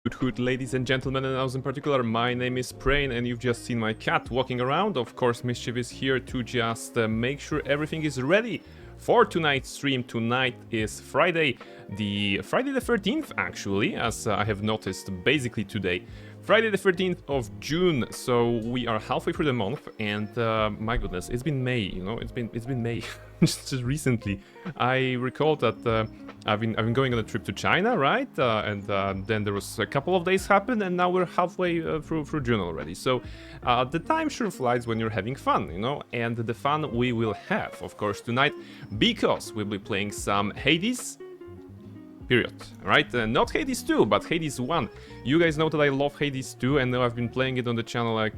Hoot, ladies and gentlemen, and those in particular, my name is Prain, and you've just seen my cat walking around. Of course, Mischief is here to just make sure everything is ready for tonight's stream. Tonight is Friday the 13th, actually, as I have noticed basically today. Friday the 13th of June, so we are halfway through the month, and my goodness, it's been May, you know, it's been May. just recently, I recall that I've been going on a trip to China, right? And then there was a couple of days happened, and now we're halfway through June already. So the time sure flies when you're having fun, you know, and the fun we will have, of course, tonight, because we'll be playing some Hades. Period. Right? Not Hades 2, but Hades 1. You guys know that I love Hades 2, and now I've been playing it on the channel like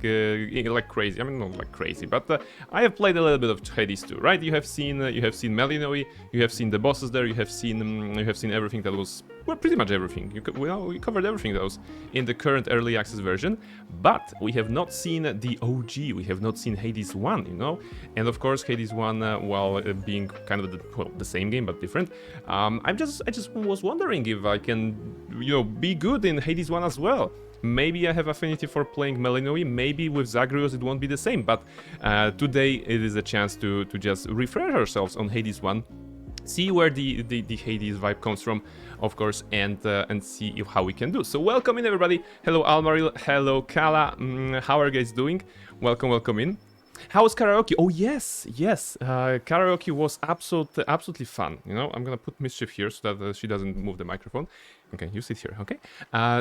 crazy. I mean, not like crazy, but I have played a little bit of Hades 2, right? You have seen Runaway, you have seen the bosses there, you have seen everything that was, well, pretty much everything. We covered everything that was in the current early access version, but we have not seen the OG. We have not seen Hades 1, you know. And of course, Hades 1, while being kind of the same game but different, I just was wondering if I can, you know, be good in Hades 1 as well. Maybe I have affinity for playing Melanoi, maybe with Zagreus it won't be the same, but today it is a chance to just refresh ourselves on Hades 1, see where the Hades vibe comes from, of course, and see how we can do. So welcome in, everybody. Hello Almaril, hello Kala, how are you guys doing? Welcome in. How was karaoke? Oh yes, karaoke was absolutely fun. You know, I'm gonna put Mischief here so that she doesn't move the microphone. Okay, you sit here, okay?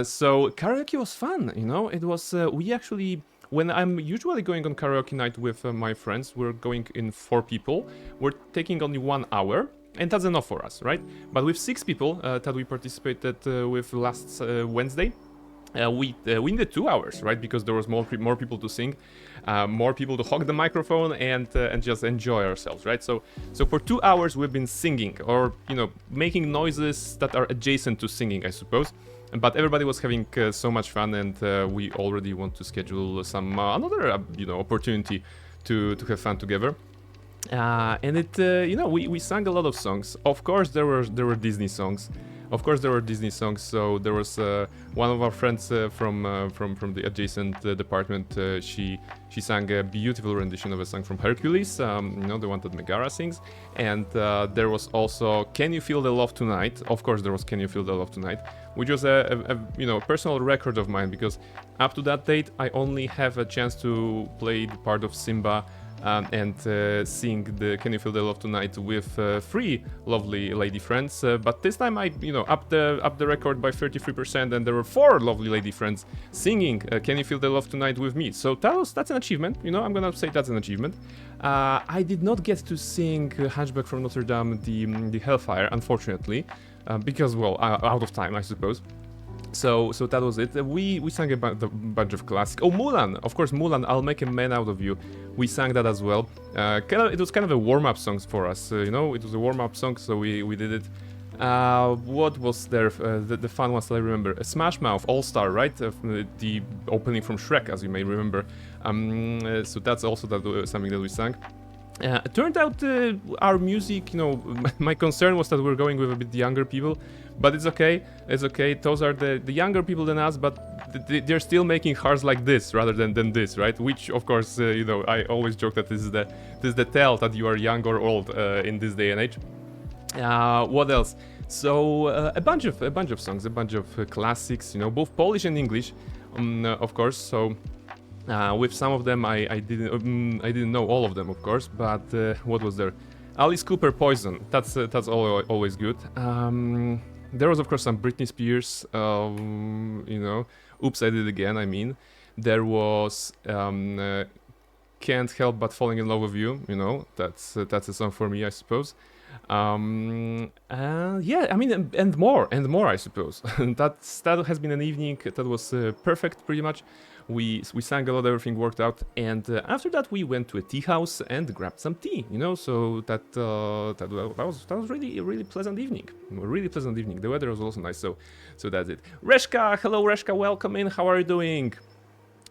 So karaoke was fun, you know, it was, we actually, when I'm usually going on karaoke night with my friends, we're going in 4 people, we're taking only 1 hour, and that's enough for us, right? But with 6 people that we participated with last Wednesday, we needed 2 hours, right? Because there was more people to sing, more people to hog the microphone, and just enjoy ourselves, right? So for 2 hours we've been singing, or, you know, making noises that are adjacent to singing, I suppose. But everybody was having so much fun, and we already want to schedule some another you know, opportunity to have fun together. And it you know, we sang a lot of songs. Of course there were Disney songs. Of course, there were Disney songs. So there was one of our friends from the adjacent department. She sang a beautiful rendition of a song from Hercules, you know, the one that Megara sings. And there was also "Can You Feel the Love Tonight?" Of course, there was "Can You Feel the Love Tonight?" which was a you know, personal record of mine, because up to that date I only have a chance to play the part of Simba. And sing the "Can You Feel the Love Tonight" with 3 lovely lady friends, but this time I, you know, up the record by 33%, and there were 4 lovely lady friends singing "Can You Feel the Love Tonight" with me. So that's an achievement, you know. I'm gonna say that's an achievement. I did not get to sing "Hunchback from Notre Dame," the Hellfire, unfortunately, because, well, out of time, I suppose. So that was it. We sang a bunch of classics. Oh, Mulan! Of course, Mulan, "I'll Make a Man Out of You." We sang that as well. It was kind of a warm-up song for us, you know. It was a warm-up song, so we did it. What was there? The fun ones that I remember. Smash Mouth, All-Star, right? The opening from Shrek, as you may remember. So that's also something that we sang. It turned out our music, you know, my concern was that we were going with a bit younger people, but it's okay. It's okay. Those are the younger people than us, but they're still making hearts like this rather than this, right? Which, of course, you know, I always joke that this is the tell that you are young or old in this day and age. What else? So a bunch of songs, a bunch of classics, you know, both Polish and English, of course. So. With some of them, I didn't know all of them, of course. But what was there? Alice Cooper, "Poison." That's always good. There was, of course, some Britney Spears. You know, "Oops, I Did It Again." I mean, there was "Can't Help But Falling in Love with You." You know, that's a song for me, I suppose. Yeah, I mean, and more, I suppose. that has been an evening that was perfect, pretty much. We sang a lot, everything worked out, and after that we went to a tea house and grabbed some tea, you know. So that was really pleasant evening, really pleasant evening. The weather was also nice, so that's it. Reshka, hello Reshka, welcome in. How are you doing?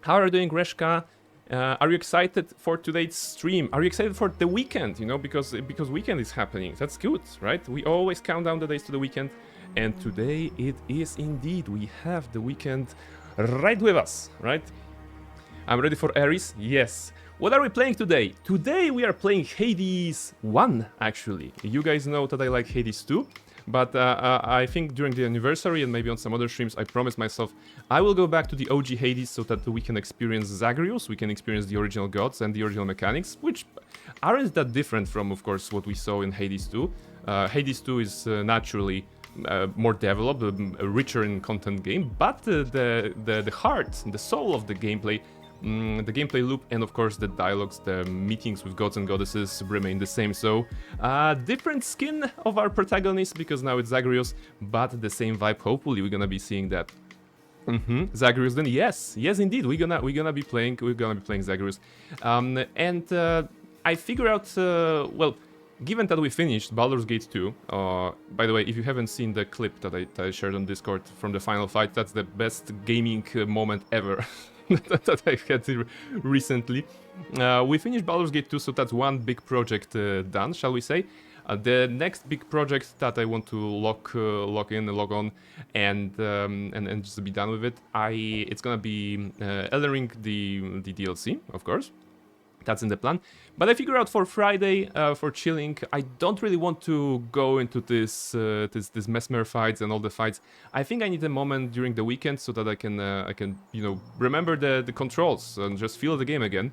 Reshka? Are you excited for today's stream? Are you excited for the weekend? You know, because weekend is happening. That's good, right? We always count down the days to the weekend, And today it is indeed. We have the weekend right with us, right? I'm ready for Ares? Yes. What are we playing today? Today we are playing Hades 1, actually. You guys know that I like Hades 2, but I think during the anniversary and maybe on some other streams, I promised myself I will go back to the OG Hades so that we can experience Zagreus, we can experience the original gods and the original mechanics, which aren't that different from, of course, what we saw in Hades 2. Hades 2 is naturally more developed, a richer in content game, but the heart, the soul of the gameplay, the gameplay loop, and of course the dialogues, the meetings with gods and goddesses remain the same. So, different skin of our protagonist because now it's Zagreus, but the same vibe. Hopefully, we're gonna be seeing that. Zagreus. Then yes, indeed, we're gonna be playing Zagreus, and I figure out well. Given that we finished Baldur's Gate 2, by the way, if you haven't seen the clip that I shared on Discord from the final fight, that's the best gaming moment ever that I've had recently. We finished Baldur's Gate 2, so that's one big project done, shall we say. The next big project that I want to log in and log on and just be done with it, it's gonna be Elden Ring, the DLC, of course. That's in the plan. But I figure out for Friday, for chilling, I don't really want to go into this mesmer fights and all the fights. I think I need a moment during the weekend so that I can remember the controls and just feel the game again.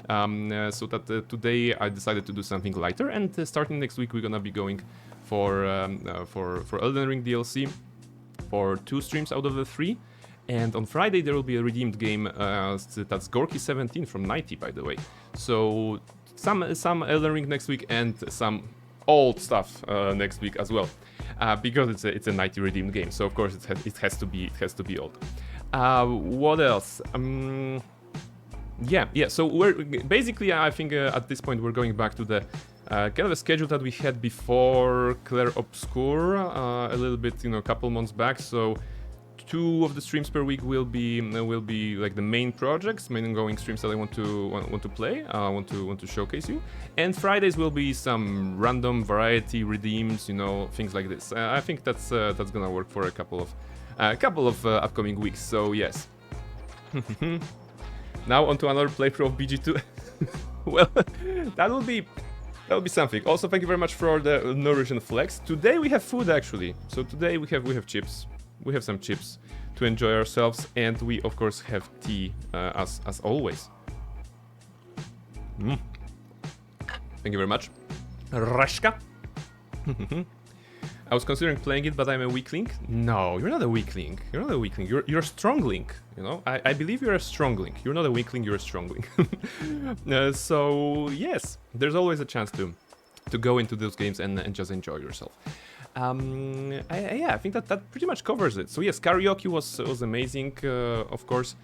So that today I decided to do something lighter, and starting next week we're gonna be going for Elden Ring DLC for 2 streams out of the 3. And on Friday there will be a redeemed game, that's Gorky 17 from 90, by the way. So some Elden Ring next week and some old stuff next week as well, because it's a 90 redeemed game. So of course it has to be old. What else? Yeah. So we're basically, I think at this point we're going back to the kind of a schedule that we had before Clair Obscure, a little bit, a couple months back. So 2 of the streams per week will be like the main projects, main ongoing streams that I want to play, want to showcase you. And Fridays will be some random variety redeems, things like this. I think that's gonna work for a couple of upcoming weeks. So yes. Now onto another playthrough of BG2. Well, that will be something. Also, thank you very much for the Nourish and Flex. Today we have food, actually. So today we have chips. We have some chips to enjoy ourselves, and we of course have tea as always. Thank you very much, Rashka. I was considering playing it, but I'm a weakling. No, you're not a weakling. You're not a weakling. You're a strongling. I believe you're a strongling. You're not a weakling. You're a strongling. So yes, there's always a chance to go into those games and just enjoy yourself. I think that pretty much covers it. So yes, karaoke was amazing, of course.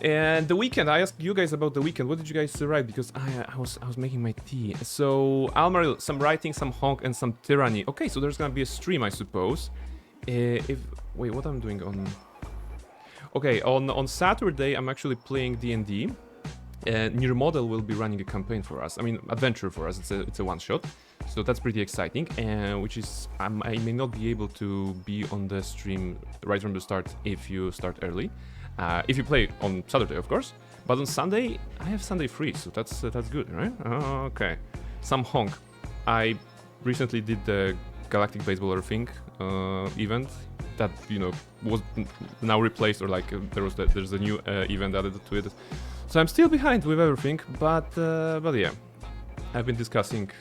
And the weekend, I asked you guys about the weekend. What did you guys write? Because I was making my tea. So Almaril, some writing, some honk, and some tyranny. Okay, so there's gonna be a stream, I suppose. Wait, what I'm doing on? Okay, on Saturday I'm actually playing D&D. Near Model will be running a campaign for us. I mean, adventure for us. It's a one shot, so that's pretty exciting. Which is I may not be able to be on the stream right from the start if you start early. If you play on Saturday, of course. But on Sunday, I have Sunday free, so that's good, right? Okay. Some honk. I recently did the Galactic Baseballer thing event that was now replaced, or like there's a new event added to it. So I'm still behind with everything, but yeah, I've been discussing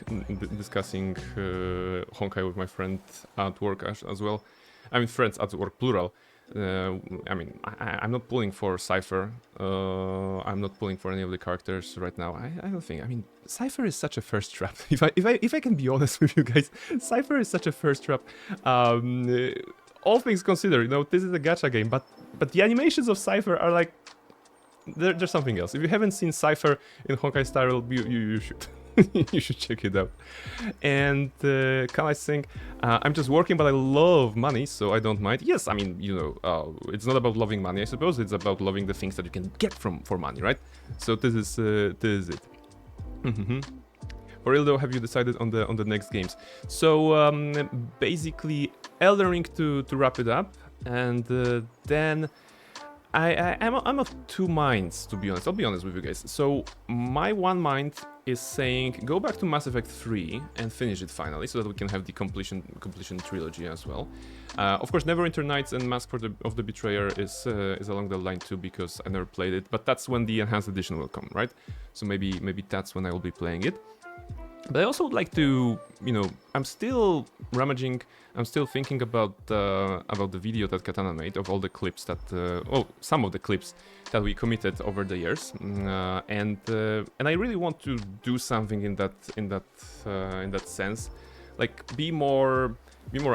Honkai with my friend at work as well. I mean, friends at work, plural. I mean, I'm not pulling for Cypher. I'm not pulling for any of the characters right now. I don't think. I mean, Cypher is such a first trap. If I can be honest with you guys, Cypher is such a first trap. All things considered, this is a gacha game, but the animations of Cypher are like. There's something else. If you haven't seen Cypher in Honkai Star Rail, you should. You should check it out. And can I sing? I'm just working, but I love money, so I don't mind. Yes, I mean, it's not about loving money, I suppose. It's about loving the things that you can get for money, right? So this is it. For real though, have you decided on the next games? So basically, Elden Ring to wrap it up, and then I'm of two minds, to be honest. I'll be honest with you guys. So my one mind is saying go back to Mass Effect 3 and finish it finally, so that we can have the completion trilogy as well. Of course, Neverwinter Nights and Mask of the Betrayer is along the line too, because I never played it. But that's when the enhanced edition will come, right? So maybe that's when I will be playing it. But I also would like to, you know, I'm still rummaging, I'm still thinking about the video that Katana made of all the clips that, some of the clips that we committed over the years, and I really want to do something in that sense, like be more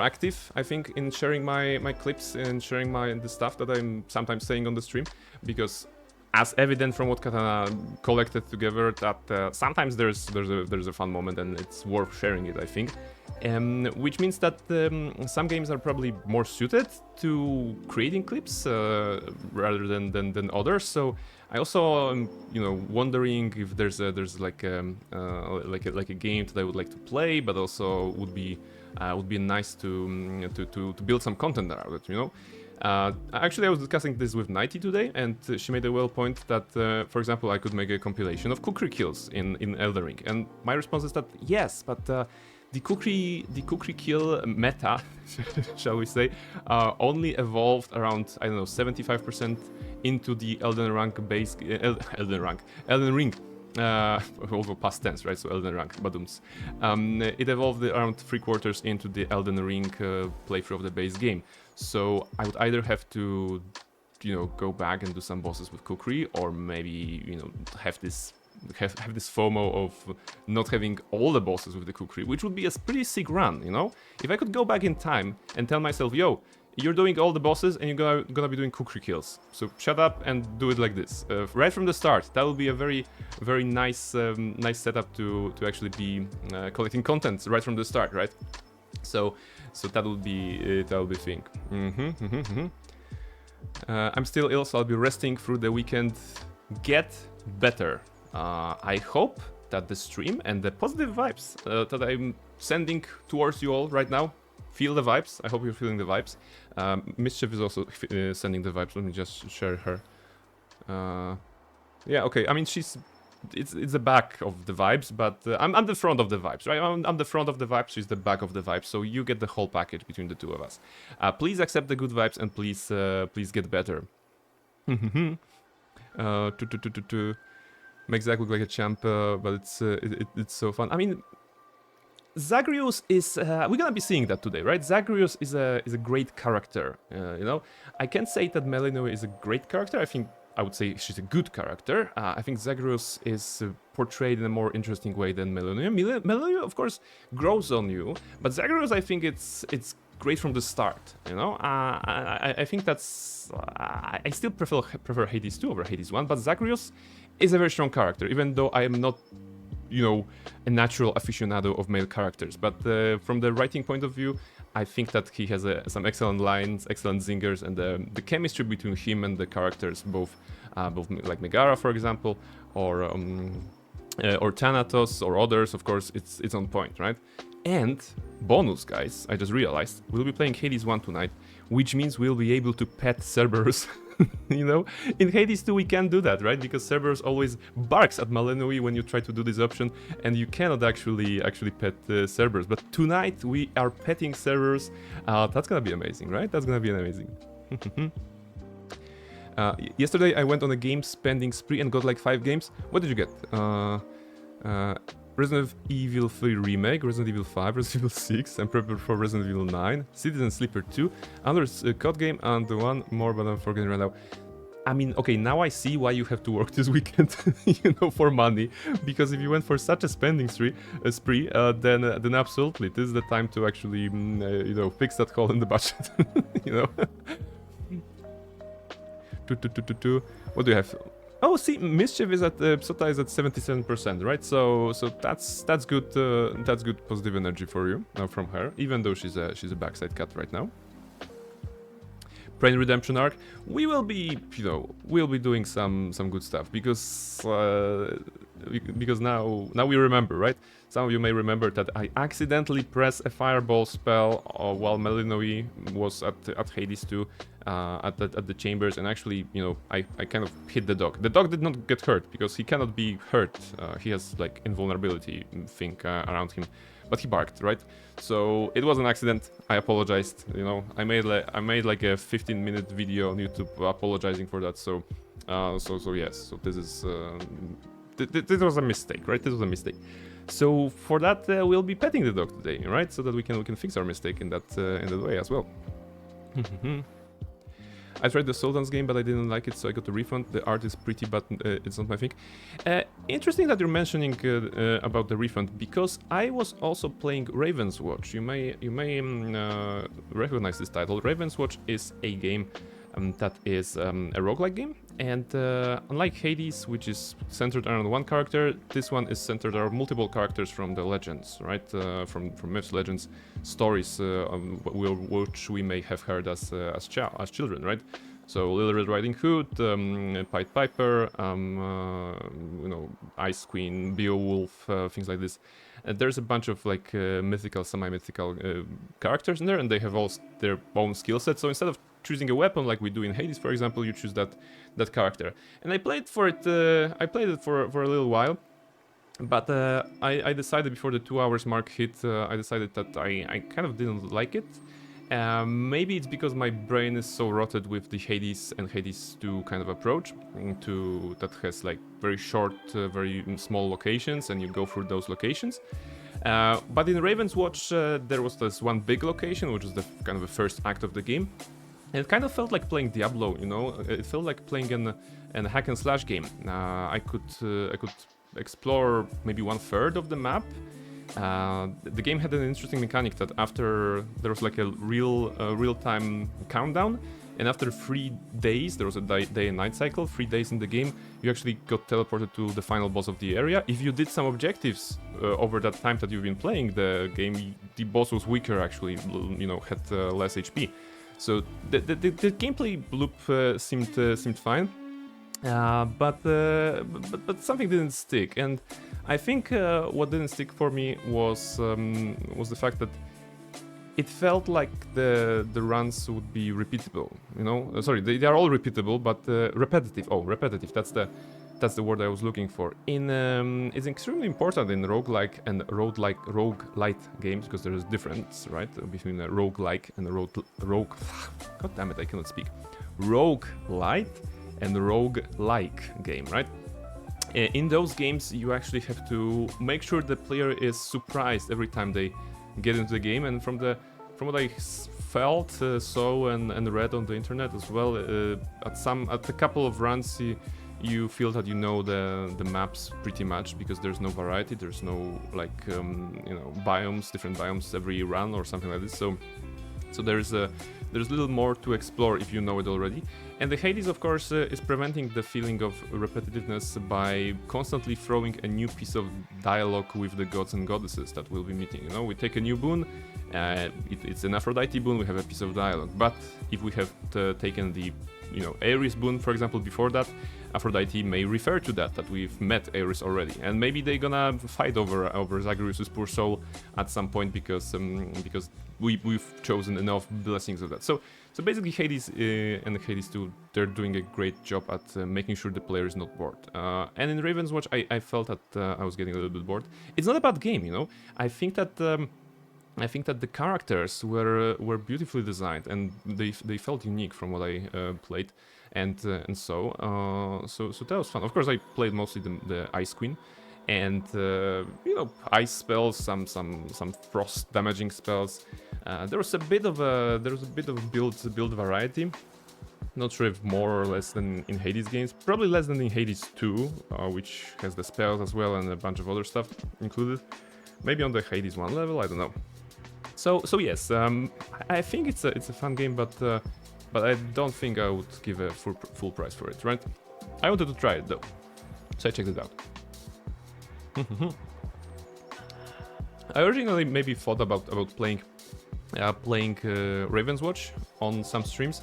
active, I think, in sharing my clips and sharing the stuff that I'm sometimes saying on the stream, because as evident from what Katana collected together, that sometimes there's a fun moment and it's worth sharing it, I think. Which means that some games are probably more suited to creating clips rather than others. So I also am, you know, wondering if there's like a game that I would like to play, but also would be nice to build some content around it, you know. Actually, I was discussing this with Nighty today, and she made a well point that, for example, I could make a compilation of kukri kills in Elden Ring, and my response is that yes, but the kukri kill meta, shall we say, only evolved around, I don't know, 75% into the Elden Ring. Although past tense, right? So Elden Ring, badums. It evolved around 3/4 into the Elden Ring playthrough of the base game. So I would either have to, you know, go back and do some bosses with kukri, or maybe, you know, have this FOMO of not having all the bosses with the kukri, which would be a pretty sick run, you know? If I could go back in time and tell myself, yo, you're doing all the bosses and you're gonna be doing kukri kills, so shut up and do it like this right from the start. That would be a very, very nice setup to actually be collecting content right from the start, right? So that would be thing. I'm still ill, so I'll be resting through the weekend. Get better. I hope that the stream and the positive vibes that I'm sending towards you all right now, feel the vibes. I hope you're feeling the vibes. Mischief is also sending the vibes. Let me just share her. Yeah, okay. I mean, it's the back of the vibes, but I'm the front of the vibes, right? I'm the front of the vibes. She's the back of the vibes. So you get the whole package between the two of us. Please accept the good vibes and please get better. Makes Zach look like a champ, but it's so fun. I mean, Zagreus is we're gonna be seeing that today, right? Zagreus is a great character. You know, I can't say that Melinoe is a great character. I would say she's a good character. I think Zagreus is portrayed in a more interesting way than Melinoe. Melinoe, of course, grows on you, but Zagreus, I think it's great from the start. You know, I think that's I still prefer Hades 2 over Hades 1, but Zagreus is a very strong character, even though I am not, you know, a natural aficionado of male characters. But from the writing point of view, I think that he has some excellent lines, excellent zingers, and the chemistry between him and the characters, both like Megara, for example, or Thanatos, or others, of course, it's on point, right? And bonus, guys, I just realized we'll be playing Hades 1 tonight, which means we'll be able to pet Cerberus. You know, in Hades 2 we can't do that, right? Because Cerberus always barks at Melinoe when you try to do this option, and you cannot actually pet Cerberus. But tonight we are petting Cerberus. That's gonna be amazing, right? That's gonna be amazing. Yesterday I went on a game spending spree and got like 5 games. What did you get? Resident Evil 3 Remake, Resident Evil 5, Resident Evil 6, I'm prepared for Resident Evil 9, Citizen Sleeper 2, another COD game, and one more, but I'm forgetting right now. I mean, okay, now I see why you have to work this weekend, you know, for money. Because if you went for such a spending spree, then absolutely, this is the time to actually, you know, fix that hole in the budget, you know. What do you have? Oh, see, Mischief is at Psota is at 77%, right? So that's good. That's good positive energy for you from her, even though she's a backside cut right now. Brain Redemption arc, we will be, we'll be doing some good stuff because now we remember, right? Some of you may remember that I accidentally pressed a fireball spell while Melinoe was at Hades 2, at the chambers, and actually, I kind of hit the dog. The dog did not get hurt because he cannot be hurt. He has like invulnerability thing around him, but he barked, right? So it was an accident. I apologized. I made like a 15-minute video on YouTube apologizing for that. So yes. So this is this was a mistake, right? This was a mistake. So for that, we'll be petting the dog today, right? So that we can fix our mistake in that way as well. I tried the Soul Dance game, but I didn't like it, so I got a refund. The art is pretty, but it's not my thing. Interesting that you're mentioning about the refund, because I was also playing Raven's Watch. You may recognize this title. Raven's Watch is a game that is a roguelike game, and unlike Hades, which is centered around one character, this one is centered around multiple characters from the legends, right? From myths, legends, stories, which we may have heard as children, right? So Little Red Riding Hood, Pied Piper, Ice Queen, Beowulf, things like this. There's a bunch of like mythical, semi-mythical characters in there, and they have all their own skill set. So instead of choosing a weapon like we do in Hades, for example, you choose that character. And I played for it. I played it for a little while, but I decided before the 2 hours mark hit, I decided that I kind of didn't like it. Maybe it's because my brain is so rotted with the Hades and Hades 2 kind of approach that has like very short, very small locations, and you go through those locations. But in Raven's Watch, there was this one big location, which is the kind of the first act of the game. And it kind of felt like playing Diablo, It felt like playing an hack and slash game. I could explore maybe 1/3 of the map. The game had an interesting mechanic that after there was like a real-time countdown, and after 3 days, there was a day and night cycle, 3 days in the game, you actually got teleported to the final boss of the area. If you did some objectives over that time that you've been playing the game, the boss was weaker actually, had less HP. So the gameplay loop seemed fine, but something didn't stick, and I think what didn't stick for me was the fact that it felt like the runs would be repeatable. Sorry, they are all repeatable, but repetitive. Oh, repetitive. That's the word I was looking for. It's extremely important in roguelike and roguelite games, because there is a difference, right, between a roguelike and a rogue. God damn it, I cannot speak. Roguelite and roguelike game, right? In those games, you actually have to make sure the player is surprised every time they get into the game, and from what I felt, saw, and read on the internet as well, at a couple of runs, you feel that the maps pretty much, because there's no variety, there's no like biomes, different biomes every run or something like this. So there's a little more to explore if you know it already. And the Hades, of course, is preventing the feeling of repetitiveness by constantly throwing a new piece of dialogue with the gods and goddesses that we'll be meeting. We take a new boon, it's an Aphrodite boon, we have a piece of dialogue. But if we have taken the Ares boon, for example, before that, Aphrodite may refer to that we've met Ares already, and maybe they're gonna fight over Zagreus' poor soul at some point because we've chosen enough blessings of that. So basically, Hades and Hades 2, they're doing a great job at making sure the player is not bored. And in Raven's Watch, I felt that I was getting a little bit bored. It's not a bad game, I think that the characters were beautifully designed, and they felt unique from what I played, and so that was fun. Of course, I played mostly the Ice Queen, and ice spells, some frost damaging spells. There was a bit of build variety. Not sure if more or less than in Hades games. Probably less than in Hades 2, which has the spells as well and a bunch of other stuff included. Maybe on the Hades 1 level, I don't know. So yes, I think it's a fun game, but I don't think I would give a full price for it, right? I wanted to try it though, so I checked it out. I originally maybe thought about playing Raven's Watch on some streams,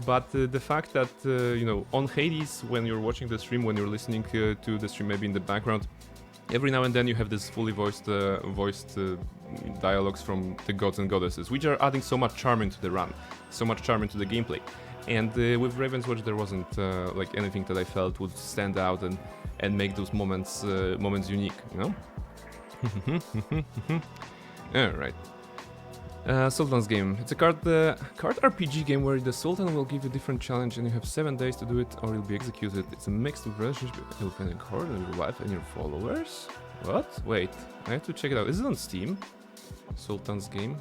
But the fact that you know, on Hades, when you're watching the stream, when you're listening to the stream, maybe in the background, every now and then you have this fully voiced dialogues from the gods and goddesses, which are adding so much charm into the run, so much charm into the gameplay. And with Raven's Watch, there wasn't like anything that I felt would stand out and make those moments unique, you know. All right. Sultan's game. It's a card RPG game where the Sultan will give you a different challenge and you have 7 days to do it or you'll be executed. It's a mixed relationship between your card and your wife and your followers. What? Wait, I have to check it out. Is it on Steam? Sultan's game.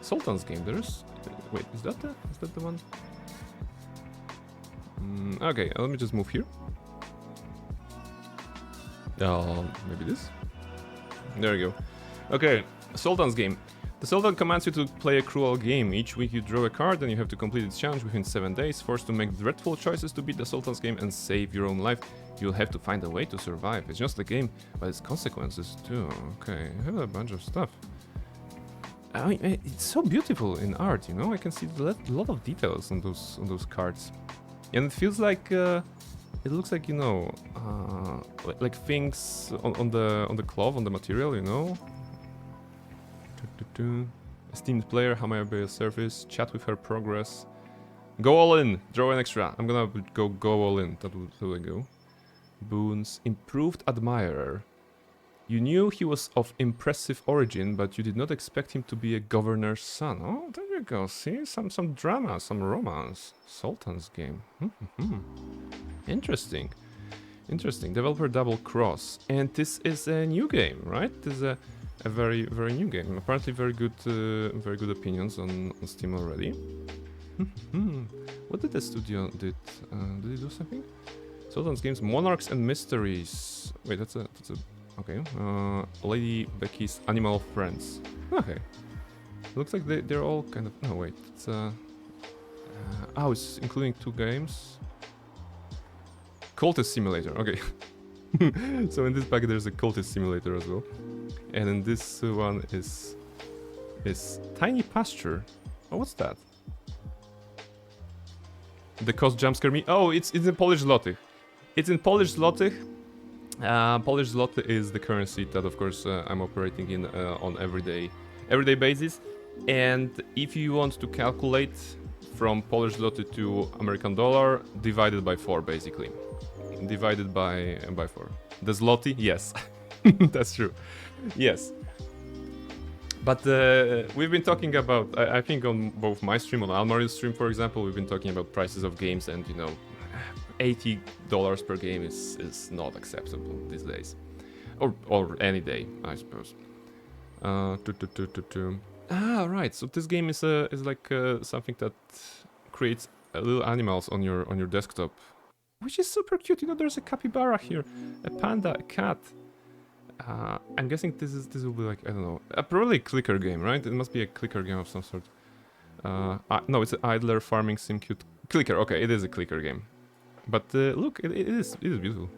Sultan's game. There's. Wait, is that the one? Okay, let me just move here. Maybe this? There we go. Okay, Sultan's game. The Sultan commands you to play a cruel game. Each week you draw a card and you have to complete its challenge within 7 days, forced to make dreadful choices to beat the Sultan's game and save your own life. You'll have to find a way to survive. It's just a game, but it's consequences too. Okay, I have a bunch of stuff. I mean, it's so beautiful in art, you know? I can see a lot of details on those cards. And it feels like... it looks like, you know, like things on the cloth, on the material, you know. Esteemed player, how may I be of service? Chat with her progress. Go all in. Draw an extra. I'm gonna go all in. That will go. Boons. Improved admirer. You knew he was of impressive origin, but you did not expect him to be a governor's son. Oh, there you go. See, some drama, some romance. Sultan's game. Interesting. Developer Double Cross, and this is a new game, right? This is a very new game. Apparently, very good opinions on Steam already. What did the studio did? Did it do something? Sultan's games, Monarchs and Mysteries. Wait, that's a okay. Lady Becky's Animal Friends. Okay. Looks like they're all kind of. No, wait. It's oh, it's including 2 games. Cultist Simulator, okay. So in this pack there's a Cultist Simulator as well. And in this one is Tiny Pasture. Oh, what's that? The cost jumpscare me? Oh, it's in Polish zloty. It's in Polish zloty. Polish zloty is the currency that, of course, I'm operating in on everyday basis. And if you want to calculate from Polish zloty to American dollar, divided by 4, basically. Divided by 4. The zloty? Yes. That's true. Yes. But we've been talking about, I think on both my stream, on Almario's stream, for example, we've been talking about prices of games, and, you know, $80 per game is not acceptable these days. Or any day, I suppose. Ah, right. So this game is like something that creates little animals on your desktop, which is super cute. You know, there's a capybara here, a panda, a cat. I'm guessing this will be like, I don't know, probably a clicker game, right? It must be a clicker game of some sort. No, it's an idler farming sim cute clicker. Okay, it is a clicker game. But look, it is beautiful.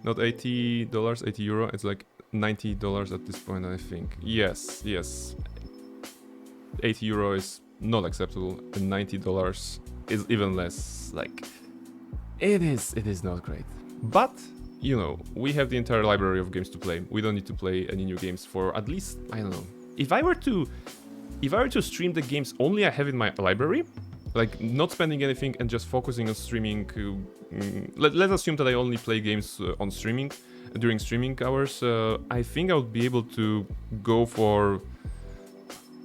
Not $80, 80 euro. It's like $90 at this point, I think. Yes. 80 euro is not acceptable, and $90 is even less. Like, it is not great. But, you know, we have the entire library of games to play. We don't need to play any new games for at least, I don't know. If I were to stream the games only I have in my library, like not spending anything and just focusing on streaming, let's assume that I only play games on streaming, during streaming hours, I think I would be able to go for,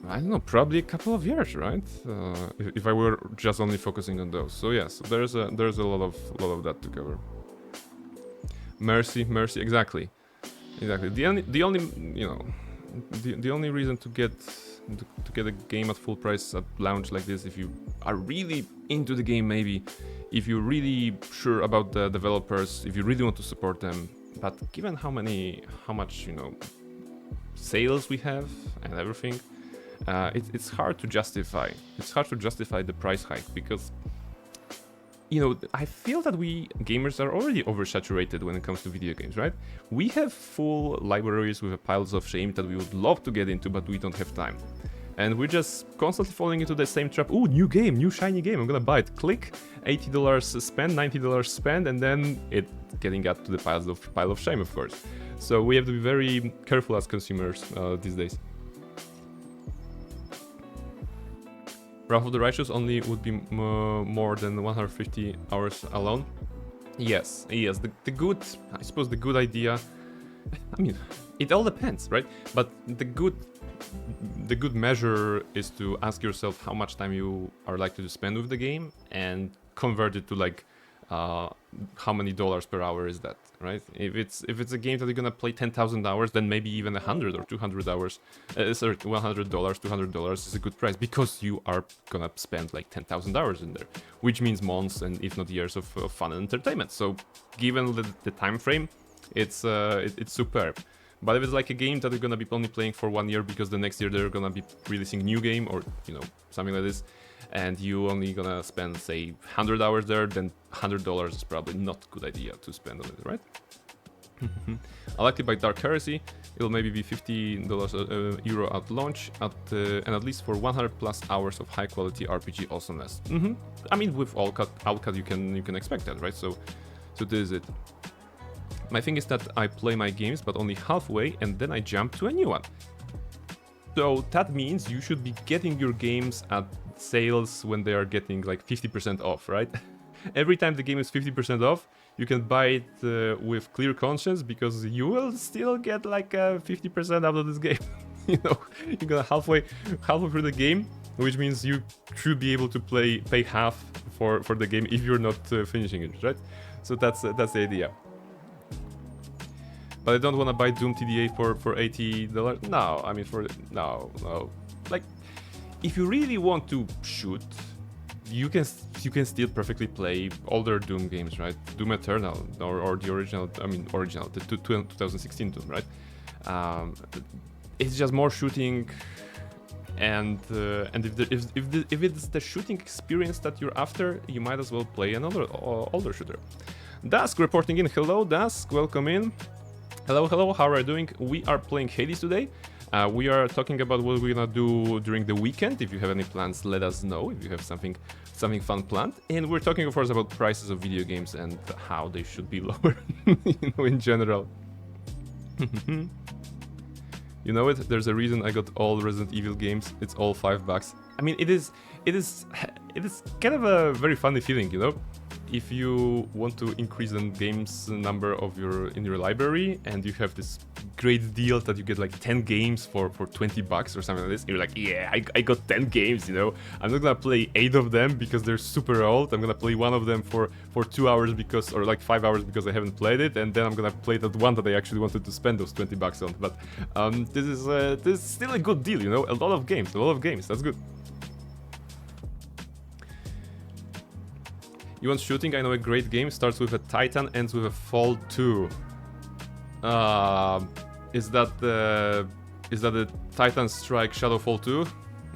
I don't know, probably a couple of years, right? If I were just only focusing on those. So yes, there's a lot of that to cover. Mercy, exactly. The only you know, the only reason to get a game at full price at launch like this, if you are really into the game, maybe if you're really sure about the developers, if you really want to support them. But given how much, you know, sales we have and everything, it's hard to justify. It's hard to justify the price hike, because you know, I feel that we gamers are already oversaturated when it comes to video games, right? We have full libraries with piles of shame that we would love to get into, but we don't have time. And we're just constantly falling into the same trap. Ooh, new game, new shiny game, I'm gonna buy it. Click, $80 spend, $90 spend, and then it getting up to the pile of shame, of course. So we have to be very careful as consumers these days. Wrath of the Righteous only would be more than 150 hours alone. Yes. The good, I suppose the good idea, I mean, it all depends, right? But the good measure is to ask yourself how much time you are likely to spend with the game and convert it to like how many dollars per hour is that, right? If it's a game that you're gonna play 10,000 hours, then maybe even 100 or 200 hours, sorry, $100, $200 is a good price because you are gonna spend like 10,000 hours in there, which means months and if not years of fun and entertainment. So given the time frame, it's superb. But if it's like a game that you're gonna be only playing for 1 year because the next year they're gonna be releasing a new game or, you know, something like this, and you only gonna spend, say, 100 hours there, then $100 is probably not a good idea to spend on it, right? I like it by Dark Heresy. It'll maybe be $50 euro at launch, and at least for 100 plus hours of high quality RPG awesomeness. I mean, with Outcut you can expect that, right? So this is it. My thing is that I play my games, but only halfway, and then I jump to a new one. So that means you should be getting your games at sales when they are getting like 50% off, right? Every time the game is 50% off, you can buy it with clear conscience because you will still get like 50% out of this game. You know, you're gonna halfway through the game, which means you should be able to pay half for the game if you're not finishing it, right? So that's the idea. But I don't want to buy Doom TDA for $80. No, I mean no. Like, if you really want to shoot, you can still perfectly play older Doom games, right? Doom Eternal or the original, the 2016 Doom, right? It's just more shooting, and if it's the shooting experience that you're after, you might as well play another older shooter. Dusk reporting in. Hello, Dusk. Welcome in. Hello, how are you doing? We are playing Hades today. We are talking about what we're gonna do during the weekend. If you have any plans, let us know if you have something fun planned. And we're talking, of course, about prices of video games and how they should be lower, you know, in general. You know it? There's a reason I got all Resident Evil games. It's all $5. I mean, it is kind of a very funny feeling, you know? If you want to increase the games number of in your library and you have this great deal that you get like 10 games for $20 or something like this, you're like, yeah, I got 10 games, you know? I'm not gonna play 8 of them because they're super old. I'm gonna play one of them for 2 hours or like 5 hours because I haven't played it, and then I'm gonna play that one that I actually wanted to spend those $20 on. But this is still a good deal, you know? A lot of games, that's good. You want shooting? I know a great game. Starts with a Titan, ends with a Fall 2. Is that the Titan Strike Shadowfall 2?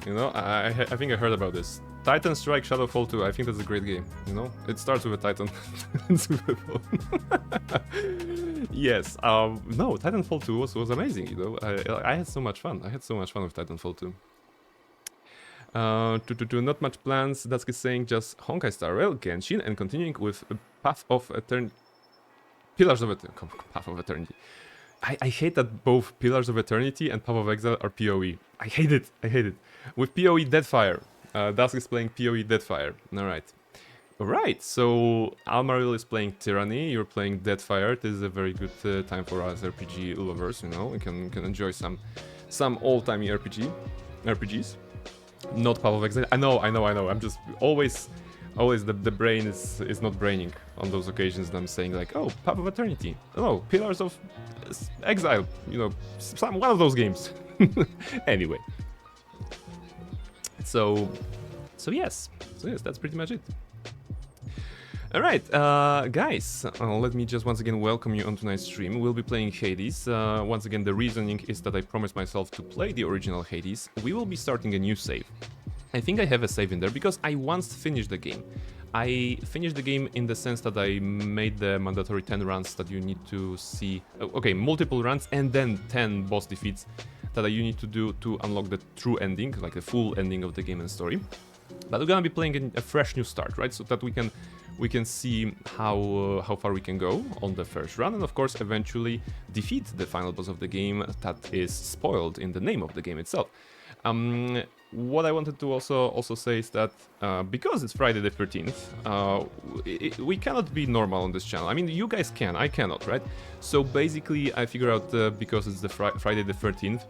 You know, I think I heard about this. Titan Strike Shadowfall 2. I think that's a great game. You know, it starts with a Titan, ends with a Fall. Yes. No, Titanfall 2 was amazing. You know, I had so much fun. with Titanfall 2. Not much plans. That's saying just Honkai Star Rail, Genshin, and continuing with Path of Eternity. Path of Eternity. I hate that both Pillars of Eternity and Path of Exile are PoE. I hate it. With PoE Deadfire. Dusk is playing PoE Deadfire. Alright, so Almaril is playing Tyranny, you're playing Deadfire. This is a very good time for us RPG lovers, you know. We can enjoy some old-timey RPGs. Not Path of Exile. I know. I'm just always the brain is not braining on those occasions, and I'm saying like, oh, Path of Eternity. Oh, Pillars of Exile. You know, one of those games. Anyway. So yes, that's pretty much it. Alright, guys, let me just once again welcome you on tonight's stream. We'll be playing Hades. Once again, the reasoning is that I promised myself to play the original Hades. We will be starting a new save. I think I have a save in there because I once finished the game. I finished the game in the sense that I made the mandatory 10 runs that you need to see. Okay, multiple runs and then 10 boss defeats that you need to do to unlock the true ending, like the full ending of the game and story. But we're gonna be playing a fresh new start, right? So that we can see how far we can go on the first run, and of course eventually defeat the final boss of the game that is spoiled in the name of the game itself. What I wanted to also say is that because it's Friday the 13th, we cannot be normal on this channel. I mean, you guys can, I cannot, right? So basically, I figure out because it's the Friday the 13th,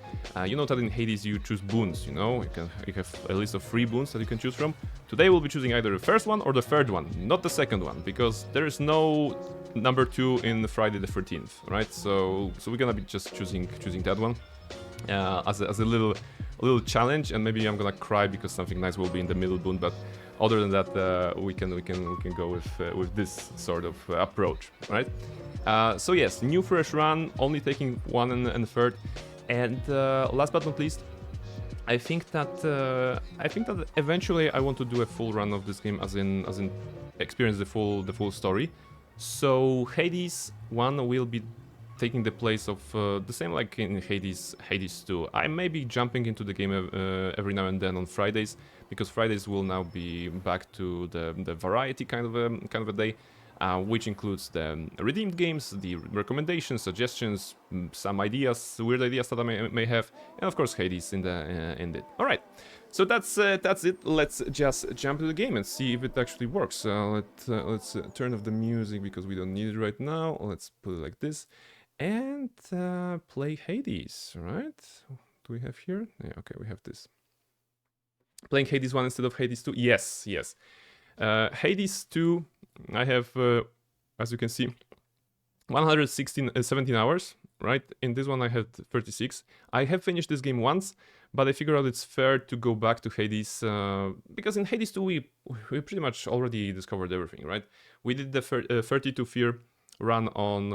you know that in Hades you choose boons. You know, you have a list of 3 boons that you can choose from. Today we'll be choosing either the first one or the third one, not the second one, because there is no number 2 in Friday the 13th, right? So we're gonna be just choosing that one as a little challenge, and maybe I'm gonna cry because something nice will be in the middle boon. But other than that, we can go with this sort of approach, right? So yes, new fresh run, only taking 1 and third, and last but not least, I think that eventually I want to do a full run of this game, as in experience the full story. So Hades 1 will be taking the place of the same like in Hades 2. I may be jumping into the game every now and then on Fridays, because Fridays will now be back to the variety kind of a day, which includes the redeemed games, the recommendations, suggestions, some ideas, weird ideas that I may have, and of course Hades in it. All right, so that's it. Let's just jump to the game and see if it actually works. Let's turn off the music because we don't need it right now. Let's put it like this. And play Hades, right? Do we have here? Yeah, okay, we have this. Playing Hades 1 instead of Hades 2? Yes. Hades 2, I have, as you can see, 17 hours, right? In this one I had 36. I have finished this game once, but I figured out it's fair to go back to Hades, because in Hades 2 we pretty much already discovered everything, right? We did the 32 Fear run on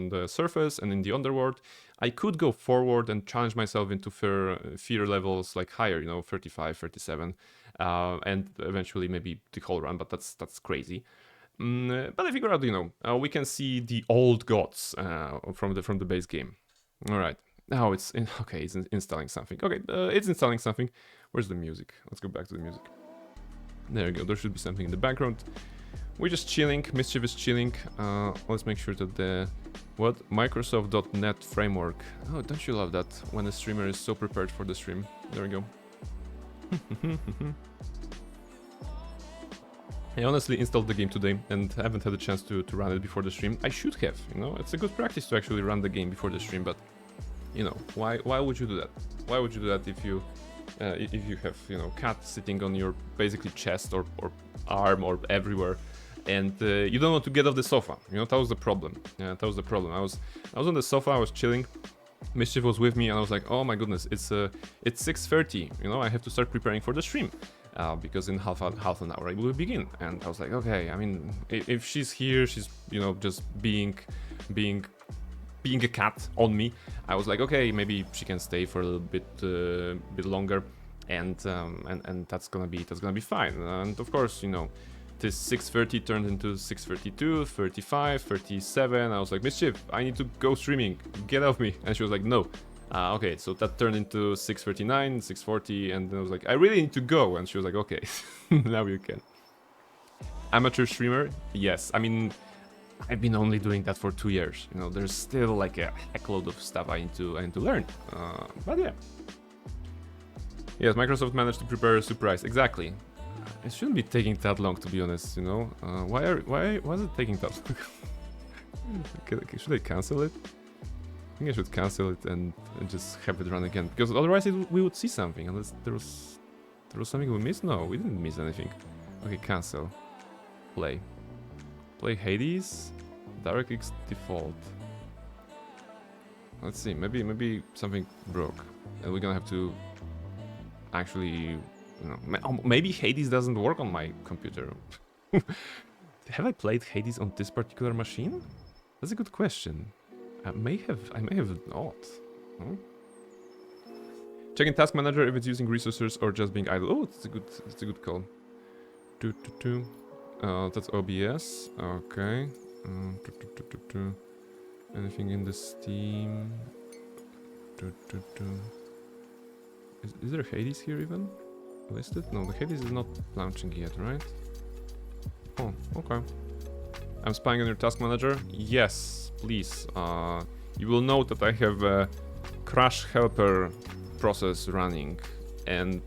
the surface and in the underworld. I could go forward and challenge myself into fear levels like higher, 35, 37, and eventually maybe the whole run, but that's crazy. But I figured out, we can see the old gods from the base game. All right, now it's installing something. Okay, it's installing something. Where's the music? Let's go back to the music. There we go. There should be something in the background. We're just chilling, Mischief is chilling. Let's make sure that the Microsoft.NET framework. Oh, don't you love that when a streamer is so prepared for the stream? There we go. I honestly installed the game today and haven't had a chance to run it before the stream. I should have, it's a good practice to actually run the game before the stream, but why would you do that? Why would you do that if you have cat sitting on your basically chest or arm or everywhere, and you don't want to get off the sofa? That was the problem. Yeah, that was the problem. I was on the sofa, I was chilling. Mischief was with me, and I was like, oh my goodness, it's 6:30. I have to start preparing for the stream, because in half an hour I will begin. And I was like, okay, I mean, if she's here, she's just being a cat on me. I was like, okay, maybe she can stay for a little bit longer, and that's gonna be fine. And of course, this 6:30 turned into 6:32, 35, 37. I was like, Mischief, I need to go streaming. Get off me. And she was like, no. Okay, so that turned into 6:39, 6:40, and then I was like, I really need to go. And she was like, okay, now you can. Amateur streamer? Yes. I mean, I've been only doing that for 2 years. There's still like a heckload of stuff I need to learn. But yeah. Yes, Microsoft managed to prepare a surprise. Exactly. It shouldn't be taking that long, to be honest. Why is it taking that long? Should I cancel it? I think I should cancel it and just have it run again, because otherwise we would see something. Unless there was something we missed. No, we didn't miss anything. Okay, cancel. Play Hades. DirectX default. Let's see. Maybe something broke, and we're gonna have to actually. Maybe Hades doesn't work on my computer. Have I played Hades on this particular machine? That's a good question. I may have not. Huh? Checking task manager if it's using resources or just being idle. Oh, it's a good call. That's OBS. Okay. Anything in the Steam? Is there Hades here even listed? No, the Hades is not launching yet, right? Oh, okay. I'm spying on your task manager. Yes, please. You will note that I have a crash helper process running and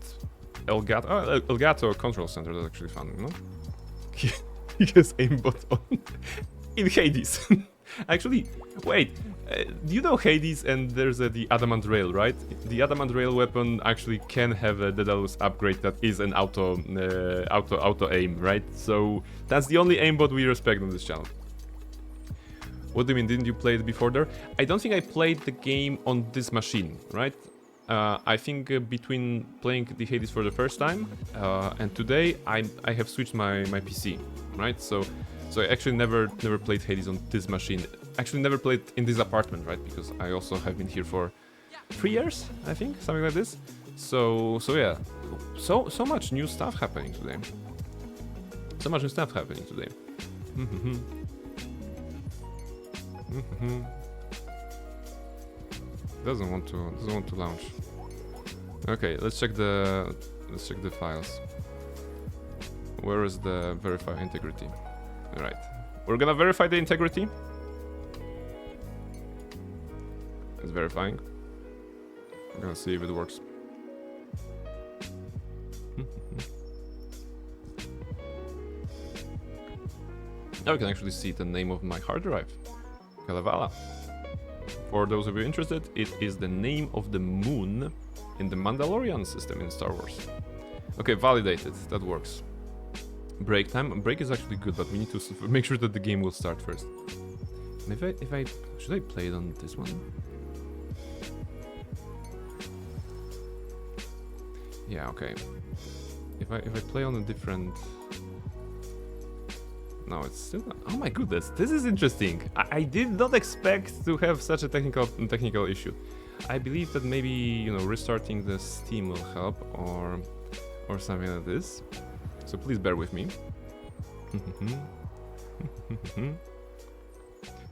Elgato control center. That's actually fun, you know? He has aimbot on in Hades. Actually, wait. Do you know Hades and there's the Adamant Rail, right? The Adamant Rail weapon actually can have a Daedalus upgrade that is an auto aim, right? So that's the only aimbot we respect on this channel. What do you mean, didn't you play it before there? I don't think I played the game on this machine, right? I think between playing the Hades for the first time and today, I have switched my PC, right? So I actually never played Hades on this machine. Actually never played in this apartment, right? Because I also have been here for 3 years, I think, something like this. So yeah, so much new stuff happening today. So much new stuff happening today. Doesn't want to launch. Okay, let's check the files. Where is the verify integrity? All right, we're gonna verify the integrity. It's verifying. I'm gonna see if it works. Now we can actually see the name of my hard drive, Kalevala. For those of you interested, it is the name of the moon in the Mandalorian system in Star Wars. Okay, validated. That works. Break time. Break is actually good, but we need to make sure that the game will start first. Should I play it on this one? Yeah, okay. If I play on a different... No, it's still not... Oh my goodness, this is interesting. I did not expect to have such a technical issue. I believe that maybe, you know, restarting the Steam will help or something like this. So please bear with me.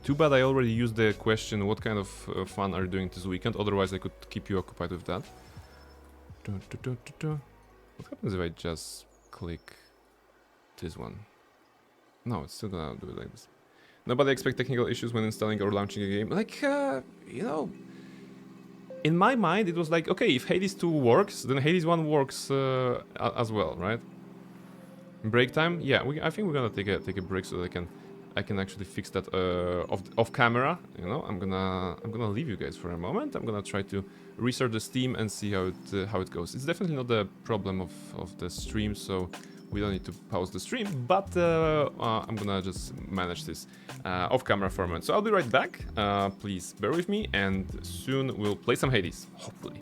Too bad I already used the question, what kind of fun are you doing this weekend? Otherwise I could keep you occupied with that. What happens if I just click this one? No, it's still gonna do it like this. Nobody expect technical issues when installing or launching a game. Like, you know, in my mind it was like, okay, if Hades 2 works, then Hades 1 works as well, right? Break time? Yeah, I think we're gonna take a break so that I can actually fix that off camera. You know, I'm gonna leave you guys for a moment. I'm gonna try to restart the Steam and see how it goes. It's definitely not the problem of the stream, so we don't need to pause the stream. But I'm gonna just manage this off camera for a moment. So I'll be right back. Please bear with me, and soon we'll play some Hades, hopefully.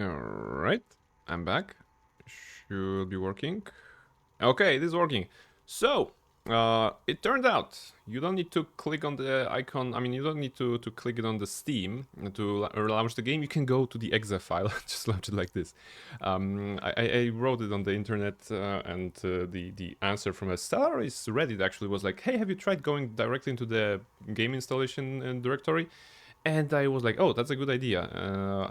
Alright, I'm back. Should be working. Okay, it is working. So, it turned out you don't need to click on the icon. I mean, you don't need to click it on the Steam to launch the game. You can go to the exe file, just launch it like this. I wrote it on the internet, and the answer from a seller is Reddit actually was like, hey, have you tried going directly into the game installation directory? And I was like, oh, that's a good idea.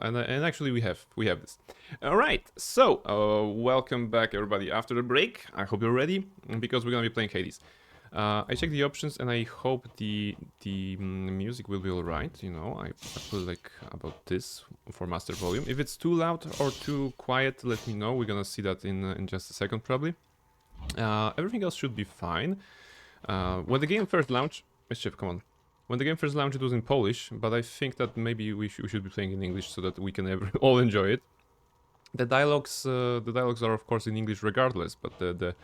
And actually we have this. All right, so welcome back everybody after the break. I hope you're ready because we're gonna be playing Hades. I checked the options and I hope the music will be all right. You know, I put like about this for master volume. If it's too loud or too quiet, let me know. We're gonna see that in just a second probably. Everything else should be fine. When the game first launched, Mischief, come on. When the game first launched, it was in Polish, but I think that maybe we should be playing in English so that we can all enjoy it. The dialogues are of course in English regardless, but the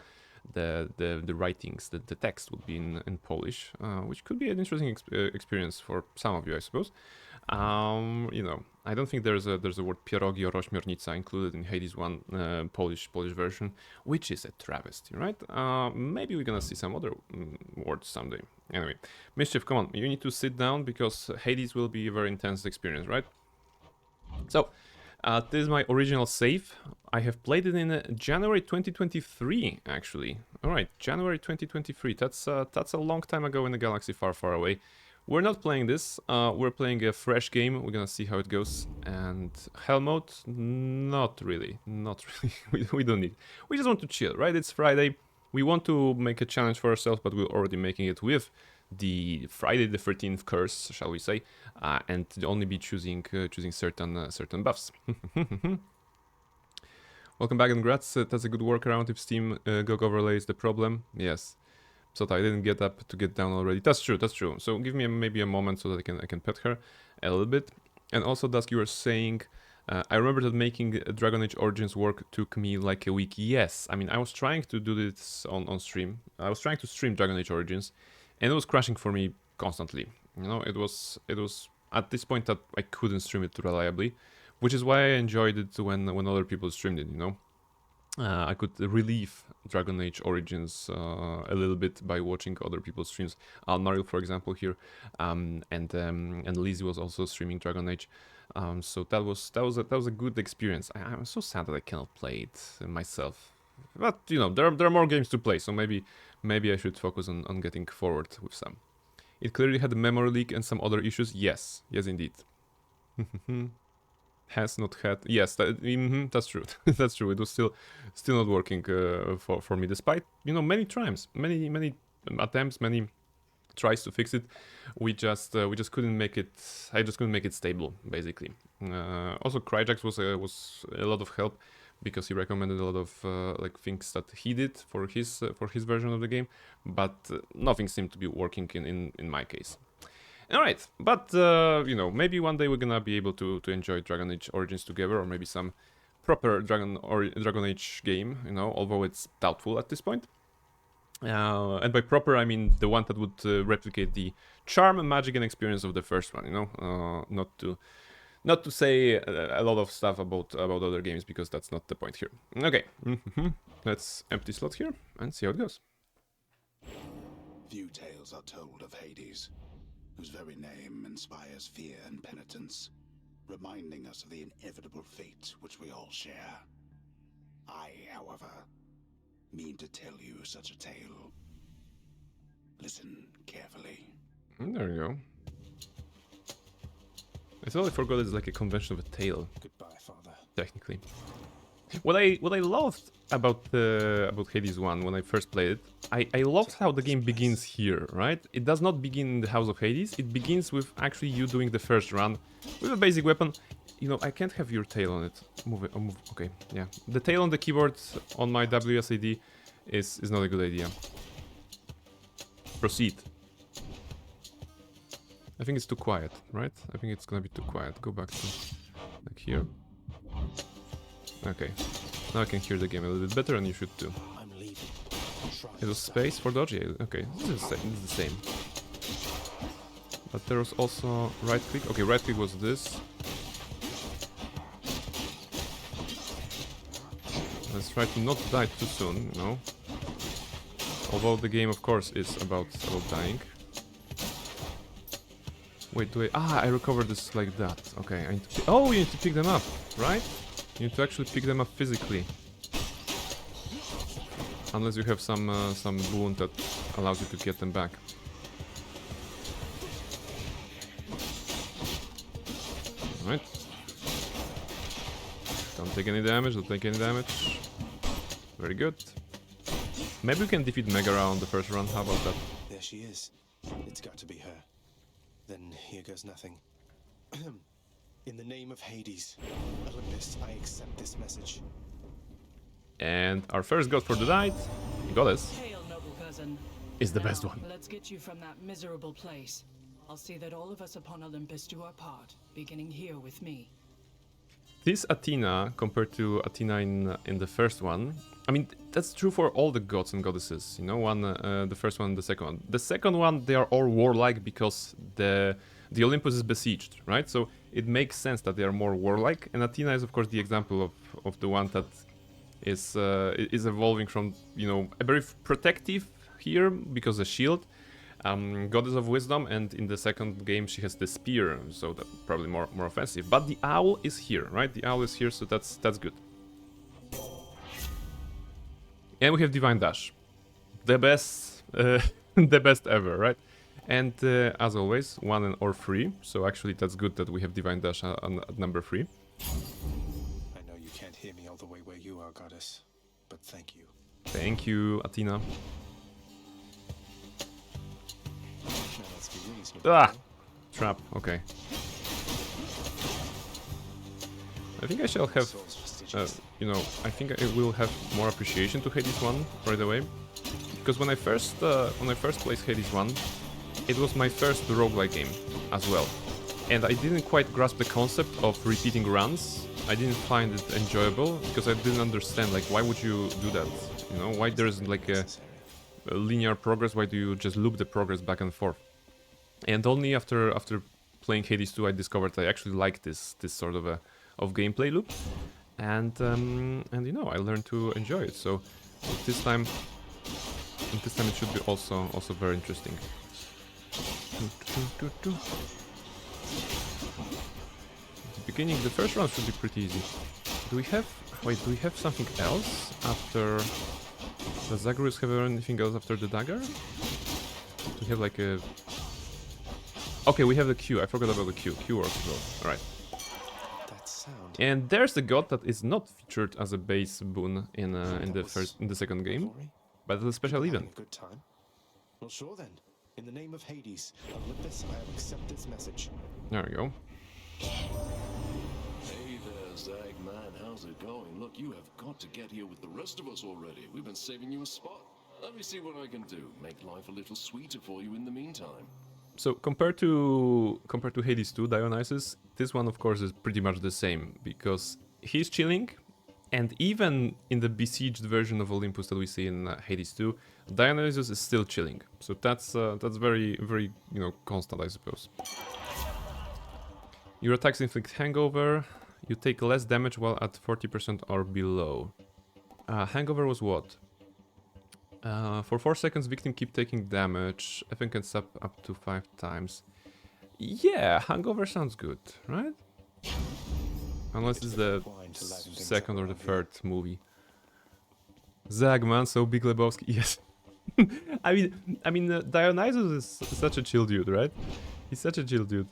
writings, the text would be in Polish, which could be an interesting experience for some of you, I suppose. You know, I don't think there's a word pierogi or ośmiornica included in Hades 1 Polish version, which is a travesty, right? Maybe we're gonna see some other words someday. Anyway, Mischief, come on, you need to sit down because Hades will be a very intense experience, right? So, this is my original save. I have played it in January 2023, actually. Alright, January 2023, that's a long time ago in a galaxy far, far away. We're not playing this, we're playing a fresh game, we're gonna see how it goes. And hell mode? Not really. We don't need. We just want to chill, right? It's Friday. We want to make a challenge for ourselves, but we're already making it with the Friday the 13th curse, shall we say, and only be choosing certain buffs. Welcome back and congrats. That's a good workaround if Steam GOG overlay is the problem. Yes. So I didn't get up to get down already. That's true. So give me maybe a moment so that I can pet her a little bit. And also, Dusk, you were saying, I remember that making Dragon Age Origins work took me like a week. Yes, I mean, I was trying to do this on stream. I was trying to stream Dragon Age Origins, and it was crashing for me constantly. You know, it was at this point that I couldn't stream it reliably, which is why I enjoyed it when other people streamed it, you know. I could relieve Dragon Age Origins a little bit by watching other people's streams. Mario, for example, here, and Lizzie was also streaming Dragon Age. So that was a good experience. I'm so sad that I cannot play it myself. But you know, there are more games to play, so maybe I should focus on getting forward with some. It clearly had a memory leak and some other issues. Yes, indeed. Has not had. Yes, that's true. That's true. It was still not working for me, despite, you know, many attempts, many tries to fix it. We just couldn't make it. I just couldn't make it stable, basically. Also, Cryjax was a lot of help because he recommended a lot of like things that he did for his version of the game, but nothing seemed to be working in my case. Alright, but you know, maybe one day we're gonna be able to enjoy Dragon Age Origins together, or maybe some proper Dragon Age game, you know, although it's doubtful at this point. And by proper, I mean the one that would replicate the charm, magic, and experience of the first one, you know, not to say a lot of stuff about other games, because that's not the point here. Okay, let's empty slot here and see how it goes. Few tales are told of Hades, whose very name inspires fear and penitence, reminding us of the inevitable fate which we all share. I, however, mean to tell you such a tale. Listen carefully. There you go. I totally forgot it's like a convention of a tale. Goodbye, Father. Technically. What I loved about Hades 1 when I first played it, I loved how the game begins here, right? It does not begin in the House of Hades, it begins with actually you doing the first run with a basic weapon. You know, I can't have your tail on it. Move it, move, okay, yeah. The tail on the keyboard on my WSAD is not a good idea. Proceed. I think it's too quiet, right? I think it's gonna be too quiet. Go back to, like, here. Okay, now I can hear the game a little bit better, and you should too. It was space for dodge? Yeah, okay, this is the same. But there was also right click. Okay, right click was this. Let's try to not die too soon, you know. Although the game, of course, is about dying. Wait, do I recovered this like that. Okay, I need to oh, you need to pick them up, right? You need to actually pick them up physically. Unless you have some boon that allows you to get them back. Alright. Don't take any damage, don't take any damage. Very good. Maybe we can defeat Megara on the first run, how about that? There she is. It's got to be her. Then here goes nothing. In the name of Hades, Olympus, I accept this message. And our first god for the night, goddess, Hail, noble cousin. is the Now, best one. Let's get you from that miserable place. I'll see that all of us upon Olympus do our part, beginning here with me. This Athena, compared to Athena in the first one, I mean, that's true for all the gods and goddesses, you know, the first one and the second one. The second one, they are all warlike because the Olympus is besieged, right? So it makes sense that they are more warlike, and Athena is, of course, the example of the one that is evolving from, you know, a very protective here because a shield, goddess of wisdom, and in the second game she has the spear, so that's probably more offensive. But the owl is here, right? The owl is here, so that's good. And we have Divine Dash, the best, the best ever, right? And as always, 1 or 3. So actually, that's good that we have Divine Dash at number 3. I know you can't hear me all the way where you are, goddess, but thank you. Thank you, Athena. Now let's be reasonable. Ah, trap. Okay. I think I shall have, Soul's prestigious. you know, I think I will have more appreciation to Hades 1 right away, because when I first played Hades 1, it was my first roguelike game as well, and I didn't quite grasp the concept of repeating runs. I didn't find it enjoyable because I didn't understand, like, why would you do that? You know, why there isn't like a linear progress? Why do you just loop the progress back and forth? And only after playing Hades 2, I discovered I actually like this sort of gameplay loop, and you know, I learned to enjoy it. So this time it should be also very interesting. The beginning, the first round should be pretty easy. Do we have something else after? Does Zagreus have anything else after the dagger? We have like a... Okay, we have the Q. I forgot about the Q. Q works as well. Alright. That sound. And there's the god that is not featured as a base boon in the second game, Glory? but as a special People event. having a good time? Well, sure then. In the name of Hades, Olympus, I accept this message. There we go. Hey there, Zag man, how's it going? Look, you have got to get here with the rest of us already. We've been saving you a spot. Let me see what I can do. Make life a little sweeter for you in the meantime. So compared to Hades 2, Dionysus, this one of course is pretty much the same, because he's chilling, and even in the besieged version of Olympus that we see in Hades 2, Dionysus is still chilling. So that's very, very, you know, constant, I suppose. Your attacks inflict hangover. You take less damage while at 40% or below. Hangover was what? For 4 seconds, victim keep taking damage. I think it's up to 5 times. Yeah, hangover sounds good, right? Unless it's the second or the third movie. Zagman, so Big Lebowski, yes. I mean, Dionysus is such a chill dude, right? He's such a chill dude.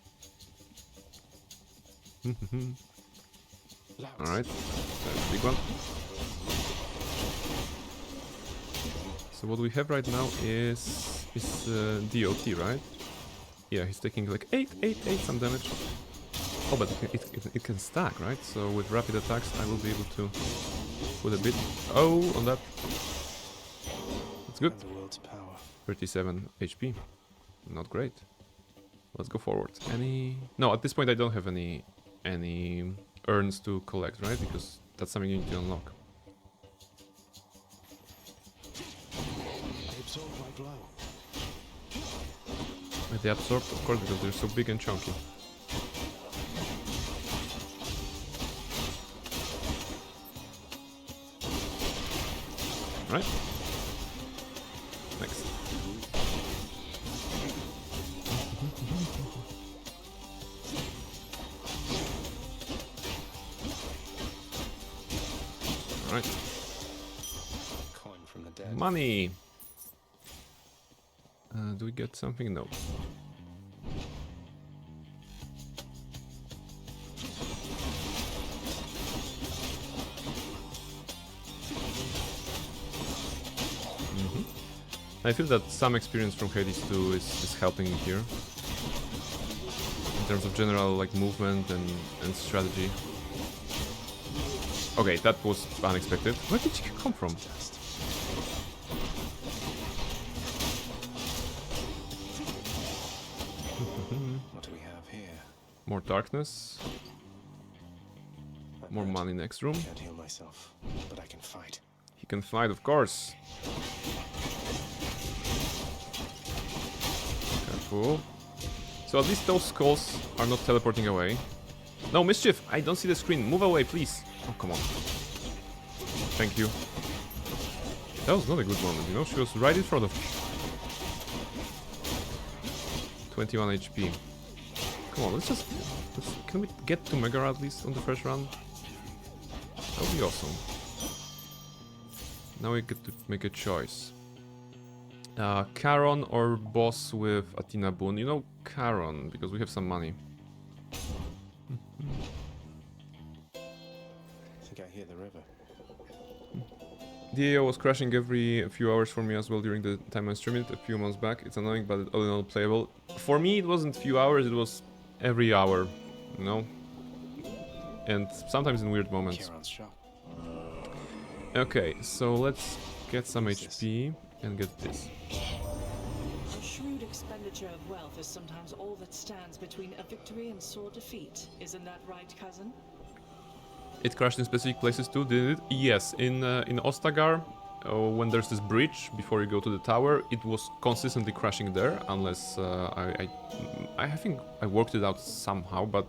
Alright, that's a big one. So what we have right now is DOT, right? Yeah, he's taking like 8 some damage. Oh, but it can stack, right? So with rapid attacks, I will be able to put a bit on that. That's good. The world's power. 37 HP, not great. Let's go forward. No, at this point I don't have any urns to collect, right? Because that's something you need to unlock. They absorb my blow. They absorb, of course, because they're so big and chunky. Alright. Next. Alright. Coin from the dead. Money! Do we get something? No. I feel that some experience from Hades 2 is helping me here. In terms of general like movement and strategy. Okay, that was unexpected. Where did you come from? What do we have here? More darkness. I'm More hurt. money next room. Can't heal myself, but I can fight. He can fight, of course. Careful. So at least those skulls are not teleporting away. No, Mischief! I don't see the screen. Move away, please. Oh, come on. Thank you. That was not a good moment, you know? She was right in front of me. 21 HP. Come on, can we get to Megara at least on the first run? That would be awesome. Now we get to make a choice. Charon or boss with Athena Boon? You know, Charon, because we have some money. I think I hear the river. DAO was crashing every few hours for me as well during the time I streamed it a few months back. It's annoying, but all in all playable. For me, it wasn't few hours, it was every hour, you know? And sometimes in weird moments. Charon's shop. Okay, so let's get some HP and get this. A shrewd expenditure of wealth is sometimes all that stands between a victory and sore defeat. Isn't that right, cousin? It crashed in specific places too, did it? Yes, in Ostagar, when there's this bridge before you go to the tower, it was consistently crashing there, unless I think I worked it out somehow, but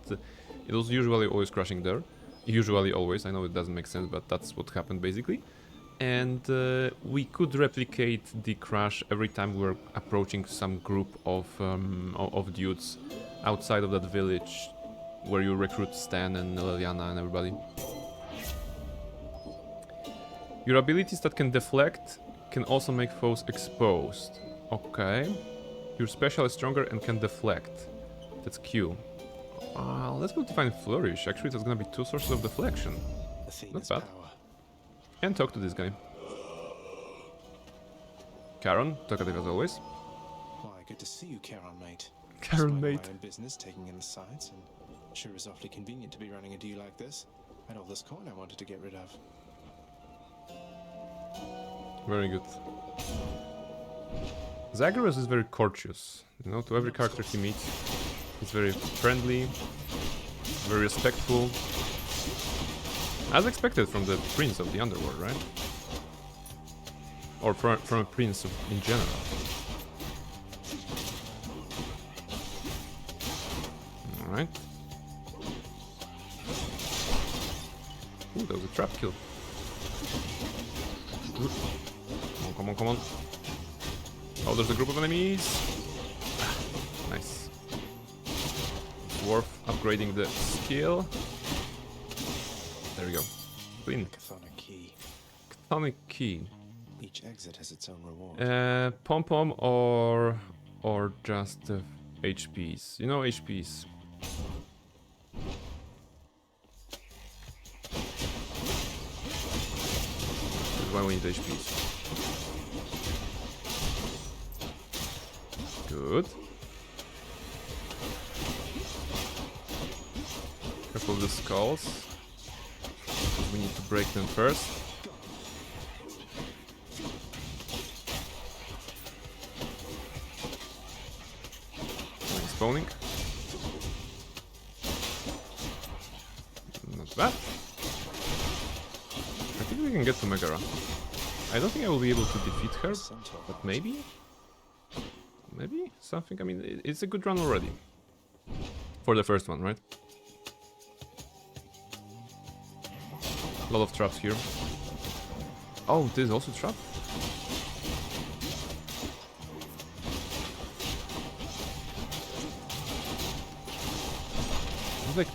it was usually always crashing there. Usually always, I know it doesn't make sense, but that's what happened basically. And we could replicate the crash every time we were approaching some group of dudes outside of that village where you recruit Stan and Leliana and everybody. Your abilities that can deflect can also make foes exposed. Okay. Your special is stronger and can deflect. That's Q. Let's go Divine Flourish. Actually, that's gonna be 2 sources of deflection. Athena's Not bad. power. And talk to this guy. Charon, talkative as always. Why, good to see you, Charon, mate. Charon, Just minding mate. my own business, taking in the sights, and sure is awfully convenient to be running a deal like this. I had all this coin I wanted to get rid of. Very good. Zagreus is very courteous. You know, to every character he meets, he's very friendly, very respectful. As expected from the prince of the underworld, right? Or from a prince in general. Alright. Ooh, that was a trap kill. Ooh. Come on, come on, come on. Oh, there's a group of enemies. Nice. Worth upgrading the skill. There we go. Clean. Chthonic key. Chthonic key. Each exit has its own reward. Pom-pom or just HPs. You know HPs. That's why we need HPs. Good. Careful of the skulls. We need to break them first. Spawning. Not bad. I think we can get to Megara. I don't think I will be able to defeat her, but maybe? Maybe? Something? I mean, it's a good run already. For the first one, right? A lot of traps here. Oh, this is also trap? It's like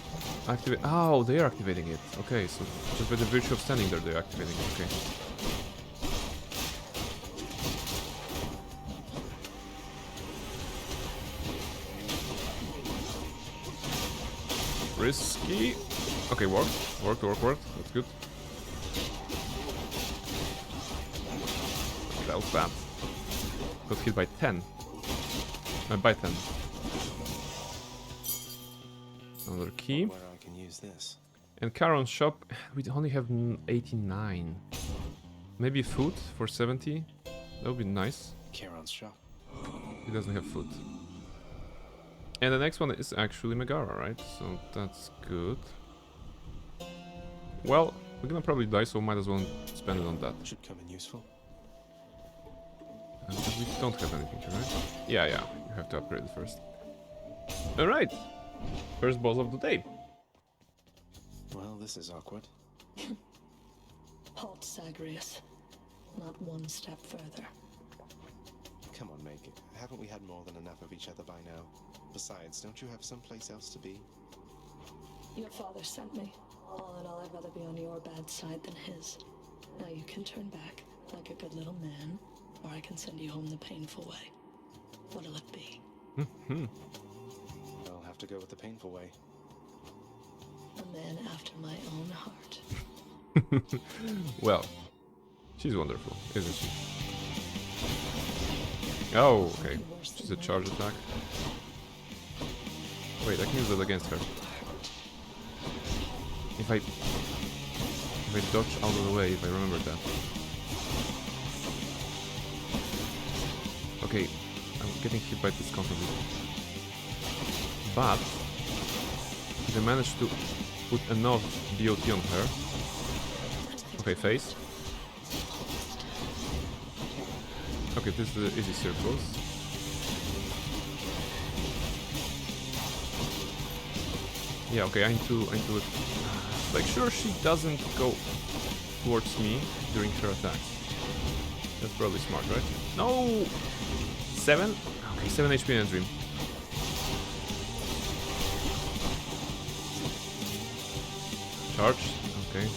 activate. Oh, they are activating it. Okay, so just by the virtue of standing there, they're activating it. Okay. Risky. Okay, worked. Worked. That's good. That was bad. Got hit by 10. By 10. Another key. Where I can use this. And Charon's shop, we only have 89. Maybe food for 70. That would be nice. Charon's shop. He doesn't have food. And the next one is actually Megara, right? So that's good. Well, we're gonna probably die, so might as well spend it on that. Should come in useful. But we don't have anything here, right? Yeah, you have to upgrade it first. Alright! First boss of the day. Well, this is awkward. Halt, Zagreus. Not one step further. Come on, Meg. Haven't we had more than enough of each other by now? Besides, don't you have someplace else to be? Your father sent me. All in all, I'd rather be on your bad side than his. Now you can turn back, like a good little man, or I can send you home the painful way. What'll it be? I'll have to go with the painful way. A man after my own heart. Well, she's wonderful, isn't she? Oh, okay. She's a charge attack. Wait, I can use that against her. If I dodge out of the way, if I remember that. Okay, I'm getting hit by this constantly. But if I manage to put enough BOT on her. Okay, face. Okay, this is the easy circles. Yeah, okay, I need to make sure she doesn't go towards me during her attack. That's probably smart, right? No! 7? Okay, 7 HP in a dream. Charge, okay.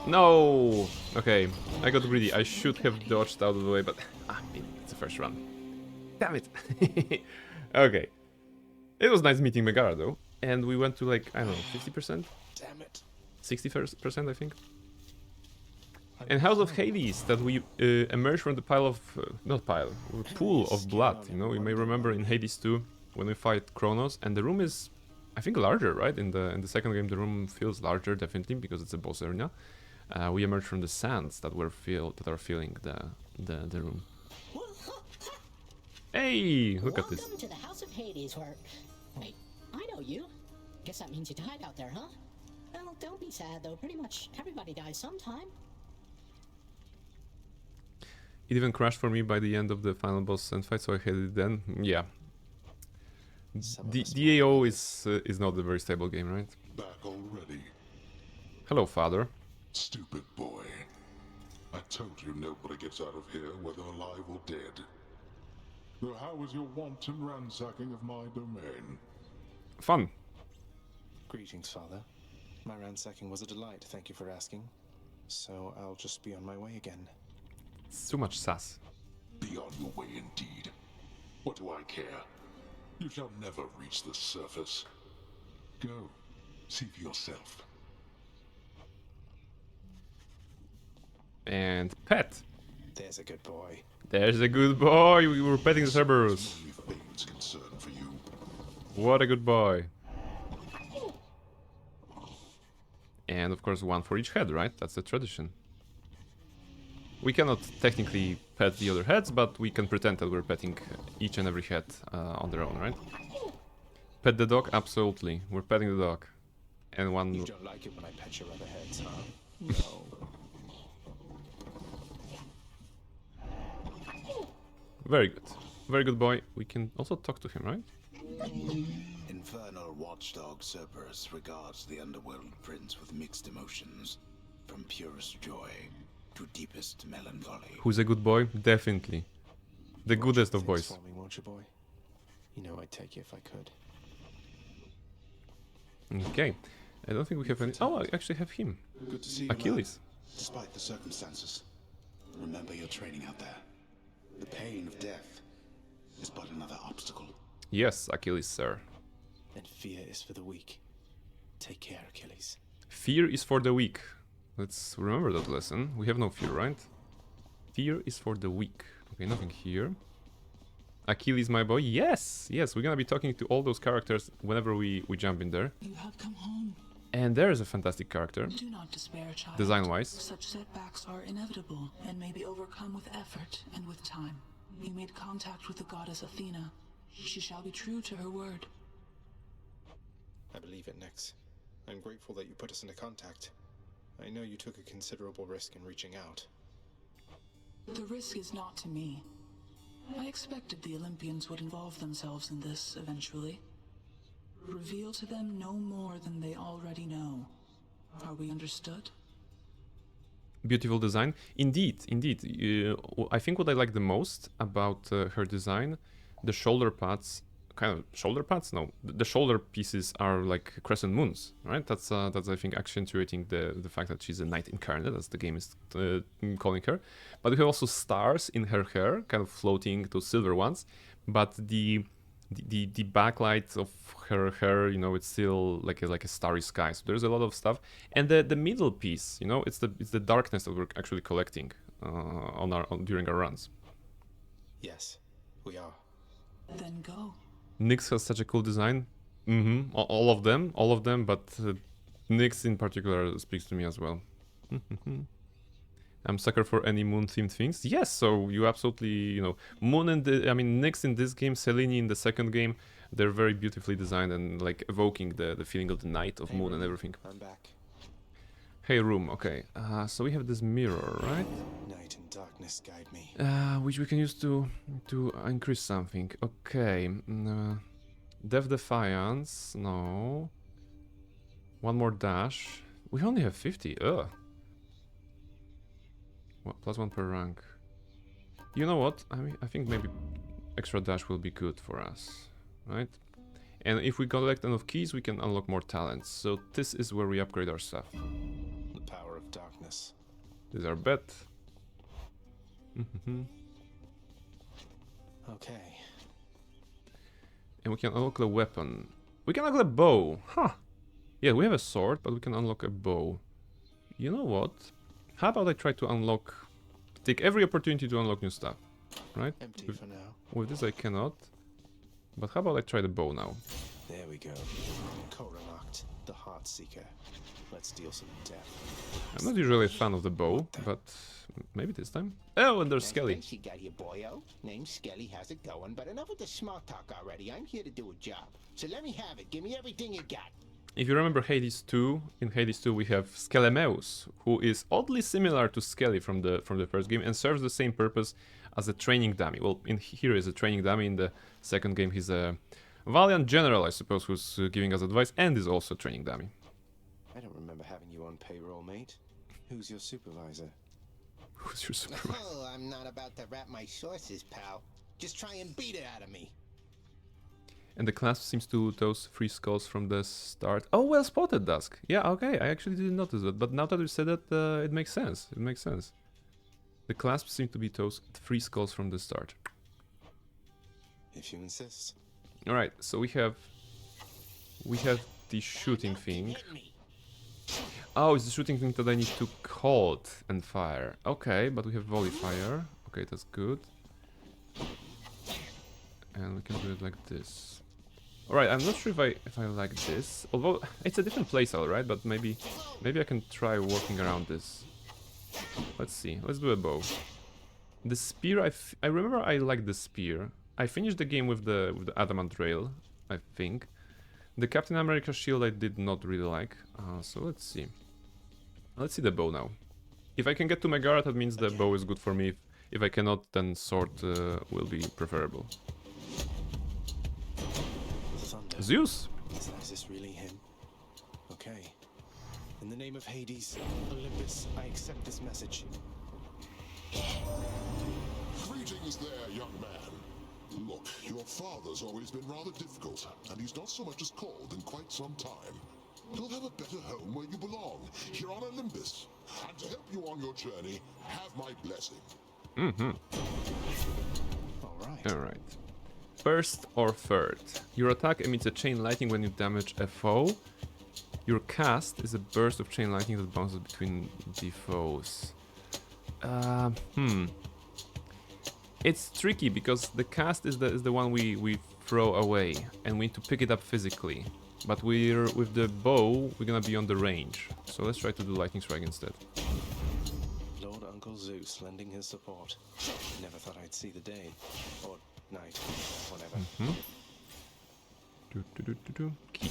No! Okay, I got greedy. I should have dodged out of the way, but it's the first run. Damn it! Okay. It was nice meeting Megara though. And we went to like, I don't know, 50%? Damn it. 60%, I think. And House of Hades, that we emerged from the pile of... not pile, pool of blood, you know? You may remember in Hades 2, when we fight Kronos, and the room is, I think, larger, right? In the second game, the room feels larger, definitely, because it's a boss arena. We emerged from the sands that are filling the room. Hey, look at this. Welcome to the House of Hades, where... Wait, I know you. Guess that means you died out there, huh? Well, don't be sad, though. Pretty much everybody dies sometime. It even crashed for me by the end of the final boss and fight, so I had it then. Yeah. The AO is not a very stable game, right? Back already, Hello, father. stupid boy. I told you nobody gets out of here, whether alive or dead. So how was your wanton ransacking of my domain? Fun. Greetings, Father. My ransacking was a delight, thank you for asking. So I'll just be on my way again. It's too much sass. Be on your way indeed. What do I care? You shall never reach the surface. Go, see for yourself. And pet. There's a good boy. There's a good boy. We were petting the Cerberus. Only Fane's concern for you. What a good boy. And of course, one for each head, right? That's the tradition. We cannot technically pet the other heads, but we can pretend that we're petting each and every head on their own, right? Pet the dog? Absolutely. We're petting the dog. And one... You don't like it when I pet your other heads, huh? No. Very good. Very good boy. We can also talk to him, right? In infernal watchdog Cerberus regards the underworld prince with mixed emotions, from purest joy to deepest melancholy. Who's a good boy? Definitely. The Watch goodest things of boys. for me, won't you, boy? You know I'd take you if I could. Okay. I don't think we have any... Oh, I actually have him. Good to see you, Achilles. lad. Despite the circumstances, remember your training out there. The pain of death is but another obstacle. Yes, Achilles, sir. And fear is for the weak. Take care, Achilles. Fear is for the weak. Let's remember that lesson. We have no fear, right? Fear is for the weak. Okay, nothing here. Achilles, my boy. Yes, yes, we're gonna be talking to all those characters whenever we jump in there. You have come home. And there is a fantastic character, Do not despair, child. design-wise. Such setbacks are inevitable and may be overcome with effort and with time. You made contact with the goddess Athena. She shall be true to her word. I believe it, Nyx. I'm grateful that you put us into contact. I know you took a considerable risk in reaching out. The risk is not to me. I expected the Olympians would involve themselves in this eventually. Reveal to them no more than they already know. Are we understood? Beautiful design. Indeed, indeed. I think what I like the most about her design, the shoulder pads, kind of shoulder pads? No, the shoulder pieces are like crescent moons, right? That's I think accentuating the fact that she's a knight incarnate, as the game is calling her. But we have also stars in her hair, kind of floating, those silver ones. But the backlight of her hair, you know, it's still like a starry sky. So there's a lot of stuff, and the middle piece, you know, it's the darkness that we're actually collecting during our runs. Yes, we are. Then go. Nyx has such a cool design. All of them, but Nyx in particular speaks to me as well. I'm sucker for any moon-themed things. Yes, so you absolutely, you know, Moon and Nyx in this game, Selene in the second game, they're very beautifully designed and like evoking the feeling of the night of Moon and everything. I'm back. Hey, room. Okay, so we have this mirror, right? Night and darkness guide me. Which we can use to increase something. Okay, Death Defiance. No. One more dash. We only have 50. Ugh. Well, +1 per rank. You know what? I think maybe extra dash will be good for us, right? And if we collect enough keys, we can unlock more talents. So this is where we upgrade our stuff. The power of darkness. This is our bet. Okay. And we can unlock the weapon. We can unlock the bow. Huh. Yeah, we have a sword, but we can unlock a bow. You know what? How about I try to take every opportunity to unlock new stuff, right? Empty for now. With this I cannot. But how about I try the bow now? There we go. Coronacht, the Heart Seeker. Let's deal some death. I'm not usually a fan of the bow, but maybe this time. Oh, and there's Skelly. Nice you got here, boyo. Name's Skelly, how's it going? But enough with the smart talk already. I'm here to do a job. So let me have it. Give me everything you got. If you remember Hades 2, in Hades 2 we have Skelemeus, who is oddly similar to Skelly from the first game and serves the same purpose as a training dummy. Well, in here is a training dummy. In the second game he's a valiant general, I suppose, who's giving us advice and is also a training dummy. I don't remember having you on payroll, mate. Who's your supervisor? Who's your supervisor? Oh, I'm not about to rap my sources, pal. Just try and beat it out of me. And the clasp seems to those 3 skulls from the start. Oh, well spotted, Dusk. Yeah, okay, I actually didn't notice that. But now that you said that, it makes sense. It makes sense. The clasp seem to be those 3 skulls from the start. If you insist. Alright, so we have the shooting thing. Hit me. Oh, it's the shooting thing that I need to hold and fire. Okay, but we have volley fire. Okay, that's good. And we can do it like this. Alright, I'm not sure if I like this. Although it's a different playstyle, right? But maybe I can try working around this. Let's see. Let's do a bow. The spear, I remember I liked the spear. I finished the game with the adamant rail, I think. The Captain America shield I did not really like. So let's see. Let's see the bow now. If I can get to Megara, that means the bow is good for me. If I cannot, then sword will be preferable. Thunder. Zeus! Is this really him? Okay. In the name of Hades, Olympus, I accept this message. Greetings there, young man. Look, your father's always been rather difficult, and he's not so much as called in quite some time. You'll have a better home where you belong, here on Olympus. And to help you on your journey, have my blessing. Alright. First or third. Your attack emits a chain lightning when you damage a foe. Your cast is a burst of chain lightning that bounces between the foes. It's tricky because the cast is the one we throw away, and we need to pick it up physically. But with the bow, we're gonna be on the range. So let's try to do lightning strike instead. Lord Uncle Zeus lending his support. Never thought I'd see the day. Or night. Whatever. Key.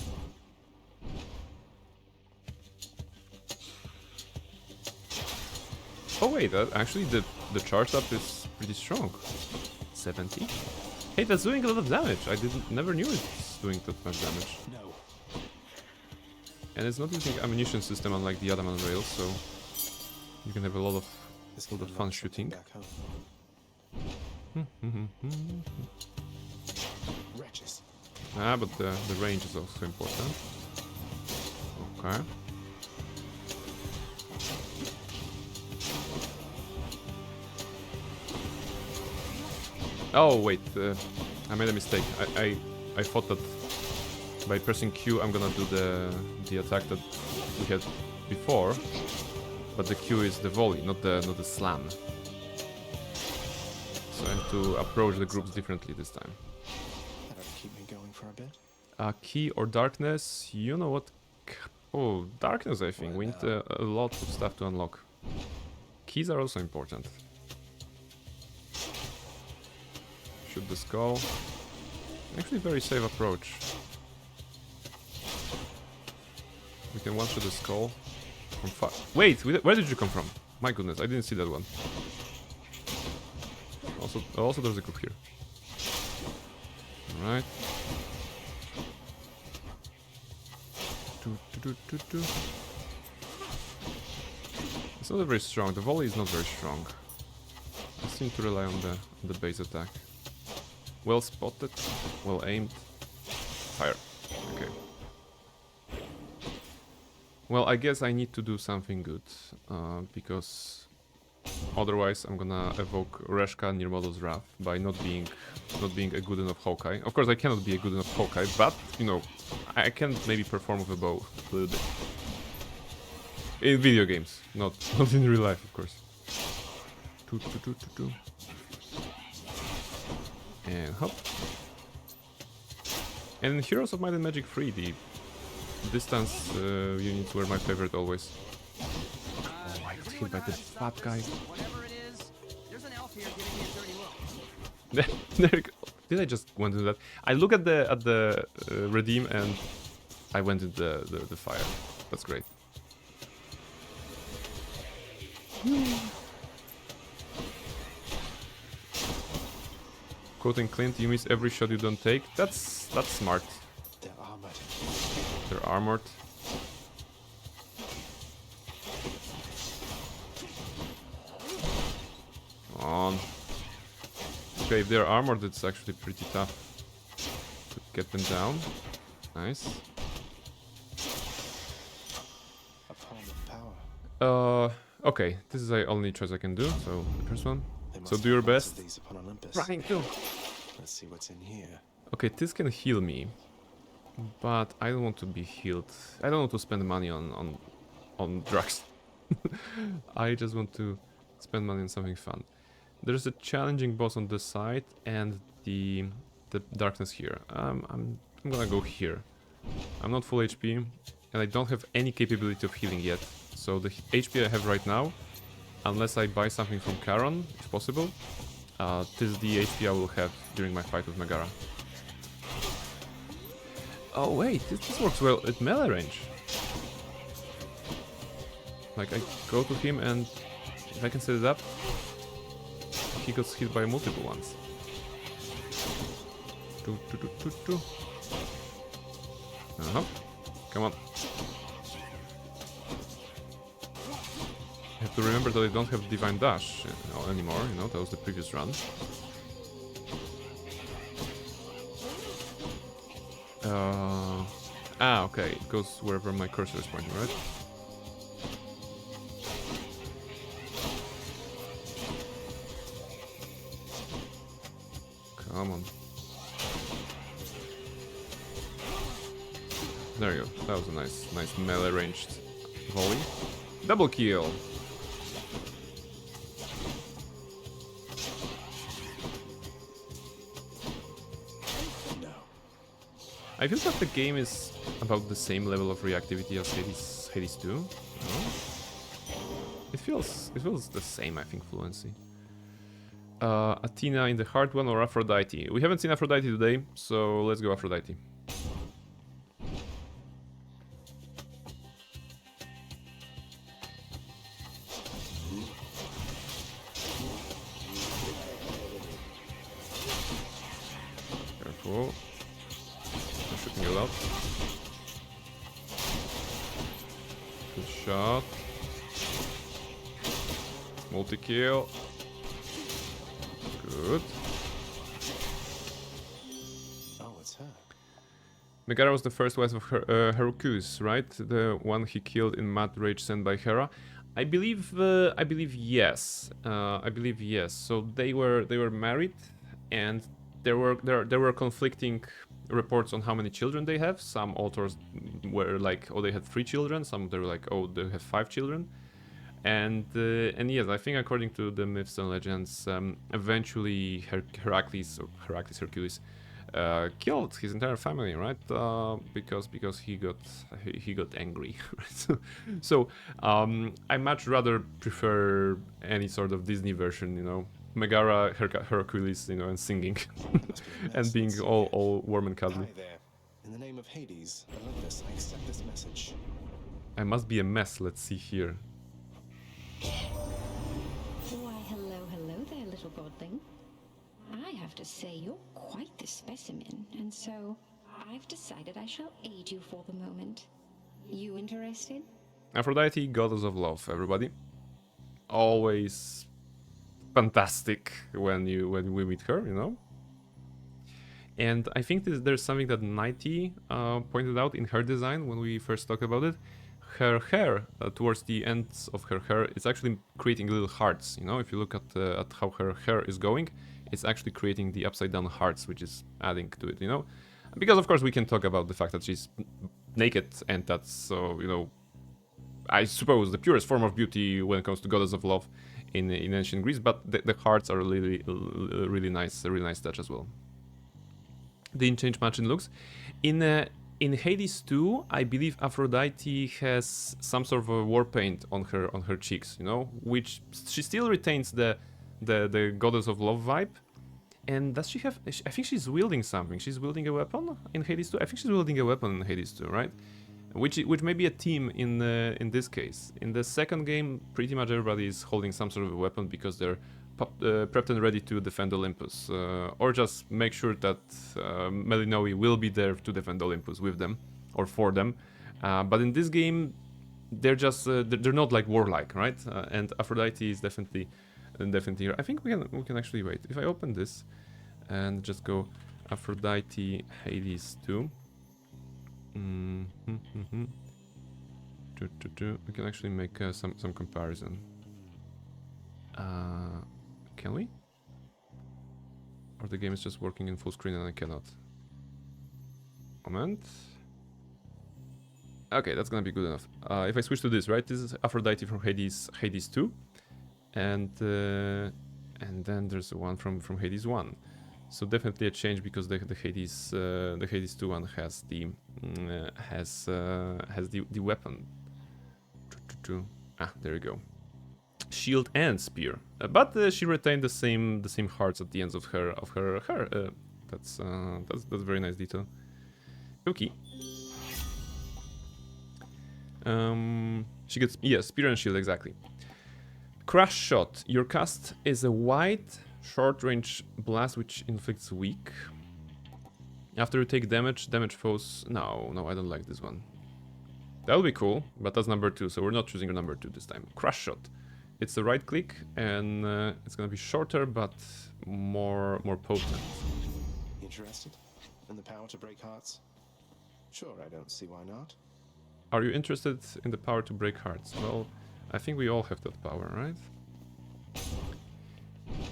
Oh wait, actually the charge up is pretty strong. 70. Hey, that's doing a lot of damage. I never knew it's doing that much damage. No. And it's not using ammunition system unlike the Adamant rails, so you can have a lot of fun shooting. Back home. Wretches. But the range is also important. Okay. Oh wait, I made a mistake. I thought that by pressing Q I'm gonna do the attack that we had before, but the Q is the volley, not the slam. So I have to approach the groups differently this time. That'll keep me going for a bit. Key or darkness? You know what? Oh, darkness. I think we need a lot of stuff to unlock. Keys are also important. Shoot the skull. Actually, very safe approach. We can one-shot the skull from far. Wait, where did you come from? My goodness, I didn't see that one. Also there's a group here. All right. It's not very strong. The volley is not very strong. I seem to rely on the base attack. Well spotted, well aimed. Fire. Okay. Well, I guess I need to do something good, because otherwise I'm gonna evoke Reshka near Models Wrath by not being a good enough Hawkeye. Of course, I cannot be a good enough Hawkeye, but you know, I can maybe perform with a bow a little bit. In video games, not in real life, of course. And hop. And in Heroes of Might and Magic 3, the distance units were my favorite always. Oh, I got hit by the fat guy. Whatever it is, there's an elf here giving me a dirty look. There we go. Did I just went into that? I look at the redeem and I went into the fire. That's great. Quoting Clint, you miss every shot you don't take. That's smart. They're armored. They're armored. Come on. Okay, if they're armored, it's actually pretty tough to get them down. Nice. A palm of power. Okay, this is the only choice I can do. So the first one. They must So do your have lots of best. these upon Olympus. Trying to. Let's see what's in here. Okay, this can heal me, but I don't want to be healed. I don't want to spend money on drugs. I just want to spend money on something fun. There's a challenging boss on this side and the darkness here. I'm gonna go here. I'm not full HP and I don't have any capability of healing yet. So the HP I have right now, unless I buy something from Charon, if possible, this is the HP I will have during my fight with Megara. Oh wait, this works well at melee range. Like I go to him and if I can set it up, he gets hit by multiple ones. Come on. I have to remember that I don't have Divine Dash anymore, you know, that was the previous run. Okay, it goes wherever my cursor is pointing, right? Come on. There you go. That was a nice melee ranged volley. Double kill. I feel that the game is about the same level of reactivity as Hades 2. No? It feels the same, I think, fluency. Athena in the hard one or Aphrodite? We haven't seen Aphrodite today, so let's go Aphrodite. Careful. I'm shooting a lot. Good shot. Multi-kill. Good. Oh, it's her. Megara was the first wife of Heracles, right? The one he killed in Mad Rage sent by Hera. I believe yes. I believe yes. So they were married, and there were conflicting reports on how many children they have. Some authors were like, oh, they had 3 children. Some they were like, oh, they have 5 children. And yes, I think according to the myths and legends, eventually Hercules killed his entire family, right? Because he got angry. Right? So I much rather prefer any sort of Disney version, you know, Megara, Hercules, you know, and singing and being all warm and cuddly. Hi there. In the name of Hades, Olympus, I accept this message. I must be a mess. Let's see here. Why, hello there, little godling. I have to say, you're quite the specimen, and so I've decided I shall aid you for the moment. You interested? Aphrodite, goddess of love, everybody. Always fantastic when we meet her, you know. And I think there's something that Nighty pointed out in her design when we first talked about it. Her hair, towards the ends of her hair, is actually creating little hearts. You know, if you look at how her hair is going, it's actually creating the upside down hearts, which is adding to it. You know, because of course we can talk about the fact that she's naked, and that's so you know, I suppose the purest form of beauty when it comes to goddess of love in ancient Greece. But the hearts are really nice, a really nice touch as well. Didn't change much in looks. In Hades 2, I believe Aphrodite has some sort of a war paint on her cheeks, you know, which she still retains the goddess of love vibe. And does she have? I think she's wielding something. She's wielding a weapon in Hades 2. I think she's wielding a weapon in Hades 2, right? Which may be a team in this case. In the second game, pretty much everybody is holding some sort of a weapon because they're prepped and ready to defend Olympus, or just make sure that Melinoe will be there to defend Olympus with them or for them. But in this game, they're just they're not like warlike, right? And Aphrodite is definitely here. I think we can actually wait. If I open this and just go Aphrodite Hades 2, we can actually make some comparison. Can we? Or the game is just working in full screen and I cannot? Moment. Okay, that's gonna be good enough. If I switch to this, right? This is Aphrodite from Hades 2, and then there's one from Hades 1. So definitely a change because the Hades 2 one has the weapon. There we go. Shield and spear, but she retained the same hearts at the ends of her hair. That's a very nice detail. Okay. She gets spear and shield exactly. Crush shot. Your cast is a wide, short-range blast which inflicts weak. After you take damage, damage foes... No, no, I don't like this one. That would be cool, but that's number 2, so we're not choosing number 2 this time. Crush Shot. It's the right click, and it's gonna be shorter, but more potent. Interested in the power to break hearts? Sure, I don't see why not. Are you interested in the power to break hearts? Well, I think we all have that power, right?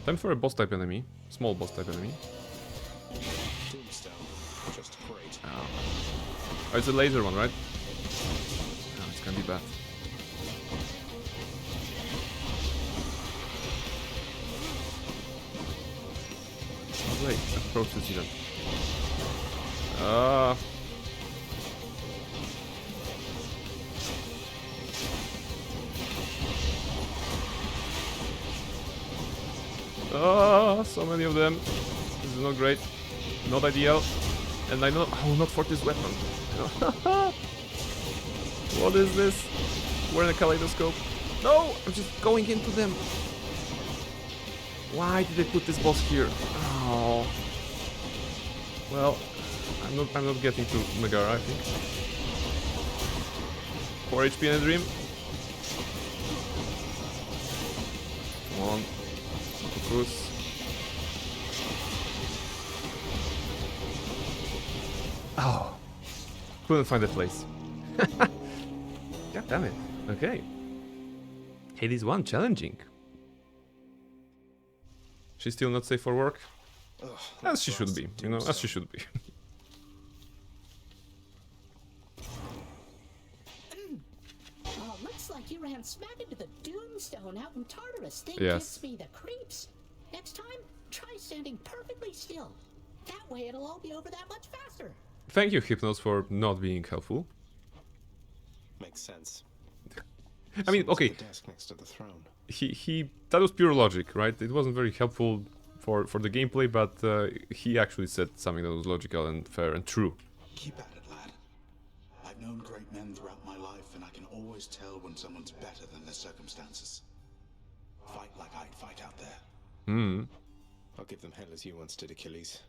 Time for a boss type enemy. Small boss type enemy. Tombstone, just great. Oh, it's a laser one, right? Oh, it's gonna be bad. Oh, wait, approach to see them. So many of them. This is not great. Not ideal. And I know... Oh, not for this weapon. What is this? We're in a kaleidoscope. No! I'm just going into them. Why did they put this boss here? Oh. Well, I'm not getting to Megara, I think. 4 HP in a dream. Come on. Focus. Oh. Couldn't find the place. God damn it. Okay. Hades 1, challenging. She's still not safe for work? Ugh, As she should be, you know, as she should be. Looks like you ran smack into the Doomstone out in Tartarus. Thing Yes. gives me the creeps. Next time, try standing perfectly still. That way it'll all be over that much faster. Thank you, Hypnos, for not being helpful. Makes sense. I mean, okay, The desk next to the throne. that was pure logic, right? It wasn't very helpful for the gameplay, but he actually said something that was logical and fair and true. Keep at it, lad. I've known great men throughout my life, and I can always tell when someone's better than their circumstances. Fight like I'd fight out there. I'll give them hell as you once did, Achilles.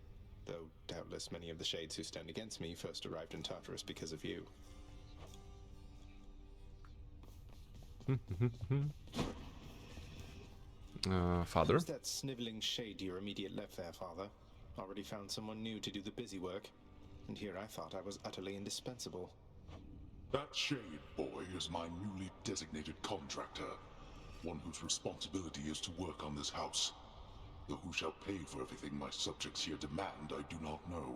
Though doubtless many of the shades who stand against me first arrived in Tartarus because of you. Father? Who's that sniveling shade to your immediate left there, Father? Already found someone new to do the busy work. And here I thought I was utterly indispensable. That shade boy is my newly designated contractor. One whose responsibility is to work on this house. Though who shall pay for everything my subjects here demand, I do not know.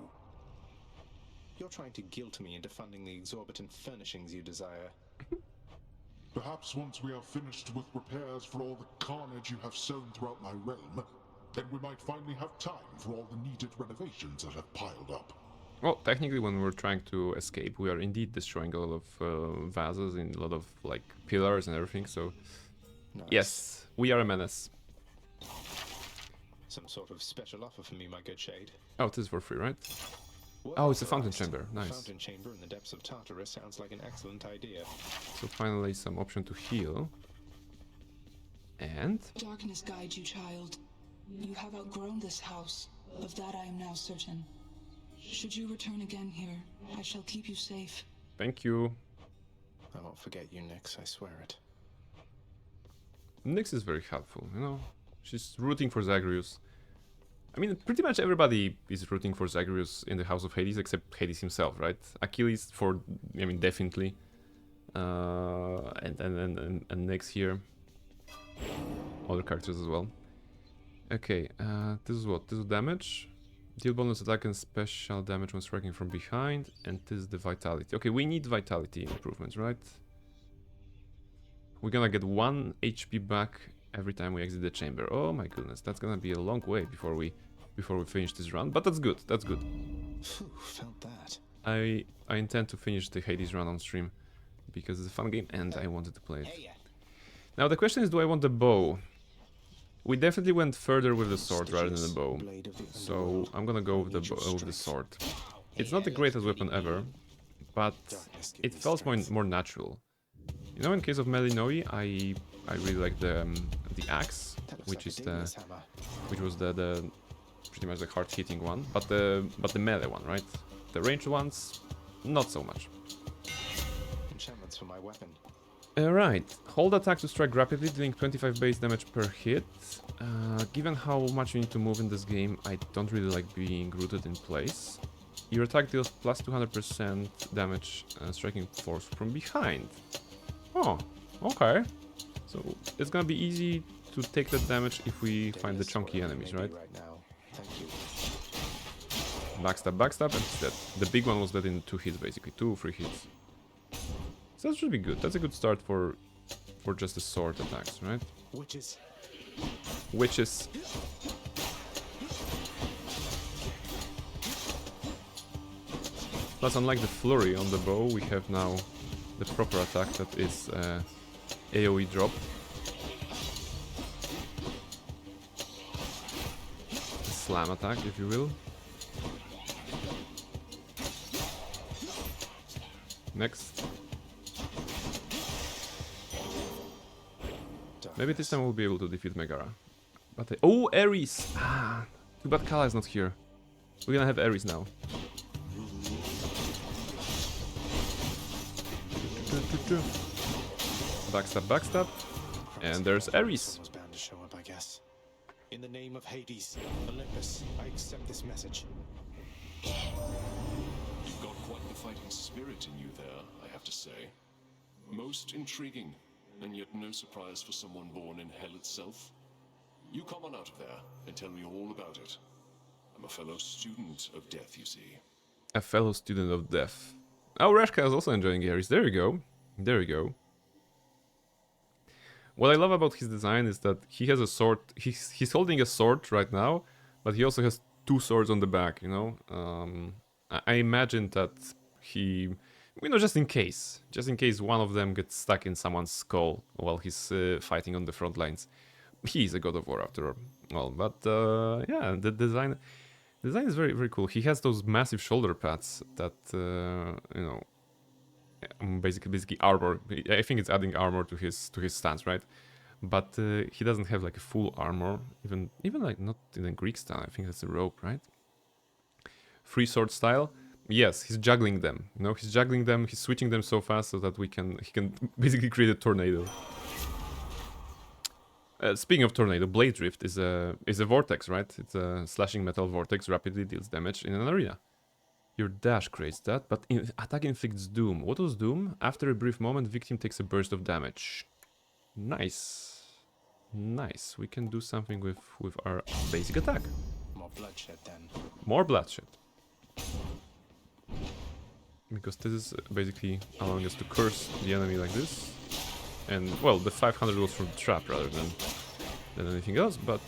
You're trying to guilt me into funding the exorbitant furnishings you desire. Perhaps once we are finished with repairs for all the carnage you have sown throughout my realm, then we might finally have time for all the needed renovations that have piled up. Well, technically, when we're trying to escape, we are indeed destroying a lot of vases and a lot of, like, pillars and everything, so... Nice. Yes, we are a menace. Some sort of special offer for me, my good shade. Oh, it is for free, right? Well Oh, it's a fountain authorized. chamber. A Nice. fountain chamber in the depths of Tartarus sounds like an excellent idea. So finally some option to heal. And... Darkness guide you, child. You have outgrown this house. Of that I am now certain. Should you return again here, I shall keep you safe. Thank you. I won't forget you, Nyx, I swear it. Nyx is very helpful, you know? She's rooting for Zagreus. I mean, pretty much everybody is rooting for Zagreus in the House of Hades, except Hades himself, right? Achilles for, I mean, definitely. And Nyx here. Other characters as well. Okay, this is what? This is damage. Deal bonus attack and special damage when striking from behind. And this is the vitality. Okay, we need vitality improvements, right? We're gonna get 1 HP back every time we exit the chamber. Oh my goodness, that's gonna be a long way before we finish this run, but that's good, that's good. Phew, felt that. I intend to finish the Hades run on stream because it's a fun game and I wanted to play it. Now the question is, do I want the bow? We definitely went further with the sword rather than the bow, so I'm gonna go with the sword. It's not the greatest weapon ever, but it feels more natural. You know, in case of Melinoi, I really like the axe, which was the pretty much the hard-hitting one, but the melee one, right? The ranged ones, not so much. Enchantments for my weapon. Right, hold attack to strike rapidly, dealing 25 base damage per hit. Given how much you need to move in this game, I don't really like being rooted in place. Your attack deals plus 200% damage striking force from behind. Oh, okay. So it's gonna be easy to take that damage if we find the chunky enemies, right? Thank you. Backstab, backstab, and he's dead. The big one was dead in 2 hits, basically. 2 or 3 hits. So that should be good. That's a good start for just the sword attacks, right? Witches. Witches. Plus, unlike the flurry on the bow, we have now the proper attack that is AoE drop. A slam attack, if you will. Next. Maybe this time we'll be able to defeat Megara. But oh, Ares! Ah, too bad Kala is not here. We're gonna have Ares now. Backstab, backstab. And there's Ares. Was bound to show up, I guess. In the name of Hades, Olympus, I accept this message. You've got quite the fighting spirit in you there, I have to say. Most intriguing, and yet no surprise for someone born in hell itself. You come on out of there and tell me all about it. I'm a fellow student of death, you see. A fellow student of death. Oh, Rashka is also enjoying Ares. There we go. There we go. What I love about his design is that he has a sword. He's holding a sword right now, but he also has 2 swords on the back, you know? I imagine that he... You know, just in case one of them gets stuck in someone's skull while he's fighting on the front lines. He's a god of war after all. But yeah, the design is very, very cool. He has those massive shoulder pads that, you know, basically armor. I think it's adding armor to his stance, right? But he doesn't have like a full armor, even like not in the Greek style. I think that's a rope, right? Free sword style. Yes, he's juggling them. You know, he's juggling them. He's switching them so fast so that he can basically create a tornado. Speaking of tornado, Blade Drift is a vortex, right? It's a slashing metal vortex, rapidly deals damage in an arena. Your dash creates that, but attack inflicts doom. What was doom? After a brief moment, victim takes a burst of damage. Nice. Nice. We can do something with our basic attack. More bloodshed then. More bloodshed. Because this is basically allowing us to curse the enemy like this. And, well, the 500 was from the trap rather than anything else, but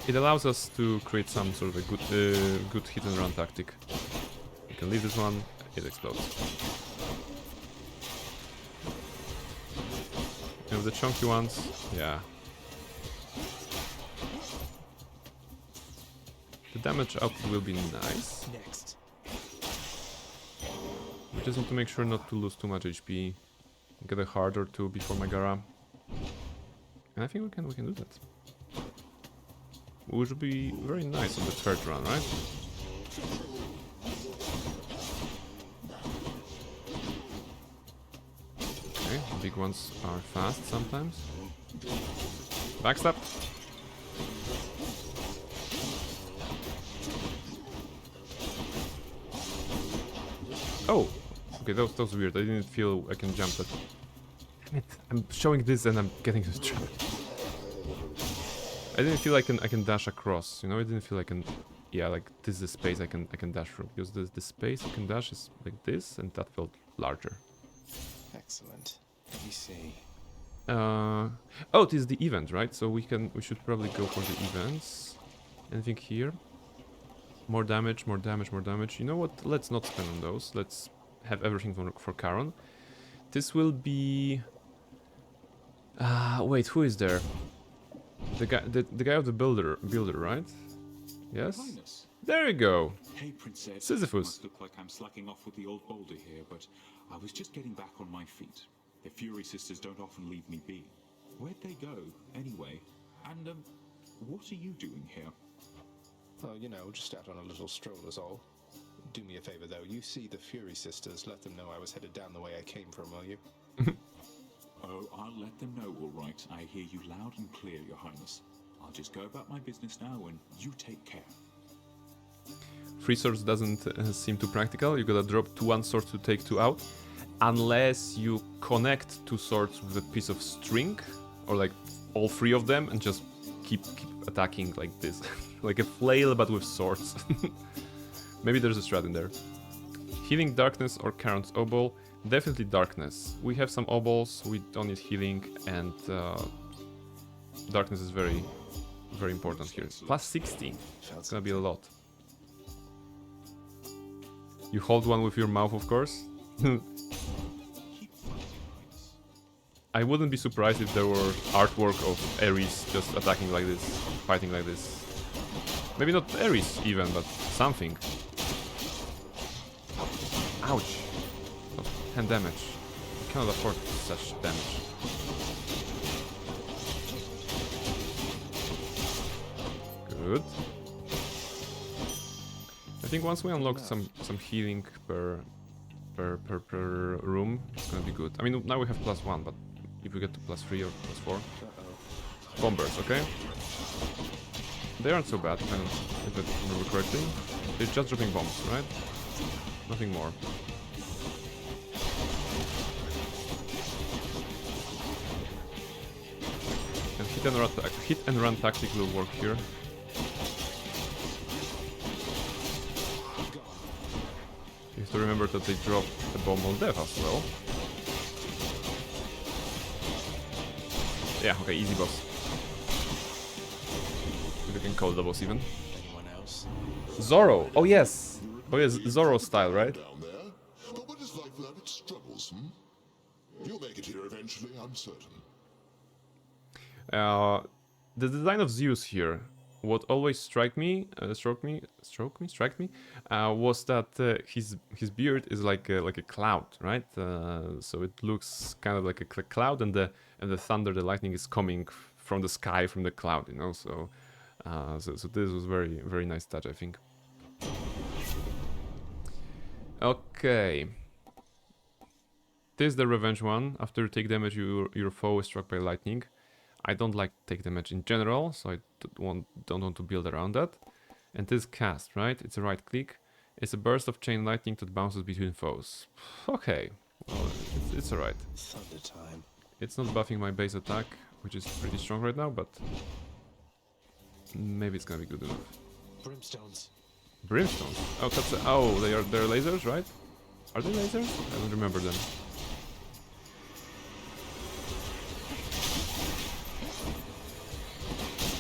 it allows us to create some sort of a good hit and run tactic. We can leave this one, it explodes. And the chunky ones, yeah. The damage output will be nice. Next. We just need to make sure not to lose too much HP. Get a heart or 2 before Megara. And I think we can do that. Which would be very nice on the 3rd run, right? Okay, big ones are fast sometimes. Backstab. Oh! Okay, that was weird. I didn't feel I can jump that. Damn it! I'm showing this and I'm getting this trap. I didn't feel I can dash across. You know, I didn't feel I can. Yeah, like this is the space I can dash through, because the space I can dash is like this, and that felt larger. Excellent. Let me see. Oh, it is the event, right? So we should probably go for the events. Anything here? More damage, more damage, more damage. You know what? Let's not spend on those. Let's have everything for Charon. This will be... wait, who is there? The guy of the builder, right? Yes? Highness. There you go! Hey, Princess. Sisyphus. Must look like I'm slacking off with the old boulder here, but I was just getting back on my feet. The Fury sisters don't often leave me be. Where'd they go, anyway? And, what are you doing here? Oh, you know, just out on a little stroll is all. Do me a favor, though. You see the Fury sisters. Let them know I was headed down the way I came from, will you? Oh, I'll let them know, all right. I hear you loud and clear, Your Highness. I'll just go about my business now, and you take care. Free swords doesn't seem too practical. You gotta drop one sword to take two out. Unless you connect two swords with a piece of string, or like all three of them, and just keep attacking like this. Like a flail, but with swords. Maybe there's a strat in there. Healing darkness or Charon's obol. Definitely darkness. We have some obols, we don't need healing, and darkness is very, very important here. Plus 16. It's gonna be a lot. You hold one with your mouth, of course. I wouldn't be surprised if there were artwork of Ares just attacking like this, fighting like this. Maybe not Ares even, but something. Ouch. 10 damage. I cannot afford such damage. Good. I think once we unlock some healing per room, it's gonna be good. I mean, now we have +1, but if we get to +3 or +4. Bombers, okay? They aren't so bad, if I remember correctly. They're just dropping bombs, right? Nothing more. And hit and run tactic will work here. You have to remember that they drop a bomb on death as well. Yeah, okay, easy boss. We can call the boss even. Anyone else? Zoro! Oh yes! Oh yes, Zoro style, right? Down there. But what is life without its struggles, hmm? You'll make it here eventually, I'm certain. The design of Zeus here, what always struck me, was that his beard is like a cloud, right? So it looks kind of like a cloud, and the thunder, the lightning is coming from the sky, from the cloud, you know. So this was very, very nice touch, I think. Okay. This is the revenge one. After you take damage, your foe is struck by lightning. I don't like to take damage in general, so I don't want to build around that. And this cast, right? It's a right click. It's a burst of chain lightning that bounces between foes. Okay, well, it's alright. Thunder time. It's not buffing my base attack, which is pretty strong right now, but maybe it's gonna be good enough. Brimstones. Brimstones? Oh, they're lasers, right? Are they lasers? I don't remember them.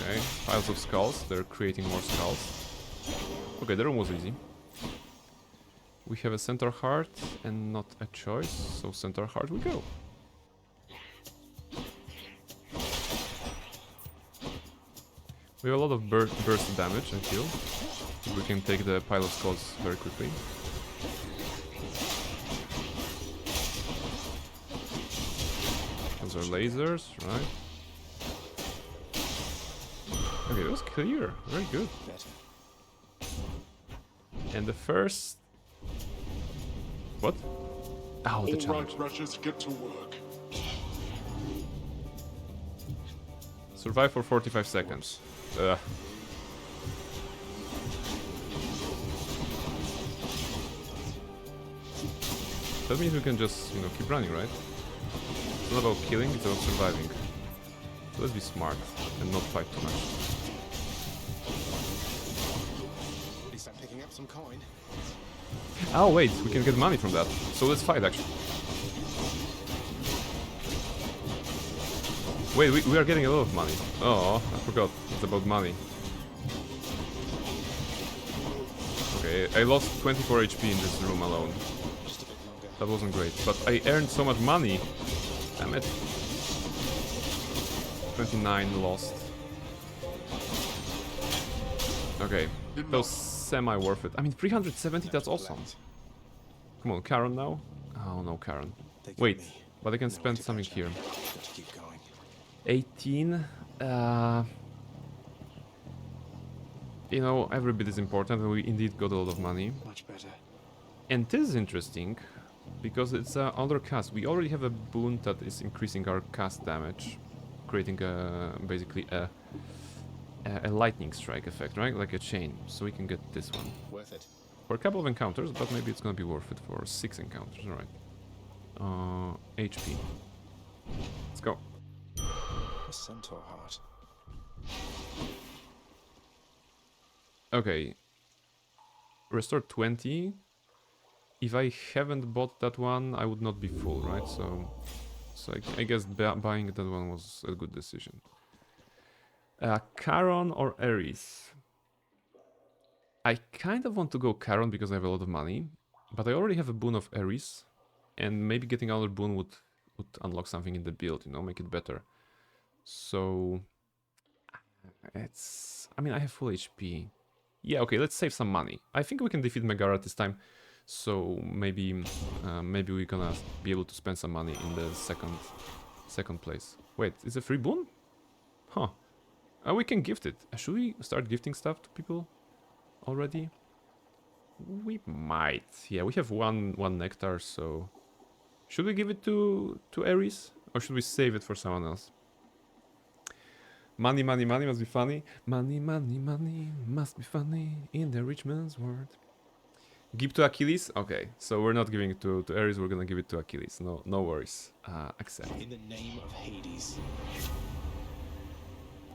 Okay, piles of skulls. They're creating more skulls. Okay, the room was easy. We have a center heart and not a choice, so center heart we go. We have a lot of burst damage, I feel. We can take the pile of skulls very quickly. Those are lasers, right? Okay, that was clear. Very good. And the first... What? Oh, the challenge. All right, Russians, get to work. Survive for 45 seconds. That means we can just, you know, keep running, right? It's not about killing, it's about surviving. So let's be smart and not fight too much. At least I'm picking up some coin. Oh wait, we can get money from that. So let's fight actually. Wait, we are getting a lot of money. Oh, I forgot. It's about money. Okay, I lost 24 HP in this room alone. That wasn't great, but I earned so much money. Damn it. 29 lost. Okay, that was semi-worth it. I mean, 370, that's awesome. Come on, Charon now? Oh no, Charon. Wait, but I can spend something here. 18. You know, every bit is important, and we indeed got a lot of money. Much better. And this is interesting, because it's under cast. We already have a boon that is increasing our cast damage, creating basically a lightning strike effect, right? Like a chain. So we can get this one. Worth it. For a couple of encounters, but maybe it's gonna be worth it for 6 encounters, alright. HP. Let's go. A centaur heart. Okay. Restore 20. If I haven't bought that one, I would not be full, right? So I guess buying that one was a good decision. Charon or Ares? I kind of want to go Charon because I have a lot of money, but I already have a boon of Ares, and maybe getting another boon would unlock something in the build, you know, make it better. So it's... I mean, I have full HP. Yeah, okay, let's save some money. I think we can defeat Megara this time, so maybe we're gonna be able to spend some money in the second place. Wait, is it a free boon? Huh. We can gift it. Should we start gifting stuff to people already? We might. Yeah, we have one nectar, so should we give it to Ares, or should we save it for someone else? Money, money, money must be funny. Money, money, money must be funny in the rich man's world. Give to Achilles? Okay, so we're not giving it to Ares, we're gonna give it to Achilles. No worries. Accept. In the name of Hades.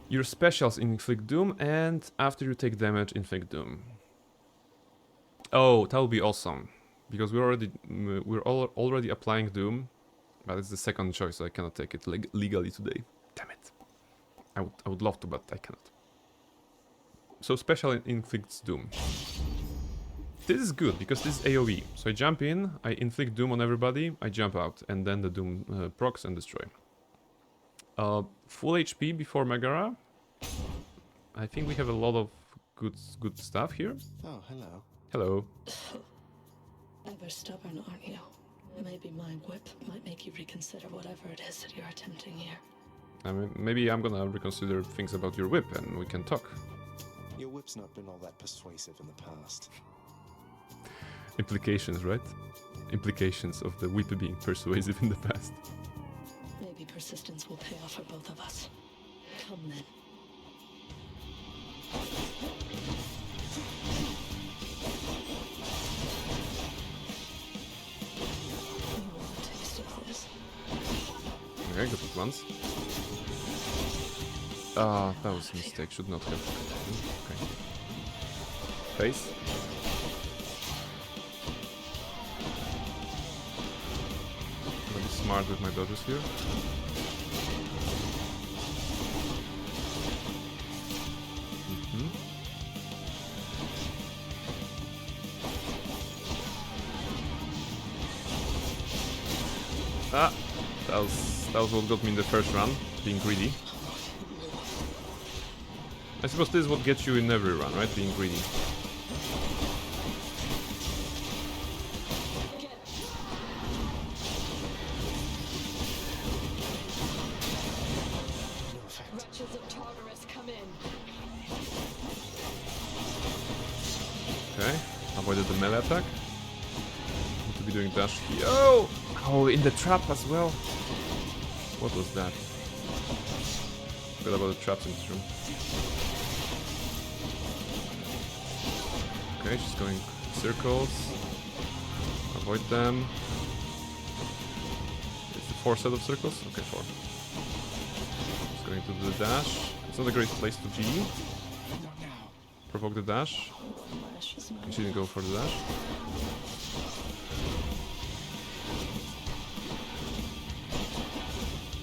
Your specials inflict doom, and after you take damage, inflict doom. Oh, that would be awesome, because we're already applying doom, but it's the second choice, so I cannot take it legally today. Damn it! I would love to, but I cannot. So special inflicts doom. This is good because this is AoE. So I jump in, I inflict doom on everybody, I jump out, and then the doom procs and destroy. Full HP before Megara. I think we have a lot of good stuff here. Oh, hello. Hello. Ever stubborn, aren't you? Maybe my whip might make you reconsider whatever it is that you're attempting here. I mean, maybe I'm gonna reconsider things about your whip and we can talk. Your whip's not been all that persuasive in the past. Implications, right? Implications of the whip being persuasive in the past. Maybe persistence will pay off for both of us. Come then. You want a taste of this? Okay, got it once. Ah, that was a mistake. Should not have. Okay. Face. I'm gonna be smart with my dodges here. Ah, that was what got me in the first run, being greedy. I suppose this is what gets you in every run, right? Being greedy. Wretches of Tartarus, come in. Okay, avoided the melee attack. Need to be doing dash here. Oh! Oh, in the trap as well. What was that? Forgot about the traps in this room. Okay, she's going circles. Avoid them. Is it 4 set of circles? Okay, 4. Just going to do the dash. It's not a great place to G. Provoke the dash. And she didn't go for the dash.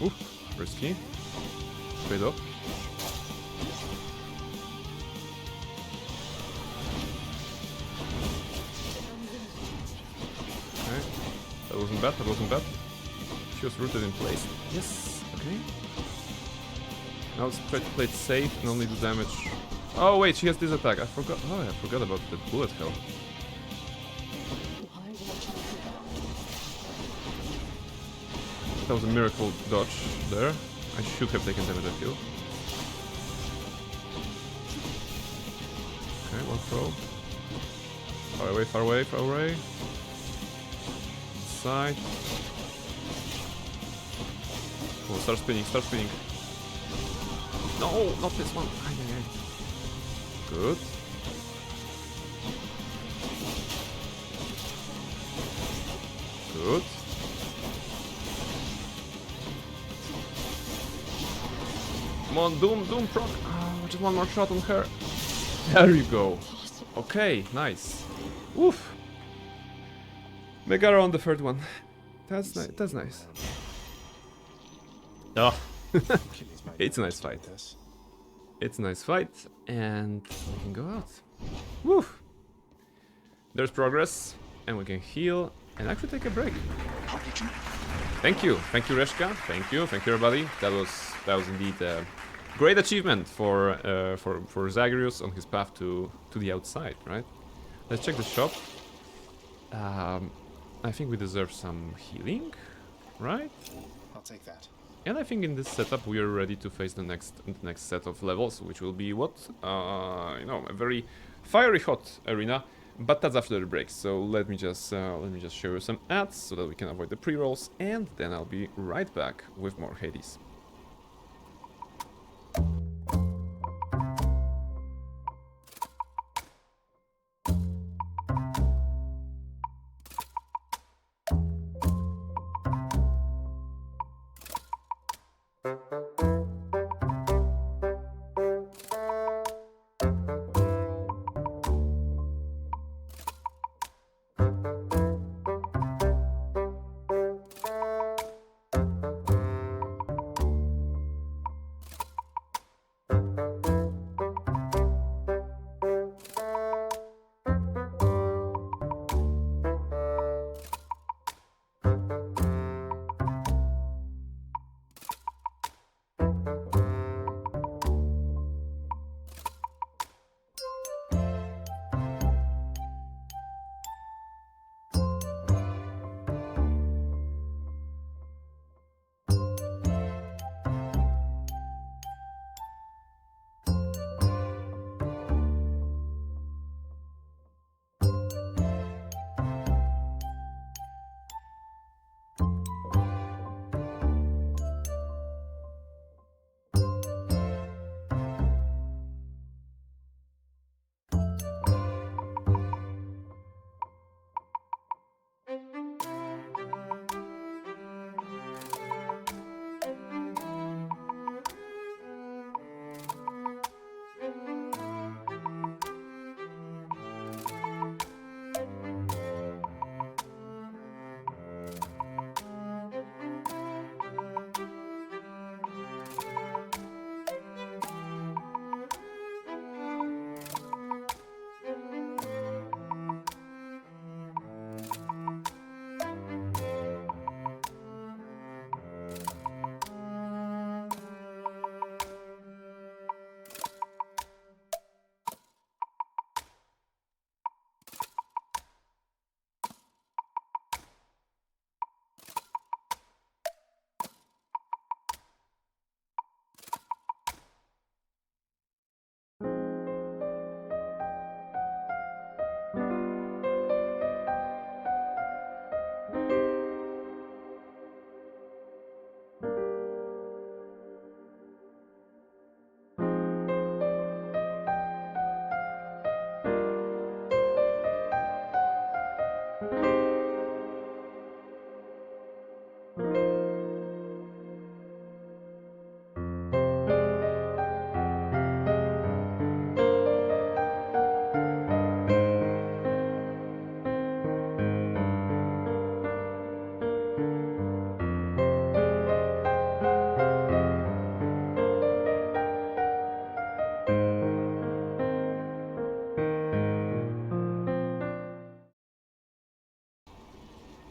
Ooh, risky. Straight up. Okay, that wasn't bad, that wasn't bad. She was rooted in place. Yes, okay. Now let's try to play it safe and only do damage. Oh wait, she has this attack. I forgot. Oh, I forgot about the bullet hell. That was a miracle dodge there. I should have taken damage, I feel. Don't throw. Far away, far away, far away. Side. Oh, start spinning, start spinning. No, not this one. Aye, aye, aye. Good. Good. Come on, Doom proc. Oh, just one more shot on her. There you go. Okay, nice. Oof. Megara on the third one. That's nice. That's nice. Oh. It's a nice fight. It's a nice fight, and we can go out. Woo! There's progress, and we can heal and actually take a break. Thank you, Reshka. Thank you, everybody. That was indeed a great achievement for Zagreus on his path to the outside, right? Let's check the shop. I think we deserve some healing, right? I'll take that. And I think in this setup we are ready to face the next set of levels, which will be what? You know, a very fiery hot arena. But that's after the break. So let me just show you some ads so that we can avoid the pre-rolls, and then I'll be right back with more Hades.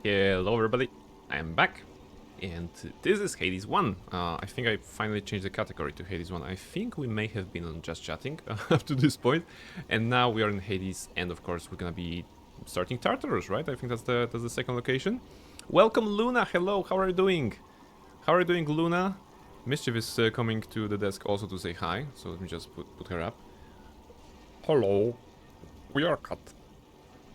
Hello everybody, I am back, and this is Hades 1. I think I finally changed the category to Hades 1. I think we may have been on just chatting up to this point, and now we are in Hades, and of course we're gonna be starting Tartarus, right? I think that's the second location. Welcome Luna, hello, how are you doing? How are you doing, Luna? Mischief is coming to the desk also to say hi, so let me just put her up. Hello. We are cat.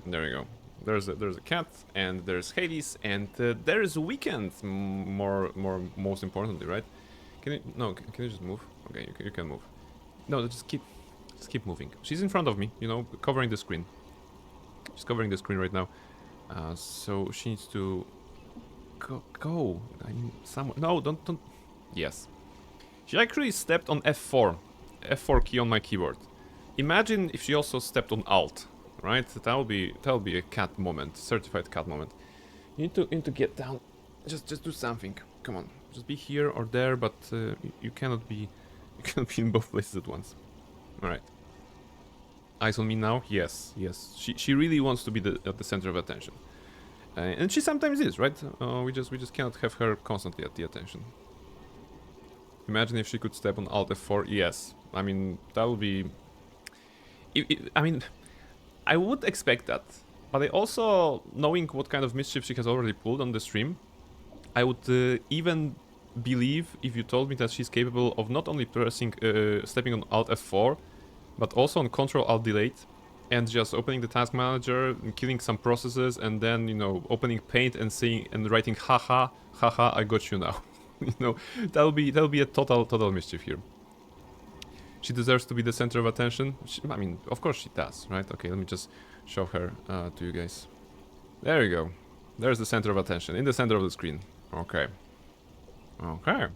There you go. There's a cat, and there's Hades, and there is Weekend. Most importantly, right? Can you can you just move? Okay, you can move. No, just keep moving. She's in front of me, you know, covering the screen. She's covering the screen right now. So she needs to go. I mean, somewhere. No, don't. Yes. She actually stepped on F4 key on my keyboard. Imagine if she also stepped on Alt. Right, that'll be a cat moment, certified cat moment. You need to get down. Just do something. Come on, just be here or there, but you cannot be in both places at once. All right. Eyes on me now. Yes. She really wants to be at the center of attention, and she sometimes is, right? We just cannot have her constantly at the attention. Imagine if she could step on Alt F4. Yes, I mean that would be. I mean. I would expect that, but I also, knowing what kind of mischief she has already pulled on the stream, I would even believe if you told me that she's capable of not only stepping on Alt F4, but also on Control Alt Delete, and just opening the task manager, and killing some processes, and then, you know, opening Paint and saying and writing haha, I got you now. You know, that'll be a total mischief here. She deserves to be the center of attention. I mean, of course she does, right? Okay, let me just show her to you guys. There you go. There's the center of attention, in the center of the screen. Okay. Okay.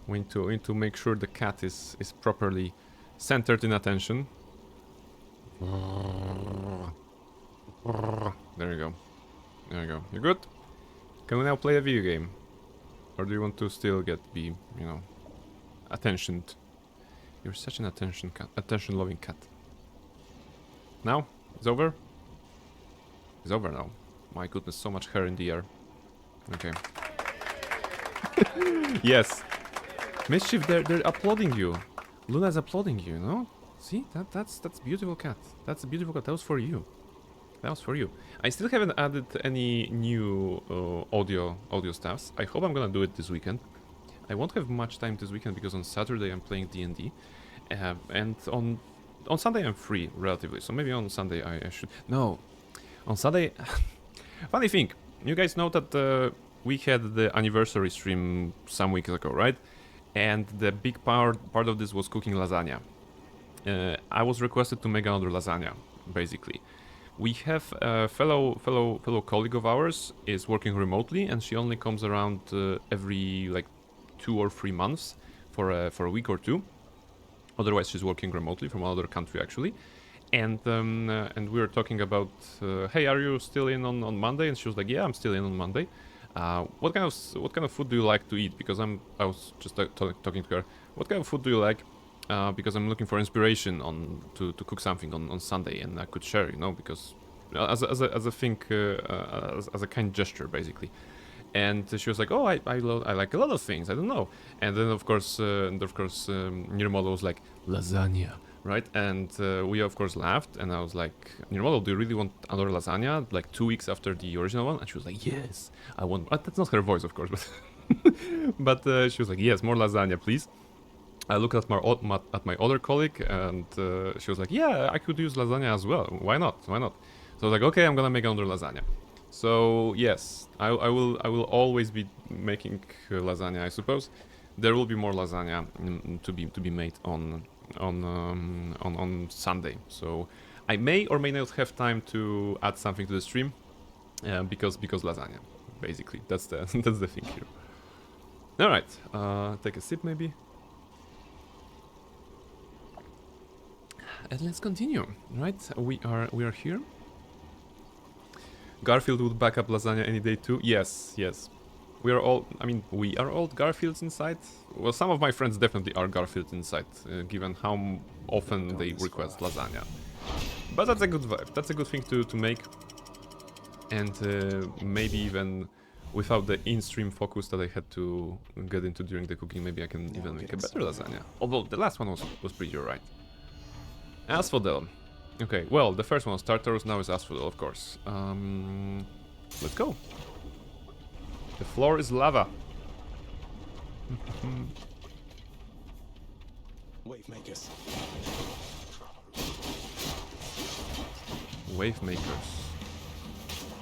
We need to make sure the cat is properly centered in attention. There you go. There you go. You good? Can we now play a video game? Or do you want to still be, you know, attentioned? You're such an attention-loving cat. Now? It's over? It's over now. My goodness, so much hair in the air. Okay. Yes. Mischief, they're applauding you. Luna's applauding you, no? See? That's beautiful, cat. That's a beautiful cat. That was for you. That was for you. I still haven't added any new audio stuffs. I hope I'm gonna do it this weekend. I won't have much time this weekend because on Saturday I'm playing D&D, and on Sunday I'm free relatively. So maybe on Sunday I should. No, on Sunday. Funny thing, you guys know that we had the anniversary stream some weeks ago, right? And the big part of this was cooking lasagna. I was requested to make another lasagna, basically. We have a fellow colleague of ours is working remotely, and she only comes around every like 2 or 3 months for a week or two. Otherwise, she's working remotely from another country actually. And we were talking about, hey, are you still in on Monday? And she was like, yeah, I'm still in on Monday. What kind of food do you like to eat? Because I was just talking to her. What kind of food do you like? Because I'm looking for inspiration to cook something on Sunday, and I could share, you know, because as a thing, as a kind gesture, basically. And she was like, oh, I like a lot of things, I don't know. And then of course Nirmolo was like, lasagna, right? And we of course laughed, and I was like, Nirmolo, do you really want another lasagna, like 2 weeks after the original one? And she was like, yes, I want. That's not her voice, of course, but but she was like, yes, more lasagna, please. I looked at my other colleague, and she was like, yeah, I could use lasagna as well. Why not? So I was like, okay, I'm gonna make another lasagna. So yes, I will always be making lasagna, I suppose. There will be more lasagna to be made on Sunday. So I may or may not have time to add something to the stream, because lasagna, basically. That's the that's the thing here. All right, take a sip maybe. And let's continue, right? We are here. Garfield would back up lasagna any day too. Yes. We are all Garfields inside. Well, some of my friends definitely are Garfields inside, given how often they request lasagna. But that's a good vibe. That's a good thing to make. And maybe even without the in-stream focus that I had to get into during the cooking, maybe I can even make a better lasagna. Although the last one was pretty alright. Asphodel. Okay, well, the first one was Tartarus, now is Asphodel, of course. Let's go. The floor is lava. Wave makers. Wave makers.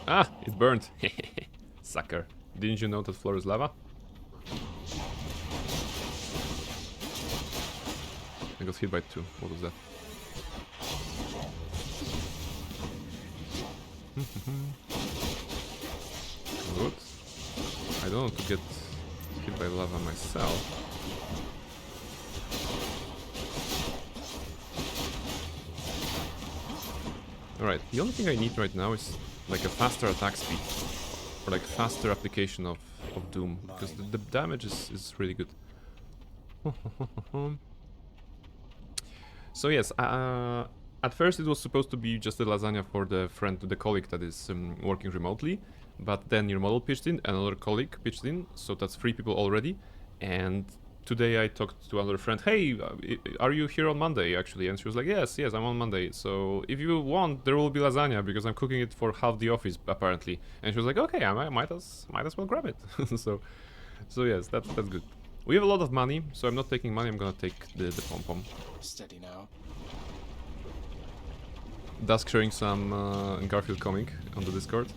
Ah, it burned. Sucker. Didn't you know that floor is lava? I got hit by 2. What was that? Good. I don't want to get hit by lava myself. Alright, the only thing I need right now is like a faster attack speed. Or like faster application of Doom. Because the damage is really good. So yes, at first it was supposed to be just a lasagna for the friend, the colleague that is working remotely. But then your model pitched in, another colleague pitched in, so that's 3 people already. And today I talked to another friend, hey, are you here on Monday actually? And she was like, yes, I'm on Monday. So if you want, there will be lasagna because I'm cooking it for half the office apparently. And she was like, okay, I might as well grab it. so yes, that's good. We have a lot of money, so I'm not taking money, I'm gonna take the pom-pom. Steady now. Dusk sharing some Garfield comic on the Discord.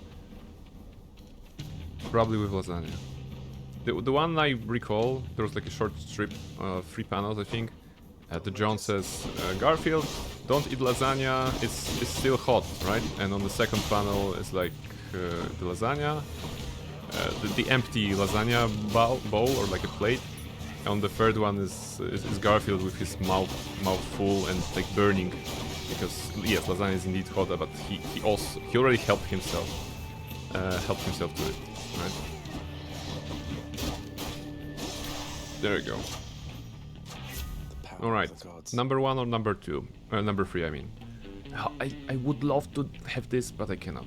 Probably with lasagna. The one I recall, there was like a short strip, 3 panels I think. The John says, Garfield, don't eat lasagna, it's still hot, right? And on the second panel is like the lasagna, the empty lasagna bowl or like a plate. On the third one is Garfield with his mouth full and like burning, because yes, lasagna is indeed hot, but he already helped himself to it, right? There you go. All right, number 1 or number 2, number 3, I mean. I would love to have this, but I cannot.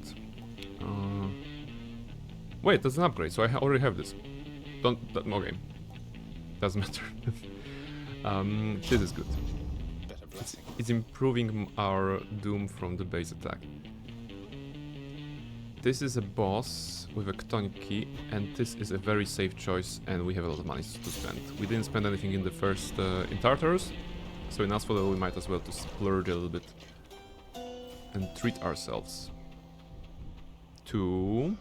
Wait, that's an upgrade, so I already have this. Okay. Doesn't matter. This is good. It's improving our Doom from the base attack. This is a boss with a Chthonic key, and this is a very safe choice, and we have a lot of money to spend. We didn't spend anything in the first in Tartarus, so in Asphodel we might as well to splurge a little bit and treat ourselves to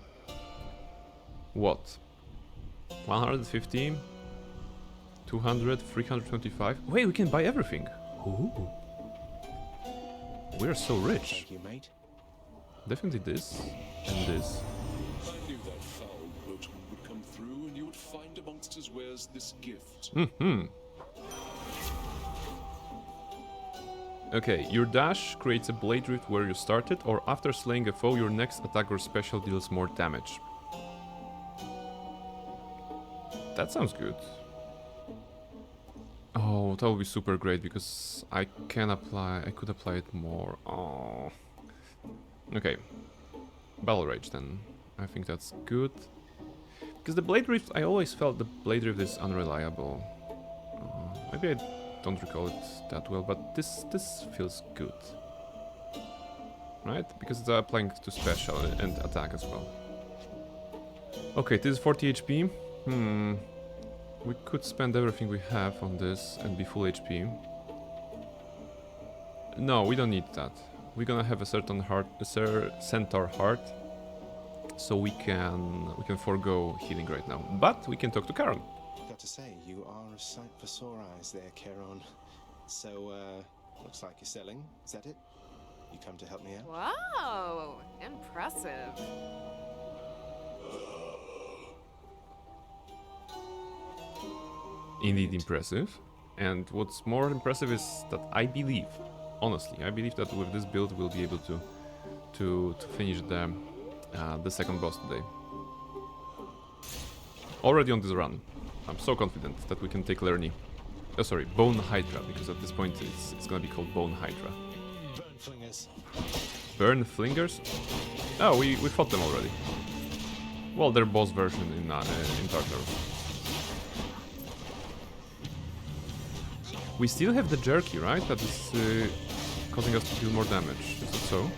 what? 150, 200, 325. Wait, we can buy everything. Ooh. We're so rich. Thank you, mate. Definitely this and this. I knew that foul boatman would come through, and you would find amongst his wares this gift. Okay, your dash creates a blade rift where you started, or after slaying a foe, your next attack or special deals more damage. That sounds good. Oh, that would be super great because I could apply it more. Oh. Okay. Battle Rage then. I think that's good. Because the Blade Rift, I always felt the Blade Rift is unreliable. Maybe I don't recall it that well, but this feels good. Right? Because it's applying to special and attack as well. Okay, this is 40 HP. We could spend everything we have on this and be full HP. No, we don't need that. We're gonna have a certain heart, centaur heart, so we can forego healing right now. But we can talk to Charon. Got to say, you are a sight for sore eyes there, Charon. So, looks like you're selling. Is that it? You come to help me out? Wow, impressive. Indeed impressive. And what's more impressive is that I believe, honestly, I believe that with this build we'll be able to finish the second boss today. Already on this run. I'm so confident that we can take Lerny. Oh, sorry, Bone Hydra, because at this point it's gonna be called Bone Hydra. Burn flingers. Burn Flingers? Oh, we fought them already. Well, their boss version in Tartarus. We still have the jerky, right? That is causing us to deal more damage. Is it so?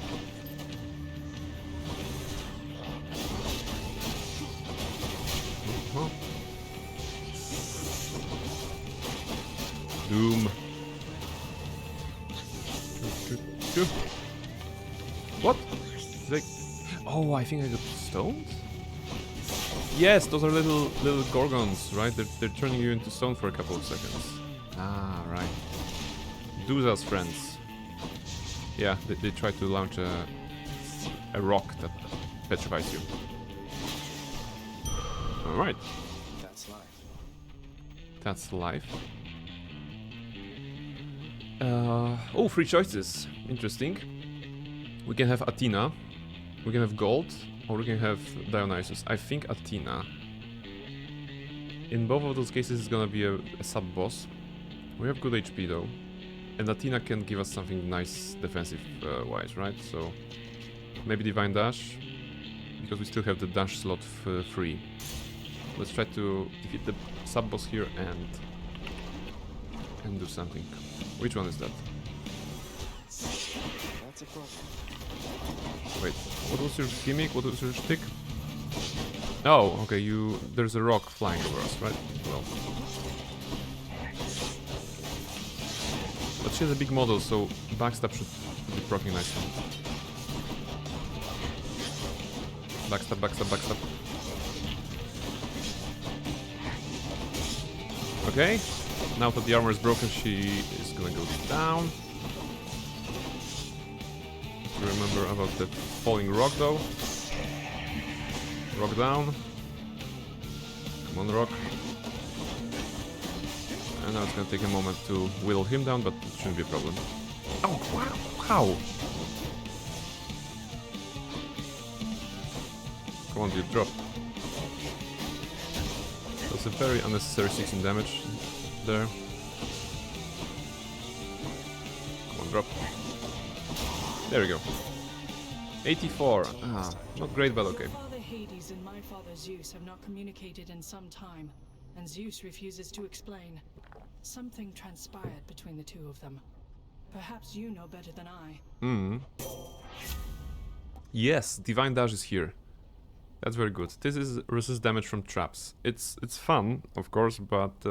Doom. What? They... Oh, I think I got stoned? Yes, those are little gorgons, right? They're turning you into stone for a couple of seconds. Ah, right. Do us, friends. Yeah, they try to launch a rock that petrifies you. Alright. That's life. That's life. Oh, free choices. Interesting. We can have Athena. We can have Gold. Or we can have Dionysus. I think Athena. In both of those cases it's gonna be a sub-boss. We have good HP though. And Athena can give us something nice defensive wise, right? So maybe Divine Dash. Because we still have the dash slot free. Let's try to defeat the sub-boss here and do something. Which one is that? That's a problem. Wait, what was your gimmick? What was your shtick? Oh, okay, there's a rock flying over us, right? Well. But she has a big model, so backstab should be proccing nicely. Backstab, backstab, backstab. Okay, now that the armor is broken, she is gonna go down. Remember about the falling rock though. Rock down. Come on, rock. And now it's gonna take a moment to whittle him down, but it shouldn't be a problem. Oh, wow! How? Come on, dude, drop. That's a very unnecessary 16 damage there. Come on, drop. There we go. 84. Ah, not great, but okay. Father Hades and my father Zeus have not communicated in some time, and Zeus refuses to explain. Something transpired between the two of them. Perhaps you know better than I. Yes, Divine Dash is here. That's very good. This is resist damage from traps. It's fun, of course, but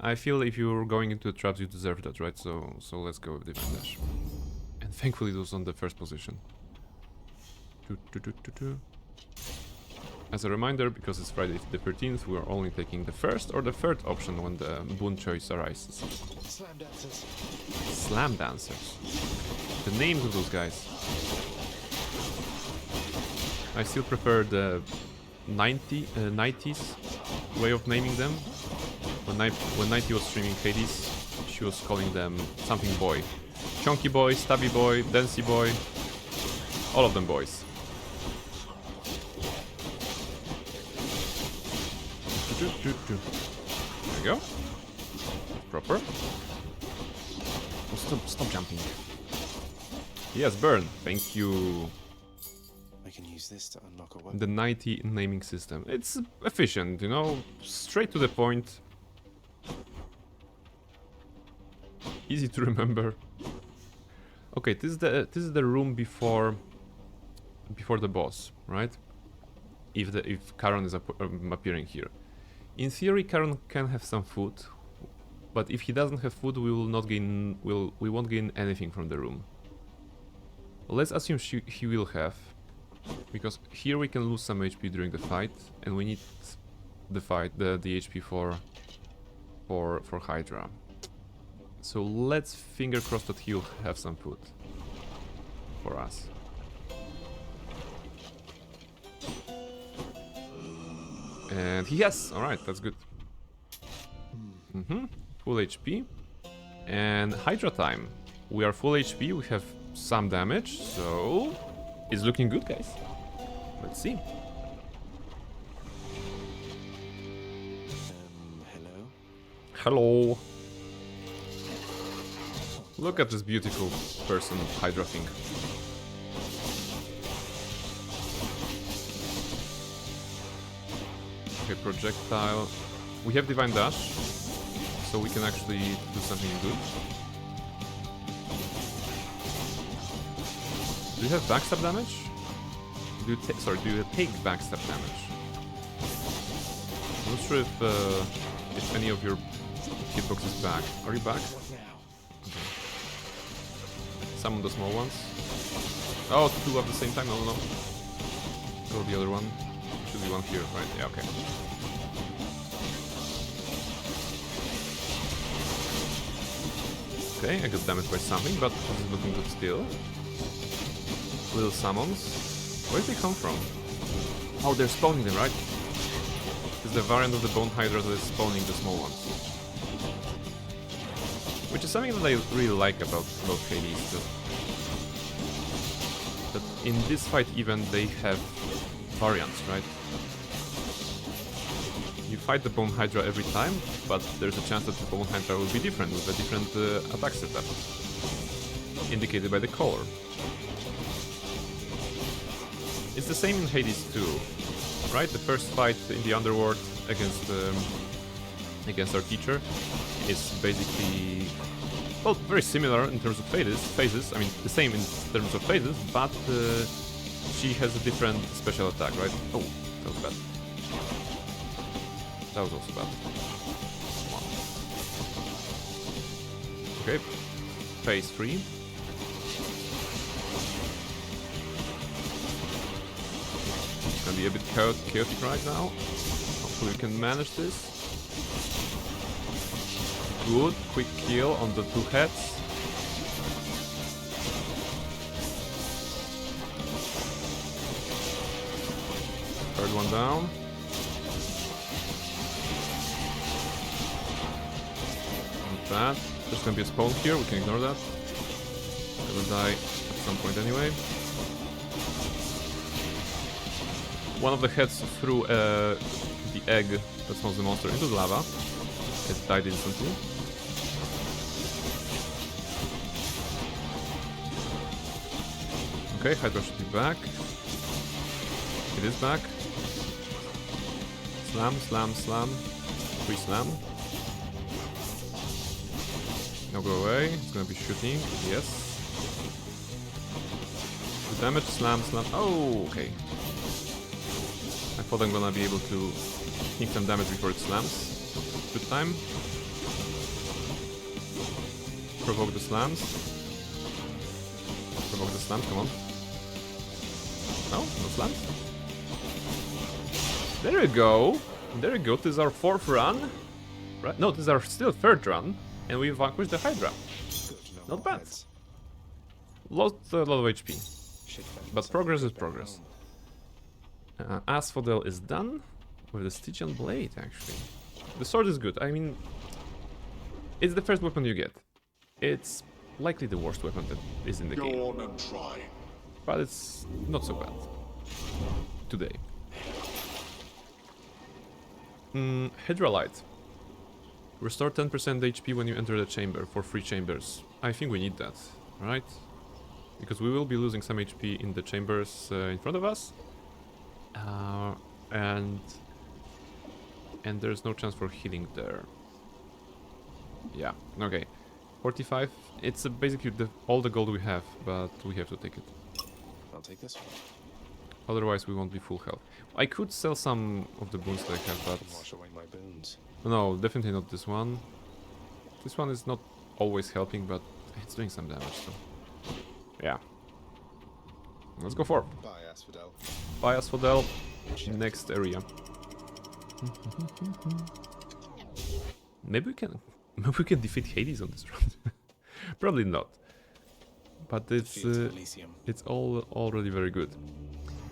I feel if you're going into the traps, you deserve that, right? So let's go with Divine Dash. And thankfully it was on the first position. As a reminder, because it's Friday the 13th, we are only taking the first or the third option when the boon choice arises. Slam dancers. Slam dancers. The names of those guys. I still prefer the 90s way of naming them. When 90 was streaming Hades, she was calling them something boy. Chunky boy, stubby boy, dancey boy. All of them boys. There we go. Proper. Oh, stop jumping. Yes, burn. Thank you. I can use this to unlock a weapon. The 90 naming system. It's efficient, you know, straight to the point. Easy to remember. Okay, this is the room before the boss, right? If Charon is appearing here. In theory, Charon can have some food, but if he doesn't have food, we won't gain anything from the room. Let's assume he will have, because here we can lose some HP during the fight, and we need the HP for Hydra. So let's finger cross that he'll have some food for us. And he has! Alright, that's good. Full HP. And Hydra time. We are full HP, we have some damage, so it's looking good, guys. Let's see. Hello? Hello. Look at this beautiful person, Hydra thing. Okay, projectile. We have Divine Dash, so we can actually do something good. Do you have backstab damage? Do you take backstab damage? I'm not sure if any of your hitbox is back. Are you back? Okay. Some of the small ones. Oh, two at the same time? No, no, no. Go the other one. Should be one here, right? Yeah, okay. Okay, I got damaged by something, but this is looking good still. Little summons. Where did they come from? Oh, they're spawning them, right? It's the variant of the Bone Hydra that is spawning the small ones. Which is something that I really like about Hades. That in this fight even they have variants, right? You fight the Bone Hydra every time, but there's a chance that the Bone Hydra will be different, with a different attack setup, indicated by the color. It's the same in Hades too, right? The first fight in the underworld against our teacher is basically, well, very similar in terms of phases. I mean, the same in terms of phases, but she has a different special attack, right? Oh, that was bad. That was also bad. Wow. Okay, phase 3. It's gonna be a bit chaotic right now. Hopefully we can manage this. Good, quick kill on the 2 heads. Third one down. Not bad. There's gonna be a spawn here, we can ignore that. I will die at some point anyway. One of the heads threw the egg that spawns the monster into the lava. It died instantly. Okay, Hydra should be back. It is back. Slam, slam, slam. Free slam. Now go away. It's gonna be shooting. Yes. The damage, slam, slam. Oh, okay. I thought I'm gonna be able to sneak some damage before it slams. Good time. Provoke the slams. Provoke the slams, come on. No? No slams? There we go! There we go, this is our 4th run. Right? No, this is our still 3rd run. And we vanquished the Hydra. Not bad. Lost a lot of HP. But progress is progress. Asphodel is done. With the Stygian Blade, actually. The sword is good. I mean, it's the first weapon you get. It's likely the worst weapon that is in the game. Go on and try. But it's not so bad. Today. Hydra Light. Restore 10% HP when you enter the chamber for 3 chambers. I think we need that, right? Because we will be losing some HP in the chambers in front of us. And there's no chance for healing there. Yeah, okay. 45, it's basically all the gold we have, but we have to take it. I'll take this one. Otherwise we won't be full health. I could sell some of the boons that I have, but... Wash away my boons. No, definitely not this one. This one is not always helping, but it's doing some damage, so... Yeah. Let's go for it. Bye, Asphodel. Bye, Asphodel. Next area. Maybe we can defeat Hades on this run. Probably not. But it's all already very good.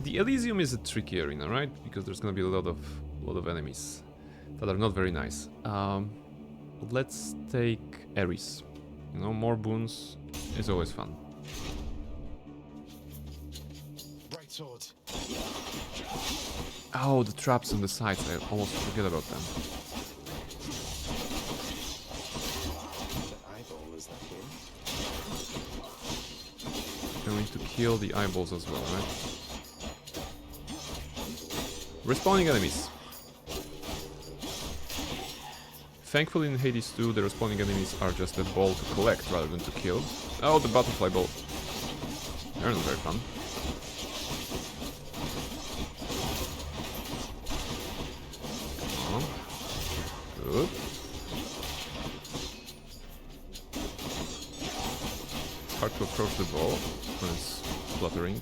The Elysium is a tricky arena, right? Because there's gonna be a lot of enemies that are not very nice. Let's take Ares. You know, more boons is always fun. Bright swords. Oh, the traps on the sides, I almost forget about them. Going to kill the eyeballs as well, right? Respawning enemies. Thankfully in Hades 2 the respawning enemies are just a ball to collect rather than to kill. Oh, the butterfly ball. They're not very fun. Good. hard to approach the ball when it's fluttering.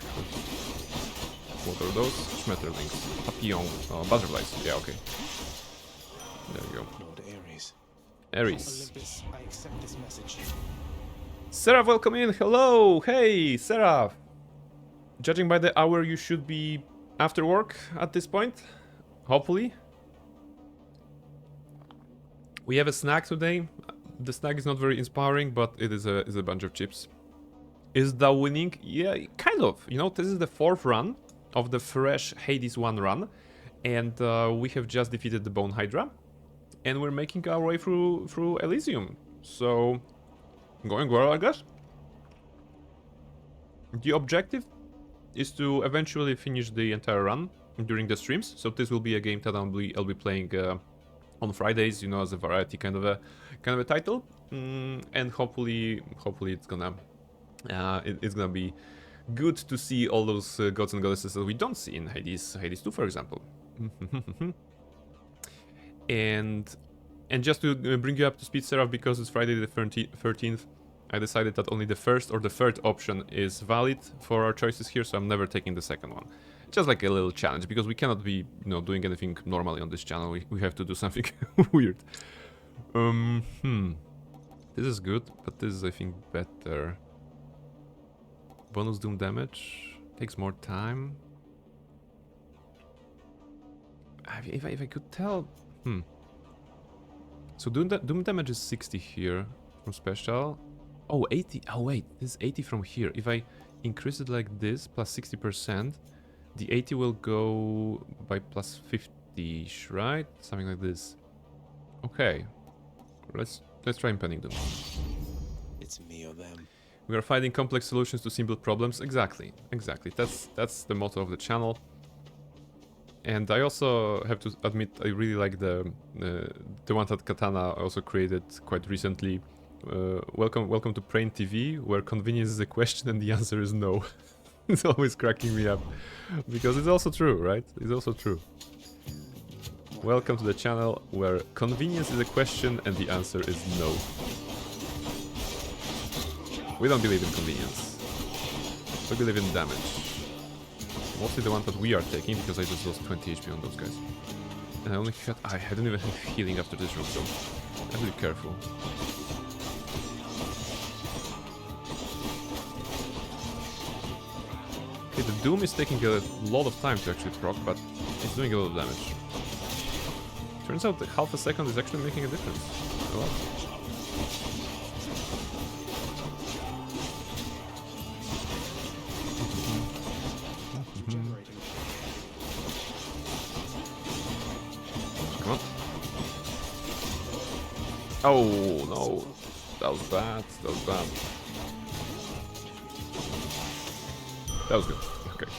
What are those? Schmetterlings. Papillon. Butterflies. Yeah, okay. There you go. Lord Ares. Ares. Olympus, I accept this message. Seraph, welcome in. Hello. Hey, Seraph. Judging by the hour, you should be after work at this point. Hopefully. We have a snack today. The snack is not very inspiring, but it is a bunch of chips. Is Thou winning? Yeah, kind of. You know, this is the 4th run of the fresh Hades 1 run. And we have just defeated the Bone Hydra. And we're making our way through Elysium. So, going well, I guess. The objective is to eventually finish the entire run during the streams. So this will be a game that I'll be playing on Fridays, you know, as a variety kind of a title. And hopefully it's gonna be good to see all those gods and goddesses that we don't see in Hades 2, for example. and just to bring you up to speed, Seraph, because it's Friday the 13th, I decided that only the first or the third option is valid for our choices here, so I'm never taking the second one. Just like a little challenge, because we cannot be, you know, doing anything normally on this channel. We have to do something weird. This is good, but this is, I think, better. Bonus doom damage takes more time. If I could tell, So doom damage is 60 here from special. Oh, 80. Oh wait, this is 80 from here. If I increase it like this, plus 60%, the 80 will go by plus 50-ish, right? Something like this. Okay. Let's try impending doom. It's me or them. We are finding complex solutions to simple problems. Exactly. That's the motto of the channel. And I also have to admit, I really like the one that Katana also created quite recently. Welcome to Brain TV, where convenience is a question and the answer is no. It's always cracking me up, because it's also true, right? It's also true. Welcome to the channel where convenience is a question and the answer is no. We don't believe in convenience. We believe in damage. Mostly the one that we are taking, because I just lost 20 HP on those guys. And I only had... I didn't even have healing after this room, so I have to be careful. Okay, the Doom is taking a lot of time to actually proc, but it's doing a lot of damage. Turns out that half a second is actually making a difference. A lot. Come on. Oh no, that was bad. That was bad. That was good. Okay.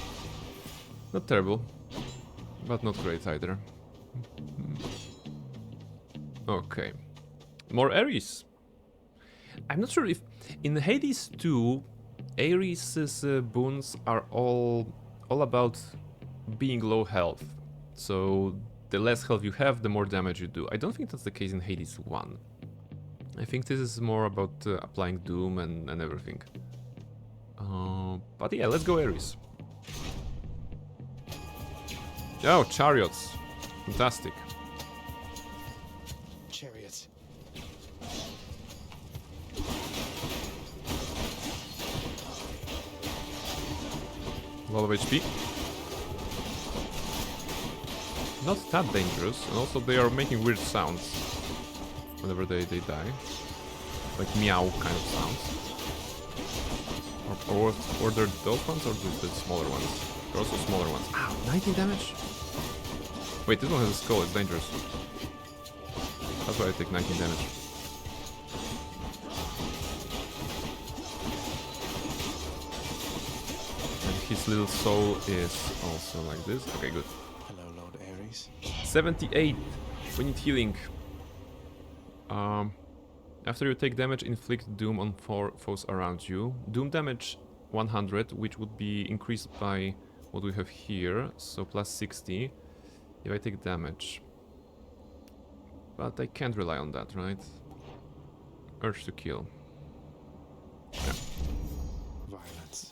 Not terrible, but not great either. Okay. More Ares. I'm not sure if in Hades 2, Ares' boons are all about being low health. So the less health you have, the more damage you do. I don't think that's the case in Hades 1. I think this is more about applying Doom and everything. But yeah, let's go Ares. Oh, chariots. Fantastic. Chariots. A lot of HP. Not that dangerous, and also they are making weird sounds whenever they die. Like meow kind of sounds. Or they're those ones or the smaller ones? They're also smaller ones. Ow, 19 damage? Wait, this one has a skull, it's dangerous. That's why I take 19 damage. And his little soul is also like this. Okay, good. Hello, Lord Ares. 78. We need healing. After you take damage, inflict Doom on 4 foes around you. Doom damage 100, which would be increased by what we have here, so plus 60 if I take damage. But I can't rely on that, right? Urge to kill. Yeah.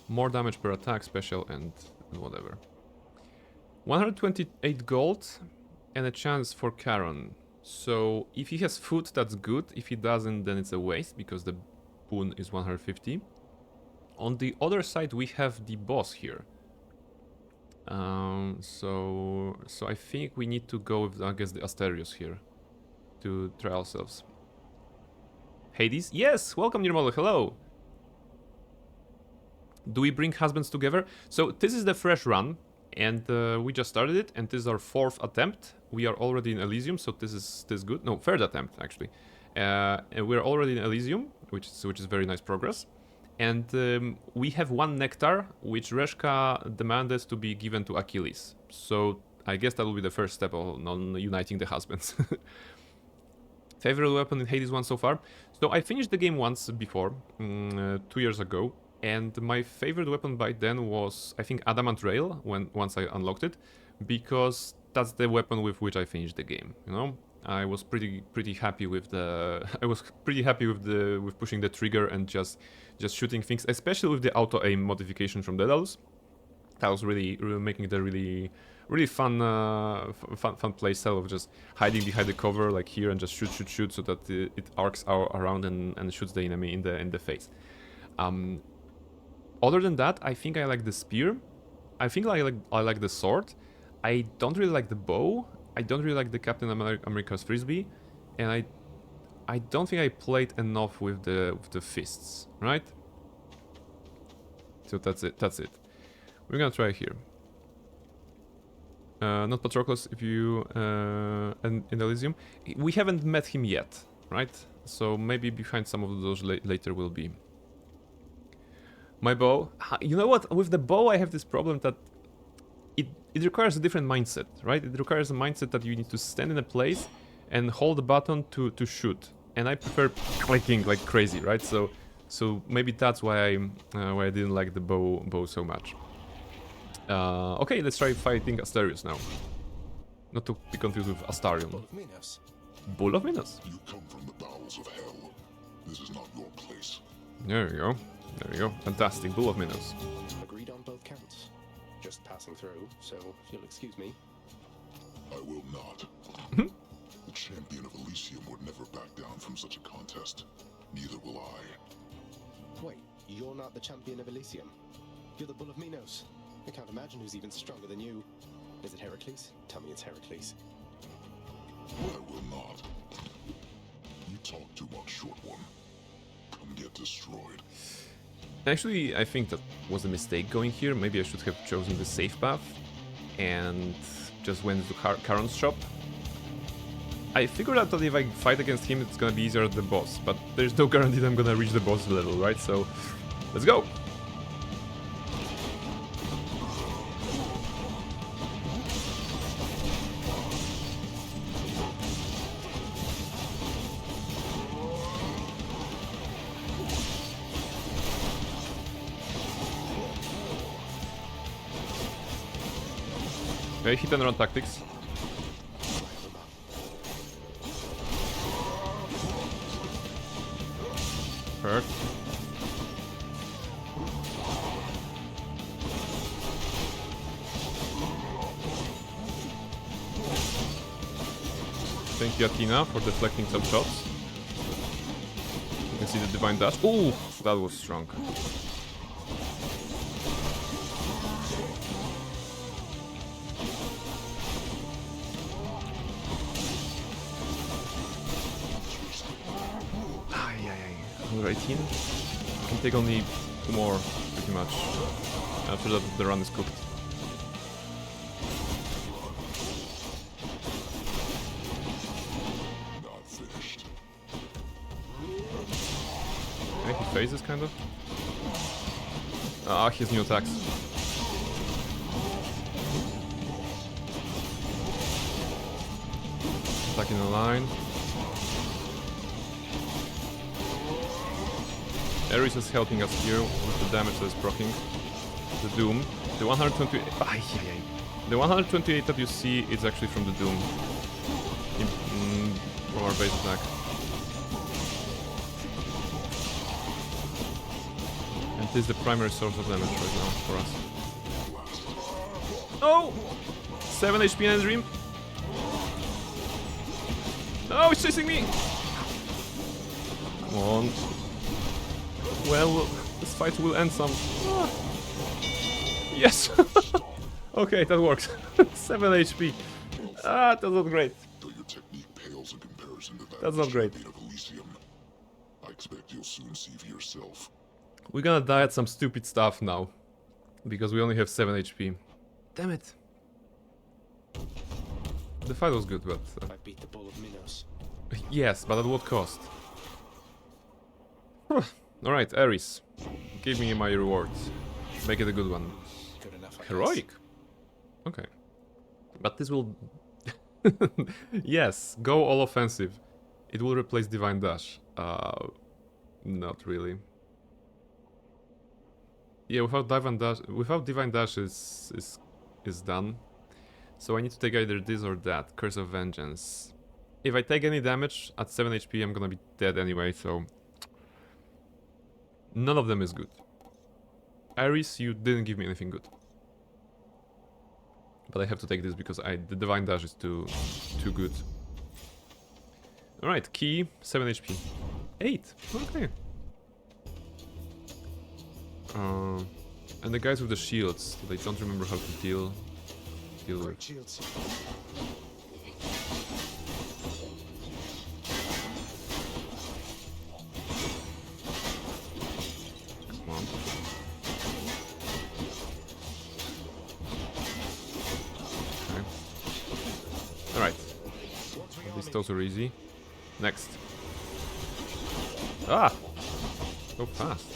More damage per attack, special, and whatever. 128 gold and a chance for Charon. So if he has food, that's good. If he doesn't, then it's a waste because the boon is 150. On the other side, we have the boss here. So I think we need to go with, I guess, the Asterios here to try ourselves. Hades? Yes! Welcome, Nirmolo, hello! Do we bring husbands together? So this is the fresh run, and we just started it, and this is our 4th attempt. We are already in Elysium, so this is good. No, 3rd attempt, actually. And we're already in Elysium, which is very nice progress. And we have 1 nectar, which Reshka demanded to be given to Achilles. So I guess that will be the first step on uniting the husbands. Favorite weapon in Hades 1 so far? So I finished the game once before, 2 years ago, and my favorite weapon by then was, I think, Adamant Rail, once I unlocked it, because that's the weapon with which I finished the game, you know? I was pretty happy with the with pushing the trigger and just shooting things, especially with the auto aim modification from Daedalus. That was really making it a really fun fun play style of just hiding behind the cover like here and just shoot so that it arcs around and shoots the enemy in the face. Other than that, I think I like the spear. I think I like the sword. I don't really like the bow. I don't really like the Captain America's frisbee, and I don't think I played enough with the fists, right? So that's it. We're gonna try here. Not Patroclus, if you in Elysium. We haven't met him yet, right? So maybe behind some of those later will be. My bow. You know what? With the bow, I have this problem that it requires a different mindset, right? It requires a mindset that you need to stand in a place and hold the button to shoot. And I prefer clicking like crazy, right? So maybe that's why I didn't like the bow so much. Okay, let's try fighting Asterios now. Not to be confused with Astarion. Bull of Minos. Bull of Minos. You come from the bowels of hell. This is not your place. There we go. There we go. Fantastic. Bull of Minos. Agreed on both counts. Just passing through, so if you'll excuse me. I will not. The champion of Elysium would never back down from such a contest. Neither will I. Wait, you're not the champion of Elysium? You're the Bull of Minos. I can't imagine who's even stronger than you. Is it Heracles? Tell me it's Heracles. I will not. You talk too much, short one. Come get destroyed. Actually, I think that was a mistake going here. Maybe I should have chosen the safe path and just went to Charon's shop. I figured out that if I fight against him, it's gonna be easier than the boss, but there's no guarantee that I'm gonna reach the boss level, right? So, let's go! Okay, hit and run tactics. Hurt. Thank you, Athena, for deflecting some shots. You can see the Divine Dash. Ooh, that was strong. We're 18. Can take only 2 more, pretty much. After that, the run is cooked. Not finished. Okay, he phases, kind of. Ah, his new attacks. Attack in the line. Ares is helping us here with the damage that is proccing. The Doom. The 128... The 128 that you see is actually from the Doom. From our base attack. And It is the primary source of damage right now for us. Oh! 7 HP in Dream. Oh, it's chasing me! Come on. Well, this fight will end some. Ah. Yes! Okay, that works. 7 HP. Ah, that's not great. Though your technique pales in comparison to that That's not great. champion of Elysium, I expect you'll soon see for yourself. We're gonna die at some stupid stuff now. Because we only have 7 HP. Damn it. The fight was good, but... I beat the Bull of Minos. yes, but at what cost? Alright, Ares. Give me my reward. Make it a good one. Good enough, I Heroic. Okay. But this will... yes, go all offensive. It will replace Divine Dash. Not really. Yeah, without Divine Dash is done. So I need to take either this or that. Curse of Vengeance. If I take any damage at 7 HP, I'm gonna be dead anyway, so... none of them is good. Ares, you didn't give me anything good. But I have to take this because the Divine Dash is too good. Alright, key, 7 HP. 8, okay. And the guys with the shields, they don't remember how to deal with. Shields. Come on. Okay. Alright. At least those are easy. Next. Ah! So fast.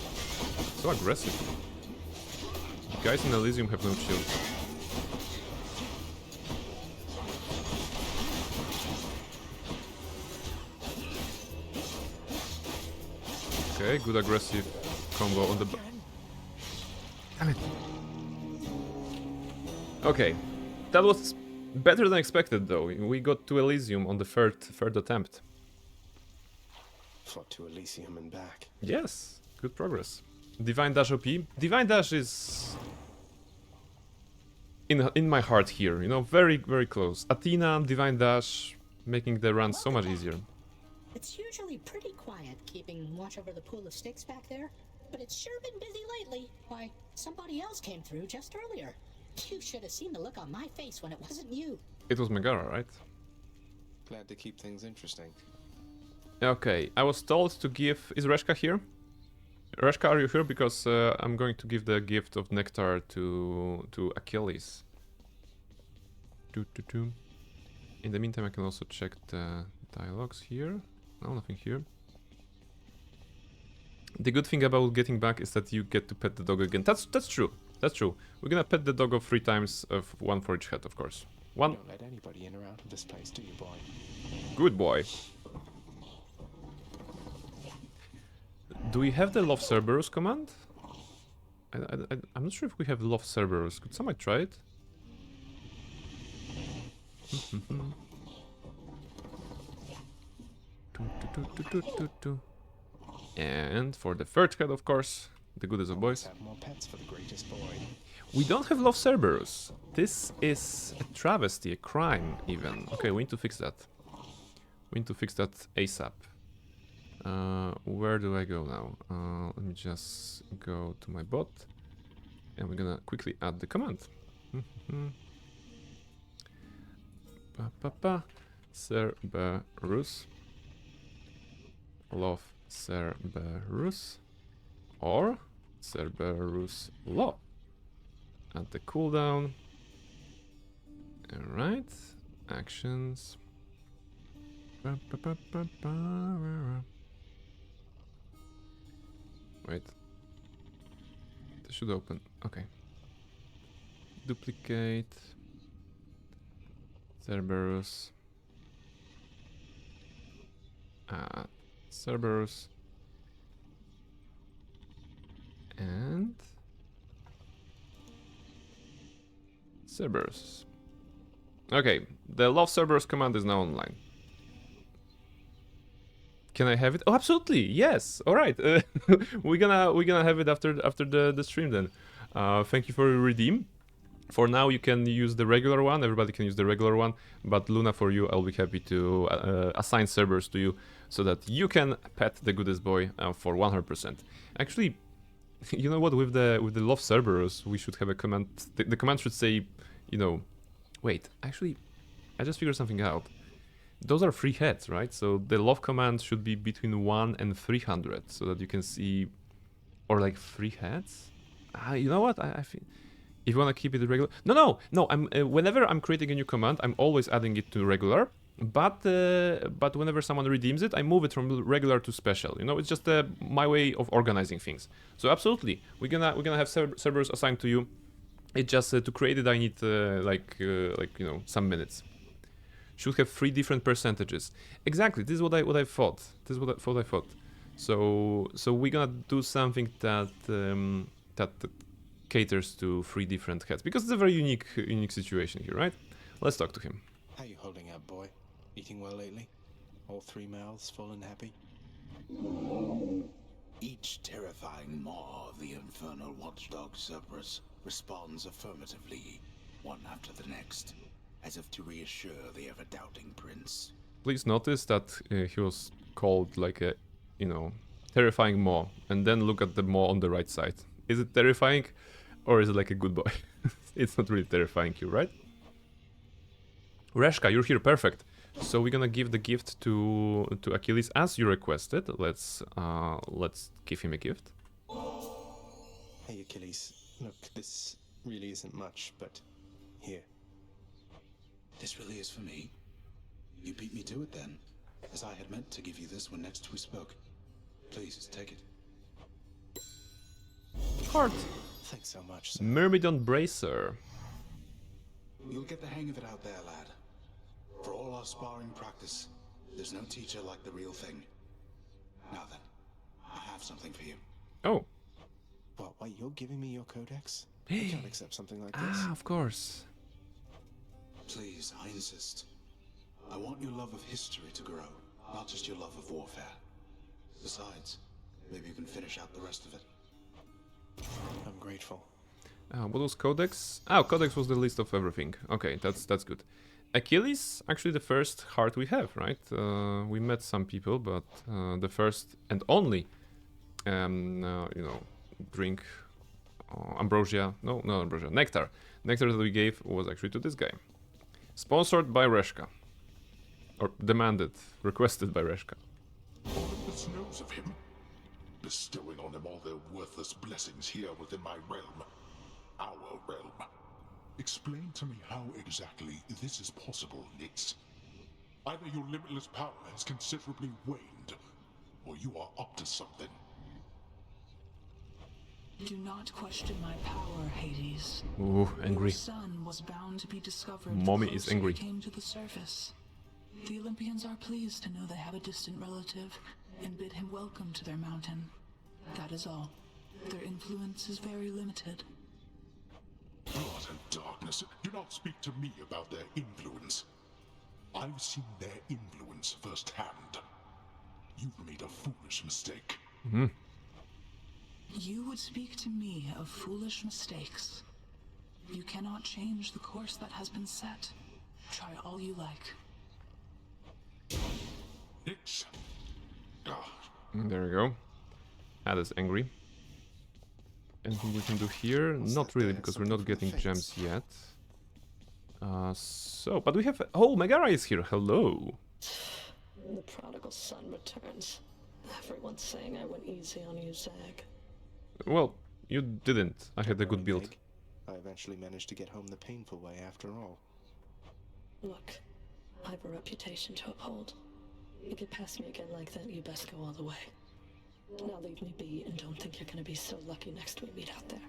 So aggressive. The guys in Elysium have no shield. Okay, good aggressive combo on the... Damn it. Okay, that was better than expected though. We got to Elysium on the third attempt. Fought to Elysium and back. Yes, good progress. Divine Dash OP. Divine Dash is... in my heart here, you know, very, very close. Athena, Divine Dash, making the run so much easier. It's usually pretty quiet keeping watch over the pool of sticks back there, but it's sure been busy lately. Why, somebody else came through just earlier. You should have seen the look on my face when it wasn't you. It was Megara, right? Glad to keep things interesting. Okay, I was told to give... Is Reshka here? Reshka, are you here? Because I'm going to give the gift of Nectar to Achilles. In the meantime, I can also check the dialogues here. No, nothing here. The good thing about getting back is that you get to pet the dog again. That's true. That's true. We're gonna pet the dog 3 times, of 1 for each head, of course. One. Don't let anybody in or out of this place, do you, boy? Good boy. Do we have the Love Cerberus command? I'm not sure if we have Love Cerberus. Could somebody try it? And for the third head, of course, the goodest of boys. Have more pets for the greatest boy. We don't have Love Cerberus. This is a travesty, a crime, even. Okay, we need to fix that. We need to fix that ASAP. Where do I go now? Let me just go to my bot. And we're gonna quickly add the command. Cerberus. Love Cerberus. Or Cerberus Love. Add the cooldown. Alright. Actions. Wait. This should open. Okay. Duplicate. Cerberus. Cerberus. And Cerberus. Okay, the Love Cerberus command is now online. Can I have it? Oh, absolutely. Yes. All right. We're gonna have it after the stream then. Thank you for your redeem. For now, you can use the regular one. Everybody can use the regular one. But Luna, for you, I'll be happy to assign servers to you so that you can pet the goodest boy for 100%. Actually, you know what? With the love Cerberus, we should have a command. The command should say, you know, wait. Actually, I just figured something out. Those are 3 heads, right? So the love command should be between 1 and 300, so that you can see, or like 3 heads. You know what? I feel. If you want to keep it regular, no. I'm whenever I'm creating a new command, I'm always adding it to regular. But whenever someone redeems it, I move it from regular to special. You know, it's just my way of organizing things. So absolutely, we're gonna have servers assigned to you. It just to create it, I need like you know, some minutes. Should have 3 different percentages. Exactly. This is what I thought. This is what I thought. So we're gonna do something that that caters to 3 different heads, because it's a very unique situation here, right? Let's talk to him. How you holding up, boy? Eating well lately? All 3 mouths full and happy? Each terrifying maw of the infernal watchdog Cerberus responds affirmatively, one after the next, as if to reassure the ever-doubting prince. Please notice that he was called like a, you know, terrifying maw, and then look at the maw on the right side. Is it terrifying, or is it like a good boy? It's not really terrifying you, right? Reshka, you're here, perfect. So we're gonna give the gift to Achilles as you requested. Let's give him a gift. Hey Achilles, look, this really isn't much, but here. This really is for me? You beat me to it then, as I had meant to give you this when next we spoke. Please, take it. Heart. Thanks so much, sir. Myrmidon Bracer. You'll get the hang of it out there, lad. For all our sparring practice, there's no teacher like the real thing. Now then, I have something for you. Oh. What, wait, you're giving me your codex? I can't accept something like this. Ah, of course. Please, I insist. I want your love of history to grow, not just your love of warfare. Besides, maybe you can finish out the rest of it. I'm grateful. What was Codex? Oh, Codex was the list of everything. Okay, that's good. Achilles, actually the first heart we have, right? We met some people, but the first and only, you know, drink, ambrosia, no, not ambrosia, nectar. Nectar that we gave was actually to this guy. Sponsored by Reshka. Or demanded, requested by Reshka. Olympus knows of him, bestowing on him all their worthless blessings here within my realm. Our realm. Explain to me how exactly this is possible, Nyx. Either your limitless power has considerably waned, or you are up to something. Do not question my power, Hades. Ooh, angry. Your son was bound to be discovered. Mommy the is closer angry. he came to the surface. The Olympians are pleased to know they have a distant relative and bid him welcome to their mountain. That is all. Their influence is very limited. Blood and darkness. Do not speak to me about their influence. I've seen their influence firsthand. You've made a foolish mistake. Mm-hmm. You would speak to me of foolish mistakes. You cannot change the course that has been set. Try all you like. Nyx. There we go. Ad is angry. Anything we can do here? Not really, because we're not getting gems yet. But we have... Oh, Megara is here. Hello. The prodigal son returns. Everyone's saying I went easy on you, Zag. Well, you didn't. I had a good build. I eventually managed to get home the painful way after all. Look, I have a reputation to uphold. If you pass me again like that, you best go all the way. Now leave me be and don't think you're gonna be so lucky next we meet out there.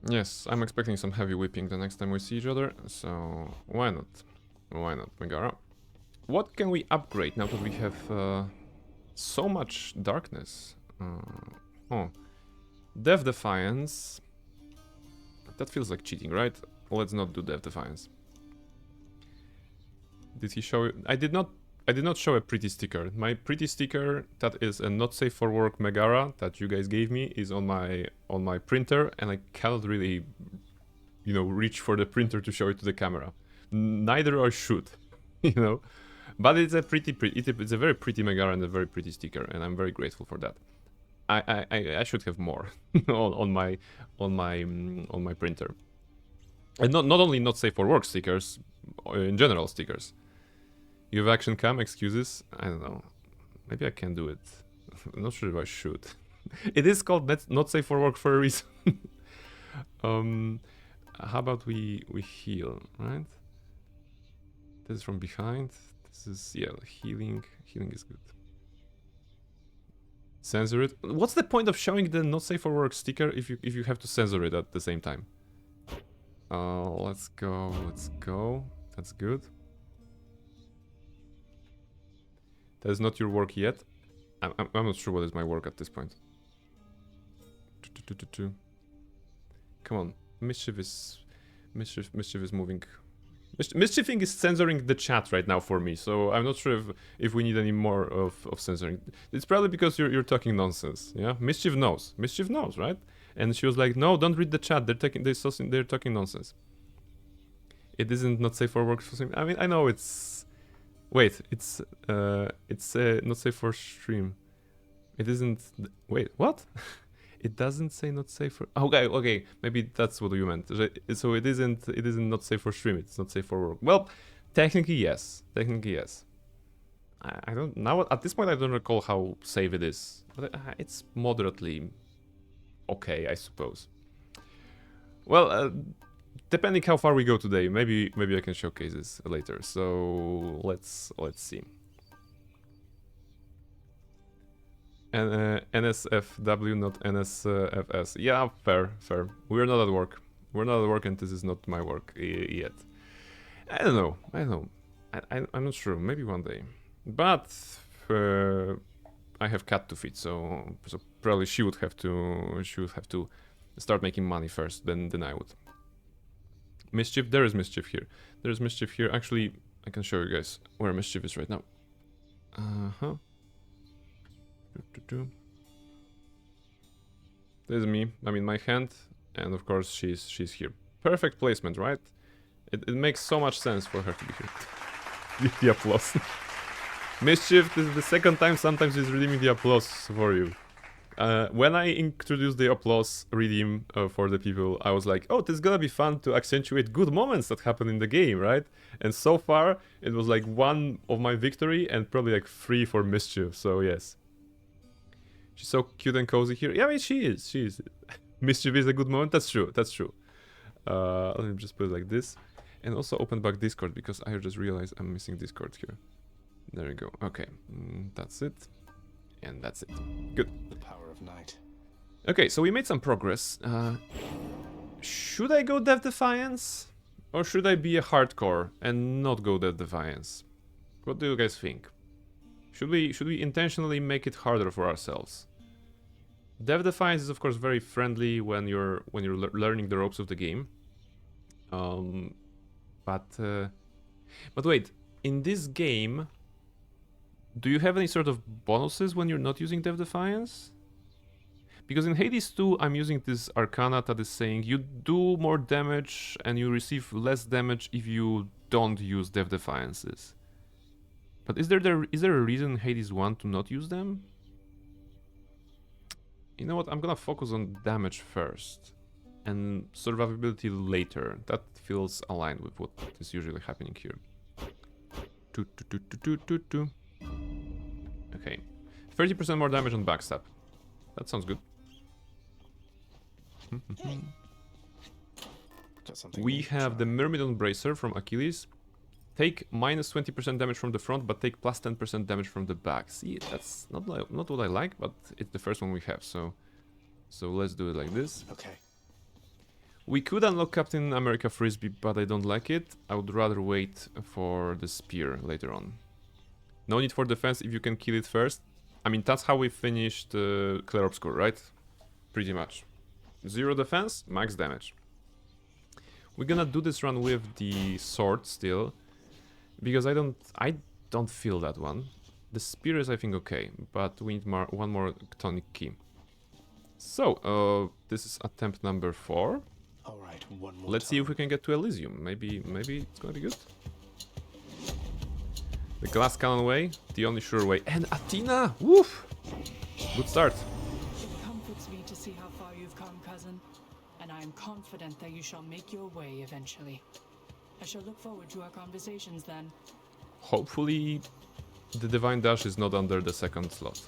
Yes, I'm expecting some heavy whipping the next time we see each other, so why not? Why not, Megara? What can we upgrade now that we have so much darkness? Oh, Death Defiance. That feels like cheating, right? Let's not do Death Defiance. Did he show you? I did not I did not show a pretty sticker. My pretty sticker that is a not safe for work Megara that you guys gave me is on my printer, and I cannot really, you know, reach for the printer to show it to the camera. Neither I should, you know. But it's a it's a very pretty Megara and a very pretty sticker, and I'm very grateful for that. I should have more on my printer, and not only not safe for work stickers, in general stickers. You have action cam, excuses? I don't know. Maybe I can do it. I'm not sure if I should. It is called not safe for work for a reason. How about we heal, right? This is from behind. This is, yeah, healing. Healing is good. Censor it. What's the point of showing the not safe for work sticker if you have to censor it at the same time? Let's go. That's good. That is not your work yet. I'm not sure what is my work at this point. Come on, mischief is moving. Mischiefing is censoring the chat right now for me, so I'm not sure if we need any more of censoring. It's probably because you're talking nonsense. Yeah, Mischief knows, right? And she was like, "No, don't read the chat. They're talking nonsense." It isn't not safe for work. I mean, I know it's. Wait, it's not safe for stream. It isn't. Wait, what? It doesn't say not safe for. Okay, maybe that's what you meant. So it isn't not safe for stream. It's not safe for work. Well, technically yes. I don't now at this point I don't recall how safe it is, but it's moderately okay, I suppose. Well. Depending how far we go today, maybe I can showcase this later. So let's see. NSFW, not NSFS. Yeah, fair. We're not at work. And this is not my work yet. I don't know. I'm not sure. Maybe one day. But I have cat to feed, so probably she would have to start making money first, then I would. Mischief, there is mischief here. There's mischief here. Actually, I can show you guys where mischief is right now. There's me. I mean, my hand, and of course she's here. Perfect placement, right? It makes so much sense for her to be here. The applause. Mischief, this is the second time sometimes he's redeeming the applause for you. When I introduced the applause redeem for the people, I was like, oh, this is gonna be fun to accentuate good moments that happen in the game, right? And so far, it was like 1 of my victory and probably like 3 for mischief, so yes. She's so cute and cozy here. Yeah, I mean, she is. Mischief is a good moment, that's true. Let me just put it like this. And also open back Discord, because I just realized I'm missing Discord here. There we go, okay. That's it. And that's it. Good. The power of night. Okay, so we made some progress. Should I go Death Defiance? Or should I be a hardcore and not go Death Defiance? What do you guys think? Should we intentionally make it harder for ourselves? Death Defiance is of course very friendly when you're learning the ropes of the game. But wait, in this game, do you have any sort of bonuses when you're not using Death Defiance? Because in Hades 2, I'm using this Arcana that is saying you do more damage and you receive less damage if you don't use Death Defiances. But is there a reason in Hades 1 to not use them? You know what, I'm gonna focus on damage first and survivability later. That feels aligned with what is usually happening here. Okay, 30% more damage on backstab. That sounds good. We have the Myrmidon Bracer from Achilles. Take minus 20% damage from the front, but take plus 10% damage from the back. See, that's not what I like, but it's the first one we have, so let's do it like this. Okay. We could unlock Captain America Frisbee, but I don't like it. I would rather wait for the spear later on. No need for defense if you can kill it first. I mean, that's how we finished Clair Obscur, right? Pretty much. 0 defense, max damage. We're gonna do this run with the sword still, because I don't feel that one. The spear is, I think, okay, but we need one more tonic key. So, this is attempt number 4. All right, one more. Let's see if we can get to Elysium. Maybe it's gonna be good. The glass cannon way, the only sure way, and Athena. Woof! Good start. It comforts me to see how far you've come, cousin, and I am confident that you shall make your way eventually. I shall look forward to our conversations then. Hopefully, the Divine Dash is not under the second slot.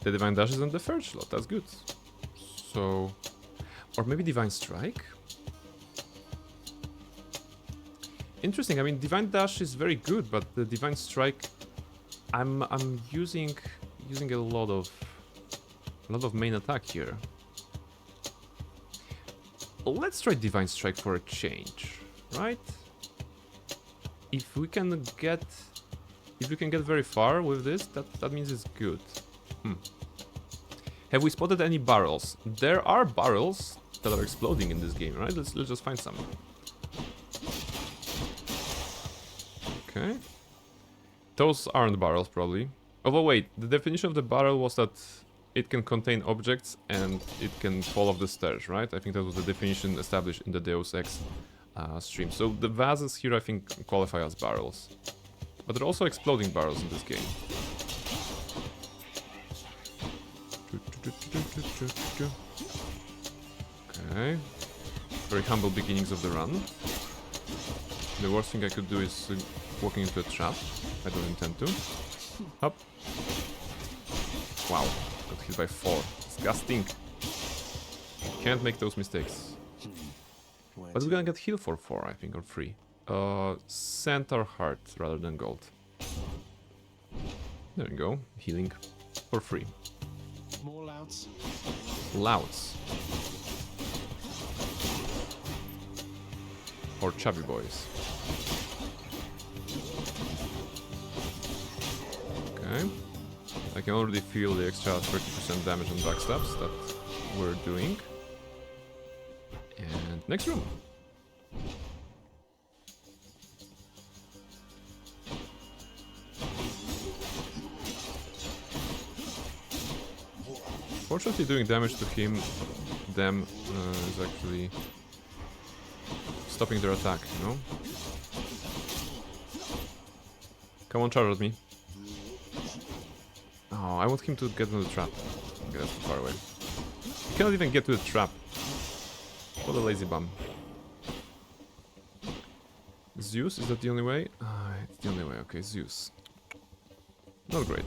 The Divine Dash is on the third slot, that's good. So... or maybe Divine Strike? Interesting, I mean, Divine Dash is very good, but the Divine Strike... I'm using a lot of main attack here. Let's try Divine Strike for a change, right? If we can get very far with this, that means it's good. Have we spotted any barrels? There are barrels that are exploding in this game, right? Let's just find some. Okay. Those aren't barrels, probably. Although wait, the definition of the barrel was that it can contain objects and it can fall off the stairs, right? I think that was the definition established in the Deus Ex stream. So the vases here, I think, qualify as barrels. But there are also exploding barrels in this game. Okay. Very humble beginnings of the run. The worst thing I could do is walking into a trap. I don't intend to. Up. Wow. Got hit by 4. Disgusting. Can't make those mistakes. But we're gonna get healed for 4, I think, or 3. Centaur heart rather than gold. There you go. Healing for free. More louds. Louds. Or chubby boys. Okay. I can already feel the extra 30% damage on backstabs that we're doing. And next room. Fortunately, doing damage to them is actually stopping their attack, you know? Come on, charge at me. Oh, I want him to get into the trap. Okay, that's too far away. He cannot even get to the trap. What a lazy bum. Zeus, is that the only way? Ah, it's the only way, okay, Zeus. Not great.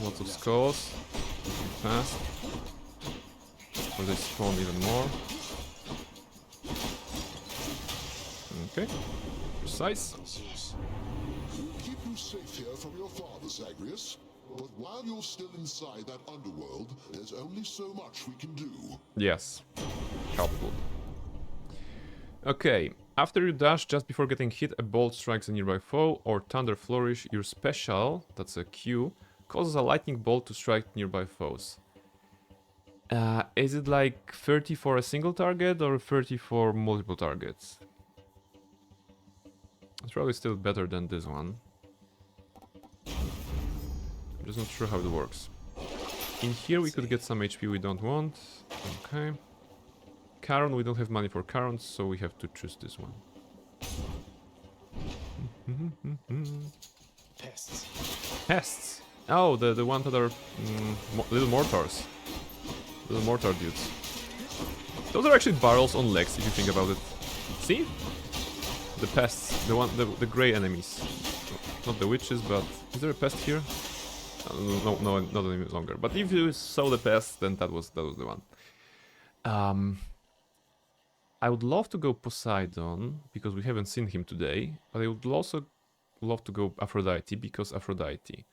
Lots of skulls. Fast. Or they spawn even more. Okay. Precise. We'll keep you safe here from your father, Zagreus. But while you're still inside that underworld, there's only so much we can do. Yes. Helpful. Okay. After you dash just before getting hit, a bolt strikes a nearby foe, or Thunder Flourish, your special, that's a Q, causes a lightning bolt to strike nearby foes. Is it like 30 for a single target or 30 for multiple targets? It's probably still better than this one. I'm just not sure how it works. In here we could get some HP we don't want. Okay. Charon, we don't have money for Charon, so we have to choose this one. Pests. Pests! Oh, the ones that are little mortars. Little mortar dudes. Those are actually barrels on legs, if you think about it. See? The pests, the grey enemies. Not the witches, but is there a pest here? No, not any longer. But if you saw the pest, then that was the one. I would love to go Poseidon because we haven't seen him today, but I would also love to go Aphrodite because Aphrodite.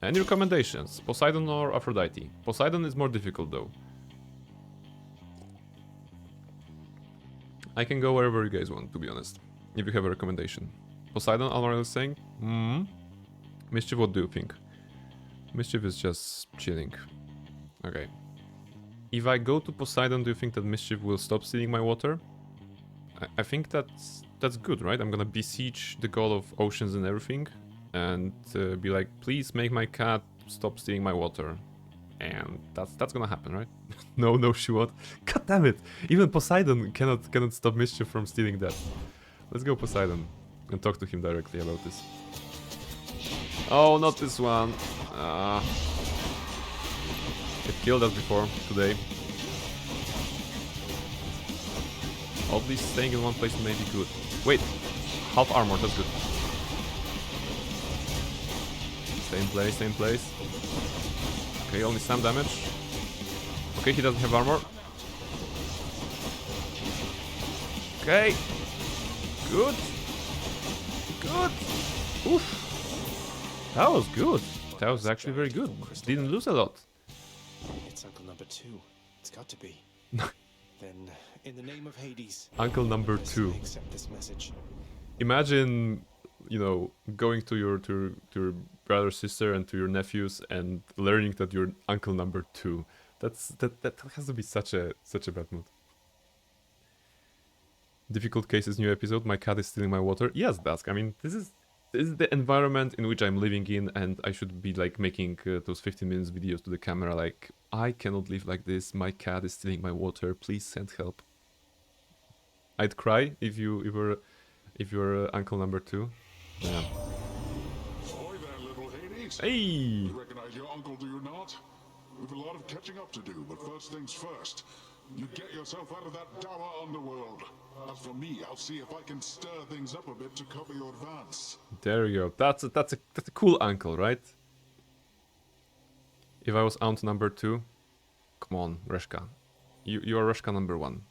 Any recommendations? Poseidon or Aphrodite? Poseidon is more difficult though. I can go wherever you guys want, to be honest. If you have a recommendation. Poseidon, Almaral is saying? Mischief, what do you think? Mischief is just chilling. Okay. If I go to Poseidon, do you think that Mischief will stop stealing my water? I think that's good, right? I'm gonna besiege the god of oceans and everything, and be like, please make my cat stop stealing my water. And that's gonna happen, right? No, she won't. God damn it! Even Poseidon cannot stop Mischief from stealing that. Let's go Poseidon and talk to him directly about this. Oh, not this one. It killed us before today. Oddly staying in one place may be good. Wait, half armor, that's good. Stay in place, stay in place. Okay, only some damage. Okay, he doesn't have armor. Okay. Good. Good. Oof. That was good. That was actually very good. Didn't lose a lot. It's Uncle number 2. It's got to be. Then, in the name of Hades, Uncle number 2. I accept this message. Imagine, you know, going to your brother, sister, and to your nephews and learning that you're Uncle number 2. That has to be such a bad mood. Difficult cases, new episode. My cat is stealing my water. Yes, Dusk. I mean, this is the environment in which I'm living in, and I should be like making those 15 minutes videos to the camera. Like, I cannot live like this. My cat is stealing my water. Please send help. I'd cry if you were Uncle number 2. Yeah. Ahoy there, little Hades. Hey. You recognize your uncle, do you not? We've a lot of catching up to do, but first things first. You get yourself out of that dour underworld. As for me, I'll see if I can stir things up a bit to cover your advance. There you go. That's a cool uncle, right? If I was aunt number 2, come on, Reshka. You are Reshka number 1.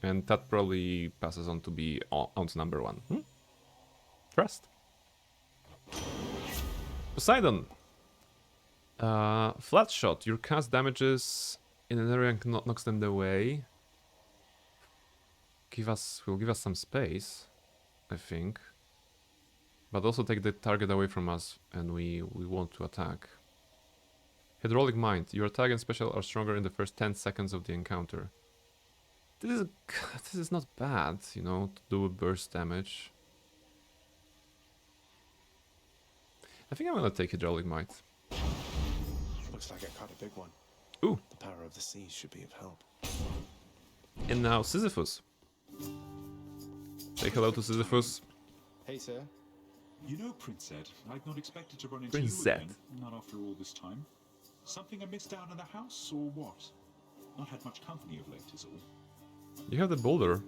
And that probably passes on to be aunt number 1. Trust. Poseidon. Flat shot. Your cast damages in an area and knocks them away. Will give us some space, I think. But also take the target away from us, and we want to attack. Hydraulic Mind. Your attack and special are stronger in the first 10 seconds of the encounter. This is not bad, you know, to do a burst damage. I think I'm gonna take Hydraulic Might. Looks like I caught a big one. Ooh. The power of the sea should be of help. And now Sisyphus. Say hello to Sisyphus. Hey, sir. You know, Prince Ed, I'd not expected to run into Prince you Ed. again, not after all this time. Something I missed down in the house, or what? Not had much company of late, is all. You have the boulder.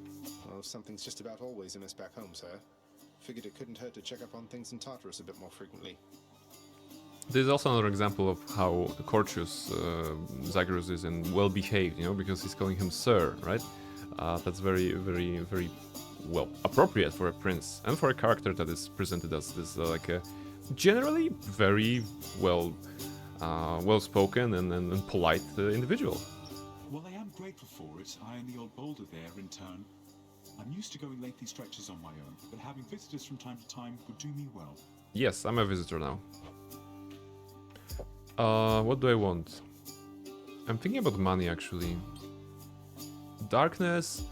Well, something's just about always a miss back home, sir. Figured it couldn't hurt to check up on things in Tartarus a bit more frequently. This is also another example of how courteous Zagreus is and well behaved, you know, because he's calling him sir, right? That's very, very, very well appropriate for a prince and for a character that is presented as this like a generally very well spoken and polite individual. Well, I am grateful for it. I and the old boulder there, in turn. I'm used to going lengthy stretches on my own, but having visitors from time to time would do me well. Yes, I'm a visitor now. What do I want? I'm thinking about money, actually. Darkness.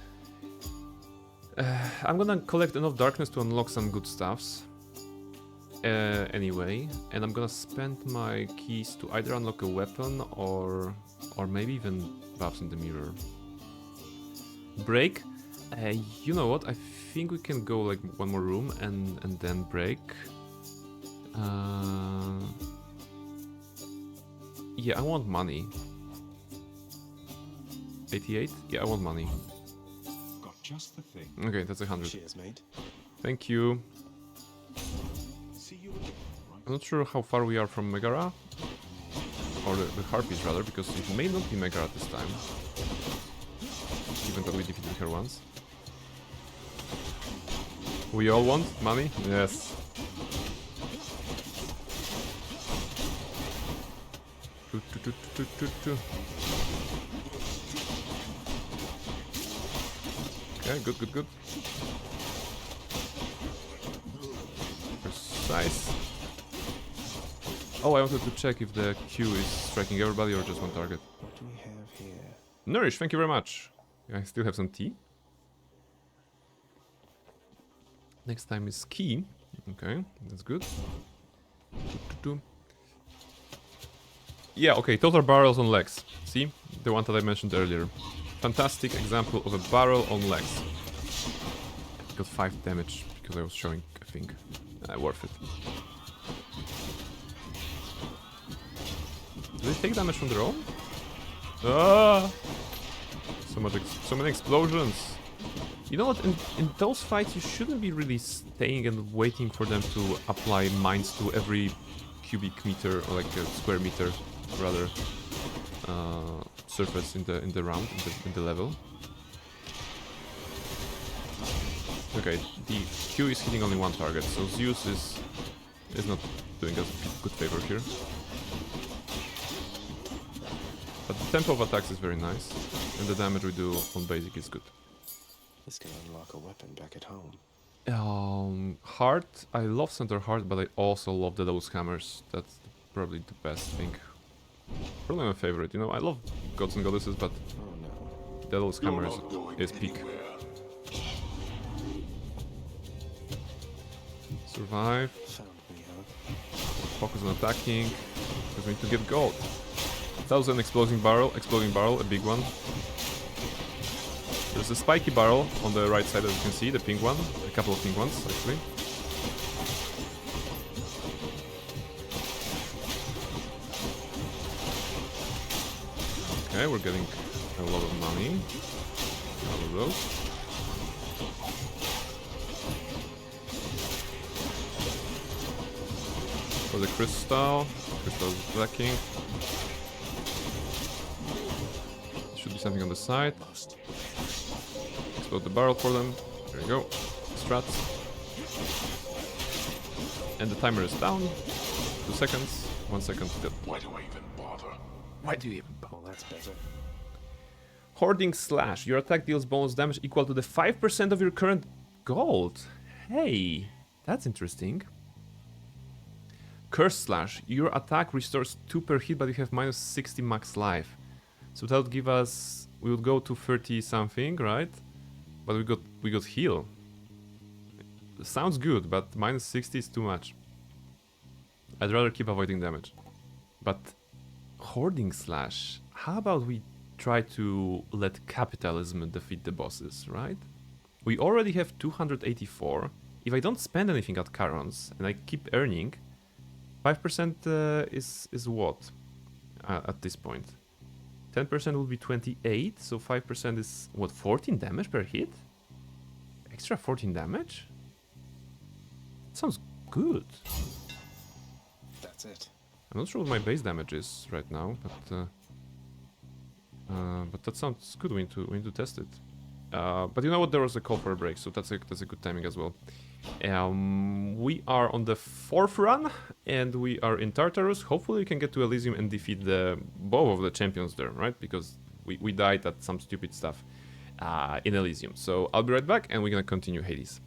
I'm gonna collect enough darkness to unlock some good stuffs. Anyway, and I'm gonna spend my keys to either unlock a weapon or maybe even buffs in the mirror. Break. You know what? I think we can go like one more room and then break. Yeah, I want money. 88? Yeah, I want money. Got just the thing. Okay, that's 100. Cheers, mate. Thank you. See you again, right? I'm not sure how far we are from Megara. Or the Harpies, rather, because it may not be Megara this time. Even though we defeated her once. We all want money? Yes. Okay, good. Precise. Oh, I wanted to check if the Q is striking everybody or just one target. What do we have here? Nourish, thank you very much. I still have some tea. Next time is key. Okay, that's good. Yeah, okay, total barrels on legs. See? The one that I mentioned earlier. Fantastic example of a barrel on legs. Got 5 damage because I was showing, I think. Worth it. Do they take damage from their own? Ah! So many explosions. You know what, in those fights you shouldn't be really staying and waiting for them to apply mines to every cubic meter, or like a square meter, rather, surface in the round, in the level. Okay, the Q is hitting only one target, so Zeus is not doing us a good favor here. But the tempo of attacks is very nice, and the damage we do on basic is good. This can unlock a weapon back at home. Heart. I love Center Heart, but I also love the Delos Hammers. That's probably the best thing. Probably my favorite. You know, I love Gods and Goddesses, but Delos Hammers is peak. Survive. Focus on attacking, because we need to get gold. 1000 exploding barrel, a big one. There's a spiky barrel on the right side, as you can see, the pink one. A couple of pink ones, actually. Okay, we're getting a lot of money. All of those. For the crystal. Crystal is blacking. Should be something on the side. Explode the barrel for them. There you go. Strats. And the timer is down. 2 seconds. 1 second. Why do I even bother? Why do you even bother? Well, that's better. Hoarding Slash. Your attack deals bonus damage equal to the 5% of your current gold. Hey, that's interesting. Curse Slash. Your attack restores 2 per hit, but you have minus 60 max life. So that would give us... We would go to 30 something, right? But we got heal. Sounds good, but minus 60 is too much. I'd rather keep avoiding damage. But Hoarding Slash. How about we try to let capitalism defeat the bosses, right? We already have 284. If I don't spend anything at Charon's and I keep earning, 5% is what at this point? 10% will be 28, so 5% is what, 14 damage per hit? Extra 14 damage? Sounds good. That's it. I'm not sure what my base damage is right now, but that sounds good. We need to test it. But you know what? There was a call for a break, so that's a good timing as well. We are on the 4th run, and we are in Tartarus. Hopefully we can get to Elysium and defeat both of the champions there, right? Because we died at some stupid stuff in Elysium. So I'll be right back, and we're gonna continue Hades.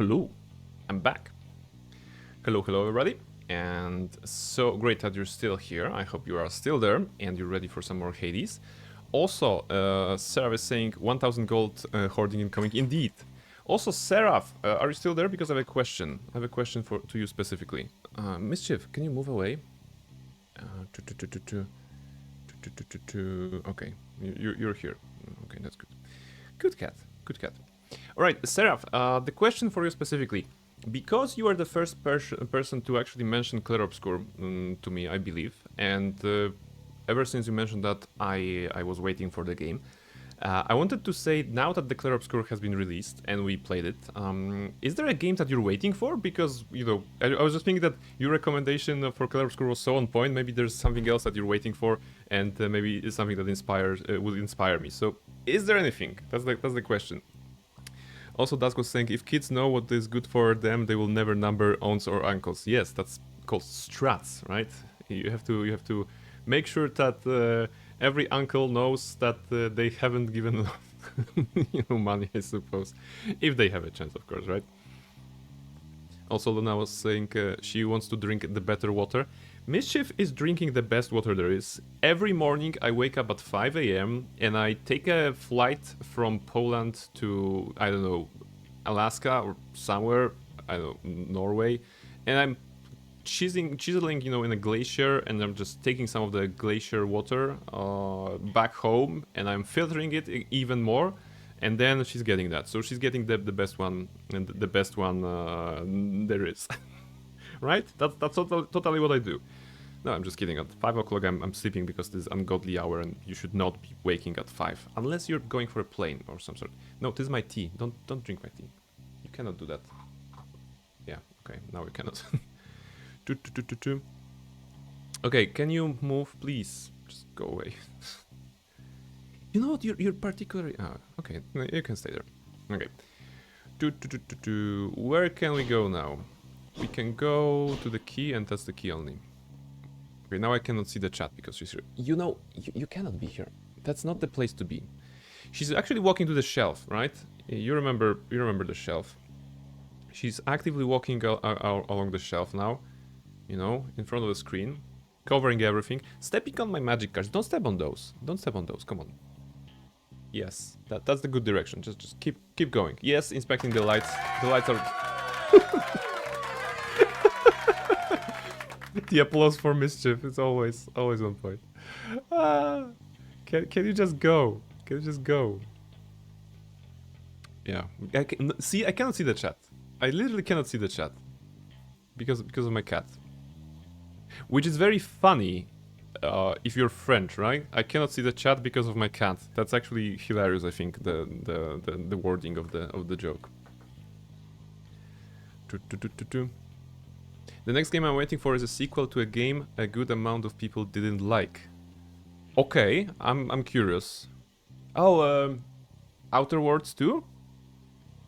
Hello, I'm back. Hello, everybody. And so great that you're still here. I hope you are still there and you're ready for some more Hades. Also, Seraph is saying 1000 gold hoarding incoming. Indeed. Also, Seraph, are you still there? Because I have a question. I have a question to you specifically. Mischief, can you move away? Okay, you're here. Okay, that's good. Good cat. Good cat. All right, Seraph, the question for you specifically. Because you are the first person to actually mention Clair Obscur to me, I believe, and ever since you mentioned that, I was waiting for the game. I wanted to say, now that the Clair Obscur has been released and we played it, is there a game that you're waiting for? Because, you know, I was just thinking that your recommendation for Clair Obscur was so on point. Maybe there's something else that you're waiting for, and maybe it's something that would inspire me. So, is there anything? That's the question. Also, Dusk was saying, if kids know what is good for them, they will never number aunts or uncles. Yes, that's called strats, right? You have to make sure that every uncle knows that they haven't given money, I suppose. If they have a chance, of course, right? Also, Luna was saying she wants to drink the better water. Mischief is drinking the best water there is. Every morning I wake up at 5 AM and I take a flight from Poland to, I don't know, Alaska or somewhere, I don't know, Norway, and I'm chiseling, in a glacier, and I'm just taking some of the glacier water back home, and I'm filtering it even more, and then she's getting that. So she's getting the best one, and the best one there is. Right? That's totally what I do. No, I'm just kidding. At 5 o'clock I'm sleeping because this is ungodly hour and you should not be waking at 5. Unless you're going for a plane or some sort. No, this is my tea. Don't drink my tea. You cannot do that. Yeah, okay, now we cannot. Okay, can you move, please? Just go away. You know what? You're particularly... okay, you can stay there. Okay. Where can we go now? We can go to the key, and that's the key only. Okay, now I cannot see the chat because she's here. You cannot be here. That's not the place to be. She's actually walking to the shelf, right? You remember the shelf. She's actively walking along the shelf now. In front of the screen, covering everything. Stepping on my magic cards. Don't step on those. Don't step on those. Come on. Yes, that's the good direction. Just keep going. Yes, inspecting the lights. The lights are... The applause for Mischief is always on point. Can you just go? Can you just go? Yeah. I cannot see the chat. I literally cannot see the chat. Because of my cat. Which is very funny if you're French, right? I cannot see the chat because of my cat. That's actually hilarious, I think, the wording of the joke. The next game I'm waiting for is a sequel to a game a good amount of people didn't like. Okay, I'm curious. Oh, Outer Worlds 2?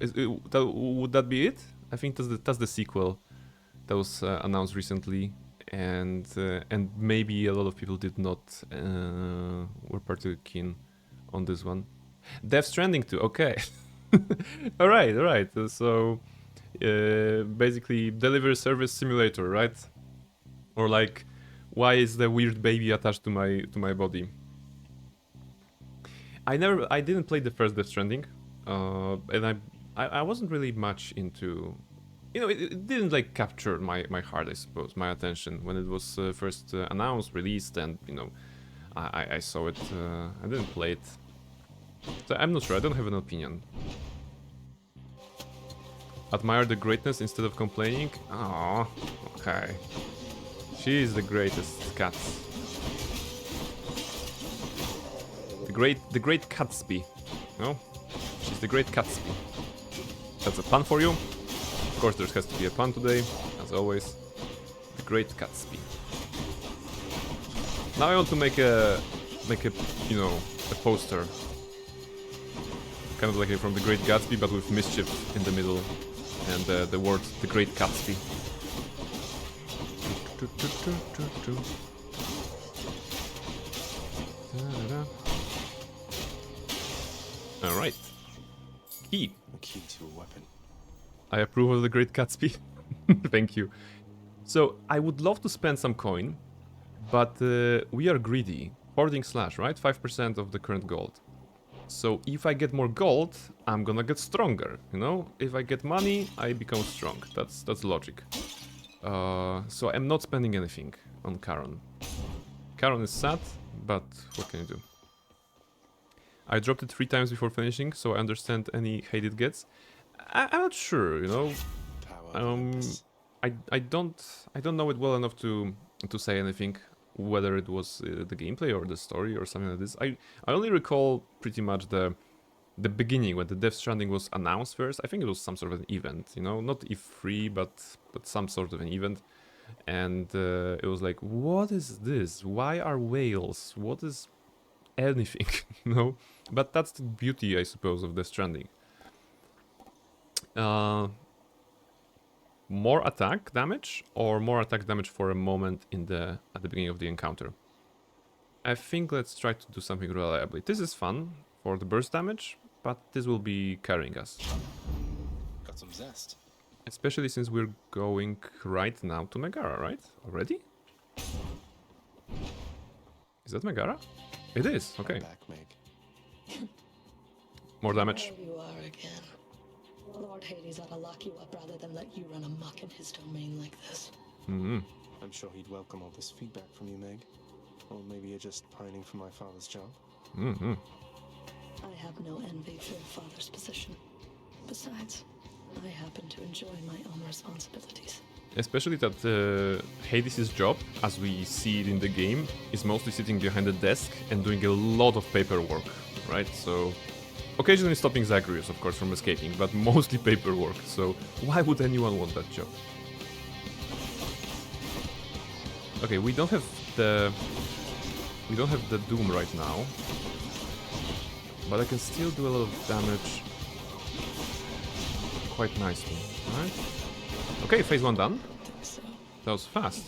Would that be it? I think that's the sequel that was announced recently, and maybe a lot of people did not were particularly keen on this one. Death Stranding 2. Okay. all right. So. Basically delivery service simulator, right? Or like, why is the weird baby attached to my body? I didn't play the first Death Stranding, and I wasn't really much into, it didn't like capture my heart, I suppose, my attention when it was first announced, released, and I saw it. I didn't play it, so I'm not sure. I don't have an opinion. Admire the greatness instead of complaining? Oh, okay. She is the greatest cat. The great Catsby. No? She's the great Catsby. That's a pun for you. Of course there has to be a pun today, as always. The great Catsby. Now I want to make a a poster. Kind of like from The Great Gatsby, but with Mischief in the middle. And the word, The Great Gatsby. Alright. Key. A key to a weapon. I approve of the great Gatsby. Thank you. So, I would love to spend some coin, but we are greedy. Hoarding slash, right? 5% of the current gold. So, if I get more gold, I'm gonna get stronger, you know? If I get money, I become strong. That's logic. So, I'm not spending anything on Charon. Charon is sad, but what can you do? I dropped it 3 times before finishing, so I understand any hate it gets. I'm not sure, you know. I don't know it well enough to say anything, whether it was the gameplay or the story or something like this. I only recall pretty much the beginning when the Death Stranding was announced first. I think it was some sort of an event, you know, not E3, but some sort of an event. And it was like, what is this? Why are whales? What is anything? You know? But that's the beauty, I suppose, of Death Stranding. More attack damage or more attack damage for a moment at the beginning of the encounter? I think let's try to do something reliably. This is fun for the burst damage, but this will be carrying us. Got some zest. Especially since we're going right now to Megara, right? Already? Is that Megara? It is, okay. Back, Meg. More damage. There you are again. Lord Hades ought to lock you up rather than let you run amok in his domain like this. Mm-hmm. I'm sure he'd welcome all this feedback from you, Meg. Or maybe you're just pining for my father's job. Mm-hmm. I have no envy for your father's position. Besides, I happen to enjoy my own responsibilities. Especially that Hades' job, as we see it in the game, is mostly sitting behind a desk and doing a lot of paperwork, right? So, occasionally stopping Zagreus, of course, from escaping, but mostly paperwork. So, why would anyone want that job? Okay, we don't have the Doom right now, but I can still do a lot of damage quite nicely, right? Okay, phase 1 done. That was fast.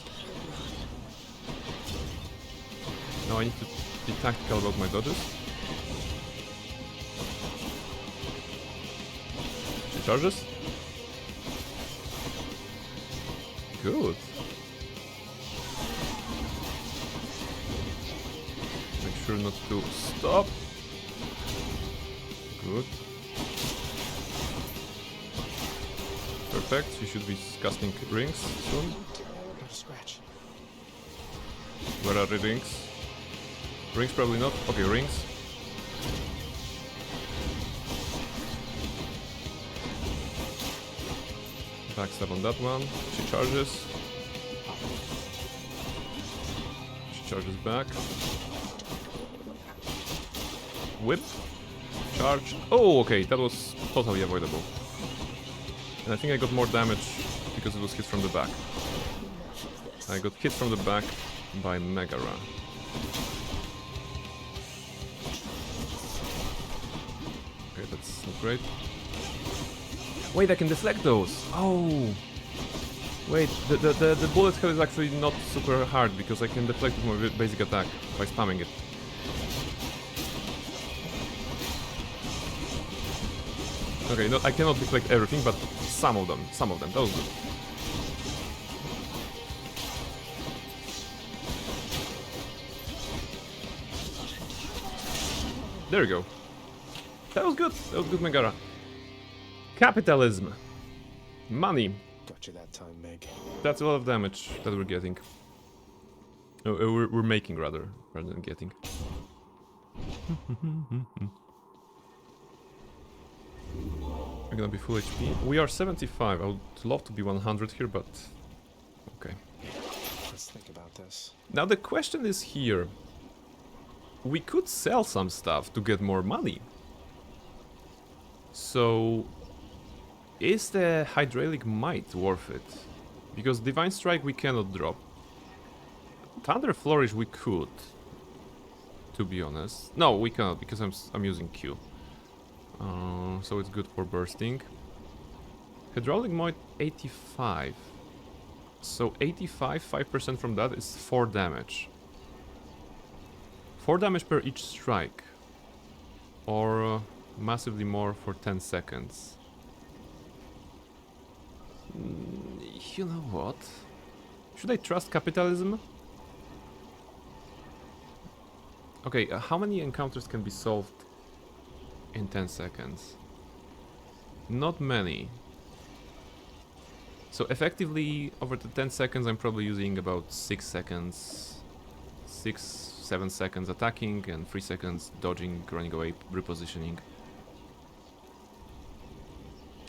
Now I need to be tactical about my dodges. She charges. Good. Make sure not to stop. Good. Perfect. She should be casting rings soon. Where are the rings? Rings probably not. Okay, rings. Backstab on that one. She charges. She charges back. Whip. Charge. Oh, okay, that was totally avoidable. And I think I got more damage because it was hit from the back. I got hit from the back by Megara. Okay, that's not great. Wait, I can deflect those! Oh! Wait, the bullet hell is actually not super hard because I can deflect with my basic attack by spamming it. Okay, no, I cannot deflect everything, but some of them, that was good. There we go. That was good, Megara. Capitalism. Money. Got you that time, Meg. That's a lot of damage that we're getting. Oh, we're making rather than getting. We're gonna be full HP. We are 75. I would love to be 100 here, but okay. Let's think about this. Now the question is here. We could sell some stuff to get more money. So, is the Hydraulic Might worth it? Because Divine Strike we cannot drop. Thunder Flourish we could, to be honest. No, we cannot because I'm using Q. So it's good for bursting. Hydraulic Might 85. So 85, 5% from that is 4 damage. 4 damage per each strike. Or massively more for 10 seconds. You know what? Should I trust capitalism? Okay, how many encounters can be solved in 10 seconds? Not many. So effectively, over the 10 seconds, I'm probably using about 6 seconds, 7 seconds attacking and 3 seconds dodging, running away, repositioning.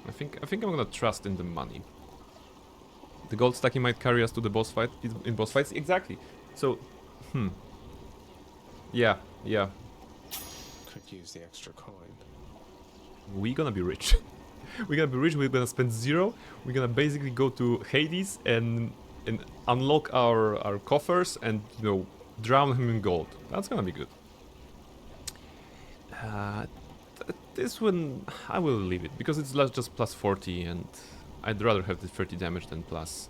I think I'm gonna trust in the money. The gold stacking might carry us to the boss fight in boss fights. Exactly. So, yeah. Could use the extra coin. We're gonna be rich. We're gonna be rich, we're gonna spend 0, we're gonna basically go to Hades and unlock our coffers and, you know, drown him in gold. That's gonna be good. This one, I will leave it, because it's just plus 40 and I'd rather have the 30 damage than plus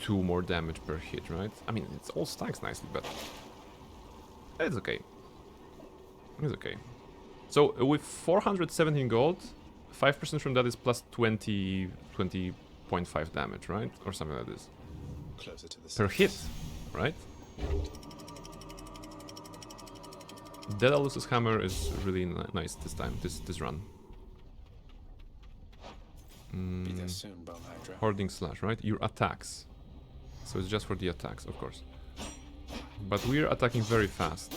2 more damage per hit, right? I mean, it all stacks nicely, but it's okay. It's okay. So, with 417 gold, 5% from that is plus 20.5 damage, right? Or something like this. Closer to the per hit, right? Daedalus's hammer is really nice this time, this run. Be there soon, Bone Hydra. Hoarding slash, right? Your attacks. So it's just for the attacks, of course. But we're attacking very fast.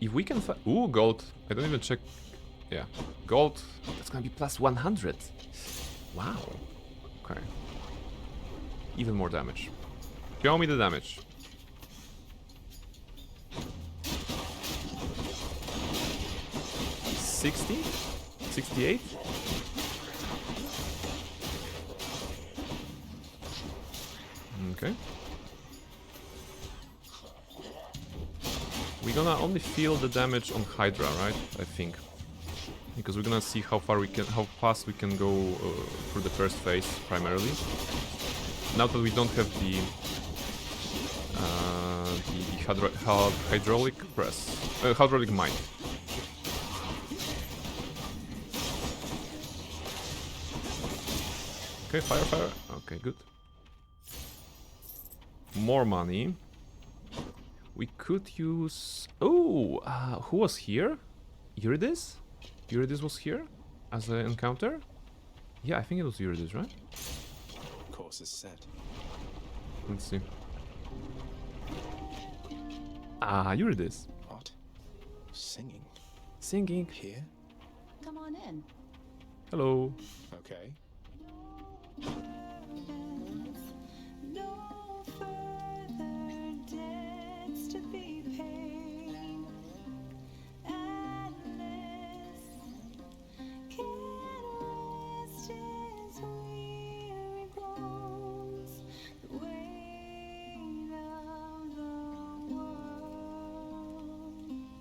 If we can ooh, gold. I don't even check. Yeah, gold. That's gonna be plus 100. Wow. Okay. Even more damage. Show me the damage. 60? 68? Okay. We're gonna only feel the damage on Hydra, right? I think. Because we're gonna see how fast we can go through the first phase, primarily. Now that we don't have the hydraulic press, hydraulic mine. Okay, fire. Okay, good. More money. We could use... Oh! Who was here? Eurydice? Eurydice was here? As an encounter? Yeah, I think it was Eurydice, right? Course is set. Let's see. Eurydice. What? Singing? Singing. Here? Come on in. Hello. Okay.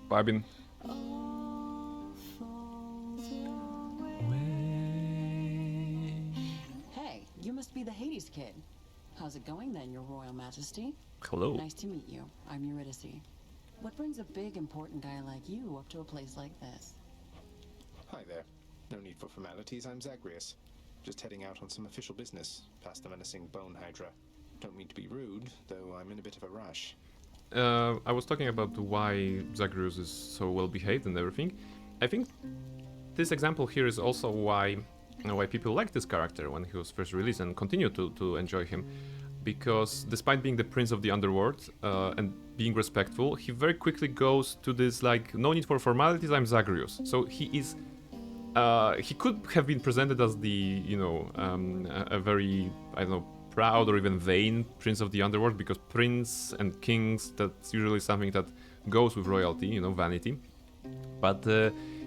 Vibing. Hey, you must be the Hades kid. How's it going then, Your Royal Majesty? Hello. Nice to meet you. I'm Eurydice. What brings a big, important guy like you up to a place like this? Hi there. No need for formalities, I'm Zagreus. Just heading out on some official business, past the menacing Bone Hydra. Don't mean to be rude, though I'm in a bit of a rush. I was talking about why Zagreus is so well behaved and everything. I think this example here is also why people like this character when he was first released and continue to enjoy him. Because despite being the prince of the underworld and being respectful, he very quickly goes to this like, no need for formalities, I'm Zagreus. So he is... he could have been presented as the, you know, a very, I don't know, proud or even vain prince of the underworld, because prince and kings, that's usually something that goes with royalty, you know, vanity. But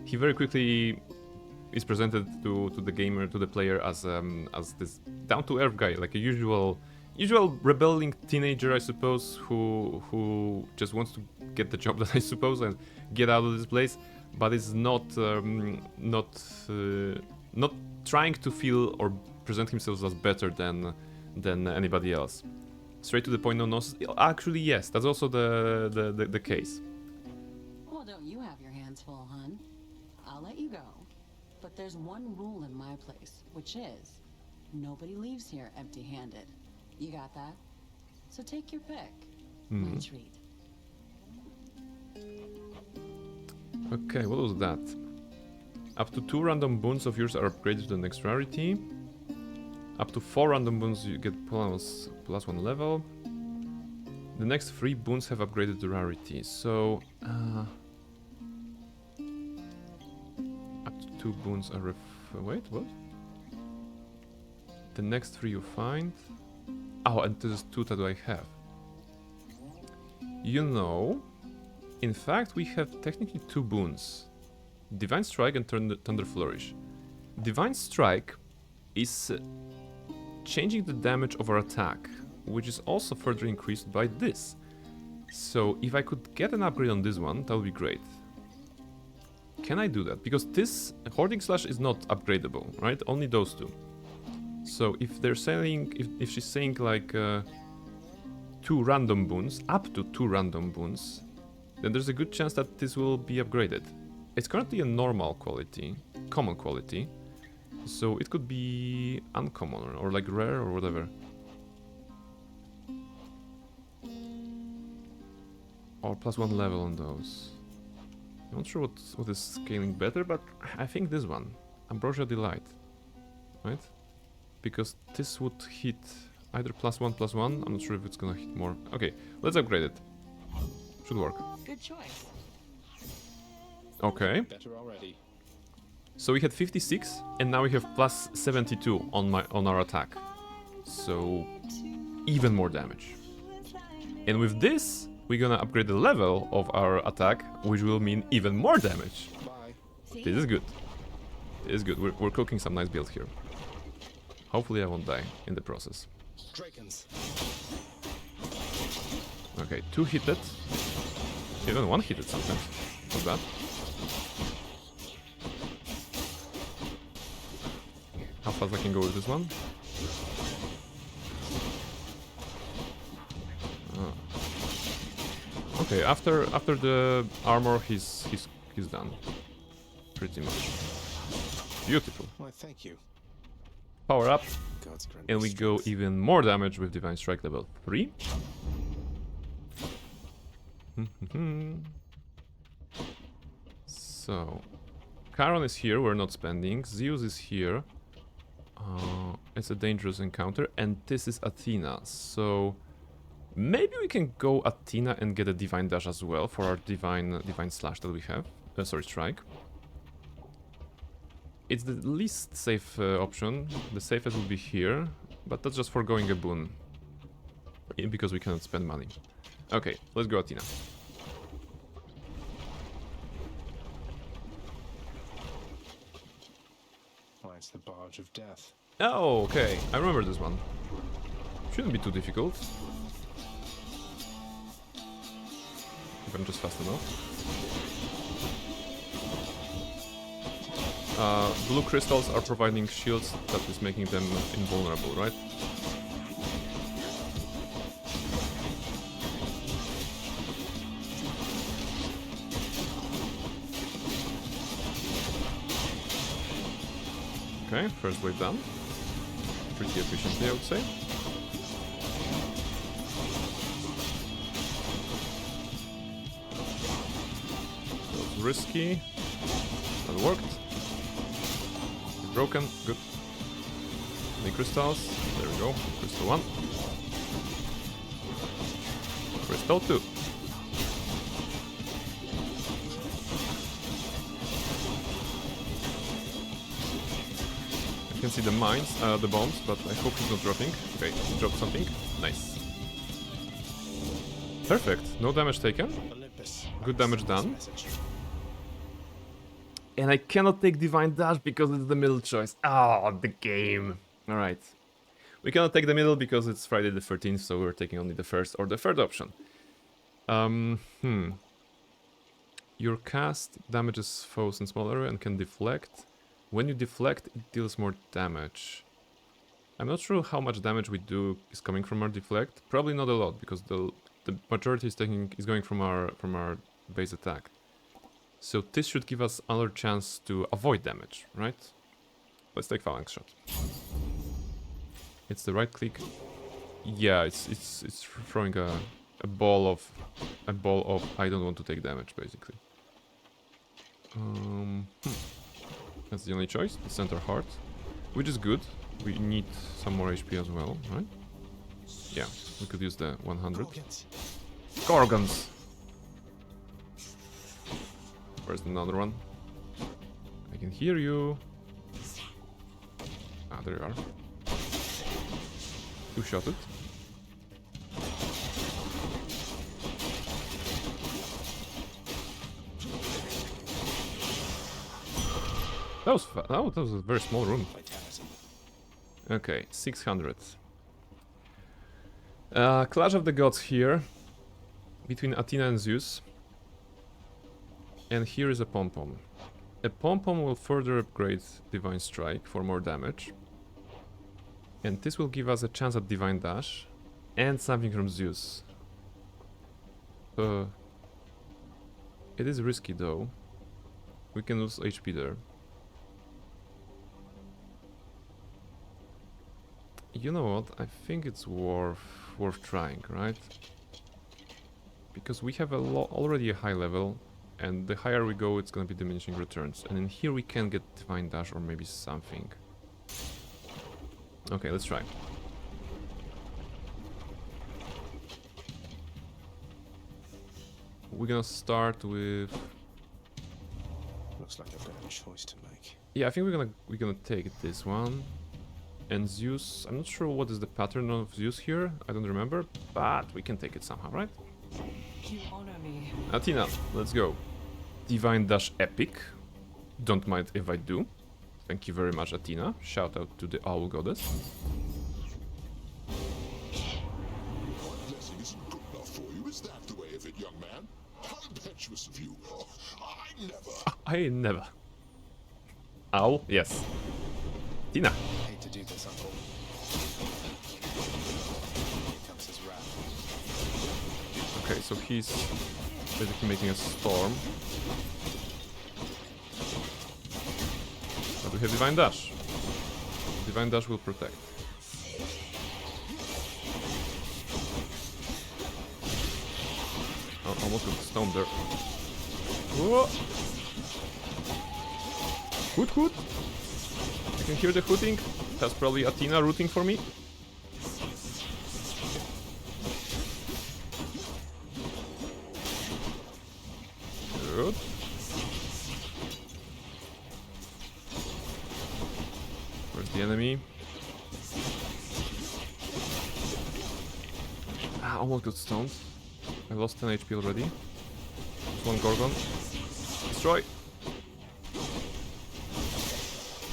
he very quickly is presented to the gamer, to the player, as this down-to-earth guy, like a usual rebelling teenager, I suppose, who just wants to get the job done, I suppose, and get out of this place, but is not trying to feel or present himself as better than anybody else. Straight to the point, no nonsense. Actually, yes, that's also the case. Well, don't you have your hands full, hun? I'll let you go. But there's one rule in my place, which is, Nobody leaves here empty-handed. You got that? So take your pick. Hmm. My treat. Okay, what was that? Up to 2 random boons of yours are upgraded to the next rarity. Up to 4 random boons you get plus 1 level. The next 3 boons have upgraded the rarity, so... up to 2 boons are wait, what? The next 3 you find... Oh, and this is 2 that I have. You know... In fact, we have technically 2 boons. Divine Strike and Thunder Flourish. Divine Strike is changing the damage of our attack, which is also further increased by this. So if I could get an upgrade on this one, that would be great. Can I do that? Because this Hoarding Slash is not upgradable, right? Only those 2. So if they're saying, if she's saying like 2 random boons, up to 2 random boons, then there's a good chance that this will be upgraded. It's currently a normal quality, common quality, so it could be uncommon or like rare or whatever. Or plus 1 level on those. I'm not sure what is scaling better, but I think this one, Ambrosia Delight, right? Because this would hit either +1/+1. I'm not sure if it's gonna hit more. Okay, let's upgrade it. Should work. Good choice. Okay. Better already. So we had 56, and now we have +72 on our attack. So even more damage. And with this, we're gonna upgrade the level of our attack, which will mean even more damage. Bye. This is good. This is good. We're cooking some nice build here. Hopefully I won't die in the process. Drakens. Okay, 2 hit it. Even 1 hit it sometimes. Not bad. How fast I can go with this one? Okay, after the armor, he's done. Pretty much. Beautiful. Why, thank you. Power up, God's grant and me we go strength. even more damage with Divine Strike level 3. So, Charon is here, we're not spending. Zeus is here. It's a dangerous encounter, and this is Athena. So, maybe we can go Athena and get a Divine Dash as well for our Divine Slash that we have. Sorry, Strike. It's the least safe option. The safest will be here, but that's just foregoing a boon. Because we cannot spend money. Okay, let's go Athena. Why, it's the Barge of Death. Oh, okay. I remember this one. Shouldn't be too difficult. If I'm just fast enough. Blue crystals are providing shields that is making them invulnerable, right? Okay, first wave done. Pretty efficiently, I would say. That was risky. That worked. Broken, good. Any crystals? There we go. Crystal 1. Crystal 2. I can see the mines, the bombs, but I hope he's not dropping. Okay, he dropped something. Nice. Perfect. No damage taken. Good damage done. And I cannot take Divine Dash because it's the middle choice. Ah, the game. Alright. We cannot take the middle because it's Friday the 13th, so we're taking only the first or the third option. Your cast damages foes in small area and can deflect. When you deflect, it deals more damage. I'm not sure how much damage we do is coming from our deflect. Probably not a lot, because the majority is going from our base attack. So this should give us another chance to avoid damage, right? Let's take Phalanx Shot. It's the right click. Yeah, it's throwing a ball of I don't want to take damage basically. That's the only choice. The center heart, which is good. We need some more HP as well, right? Yeah, we could use the 100. Gorgons. Where's another one? I can hear you. Ah, there you are. Two-shot it. That was that was a very small room. Okay, 600. Clash of the Gods here. Between Athena and Zeus. And here is a pom-pom. A pom-pom will further upgrade Divine Strike for more damage. And this will give us a chance at Divine Dash. And something from Zeus. It is risky though. We can lose HP there. You know what? I think it's worth trying, right? Because we have already a high level, and the higher we go, it's gonna be diminishing returns. And in here we can get Divine Dash or maybe something. Okay, let's try. We're gonna start with. Looks like I've got a choice to make. Yeah, I think we're gonna take this one. And Zeus, I'm not sure what is the pattern of Zeus here, I don't remember, but we can take it somehow, right? You honor me. Athena, let's go. Divine Dash Epic. Don't mind if I do. Thank you very much, Athena. Shout out to the Owl Goddess. My blessing isn't good enough for you, is that the way of it, young man? How impetuous of you. Oh, I never. Owl? Yes. Tina. Hate to do this, Uncle. Here comes his wrath. Okay, so he's basically making a storm. But we have Divine Dash. Divine Dash will protect. Oh, almost got stoned there. Whoa! Hoot hoot! I can hear the hooting. That's probably Athena rooting for me. Good. Where's the enemy? Ah, almost got stoned. I lost 10 HP already. One Gorgon. Destroy!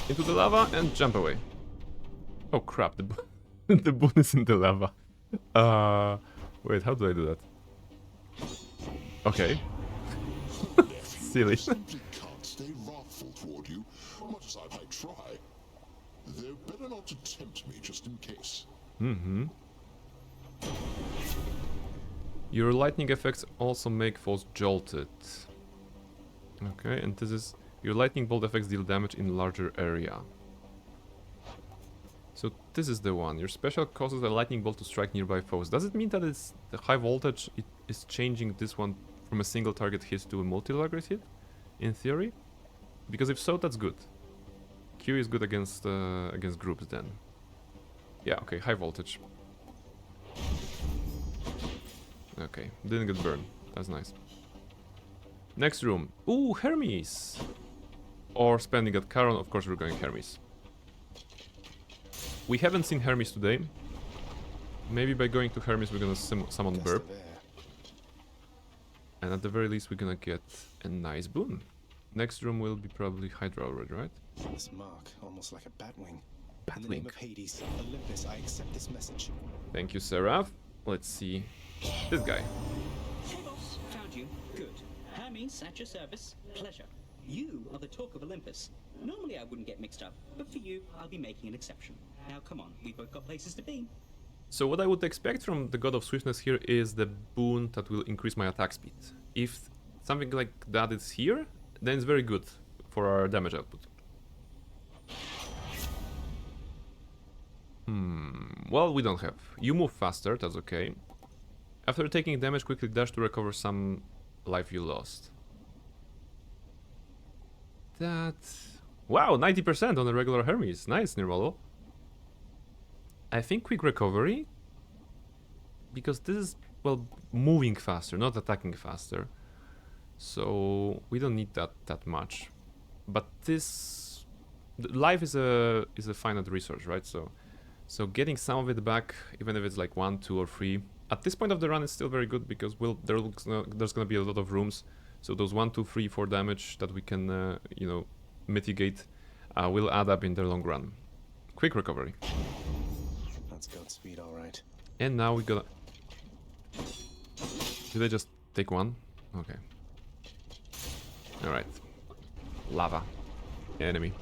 Into the lava and jump away. Oh crap, the boon is in the lava. Wait, how do I do that? Okay. Silly. Simply can't stay wrathful toward you, much as I might try. They're better not to tempt me, just in case. Mm-hmm. Your lightning effects also make foes jolted. Okay, and this is... Your lightning bolt effects deal damage in larger area. So this is the one. Your special causes a lightning bolt to strike nearby foes. Does it mean that it's the high voltage it is changing this one from a single target hit to a multi-target hit? In theory? Because if so, that's good. Q is good against groups then. Yeah, okay, high voltage. Okay, didn't get burned. That's nice. Next room. Ooh, Hermes! Or spending at Charon, of course we're going Hermes. We haven't seen Hermes today. Maybe by going to Hermes we're gonna summon Burp. And at the very least we're gonna get a nice boon. Next room will be probably Hydra already, right? This mark, almost like a batwing. Batwing. In the name of Hades, Olympus, I accept this message. Thank you, Seraph. Let's see. This guy. Hey boss, found you. Good. Hermes, at your service. Pleasure. You are the talk of Olympus. Normally I wouldn't get mixed up, but for you, I'll be making an exception. Now come on, we've both got places to be. So what I would expect from the God of Swiftness here is the boon that will increase my attack speed. If something like that is here, then it's very good for our damage output. Well, we don't have. You move faster, that's okay. After taking damage, quickly dash to recover some life you lost. That... Wow, 90% on a regular Hermes. Nice, Nirvalo. I think quick recovery. Because this is, well, moving faster, not attacking faster. So we don't need that much. But this... Life is a finite resource, right? So getting some of it back, even if it's like 1, 2, or 3, at this point of the run is still very good because there's gonna be a lot of rooms. So those 1, 2, 3, 4 damage that we can, you know, mitigate will add up in the long run. Quick recovery. That's Godspeed, all right. And now we gotta... Did I just take one? Okay. Alright. Lava. Enemy.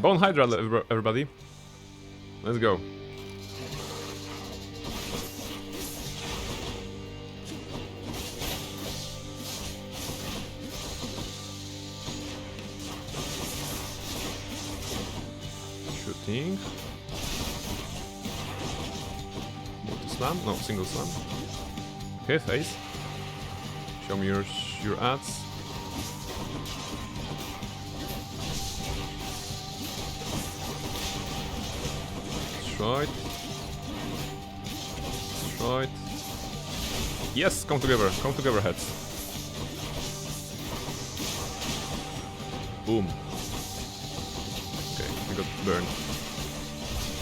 Bone Hydra, everybody. Let's go. Shooting. Multi-slam? No, single slam. Okay, face. Show me your ads. Destroyed. Destroyed. Yes, come together, heads. Boom. Okay, we got burned.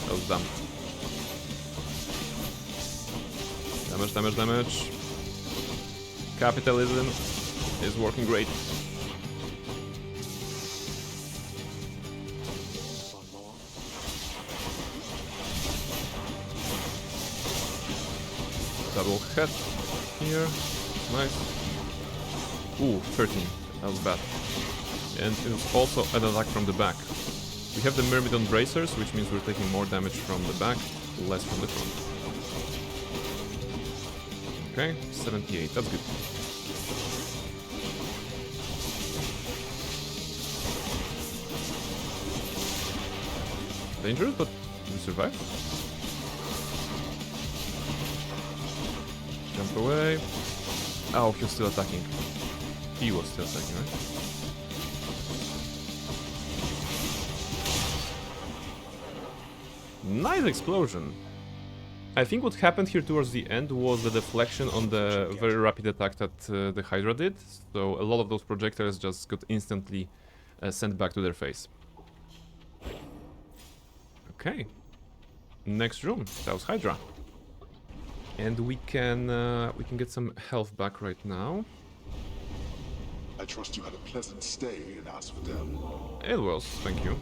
That was dumb. Damage, damage, damage. Capitalism is working great. Double head here. Nice. Ooh, 13. That was bad. And it's also an attack from the back. We have the Myrmidon bracers, which means we're taking more damage from the back, less from the front. Okay, 78. That's good. Dangerous, but we survive. Jump away. Oh, he was still attacking. He was still attacking, right? Nice explosion! I think what happened here towards the end was the deflection on the very rapid attack that the Hydra did. So a lot of those projectiles just got instantly sent back to their face. Okay. Next room. That was Hydra. And we can get some health back right now. I trust you had a pleasant stay in Asphodel. It was, thank you.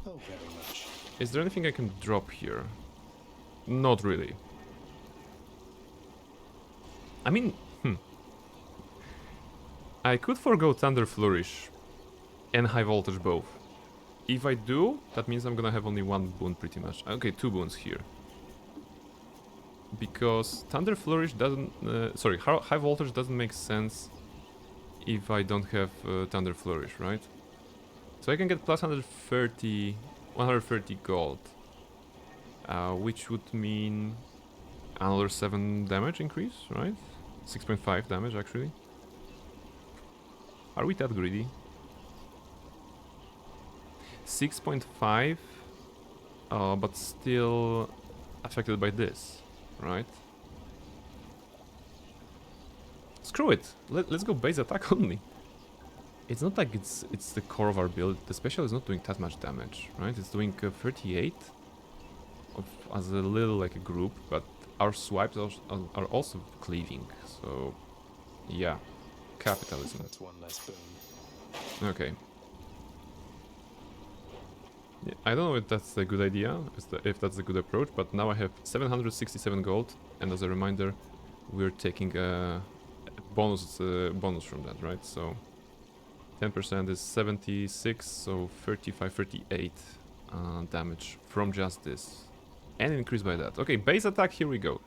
Oh, very much. Is there anything I can drop here? Not really. I mean, I could forgo Thunder Flourish and High Voltage both. If I do, that means I'm gonna have only one boon pretty much. Okay, 2 boons here. Because Thunder Flourish doesn't... High Voltage doesn't make sense if I don't have Thunder Flourish, right? So I can get plus 130 gold. Which would mean another 7 damage increase, right? 6.5 damage, actually. Are we that greedy? 6.5, but still affected by this, right? Screw it. Let's go base attack only. It's not like it's the core of our build. The special is not doing that much damage, right? It's doing 38 as a little like a group, but our swipes are also cleaving. So yeah, capitalism. That's one less boon. Okay. Yeah, I don't know if that's a good idea, if that's a good approach, but now I have 767 gold, and as a reminder, we're taking a bonus from that, right? So 10% is 76, so 35, 38 damage from just this. And increased by that. Okay, base attack, here we go.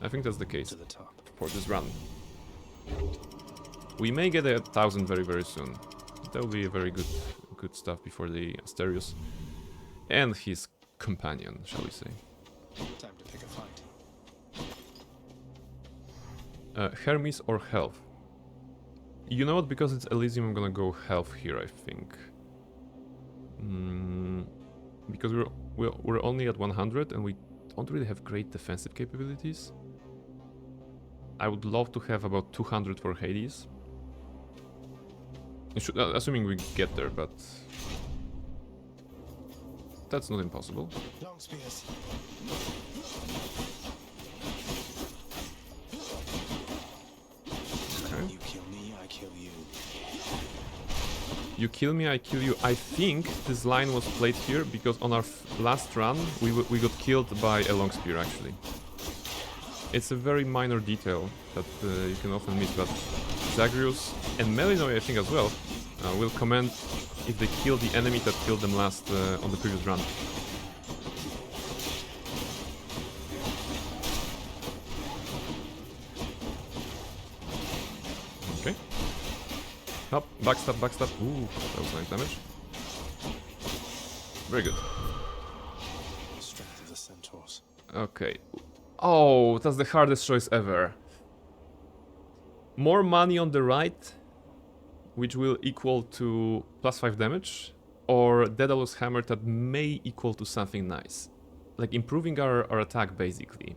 I think that's the case To the top. for this run. We may get 1,000 very, very soon. That would be a very good good stuff before the Asterios. And his companion, shall we say. Time to pick a fight. Hermes or Health? You know what, because it's Elysium, I'm gonna go Health here, I think. Because we're only at 100 and we don't really have great defensive capabilities. I would love to have about 200 for Hades. Assuming we get there, but that's not impossible. Long spears. Okay. You kill me, I kill you. You kill me, I kill you. I think this line was played here because on our last run we got killed by a long spear actually. It's a very minor detail that you can often miss, but Zagreus and Melinoe I think as well will comment if they kill the enemy that killed them last on the previous run. Okay. Up, backstab, backstab. Ooh, that was nice damage. Very good. Strength of the centaurs. Okay. Oh, that's the hardest choice ever. More money on the right, which will equal to +5 damage, or Daedalus Hammer that may equal to something nice. Like improving our attack, basically.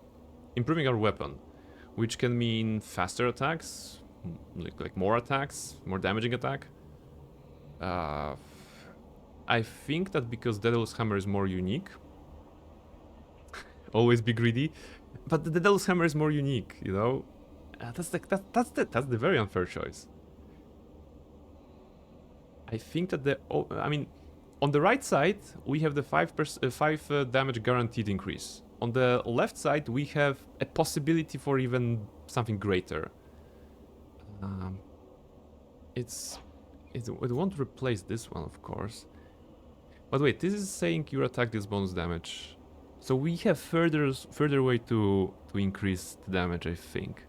Improving our weapon, which can mean faster attacks, like more attacks, more damaging attack. I think that because Daedalus Hammer is more unique, always be greedy, but the Daedalus Hammer is more unique, you know? That's the very unfair choice. I think that I mean, on the right side we have the 5 damage guaranteed increase. On the left side we have a possibility for even something greater. It won't replace this one, of course. But wait, this is saying your attack deals bonus damage. So we have further way to increase the damage, I think.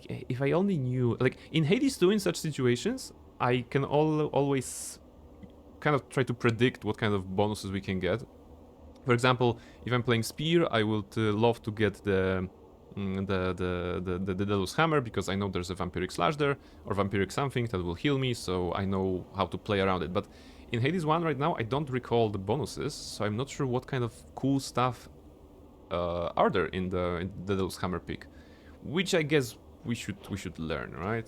If I only knew, like in Hades 2, in such situations, I can always kind of try to predict what kind of bonuses we can get. For example, if I'm playing Spear, I would love to get the Daedalus Hammer because I know there's a Vampiric Slash there or Vampiric something that will heal me, so I know how to play around it. But in Hades 1 right now, I don't recall the bonuses, so I'm not sure what kind of cool stuff are there in the Daedalus Hammer pick, which I guess we should learn, right?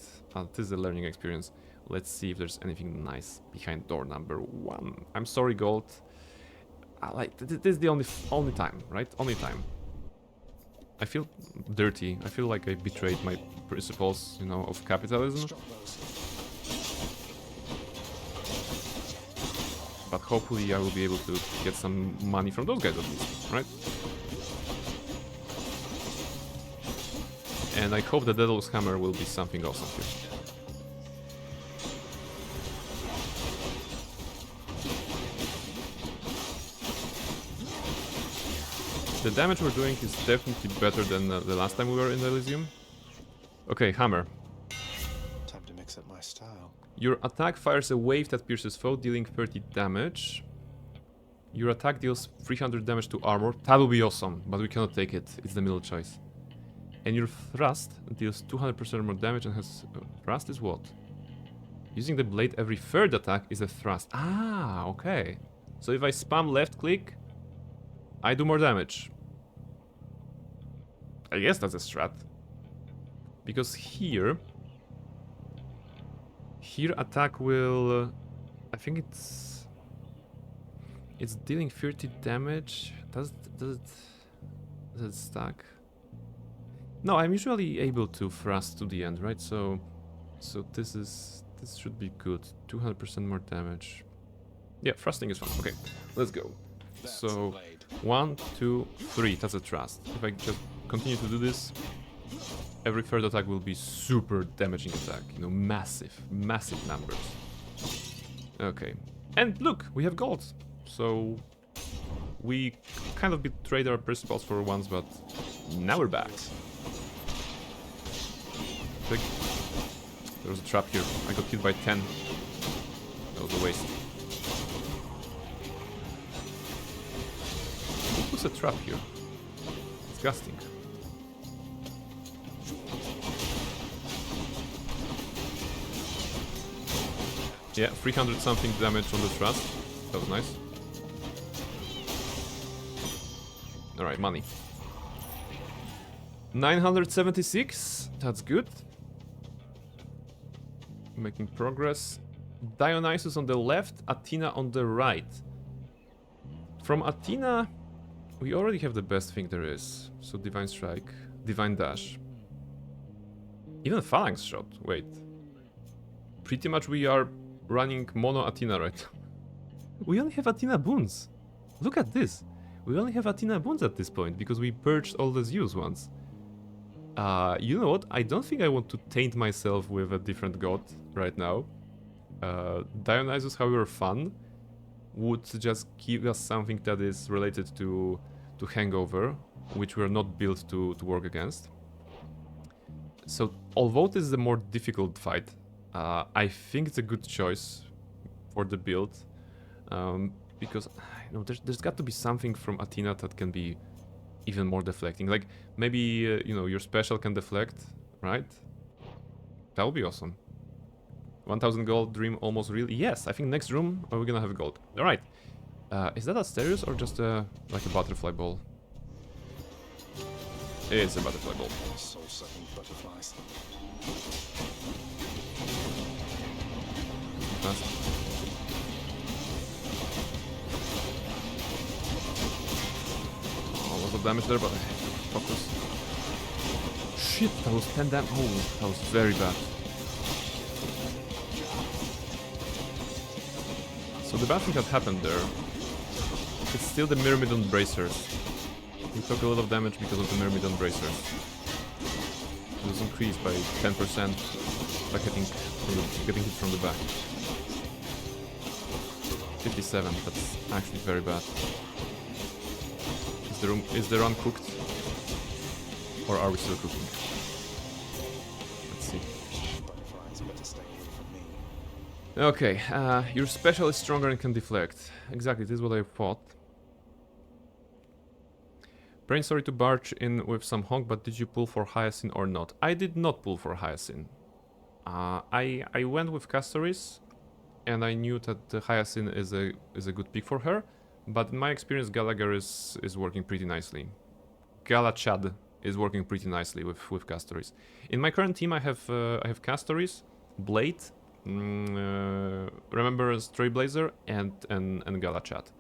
This is a learning experience. Let's see if there's anything nice behind door number 1. I'm sorry, Gold. This is the only time, right? Only time. I feel dirty. I feel like I betrayed my principles, you know, of capitalism. But hopefully I will be able to get some money from those guys at least, right? And I hope the Daedalus Hammer will be something awesome here. The damage we're doing is definitely better than the last time we were in Elysium. Okay, Hammer. Time to mix up my style. Your attack fires a wave that pierces foe, dealing 30 damage. Your attack deals 300 damage to armor. That will be awesome, but we cannot take it. It's the middle choice. And your thrust deals 200% more damage and has... thrust is what? Using the blade every third attack is a thrust. Ah, okay. So if I spam left click, I do more damage. I guess that's a strat. Because here attack will... I think it's dealing 30 damage. Does it stack? No, I'm usually able to thrust to the end, right? So this should be good. 200% more damage. Yeah, thrusting is fun. Okay, let's go. So 1, 2, 3. That's a thrust. If I just continue to do this, every third attack will be super damaging attack. You know, massive numbers. Okay, and look, we have gold. So we kind of betrayed our principles for once, but now we're back. There was a trap here. I got killed by 10. That was a waste. Who puts a trap here? Disgusting. Yeah, 300 something damage on the thrust. That was nice. Alright, money. 976. That's good. Making progress. Dionysus on the left, Athena on the right. From Athena, we already have the best thing there is. So Divine Strike, Divine Dash. Even Phalanx Shot, wait. Pretty much we are running mono Athena right now. We only have Athena boons. Look at this. We only have Athena boons at this point because we purged all the Zeus ones. You know what? I don't think I want to taint myself with a different god right now. Dionysus, however fun, would just give us something that is related to Hangover, which we're not built to work against. So, although this is a more difficult fight, I think it's a good choice for the build. Because, you know, there's got to be something from Athena that can be even more deflecting. Like, maybe, you know, your special can deflect, right? That would be awesome. 1000 gold, dream almost real. Yes, I think next room we're gonna have gold. Alright. Is that Asterius or just like a butterfly ball? It's a butterfly ball. Soul-sucking butterflies. Fast. Oh, a lot of damage there, but focus. Shit, that was 10 damage. Oh, that was very bad. So the bad thing that happened there, it's still the Myrmidon bracers. We took a lot of damage because of the Myrmidon bracers. It was increased by 10% by getting hit from the back. 57, that's actually very bad. Is the run cooked? Or are we still cooking? Let's see. Okay, your special is stronger and can deflect. Exactly, this is what I thought. Brain, sorry to barge in with some honk, but did you pull for Hyacinth or not? I did not pull for Hyacinth. I went with Castoris, and I knew that the Hyacinth is a good pick for her. But in my experience, Gallagher is working pretty nicely. Galachad is working pretty nicely with Castoris. In my current team, I have Castoris, Blade, Remembrance Trailblazer, and Galachad.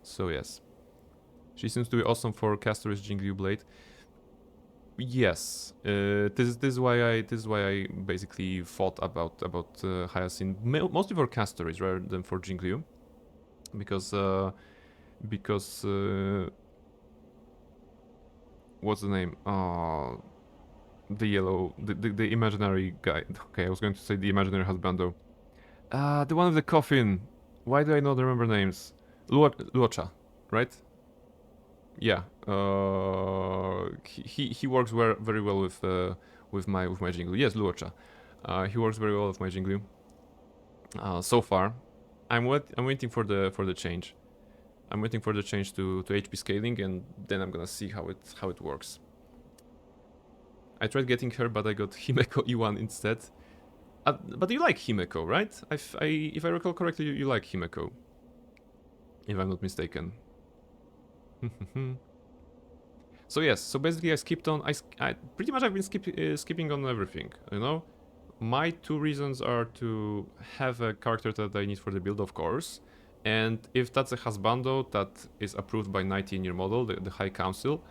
So yes, she seems to be awesome for Castoris Jingliu Blade. Yes, this is why I basically thought about Hyacinth, mostly for Castoris rather than for Jingliu, because what's the name? The yellow, the imaginary guy. Okay, I was going to say the imaginary husbando. The one with the coffin. Why do I not remember names? Luocha, right? Yeah. He works very well with my Jingliu. Yes, Luocha. He works very well with my Jingliu. So far, I'm waiting for the change. I'm waiting for the change to HP scaling, and then I'm gonna see how it works. I tried getting her, but I got Himeko E1 instead. But you like Himeko, right? If I recall correctly, you like Himeko. If I'm not mistaken. So yes, so basically I skipped on. I pretty much I've been skipping on everything. You know, my two reasons are to have a character that I need for the build, of course. And if that's a husbando that is approved by 19-year model, the High Council,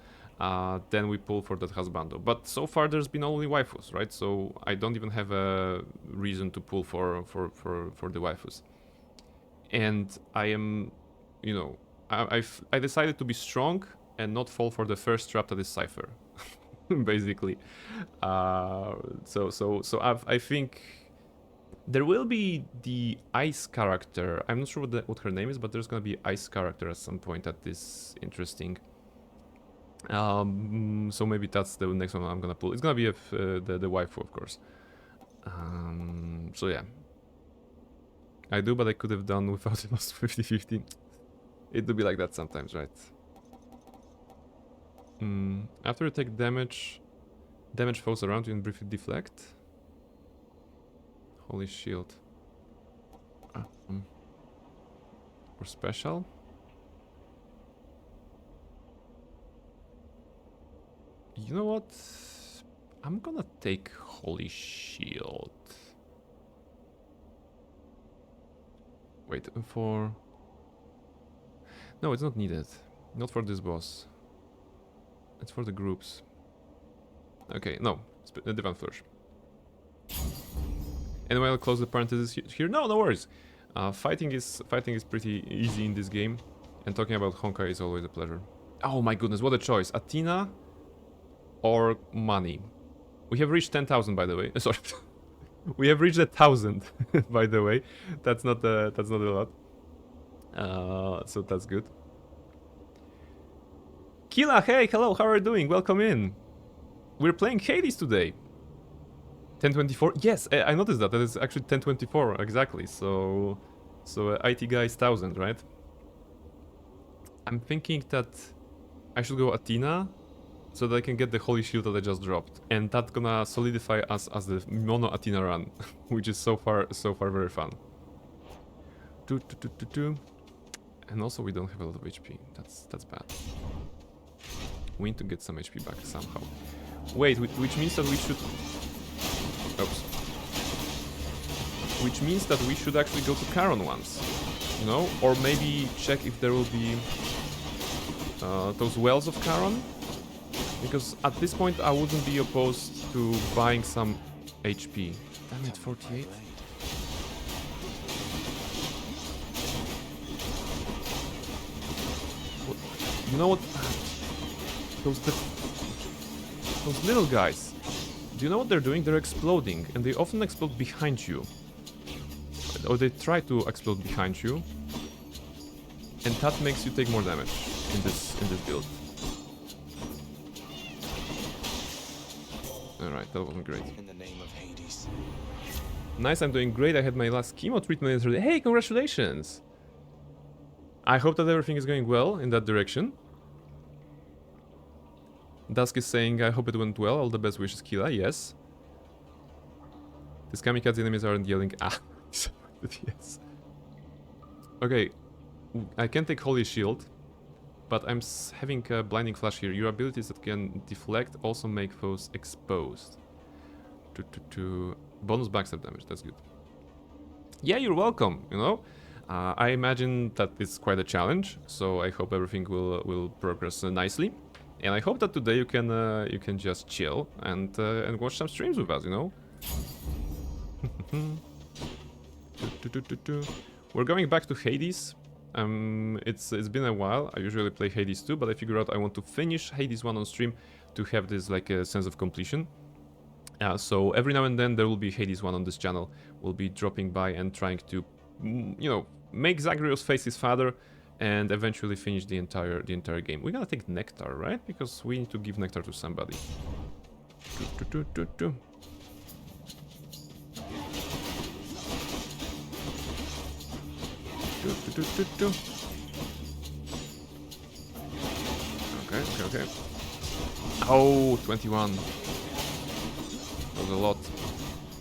then we pull for that husbando. But so far there's been only waifus, right? So I don't even have a reason to pull for the waifus. And I am, you know, I decided to be strong and not fall for the first trap that is Cypher, basically. So I think there will be the ice character. I'm not sure what her name is, but there's gonna be ice character at some point that is interesting. So maybe that's the next one I'm gonna pull. It's gonna be the waifu, of course. So yeah. I do, but I could have done without it was 50-50. It do be like that sometimes, right? After you take damage, damage falls around you and briefly deflect. Holy shield. Or special. You know what? I'm gonna take Holy Shield. Wait, for... No, it's not needed. Not for this boss. It's for the groups. Okay, no. Divine Flourish. Anyway, I'll close the parentheses here. No, no worries. Fighting is pretty easy in this game. And talking about Honkai is always a pleasure. Oh my goodness, what a choice. Athena or money. We have reached 10,000, by the way. Sorry. We have reached 1,000, by the way. That's not a lot. So that's good. Kila, hey, hello, how are you doing? Welcome in. We're playing Hades today. 1024? Yes, I noticed that. That is actually 1024, exactly. So IT guy is 1,000, right? I'm thinking that I should go Athena so that I can get the Holy Shield that I just dropped. And that's gonna solidify us as the mono Athena run, which is so far very fun. And also we don't have a lot of HP. That's bad. We need to get some HP back somehow. Wait, which means that we should... Oops. Which means that we should actually go to Charon once, you know? Or maybe check if there will be those wells of Charon. Because at this point I wouldn't be opposed to buying some HP. Damn it, 48? You know what? Those little guys. Do you know what they're doing? They're exploding, and they often explode behind you. Or they try to explode behind you. And that makes you take more damage in this build. Alright, that wasn't great. In the name of Hades. Nice, I'm doing great. I had my last chemo treatment yesterday. Hey, congratulations! I hope that everything is going well in that direction. Dusk is saying, I hope it went well. All the best wishes, Kila. Yes. These kamikaze enemies aren't yelling. Ah, yes. Okay, I can take Holy Shield, but I'm having a blinding flash here. Your abilities that can deflect also make foes exposed. Bonus backstab damage. That's good. Yeah, you're welcome. You know, I imagine that it's quite a challenge, so I hope everything will progress nicely. And I hope that today you can just chill and watch some streams with us, you know. We're going back to Hades. It's been a while. I usually play Hades 2, but I figured out I want to finish Hades 1 on stream to have this like a sense of completion. So every now and then there will be Hades 1 on this channel. We'll be dropping by and trying to, you know, make Zagreus face his father and eventually finish the entire game. We're gonna take Nectar, right? Because we need to give Nectar to somebody. Okay. Oh, 21. That was a lot.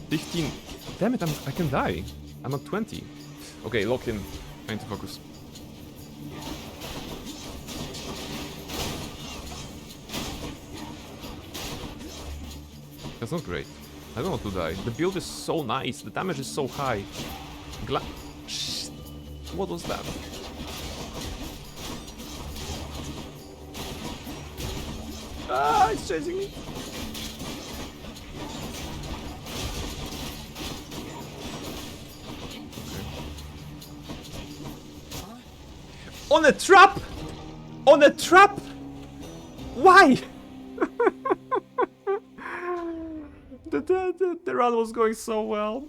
15. Damn it, I can die. I'm at 20. Okay, lock in. I need to focus. That's not great. I don't want to die. The build is so nice. The damage is so high. What was that? Ah, it's chasing me. Okay. On a trap! On a trap! Why? The run was going so well,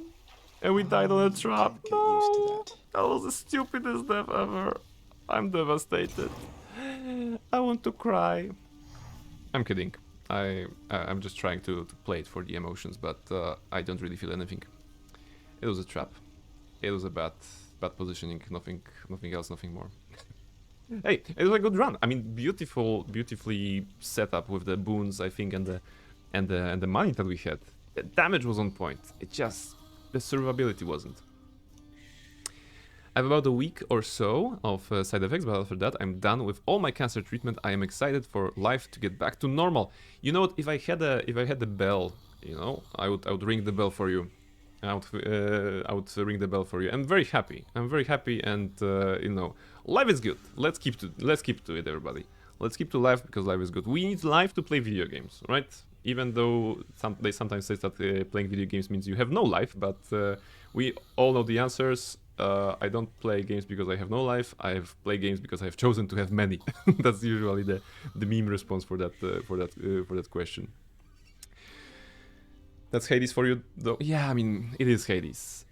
and we died on a trap. No, that was the stupidest death ever. I'm devastated. I want to cry. I'm kidding. I'm just trying to play it for the emotions, but I don't really feel anything. It was a trap. It was a bad positioning. Nothing else, nothing more. Hey, it was a good run. I mean, beautifully set up with the boons, I think, and the money that we had. The damage was on point. It just the survivability wasn't. I have about a week or so of side effects, but after that, I'm done with all my cancer treatment. I am excited for life to get back to normal. You know what? If I had the bell, you know, I would ring the bell for you. I would ring the bell for you. I'm very happy, and you know, life is good. Let's keep to it, everybody. Let's keep to life because life is good. We need life to play video games, right? Even though they sometimes say that playing video games means you have no life, but we all know the answers. I don't play games because I have no life. I play games because I have chosen to have many. That's usually the meme response for that question. That's Hades for you, though. Yeah, I mean, it is Hades.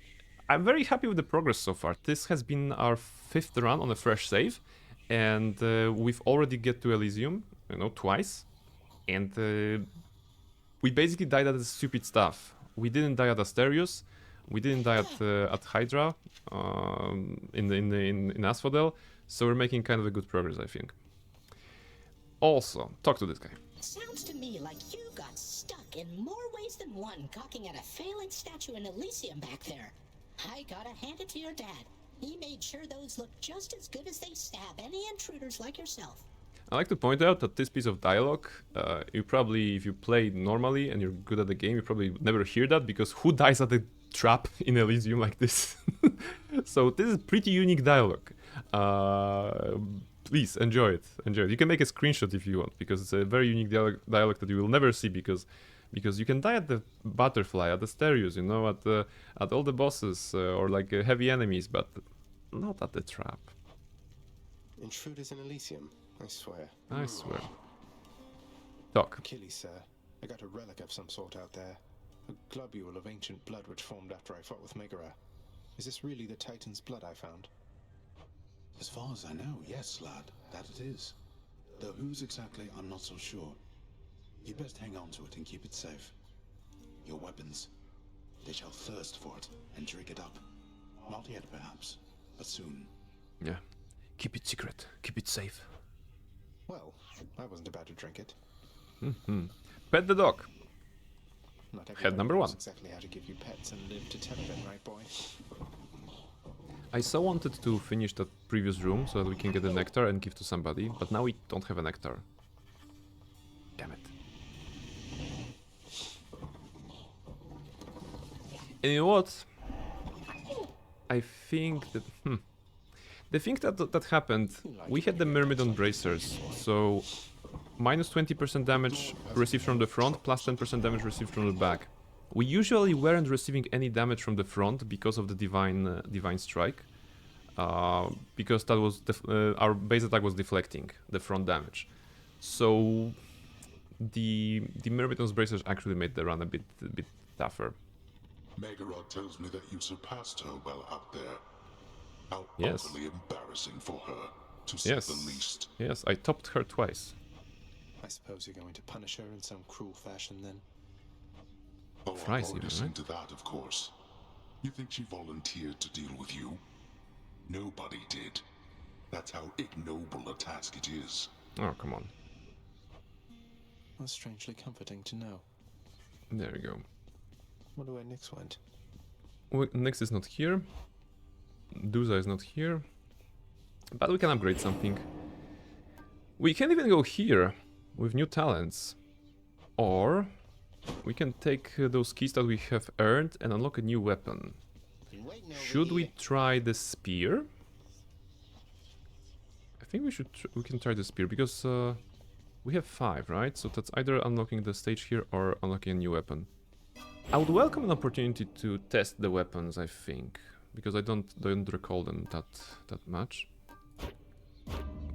I'm very happy with the progress so far. This has been our 5th run on a fresh save, and we've already get to Elysium, you know, twice. And we basically died at the stupid stuff. We didn't die at Asterios. We didn't die at Hydra in Asphodel, so we're making kind of a good progress, I think. Also, talk to this guy. Sounds to me like you got stuck in more ways than one, gawking at a failing statue in Elysium back there. I gotta hand it to your dad. He made sure those look just as good as they stab any intruders like yourself. I like to point out that this piece of dialogue, you probably, if you play normally and you're good at the game, you probably never hear that, because who dies at the trap in Elysium like this? So this is pretty unique dialogue. Please enjoy it. You can make a screenshot if you want, because it's a very unique dialogue that you will never see, because you can die at the butterfly, at the stereos, you know, at all the bosses or like heavy enemies, but not at the trap. Intruders in Elysium, I swear. I swear. Talk. Achilles, sir. I got a relic of some sort out there. A globule of ancient blood which formed after I fought with Megara. Is this really the Titan's blood I found? As far as I know, yes, lad, that it is. Though whose exactly, I'm not so sure. You'd best hang on to it and keep it safe. Your weapons, they shall thirst for it and drink it up. Not yet, perhaps, but soon. Yeah. Keep it secret. Keep it safe. Well, I wasn't about to drink it. Pet the dog. Not Head number 1. Exactly how to give you pets and live to tell of it, right, boy? I so wanted to finish that previous room so that we can get the nectar and give to somebody, but now we don't have a nectar. Damn it. And you know what? I think that... The thing that happened, we had the Myrmidon bracers, so minus 20% damage received from the front, plus 10% damage received from the back. We usually weren't receiving any damage from the front because of the divine strike, because that was our base attack was deflecting the front damage. So the Myrmidon's bracers actually made the run a bit tougher. Megara tells me that you surpassed her well out there. How Yes. utterly embarrassing for her, to say the least. Yes, I topped her twice. I suppose you're going to punish her in some cruel fashion then? Oh, Thrice I've already even, seen right? to that, of course. You think she volunteered to deal with you? Nobody did. That's how ignoble a task it is. Oh, come on. That's strangely comforting to know. There we go. Wonder where Nyx went. Nyx is not here. Duza is not here. But we can upgrade something. We can even go here with new talents. Or we can take those keys that we have earned and unlock a new weapon. Should we try the spear? I think we can try the spear, because we have 5, right? So that's either unlocking the stage here or unlocking a new weapon. I would welcome an opportunity to test the weapons, I think, because I don't recall them that much.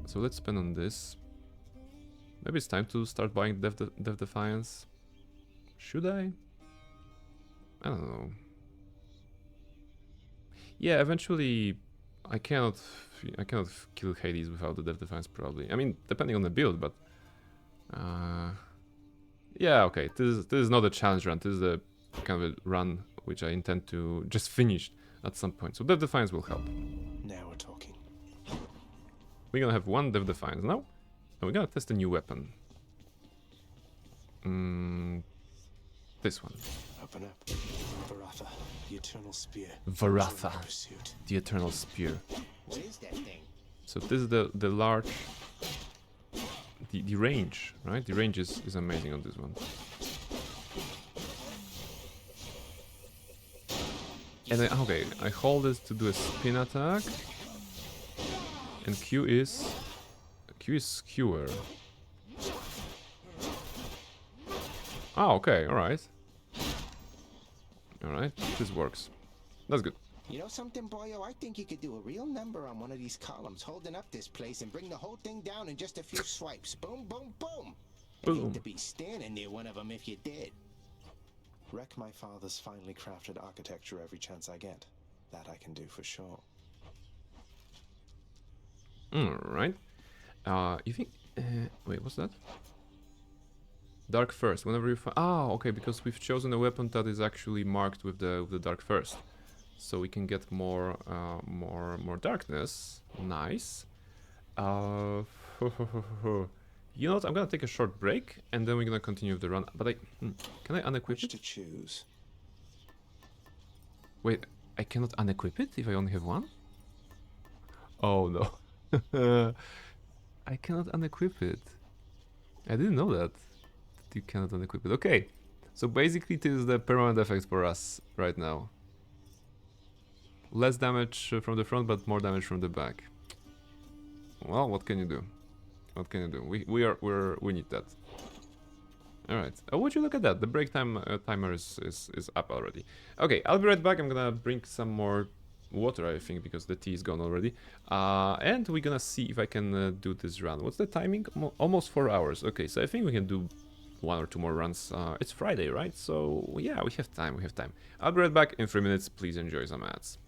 So let's spend on this. Maybe it's time to start buying Death Defiance. Should I? I don't know. Yeah, eventually I cannot kill Hades without the Death Defiance, probably. I mean, depending on the build, but yeah, okay. This is not a challenge run. This is a kind of a run which I intend to just finish at some point. So Death Defiance will help. Now we're talking. We're gonna have one Death Defiance now, and we're gonna test a new weapon. This one. Open up. Varatha, the Eternal Spear. Varatha, Pursuit. the Eternal Spear. What is that thing? So this is the large... The range, right? The range is amazing on this one. And okay, I hold this to do a spin attack. And Q is skewer. Ah, okay, alright. Alright, this works. That's good. You know something, boyo? I think you could do a real number on one of these columns, holding up this place and bring the whole thing down in just a few swipes. Boom, boom, boom. I'd hate to be standing near one of them if you did. Wreck my father's finely crafted architecture every chance I get. That I can do for sure. Alright. You think... wait, what's that? Dark First. Whenever you find... Ah, okay, because we've chosen a weapon that is actually marked with the Dark First. So we can get more darkness. Nice. You know what? I'm gonna take a short break and then we're gonna continue with the run. But can I unequip it? To choose. Wait, I cannot unequip it if I only have one? Oh no. I cannot unequip it. I didn't know that you cannot unequip it. Okay. So basically this is the permanent effect for us right now. Less damage from the front, but more damage from the back. Well, what can you do? What can you do? We need that. All right. Oh, would you look at that? The break time timer is up already. Okay, I'll be right back. I'm gonna bring some more water, I think, because the tea is gone already. And we're gonna see if I can do this run. What's the timing? Almost 4 hours. Okay, so I think we can do 1 or 2 more runs. It's Friday, right? So yeah, we have time. We have time. I'll be right back in 3 minutes. Please enjoy some ads.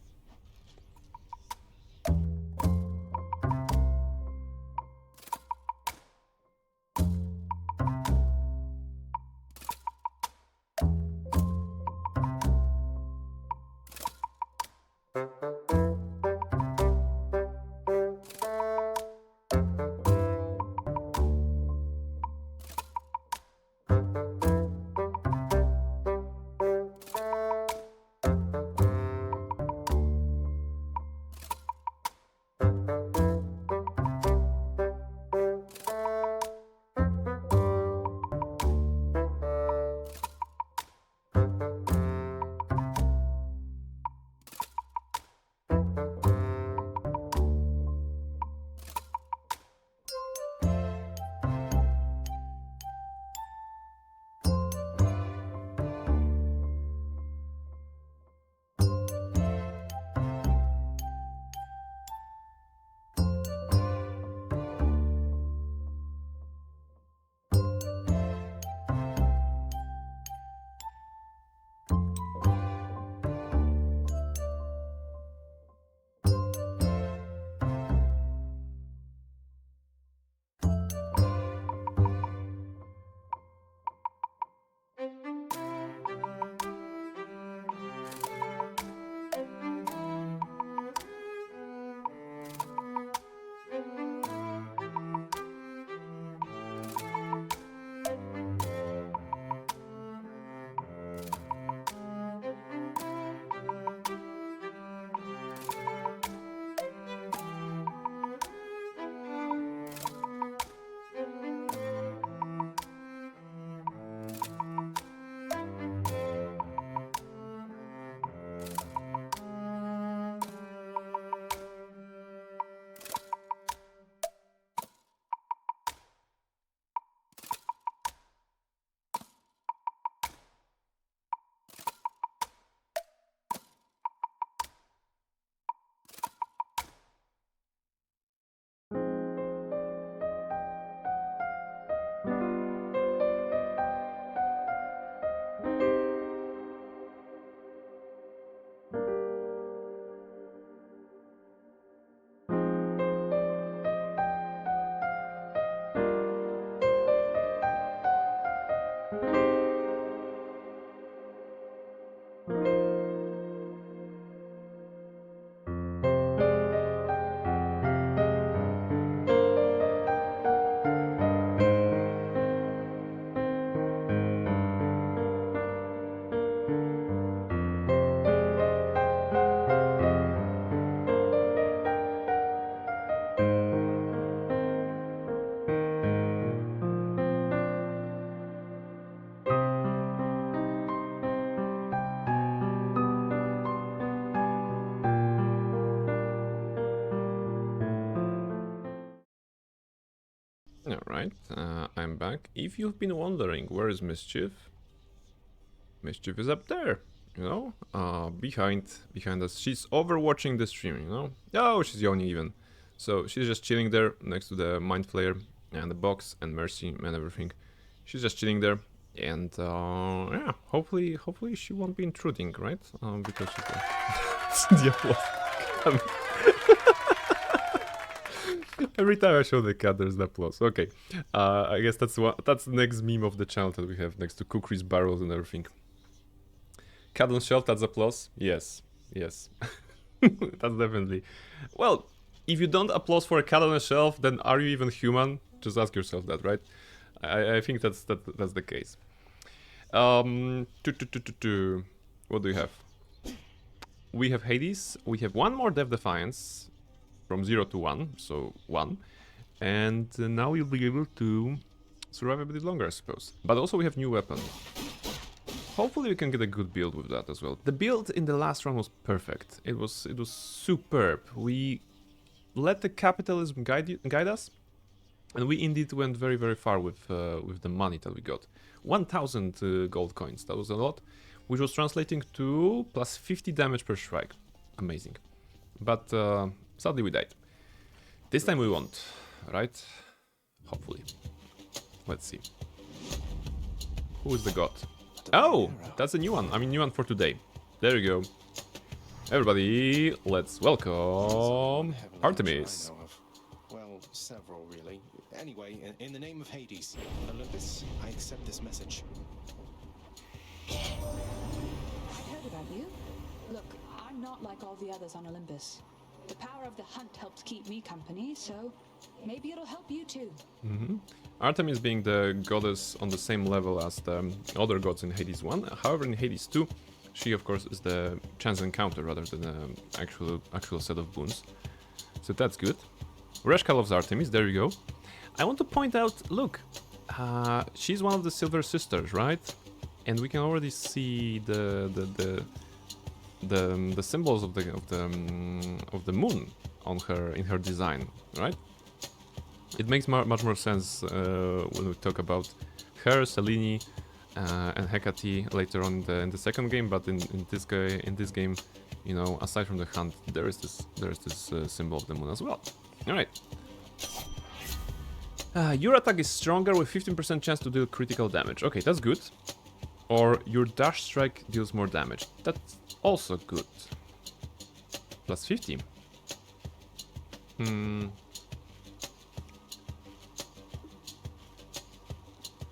Alright, I'm back. If you've been wondering, where is Mischief? Mischief is up there, you know, behind us. She's overwatching the stream, you know. Oh, she's yawning even. So she's just chilling there next to the Mind Flayer and the box and Mercy and everything. She's just chilling there, and yeah, hopefully she won't be intruding, right? Because she's the applause. Every time I show the cat, there's the applause. Okay, I guess that's the next meme of the channel that we have next to Kukri's barrels and everything. Cat on shelf, that's applause. Yes, yes, that's definitely. Well, if you don't applause for a cat on a shelf, then are you even human? Just ask yourself that, right? I think that's the case. What do you have? We have Hades. We have one more Death Defiance from 0 to 1, so 1. And now you'll be able to survive a bit longer, I suppose. But also we have new weapon. Hopefully we can get a good build with that as well. The build in the last run was perfect. It was superb. We let the capitalism guide us, and we indeed went very, very far with the money that we got. 1,000 gold coins, that was a lot, which was translating to plus 50 damage per strike. Amazing. But sadly we died. This time we won't, right? Hopefully. Let's see. Who is the god? Oh, that's a new one. I mean, new one for today. There you go. Everybody, let's welcome Artemis. Well, several really. Anyway, in the name of Hades, Olympus, I accept this message. I heard about you. Look, I'm not like all the others on Olympus. The power of the hunt helps keep me company, so maybe it'll help you too. Artemis being the goddess on the same level as the other gods in Hades 1. However, in Hades 2, she of course is the chance encounter rather than an actual set of boons. So that's good. Reshka loves Artemis, there you go. I want to point out, look, she's one of the Silver Sisters, right? And we can already see the symbols of the moon on her in her design, right? It makes much more sense when we talk about her, Selene, and Hecate later on in the second game. But in this game, you know, aside from the hunt, there is this symbol of the moon as well. All right. Your attack is stronger with 15% chance to deal critical damage. Okay, that's good. Or your dash strike deals more damage. That's also good. Plus 50.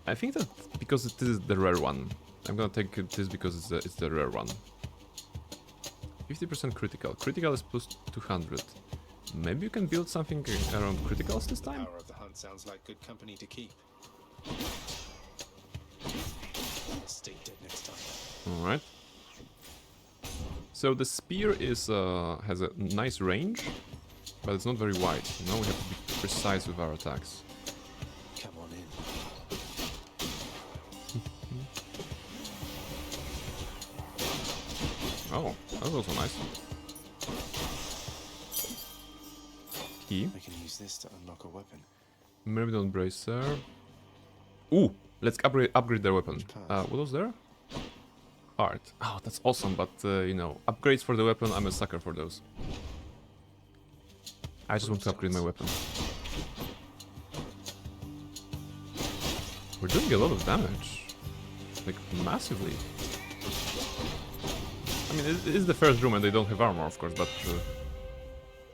I think that because it is the rare one, I'm gonna take this because it's the rare one. 50% critical. Critical is plus 200. Maybe you can build something around criticals this time? Power of the hunt sounds like good company to keep. Stay dead next time. Alright. So the spear is has a nice range, but it's not very wide. You know, we have to be precise with our attacks. Come on in. Oh, that was also nice. Key. I can use this to unlock a weapon. Myrmidon Bracer. Ooh, let's upgrade their weapon. What was there? Art. Oh, that's awesome, but you know, upgrades for the weapon, I'm a sucker for those. I just want to upgrade my weapon. We're doing a lot of damage. Like, massively. I mean, it is the first room and they don't have armor, of course, but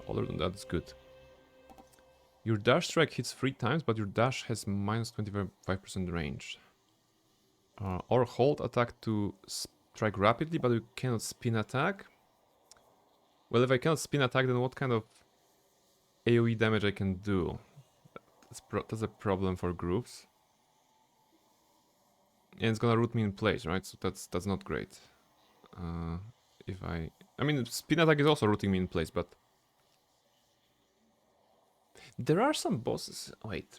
other than that, it's good. Your dash strike hits 3 times, but your dash has minus 25% range. Or hold attack to strike rapidly, but you cannot spin attack. Well, if I cannot spin attack, then what kind of AoE damage I can do? That's a problem for groups. And it's gonna root me in place, right? So that's not great. I mean, spin attack is also rooting me in place, but there are some bosses. Wait,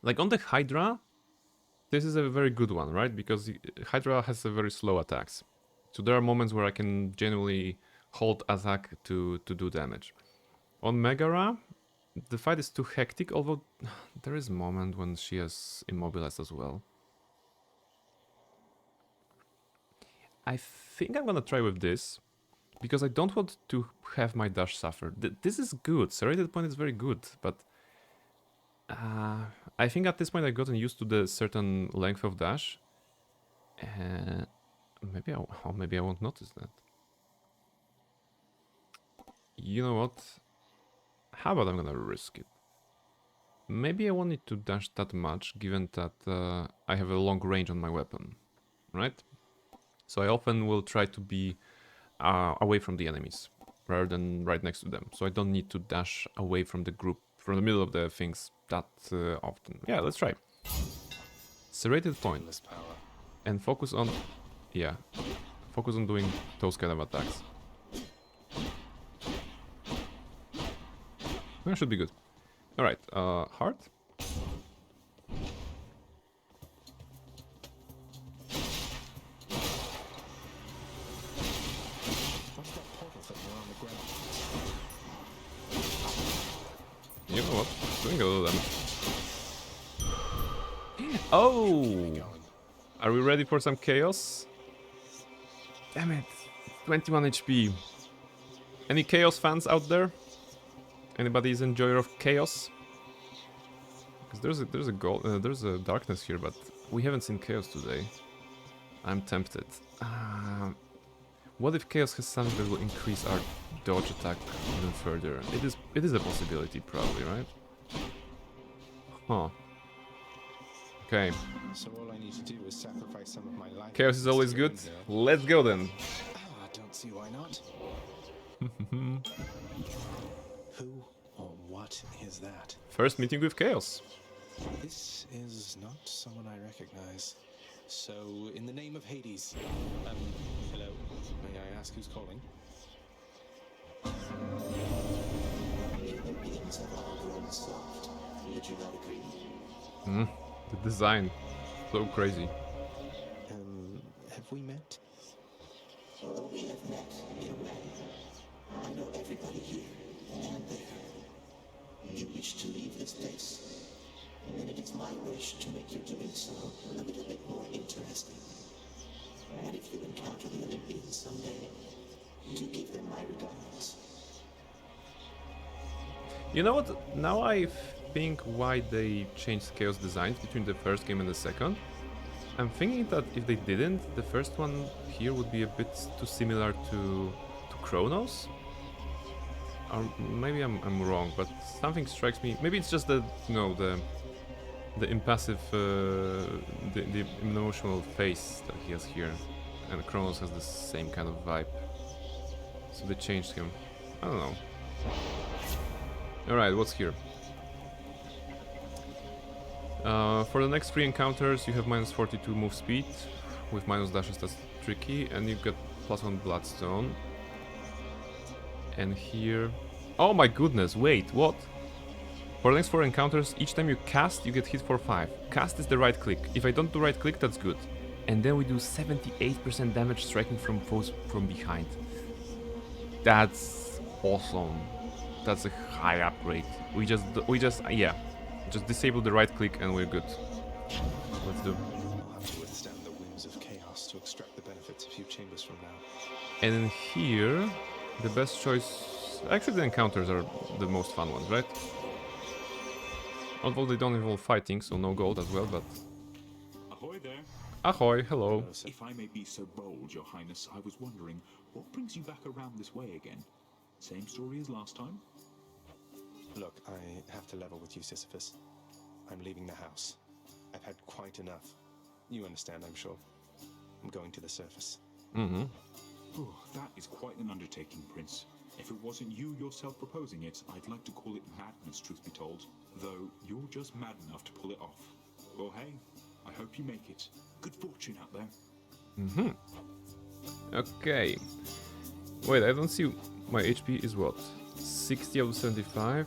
like on the Hydra, this is a very good one, right? Because Hydra has a very slow attacks, so there are moments where I can genuinely hold attack to do damage. On Megara, the fight is too hectic, although there is a moment when she is immobilized as well. I think I'm gonna try with this, because I don't want to have my dash suffer. This is good, serrated point is very good, but I think at this point I've gotten used to the certain length of dash. Maybe I won't notice that. You know what? How about I'm gonna risk it? Maybe I won't need to dash that much, given that I have a long range on my weapon, right? So I often will try to be away from the enemies, rather than right next to them. So I don't need to dash away from the group, from the middle of the things that often. Yeah, let's try. Serrated point. And focus on... Yeah. Focus on doing those kind of attacks. That should be good. Alright, heart. You know what? Doing a little damage. Oh! Are we ready for some chaos? Damn it! 21 HP. Any chaos fans out there? Anybody is enjoyer of chaos? Because there's a darkness here, but we haven't seen chaos today. I'm tempted. What if chaos has something that will increase our dodge attack even further? It is a possibility, probably, right? Huh. Okay. So all I need to do is sacrifice some of my life. Chaos is always good. Let's go then. I don't see why not. Who or what is that? First meeting with chaos. This is not someone I recognize. So, in the name of Hades, hello. May I ask who's calling? The design, so crazy. Have we met? Although we have met in a way, I know everybody here and there. You wish to leave this place, and it is my wish to make your doing so a little bit more interesting. And if you encounter the Olympians someday, do give them my regards. You know what? Now I think why they changed chaos designs between the first game and the second. I'm thinking that if they didn't, the first one here would be a bit too similar to Chronos. Or maybe I'm wrong, but something strikes me. Maybe it's just the the impassive, the emotional face that he has here, and Chronos has the same kind of vibe. So they changed him. I don't know. All right, what's here? For the next 3 encounters, you have minus 42 move speed. With minus dashes, that's tricky, and you get +1 Bloodstone. And here... Oh my goodness, wait, what? For the next 4 encounters, each time you cast, you get hit for 5. Cast is the right click. If I don't do right click, that's good. And then we do 78% damage striking from foes from behind. That's awesome. That's a high upgrade. We just disable the right click and we're good. Let's do. I'll have to withstand the winds of chaos to extract the benefits a few chambers from now. And in here, the best choice... Actually, the encounters are the most fun ones, right? Although they don't involve fighting, so no gold as well, but... Ahoy there. Ahoy, hello. If I may be so bold, Your Highness, I was wondering, what brings you back around this way again? Same story as last time? Look, I have to level with you, Sisyphus. I'm leaving the house. I've had quite enough. You understand, I'm sure. I'm going to the surface. Mm-hmm. Oh, that is quite an undertaking, Prince. If it wasn't you yourself proposing it, I'd like to call it madness, truth be told. Though, you're just mad enough to pull it off. Well, hey, I hope you make it. Good fortune out there. Mm-hmm. Okay. Wait, I don't see... My HP is what? 60 out of 75?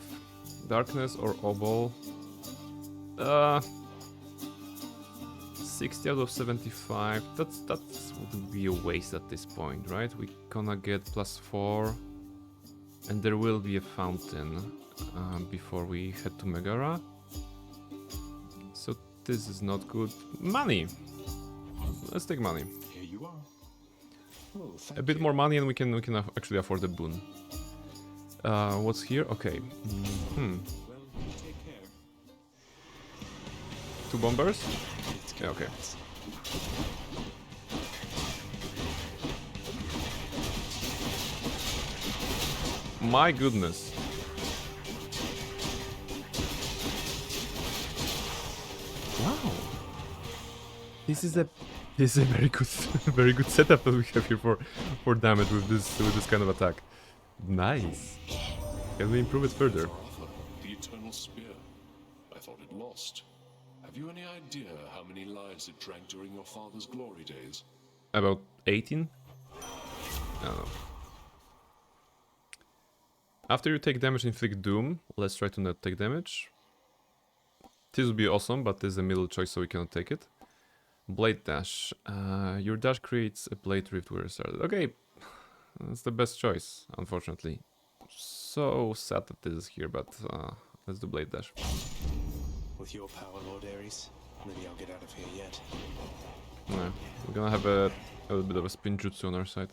Darkness or Obol? 60 out of 75. That would be a waste at this point, right? We gonna get +4. And there will be a fountain before we head to Megara. So this is not good. Money! Let's take money. Here you are. Oh, A bit more money and we can actually afford the boon. What's here? Okay. Well, take care. 2 bombers? Yeah, okay. My goodness. Wow. This is a very good very good setup that we have here for damage with this kind of attack. Nice. Can we improve it further? The eternal spear. I thought it lost. Have you any idea how many lives it drank during your father's glory days? About 18? I don't know. After you take damage, inflict doom. Let's try to not take damage. This would be awesome, but this is a middle choice, so we cannot take it. Blade dash. Your dash creates a blade rift where it started. Okay, that's the best choice, unfortunately. So sad that this is here, but let's do blade dash. With your power, Lord Ares, maybe I'll get out of here yet. Yeah, we're gonna have a little bit of a spin jutsu on our side.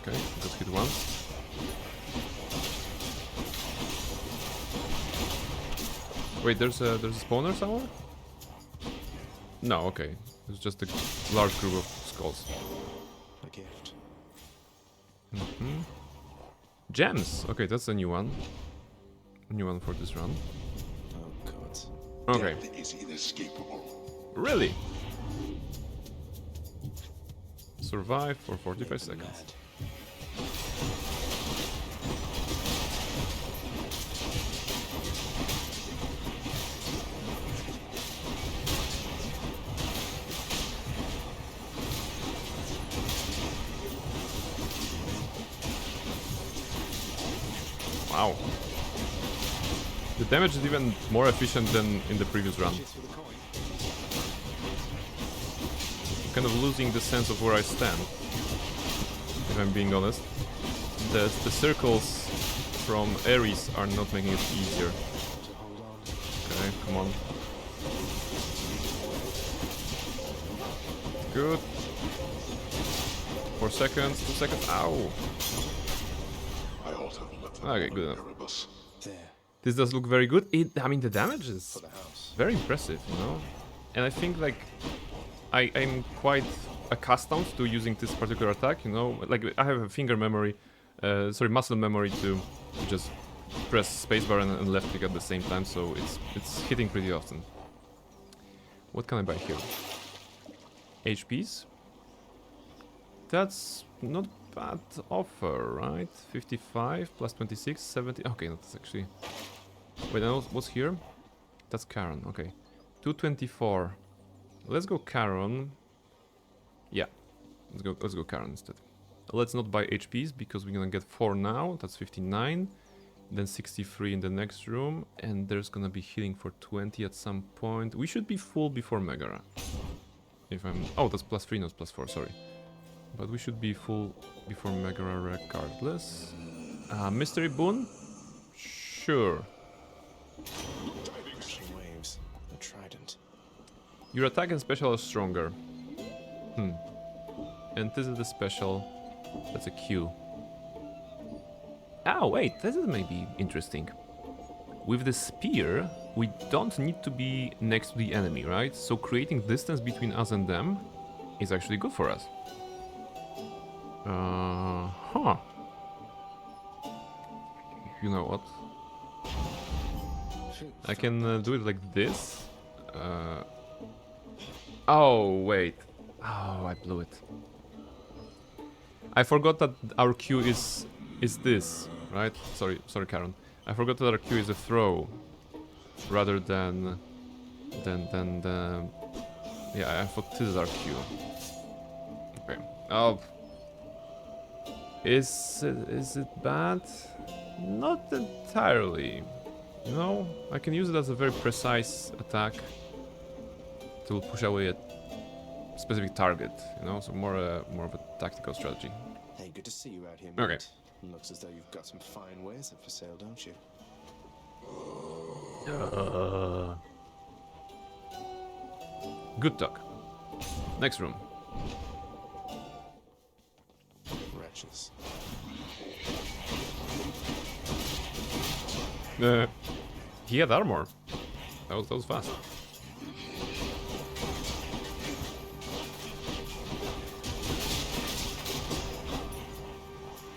Okay, just hit once. Wait, there's a spawner somewhere? No, okay. It's just a large group of skulls. A gift. Gems! Okay, that's a new one. A new one for this run. Oh god. Okay. Death is inescapable. Really? Survive for 45 seconds. Wow. The damage is even more efficient than in the previous run. Kind of losing the sense of where I stand, if I'm being honest. The circles from Ares are not making it easier. Okay, come on. Good. 4 seconds, 2 seconds. Ow! Okay, good enough. This does look very good. I mean, the damage is very impressive, you know? And I think, like, I'm quite accustomed to using this particular attack, you know? Like, I have a finger memory, muscle memory to just press spacebar and left click at the same time, so it's hitting pretty often. What can I buy here? HPs? That's not bad offer, right? 55 plus 26, 70. Okay, that's actually... Wait, what's here? That's Charon, okay. 224. Let's go Charon. Yeah, let's go Charon instead. Let's not buy HPs because we're gonna get 4 now. That's 59. Then 63 in the next room, and there's gonna be healing for 20 at some point. We should be full before Megara. If I'm... Oh, that's +3, not +4, sorry. But we should be full before Megara regardless. Mystery boon? Sure. Waves. A trident. Your attack and special are stronger. And this is the special. That's a Q. Oh, wait, this is maybe interesting. With the spear, we don't need to be next to the enemy, right? So creating distance between us and them is actually good for us. Huh. You know what? I can do it like this. Oh, wait. Oh, I blew it. I forgot that our Q is this, right? Sorry, Karen. I forgot that our Q is a throw, rather than the... Yeah, I thought this is our Q. Okay. Oh. Is it bad? Not entirely. No, I can use it as a very precise attack to push away a specific target, you know, so more of a tactical strategy. Hey, good to see you out here, mate. Okay. Looks as though you've got some fine wares up for sale, don't you? Good talk. Next room. Wretches. He had armor. That was fast.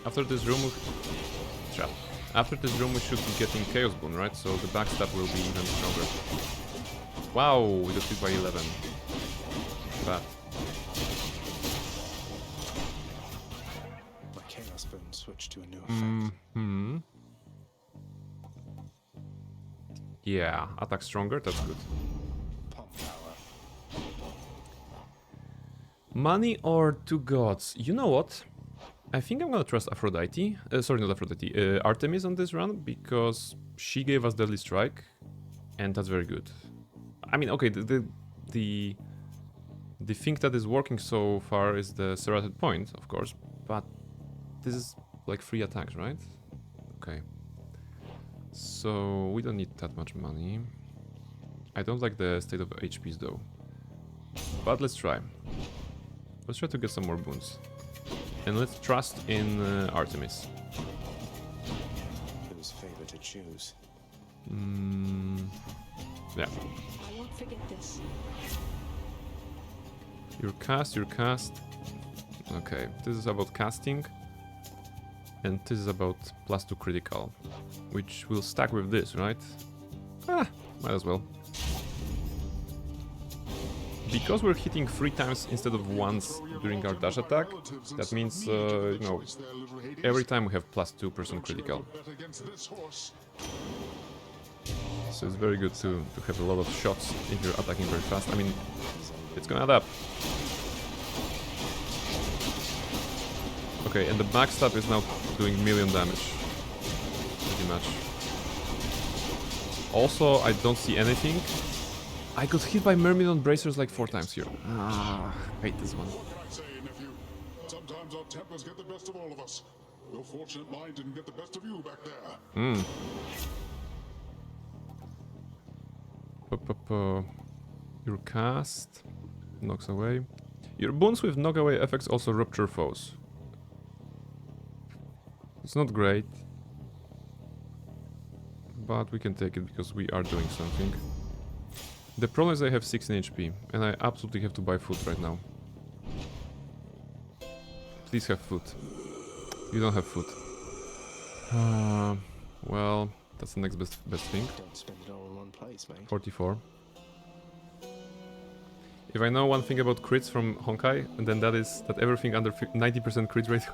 After this room, trap. After this room, we should be getting Chaos Boon, right? So the backstab will be even stronger. Wow, we got hit by 11. Bad. My Chaos Boon switched to a new effect. Mm-hmm. Yeah, attack stronger, that's good. Pump power. Money or two gods? You know what? I think I'm gonna trust Aphrodite. Sorry, not Aphrodite. Artemis on this run, because she gave us Deadly Strike, and that's very good. I mean, okay, the thing that is working so far is the Serrated Point, of course, but this is like 3 attacks, right? Okay. So we don't need that much money. I don't like the state of HPs though. But let's try. Let's try to get some more boons. And let's trust in Artemis. Whose favor to choose? Yeah. I won't forget this. Your cast. Okay, this is about casting. And this is about +2 critical. Which will stack with this, right? Ah, might as well. Because we're hitting 3 times instead of once during our dash attack, that means, you know, every time we have +2% critical. So it's very good to have a lot of shots if you're attacking very fast. I mean, it's gonna add up. Okay, and the backstab is now doing million damage. Pretty much. Also, I don't see anything. I got hit by Myrmidon bracers like 4 times here. Ah, hate this one. What can I say, nephew? Sometimes our tempers get the best of all of us. Your fortunate mind didn't get the best of you back there. Your cast knocks away. Your boons with knock away effects also rupture foes. It's not great, but we can take it because we are doing something. The problem is I have 16 HP, and I absolutely have to buy food right now. Please have food. You don't have food. Well, that's the next best thing. Don't spend it all in one place, mate. 44. If I know one thing about crits from Honkai, then that is that everything under 90% crit rate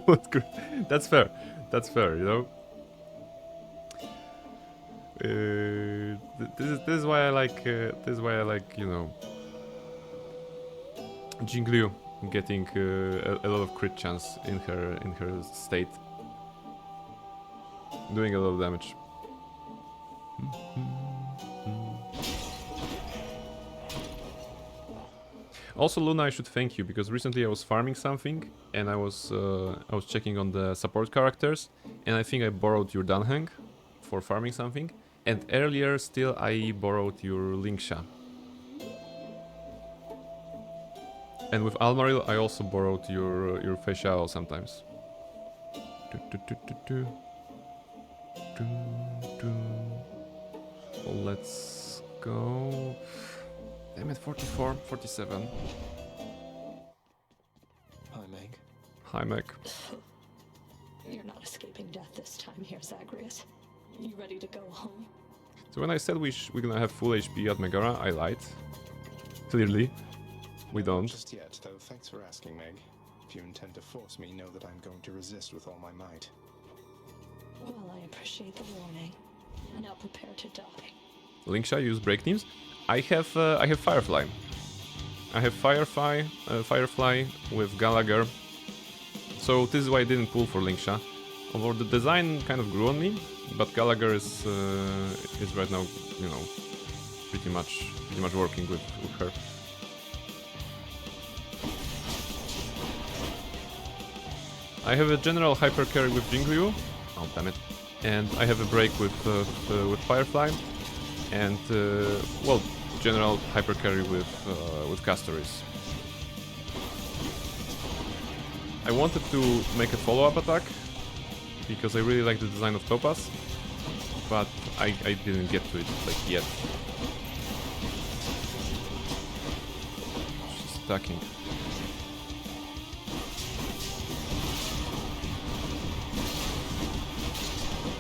was crit. That's fair. That's fair, you know? This is why I like you know, Jingliu getting a lot of crit chance in her state, doing a lot of damage. Also, Luna, I should thank you because recently I was farming something and I was checking on the support characters, and I think I borrowed your Danheng for farming something. And earlier still I borrowed your Linksha. And with Almaril I also borrowed your Feixiao sometimes. Let's go. Damn it, 44, 47. Hi, Meg. Hi, Meg. You're not escaping death this time here, Zagreus. You ready to go home? So when I said we're gonna have full HP at Megara, I lied. Clearly. We don't. Not just yet, though. Thanks for asking, Meg. If you intend to force me, know that I'm going to resist with all my might. Well, I appreciate the warning. Now prepare to die. Linksha use break teams. I have Firefly. I have Firefly with Gallagher. So this is why I didn't pull for Linksha. Although the design kind of grew on me, but Gallagher is right now, you know, pretty much working with her. I have a general hyper carry with Jinguyu. Oh damn it! And I have a break with Firefly, and well, general hyper carry with Castoris. I wanted to make a follow-up attack because I really like the design of Topaz, but I didn't get to it like yet. She's attacking.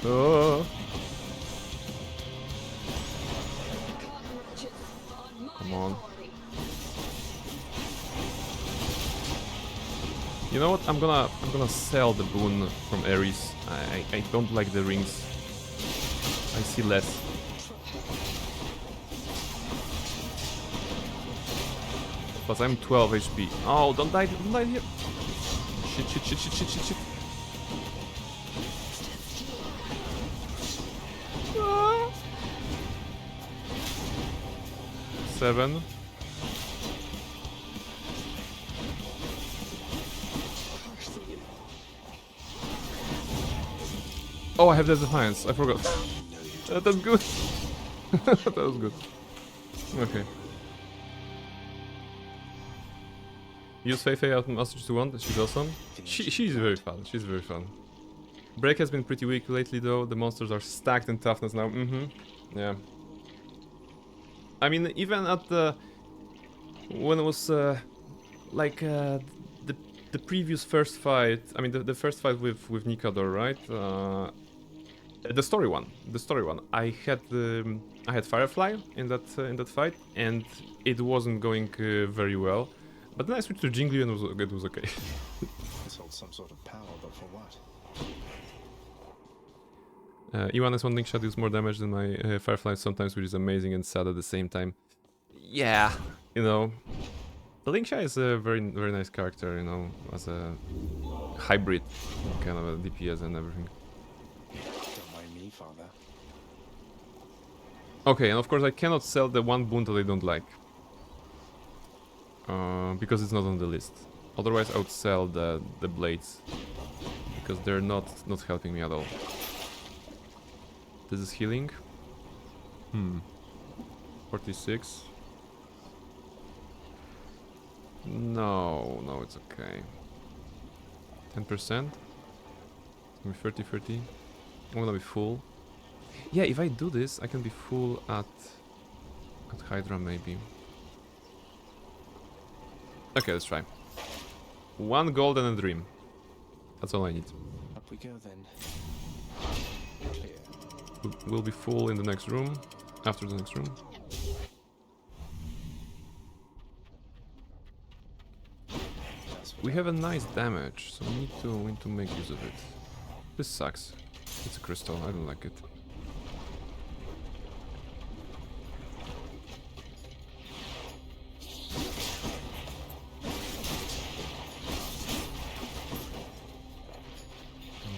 Oh. Come on. You know what? I'm gonna sell the boon from Ares. I don't like the rings. I see less. Plus I'm 12 HP. Oh, don't die here. Shit. Ah. 7. Oh, I have the Defiance. I forgot. That's good. That was good. Okay. Use Feifei out Master 2-1. She's awesome. She's very fun. She's very fun. Break has been pretty weak lately though. The monsters are stacked in toughness now. Yeah. I mean, even at the... when it was like the previous first fight, I mean the first fight with Nikador, right? The story one. I had Firefly in that fight, and it wasn't going very well. But then I switched to Jingliu and it was okay. This holds some sort of power, but for what? Iwanes one link shot deals more damage than my Firefly sometimes, which is amazing and sad at the same time. Yeah, you know, the Link Shy is a very nice character, you know, as a hybrid kind of a DPS and everything. Don't mind me, father. Okay, and of course I cannot sell the one boon that I don't like. Because it's not on the list. Otherwise I would sell the blades. Because they're not helping me at all. This is healing. 46. No, it's okay. 10%. Maybe 30. I'm gonna be full. Yeah, if I do this, I can be full at Hydra maybe. Okay, let's try. 1 gold and a dream. That's all I need. Up we go then. Clear. We'll be full in the next room. After the next room. We have a nice damage, so we need to make use of it. This sucks. It's a crystal, I don't like it.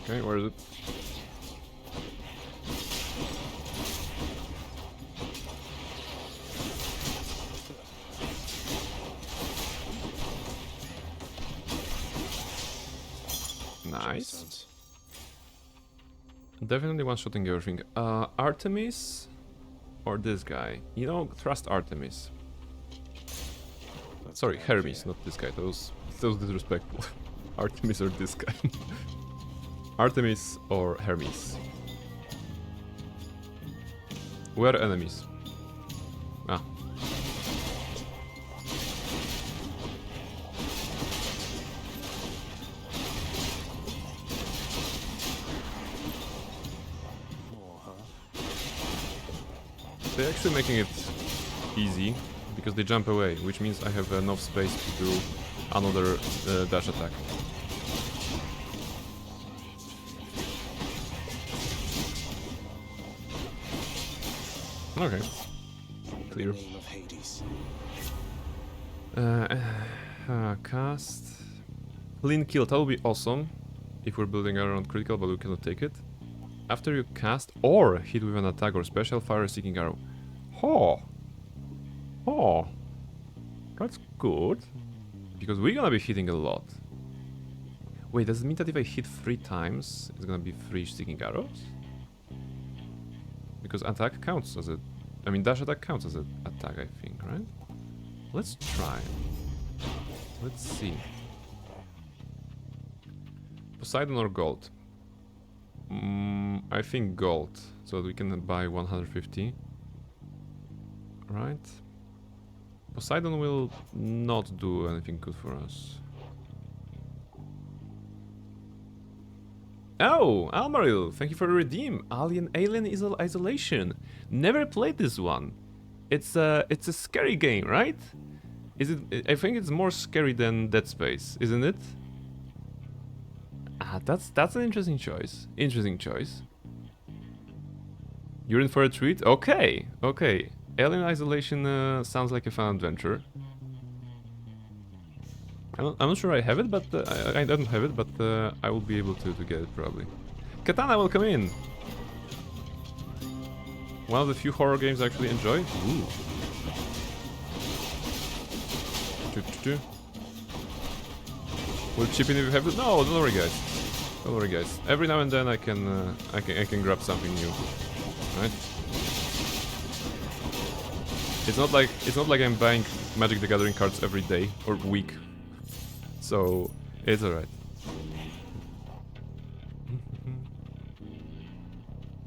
Okay, where is it? Nice. Definitely one-shotting everything. Artemis or this guy? You know, trust Artemis. Sorry, Hermes, not this guy. That was disrespectful. Artemis or this guy. Artemis or Hermes. We're enemies. Ah. They're actually making it easy because they jump away, which means I have enough space to do another dash attack. Okay. Clear. Cast. Clean kill, that would be awesome. if we're building around critical, but we cannot take it. After you cast or hit with an attack or special, fire a seeking arrow. Oh! Oh! That's good. Because we're gonna be hitting a lot. Wait, does it mean that if I hit 3 times, it's gonna be 3 seeking arrows? Because attack counts as a... I mean, dash attack counts as an attack, I think, right? Let's try. Let's see. Poseidon or gold? I think gold, so that we can buy 150. Right? Poseidon will not do anything good for us. Oh, Almaril, thank you for the redeem. Alien Isolation. Never played this one. It's a scary game, right? Is it? I think it's more scary than Dead Space, isn't it? Ah, that's an interesting choice. Interesting choice. You're in for a treat? Okay, okay. Alien Isolation sounds like a fun adventure. I'm not sure I have it, but I don't have it, but I will be able to get it probably. Katana, welcome in. One of the few horror games I actually enjoy. Ooh. We'll chip in if you have it. No, don't worry, guys. Don't worry, guys. Every now and then I can grab something new, right? It's not like I'm buying Magic the Gathering cards every day or week, so it's alright.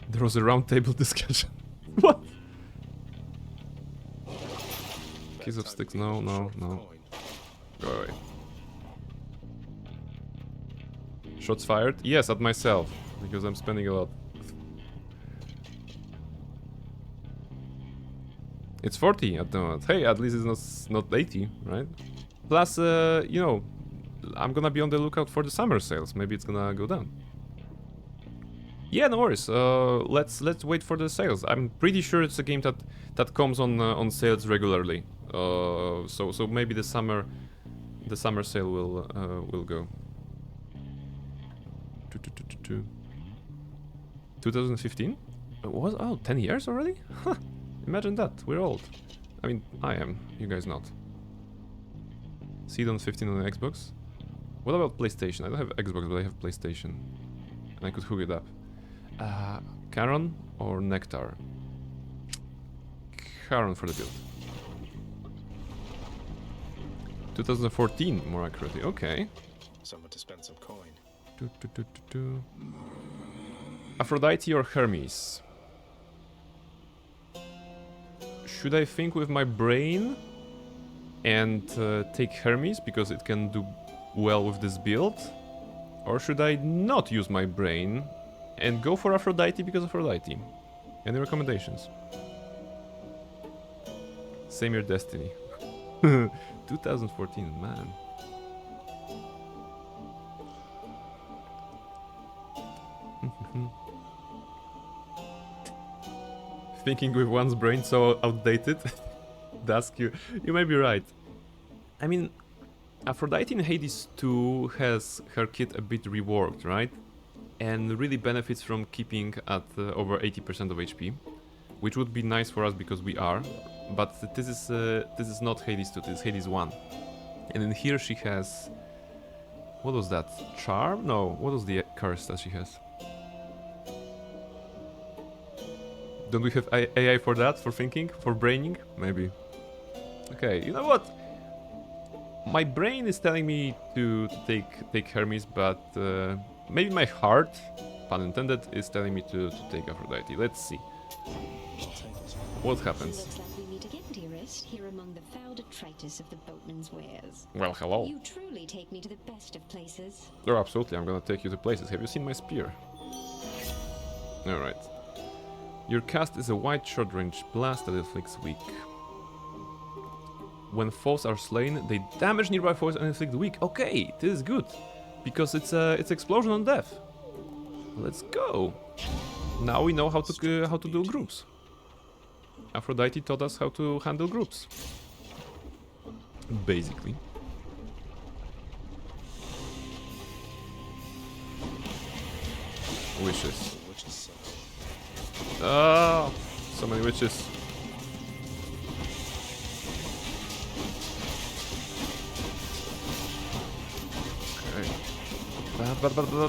There was a round table discussion. What? Keys of sticks? No, no, no. Go away. Shots fired? Yes, at myself, because I'm spending a lot. It's 40 at the moment. Hey, at least it's not 80, right? Plus, you know, I'm gonna be on the lookout for the summer sales. Maybe it's gonna go down. Yeah, no worries. Let's wait for the sales. I'm pretty sure it's a game that comes on sales regularly. So maybe the summer sale will go. 2015? Was 10 years already? Huh. Imagine that. We're old. I mean, I am. You guys not. Seed on 15 on the Xbox. What about PlayStation? I don't have Xbox, but I have PlayStation, and I could hook it up. Charon or Nectar? Charon for the build. 2014, more accurately. Okay. Someone to spend some coin. Aphrodite or Hermes? Should I think with my brain and take Hermes because it can do well with this build? Or should I not use my brain and go for Aphrodite because of Aphrodite? Any recommendations? Same year Destiny. 2014, man. Thinking with one's brain so outdated. Dusk, you may be right. I mean, Aphrodite in Hades 2 has her kit a bit reworked, right? And really benefits from keeping at over 80% of HP, which would be nice for us because we are. But this is not Hades 2, this is Hades 1. And in here she has... What was that? Charm? No, what was the curse that she has? Don't we have AI for that? For thinking? For braining? Maybe. Okay, you know what? My brain is telling me to take Hermes, but maybe my heart, pun intended, is telling me to take Aphrodite. Let's see. What happens? Looks like we meet again, dearest, here among the foul detritus of the boatman's wares. Well, hello. You truly take me to the best of places. Oh, absolutely. I'm gonna take you to places. Have you seen my spear? Alright. Your cast is a wide short-range blast that inflicts weak. When foes are slain, they damage nearby foes and inflict weak. Okay, this is good, because it's explosion on death. Let's go. Now we know how to do groups. Aphrodite taught us how to handle groups. Basically. Wishes. Oh, so many witches. Okay.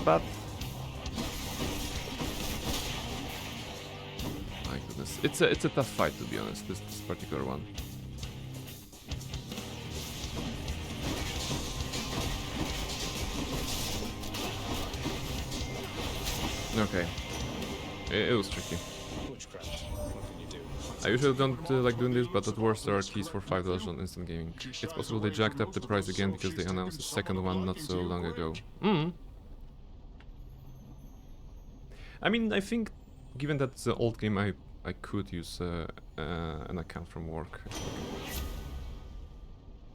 Bad. My goodness, it's a tough fight, to be honest. This particular one. Okay, it was tricky. Witchcraft. What can you do? I usually don't like doing this, but at worst there are keys for $5 on instant gaming. It's possible they jacked up the price again because they announced the second one not so long ago. I mean, I think, given that it's an old game, I could use an account from work.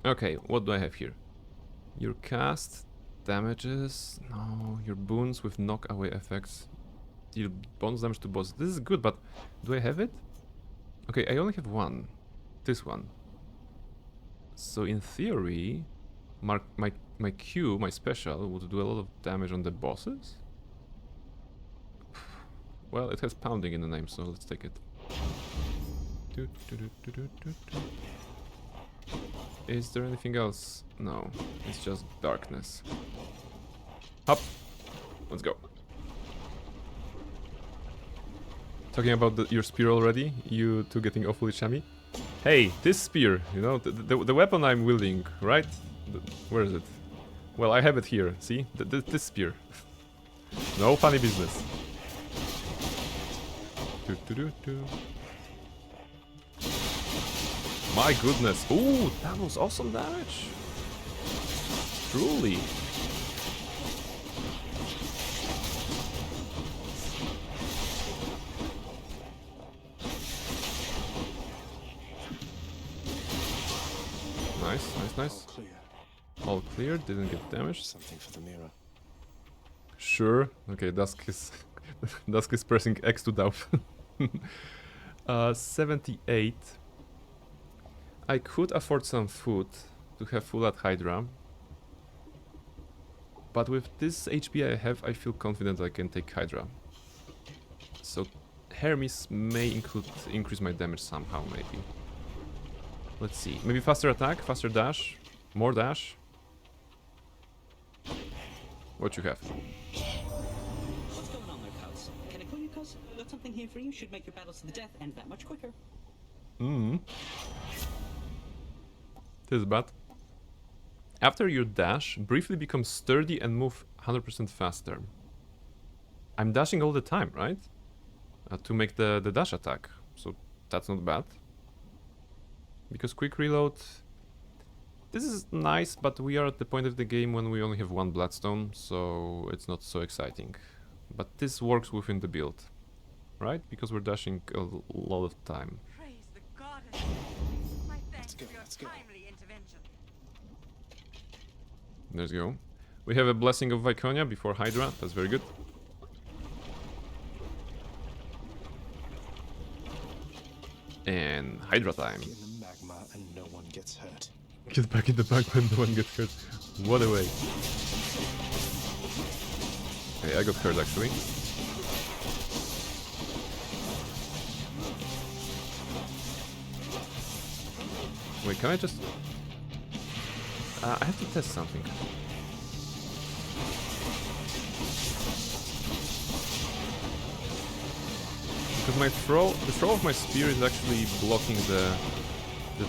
Okay, what do I have here? Your cast damages. No, your boons with knockaway effects deal bonus damage to bosses. This is good, but do I have it? Okay, I only have one. This one. So in theory, my Q, my special, would do a lot of damage on the bosses? Well, it has pounding in the name, so let's take it. Is there anything else? No, it's just darkness. Hop! Let's go. Talking about your spear already, you two getting awfully chummy. Hey, this spear, you know, the weapon I'm wielding, right? Where is it? Well, I have it here, see? This spear. No funny business. My goodness. Ooh, that was awesome damage. Truly. Nice. All clear, didn't get damaged. Something for the mirror. Sure. Okay, Dusk is Dusk is pressing X to doubt. 78. I could afford some food to have full at Hydra. But with this HP I have, I feel confident I can take Hydra. So Hermes may increase my damage somehow, maybe. Let's see. Maybe faster attack, faster dash, more dash. What you have? What's going on there, Cuz? Can I call you Cuz? Got something here for you. Should make your battles to the death end that much quicker. This is bad. After your dash, briefly become sturdy and move 100% faster. I'm dashing all the time, right? To make the dash attack. So that's not bad. Because quick reload... This is nice, but we are at the point of the game when we only have one Bloodstone, so it's not so exciting. But this works within the build, right? Because we're dashing a lot of time. Praise the goddess. My thanks for your timely intervention. Let's go. We have a Blessing of Viconia before Hydra, that's very good. And Hydra time. Get in the magma and no one gets hurt. Get back in the magma and no one gets hurt. What a way. Okay, I got hurt actually. Wait, can I just... I have to test something. Because the throw of my spear is actually blocking the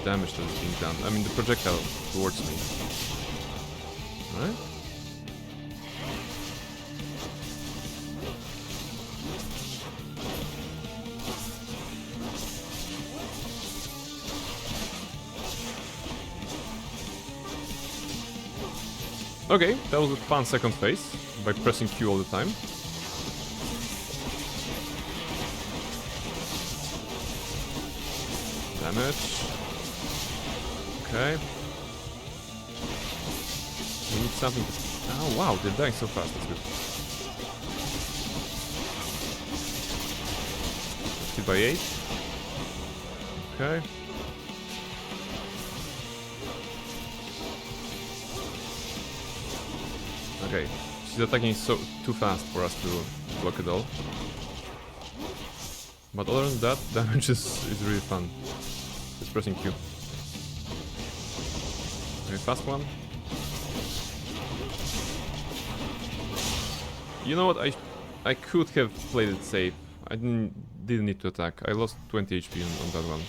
damage that is being done. I mean, the projectile towards me. Right? Okay, that was a fun second phase by pressing Q all the time. Damage. Okay. We need something to... Oh wow, they're dying so fast, that's good. Hit by 8. Okay. Okay, She's attacking so too fast for us to block it all. But other than that, damage is really fun. Just pressing Q. Okay, fast one. You know what? I could have played it safe. I didn't need to attack. I lost 20 HP on that one.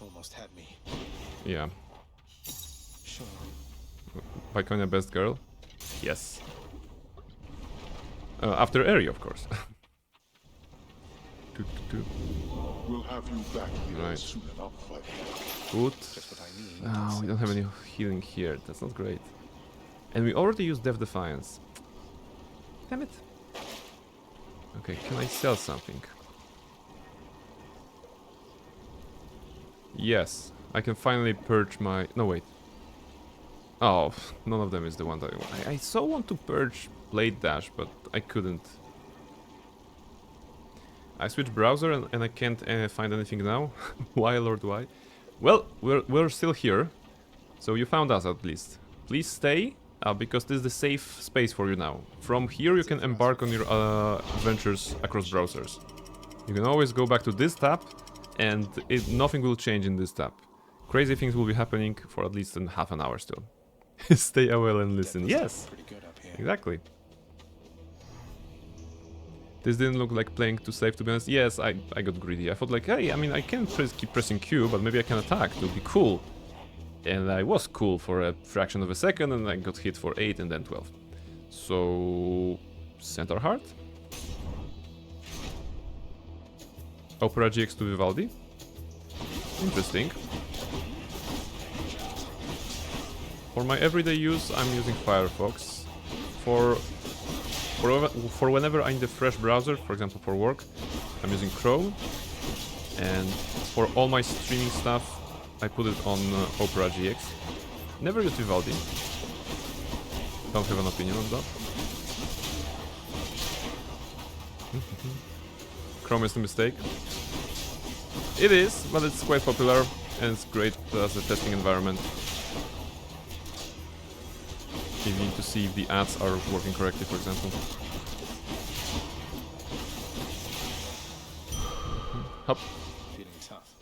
Almost had me. Yeah. Sure. Viconia best girl? Yes. After Eri, of course. We'll have you back here Right. soon enough, I think. Good. Just what I need. Oh, we don't have any healing here. That's not great. And we already used Death Defiance. Damn it. Okay, can I sell something? Yes, I can finally purge my... No, wait. Oh, none of them is the one that I want. I so want to purge Blade Dash, but I couldn't. I switched browser and I can't find anything now. Why, Lord, why? Well, we're still here. So you found us at least. Please stay, because this is the safe space for you now. From here you can embark on your adventures across browsers. You can always go back to this tab, and nothing will change in this tab. Crazy things will be happening for at least half an hour still. Stay away and listen. Yes, exactly. This didn't look like playing too safe, to be honest. Yes, I got greedy. I thought like, hey, I mean, I can keep pressing Q, but maybe I can attack. It would be cool. And I was cool for a fraction of a second, and I got hit for 8 and then 12. So... Centaur Heart. Opera GX to Vivaldi. Interesting. For my everyday use, I'm using Firefox. For whenever I need a fresh browser, for example for work, I'm using Chrome. And for all my streaming stuff, I put it on Opera GX. Never used Vivaldi. Don't have an opinion on that. Chrome is a mistake. It is, but it's quite popular and it's great as a testing environment. If you need to see if the ads are working correctly, for example. Hop. Feeling tough.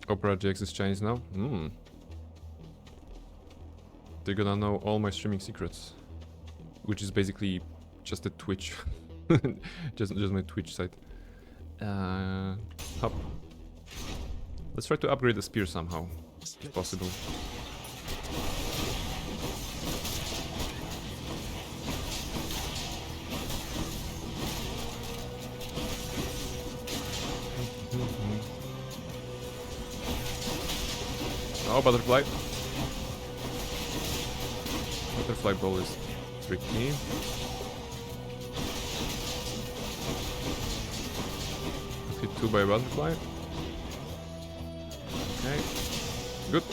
Opera GX is Chinese now? Hmm. They're gonna know all my streaming secrets. Which is basically just a Twitch. just my Twitch site. Hop. Let's try to upgrade the spear somehow, if possible. Oh, butterfly. Butterfly ball is tricky. Hit 2 by a butterfly. Okay. Good.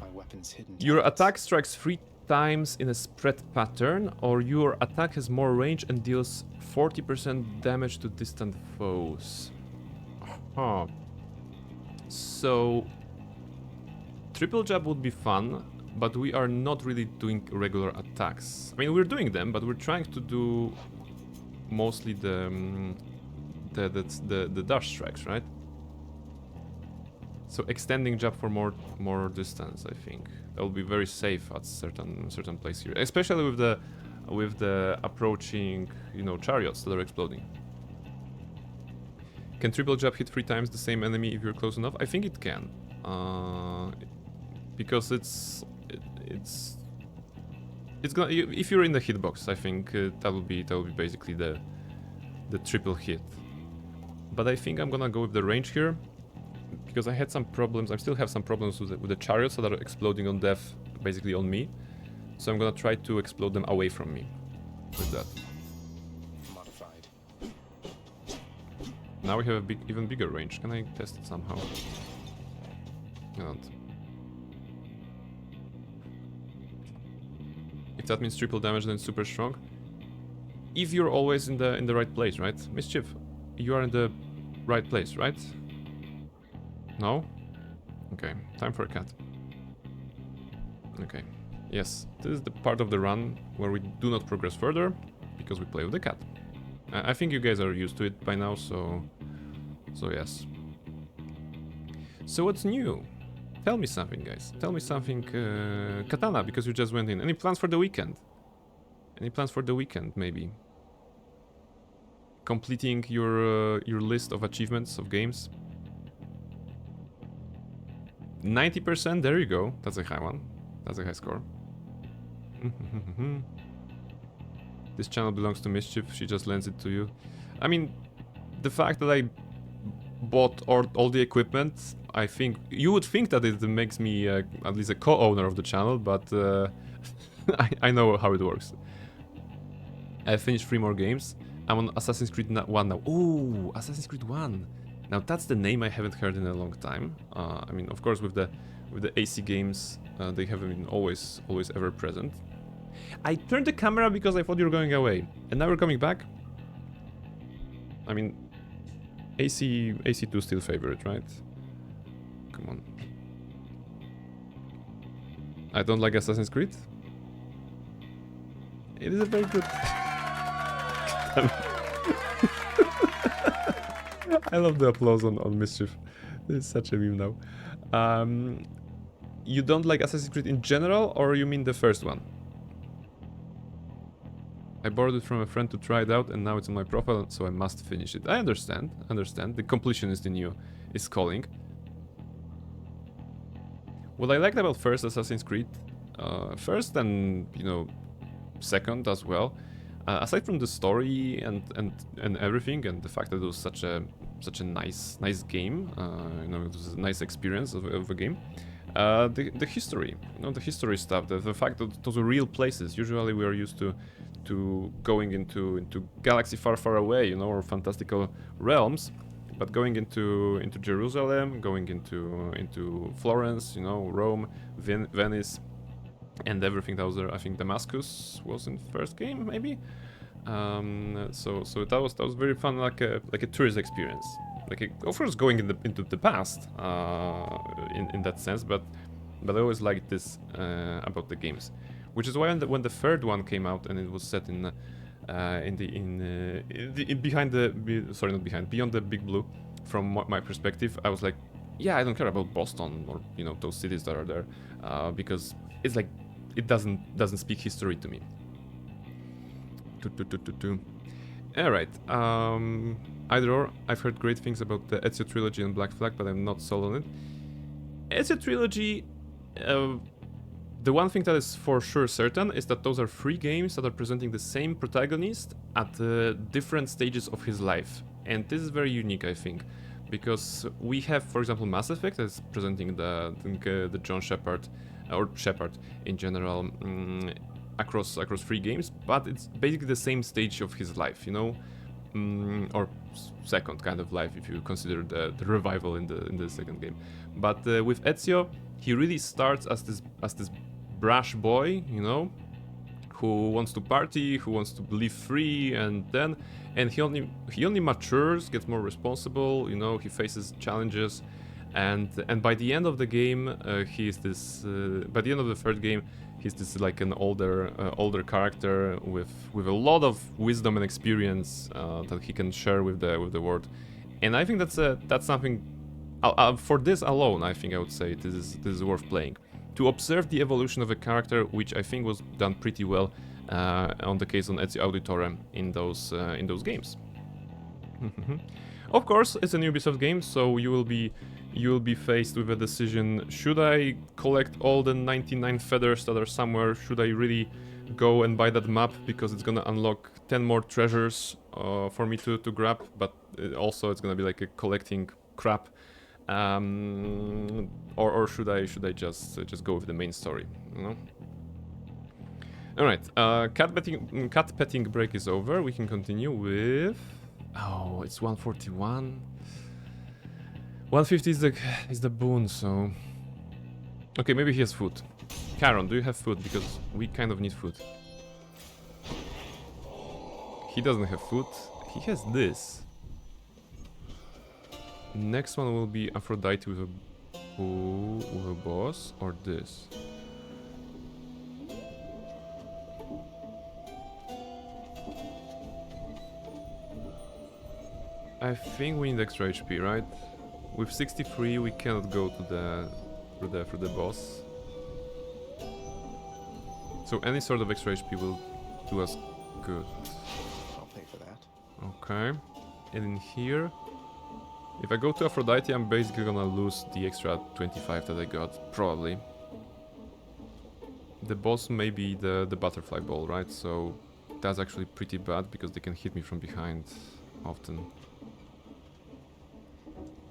My weapon's hidden. Your attack strikes 3 times in a spread pattern, or your attack has more range and deals 40% damage to distant foes. Huh. So... Triple jab would be fun, but we are not really doing regular attacks. I mean, we're doing them, but we're trying to do mostly the dash strikes, right? So extending jab for more distance, I think that will be very safe at certain place here, especially with the approaching, you know, chariots that are exploding. Can triple jab hit 3 times the same enemy if you're close enough? I think it can, because it's gonna, if you're in the hitbox, I think that will be basically the triple hit. But I think I'm gonna go with the range here, because I had some problems. I still have some problems with the chariots that are exploding on death, basically on me. So I'm gonna try to explode them away from me with that. Modified. Now we have a even bigger range. Can I test it somehow? I don't. If that means triple damage, then it's super strong. If you're always in the right place, right? Mischief, you are in the right place, right? No? Okay, time for a cat. Okay. Yes, this is the part of the run where we do not progress further because we play with the cat. I think you guys are used to it by now, so yes. So what's new? Tell me something, guys. Tell me something, Katana, because you just went in. Any plans for the weekend? Any plans for the weekend, maybe? Completing your list of achievements of games? 90%, there you go. That's a high one. That's a high score. This channel belongs to Mischief, she just lends it to you. I mean, the fact that I bought all the equipment, I think... You would think that it makes me at least a co-owner of the channel, but I know how it works. I finished 3 more games. I'm on Assassin's Creed 1 now. Ooh, Assassin's Creed 1! Now that's the name I haven't heard in a long time. I mean, of course, with the AC games, they haven't been always ever present. I turned the camera because I thought you were going away, and now we're coming back. I mean, AC2 still favorite, right? Come on. I don't like Assassin's Creed. It is a very good... I love the applause on Mischief. It's such a meme now. You don't like Assassin's Creed in general, or you mean the first one? I borrowed it from a friend to try it out, and now it's on my profile, so I must finish it. I understand. The completionist in you is calling. What I liked about first Assassin's Creed, first and, you know, second as well, aside from the story and everything, and the fact that it was such a nice game, you know, it was a nice experience of a game. The history, you know, the history stuff, the fact that those are real places. Usually we are used to going into galaxy far away, you know, or fantastical realms, but going into Jerusalem, going into Florence, you know, Rome, Venice, and everything that was there. I think Damascus was in the first game, maybe. So that was very fun, like a tourist experience. Of course, going into the past, in that sense, but I always liked this about the games, which is why when the third one came out and it was set beyond the Big Blue, from my perspective, I was like, yeah, I don't care about Boston or, you know, those cities that are there, because it's like it doesn't speak history to me. Alright, either or, I've heard great things about the Ezio trilogy and Black Flag, but I'm not sold on it. Ezio trilogy, the one thing that is for sure certain is that those are 3 games that are presenting the same protagonist at different stages of his life. And this is very unique, I think, because we have, for example, Mass Effect that's presenting the John Shepard, or Shepard in general, across 3 games, but it's basically the same stage of his life, you know, or second kind of life if you consider the revival in the second game. But with Ezio, he really starts as this brash boy, you know, who wants to party, who wants to live free, and he only matures, gets more responsible, you know, he faces challenges, and by the end of the game, by the end of the third game, he's this like an older character with a lot of wisdom and experience that he can share with the world, and I think that's something. For this alone, I think I would say this is worth playing. To observe the evolution of a character, which I think was done pretty well on the case on Ezio Auditore in those games. Of course, it's an Ubisoft game, so you will be faced with a decision: should I collect all the 99 feathers that are somewhere? Should I really go and buy that map because it's gonna unlock 10 more treasures for me to grab? But also it's gonna be like a collecting crap. Or should I just go with the main story, you know? All right, cat petting break is over. We can continue with. Oh, it's 141. 150 is the boon, so. Okay, maybe he has food. Charon, do you have food? Because we kind of need food. He doesn't have food. He has this. Next one will be Aphrodite with a boss, or this. I think we need extra HP, right? With 63 we cannot go to through the boss. So any sort of extra HP will do us good. I'll pay for that. Okay. And in here, if I go to Aphrodite, I'm basically gonna lose the extra 25 that I got, probably. The boss may be the butterfly ball, right? So that's actually pretty bad because they can hit me from behind often.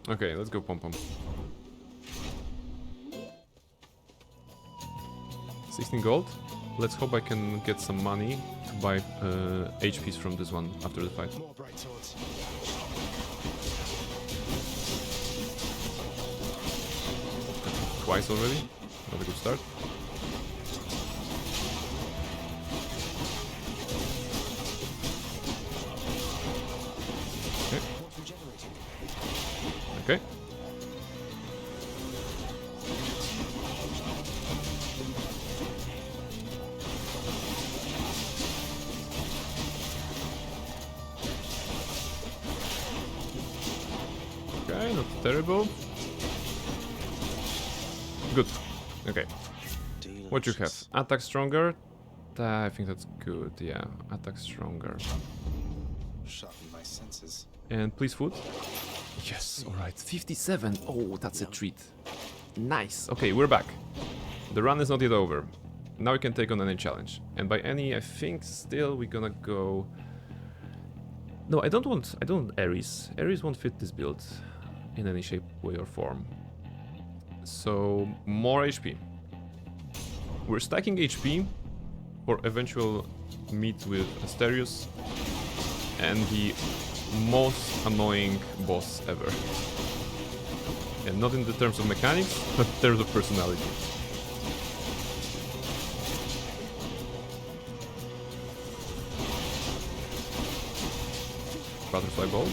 Okay, let's go pom pom. 16 gold. Let's hope I can get some money to buy HPs from this one after the fight. More bright swords. Twice already. Not a good start. Okay. Okay. Okay, not terrible. Good. Okay. What you have? Attack stronger? I think that's good, yeah. Attack stronger. Sharpen my senses. And please food. Yes, alright. 57. Oh, that's a treat. Nice. Okay, we're back. The run is not yet over. Now we can take on any challenge. And by any, I think still we're gonna go... No, I don't want Ares. Ares won't fit this build in any shape, way or form. So, more HP. We're stacking HP for eventual meet with Asterius and the most annoying boss ever. And not in the terms of mechanics, but in terms of personality. Butterfly ball.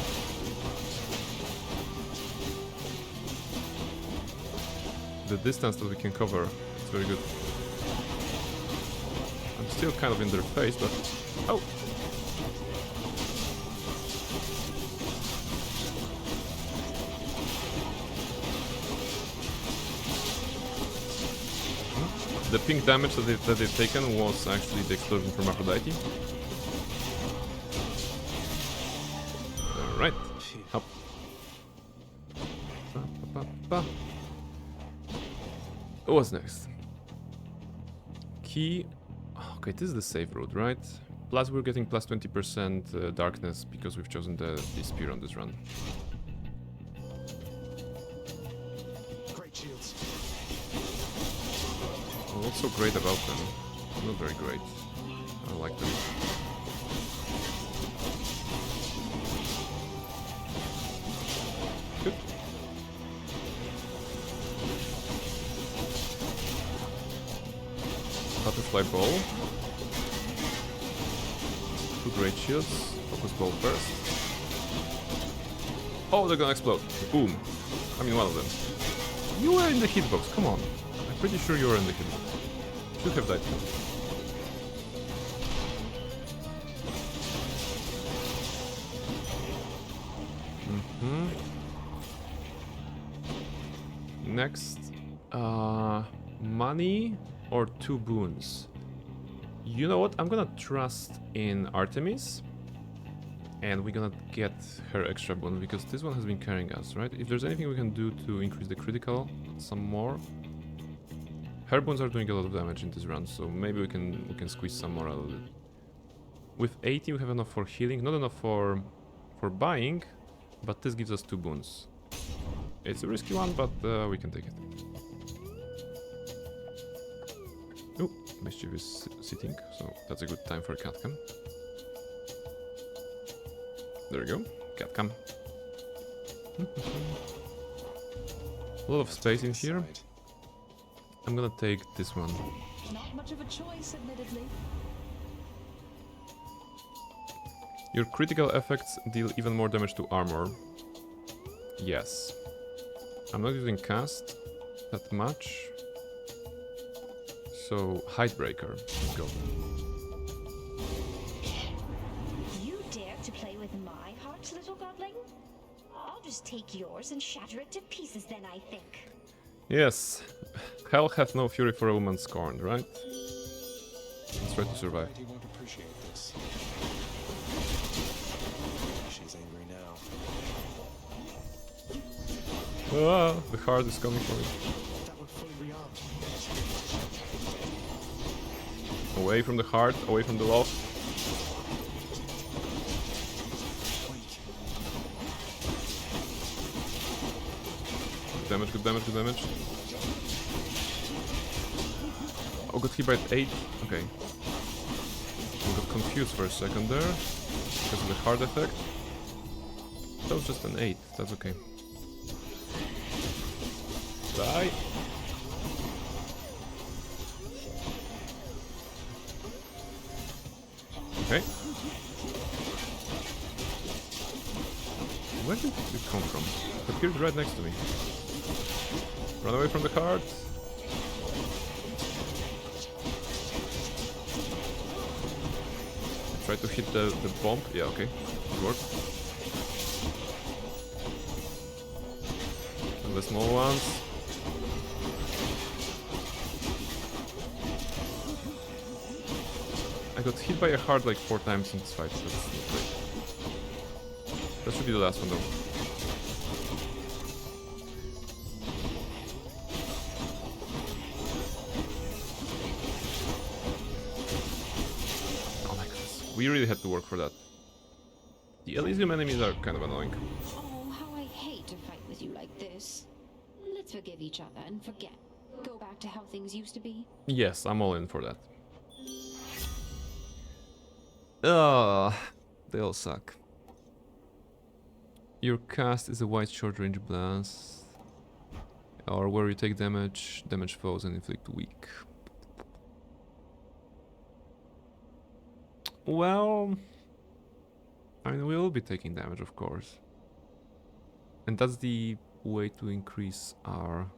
The distance that we can cover is very good. I'm still kind of in their face, but... Oh! The pink damage that they've taken was actually the explosion from Aphrodite. Alright. Up. What's next? Key. Okay, this is the safe road, right? Plus we're getting plus 20% darkness because we've chosen the spear on this run. Great shields. Oh, what's so great about them? Not very great. I don't like them. Good. Butterfly ball. Two great shields. Focus ball first. Oh, they're gonna explode. Boom. I mean, one of them. You were in the hitbox, come on. I'm pretty sure you were in the hitbox. Should have died too. Next, money or 2 boons. You know what? I'm gonna trust in Artemis, and we're gonna get her extra boon because this one has been carrying us, right? If there's anything we can do to increase the critical some more, her boons are doing a lot of damage in this run, so maybe we can squeeze some more out of it. With 80, we have enough for healing, not enough for buying, but this gives us 2 boons. It's a risky one, but we can take it. Oh, Mischief is sitting, so that's a good time for a cat cam. There we go, cat cam. A lot of space in here. I'm gonna take this one. Not much of a choice, admittedly. Your critical effects deal even more damage to armor. Yes. I'm not using cast that much. So, Heightbreaker. Let's go. You dare to play with my heart, little godling? just take yours and shatter it to pieces then, I think. Yes. Hell hath no fury for a woman scorned, right? Let's try to survive. He won't appreciate this. She's angry now. Ah, the heart is coming for me. That would fully rearmed. Away from the heart, away from the love. Good damage, good damage, good damage. Oh, got hit by 8. Okay. I got confused for a second there because of the heart effect. That was just an 8. That's okay. Die. Okay. Where did it come from? It appeared right next to me. Run away from the cart. Try to hit the bomb. Yeah, okay. It worked. And the small ones. I got hit by a heart like 4 times in this fight. That's not great. That should be the last one though. We really had to work for that. The Elysium enemies are kind of annoying. Oh, how I hate to fight with you like this. Let's forgive each other and forget. Go back to how things used to be. Yes, I'm all in for that. They all suck. Your cast is a wide short range blast. Or where you take damage, damage foes and inflict weak. Well, I mean, we'll be taking damage, of course. And that's the way to increase our...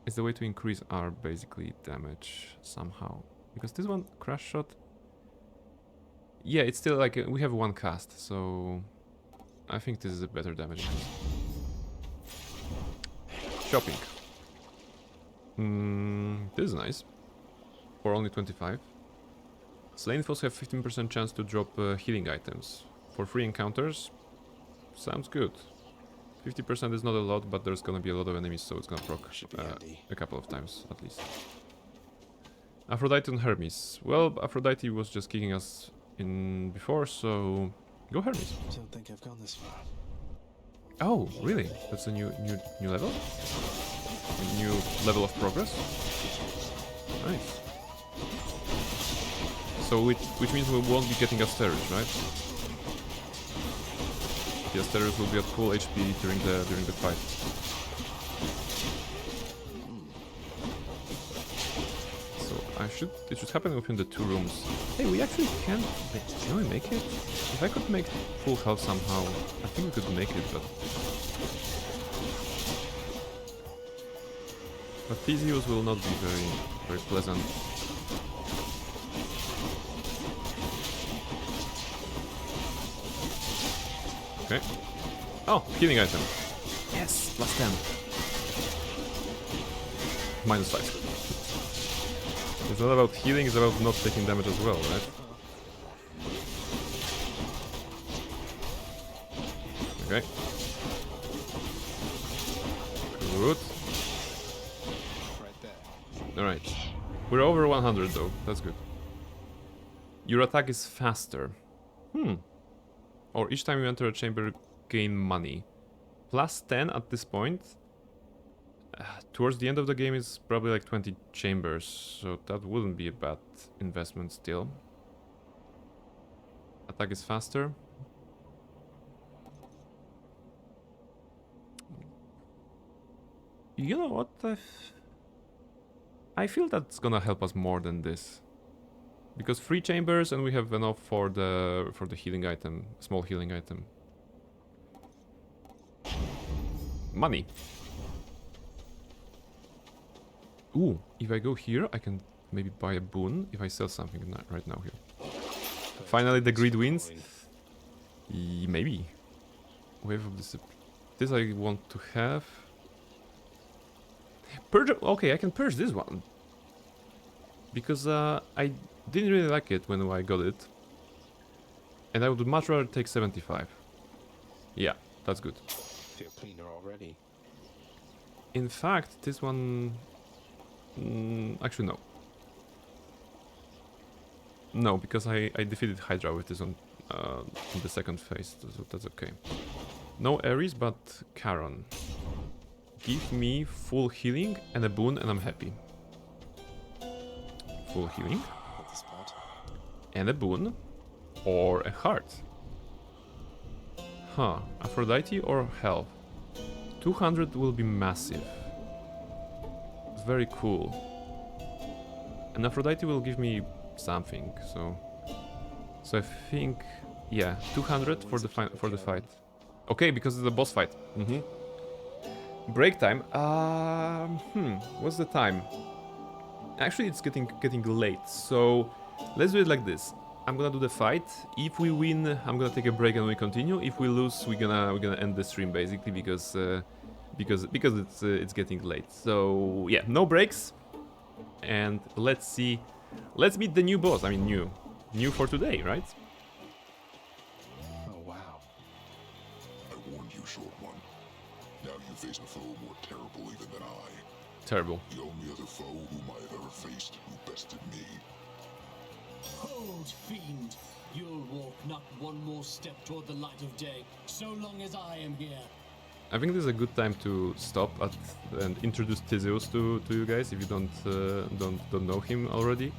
It's the way to increase our, basically, damage somehow. Because this one, crash shot... Yeah, it's still like, we have 1 cast, so... I think this is a better damage. Shopping. This is nice. For only 25. Slain foes have 15% chance to drop healing items. For free encounters, sounds good. 50% is not a lot, but there's gonna be a lot of enemies, so it's gonna proc a couple of times, at least. Aphrodite and Hermes. Well, Aphrodite was just kicking us in before, so... Go Hermes. I don't think I've gone this far. Oh, really? That's a new level? A new level of progress? Nice. So which means we won't be getting Asteris, right? The Asteris will be at full HP during the fight. So it should happen within the 2 rooms. Hey, we actually can we make it? If I could make full health somehow, I think we could make it, but Theseus will not be very pleasant. Okay. Oh, healing item. Yes, plus 10. Minus 5. It's not about healing, it's about not taking damage as well, right? Okay. Good. Right there. Alright. We're over 100 though, that's good. Your attack is faster. Or each time you enter a chamber, gain money. Plus 10 at this point. Towards the end of the game is probably like 20 chambers, so that wouldn't be a bad investment still. Attack is faster. You know what? I feel that's gonna help us more than this. Because 3 chambers and we have enough for the healing item, small healing item. Money. Ooh, if I go here, I can maybe buy a boon if I sell something right now here. Finally, the greed wins. Maybe. Wave of Discipline. This I want to have. Purge. Okay, I can purge this one. Because I didn't really like it when I got it. And I would much rather take 75. Yeah, that's good. Feel cleaner already. In fact, this one... actually, no. No, because I defeated Hydra with this one in the second phase, so that's okay. No Ares, but Charon. Give me full healing and a boon and I'm happy. Full healing. And a boon. Or a heart. Huh. Aphrodite or health? 200 will be massive. It's very cool. And Aphrodite will give me something, so I think, yeah, 200 for the fight. Okay, because it's a boss fight. Break time. What's the time? Actually, it's getting late, so let's do it like this. I'm gonna do the fight. If we win, I'm gonna take a break and we continue. If we lose, we're gonna end the stream basically because it's getting late. So yeah, no breaks. And let's see. Let's meet the new boss. I mean, new for today, right? Oh wow! I warned you, short one. Now you face a foe more terrible even than I. Terrible. The only other foe whom I have ever faced who bested me. Hold, fiend! You'll walk not one more step toward the light of day, so long as I am here. I think this is a good time to stop and introduce Theseus to you guys if you don't know him already.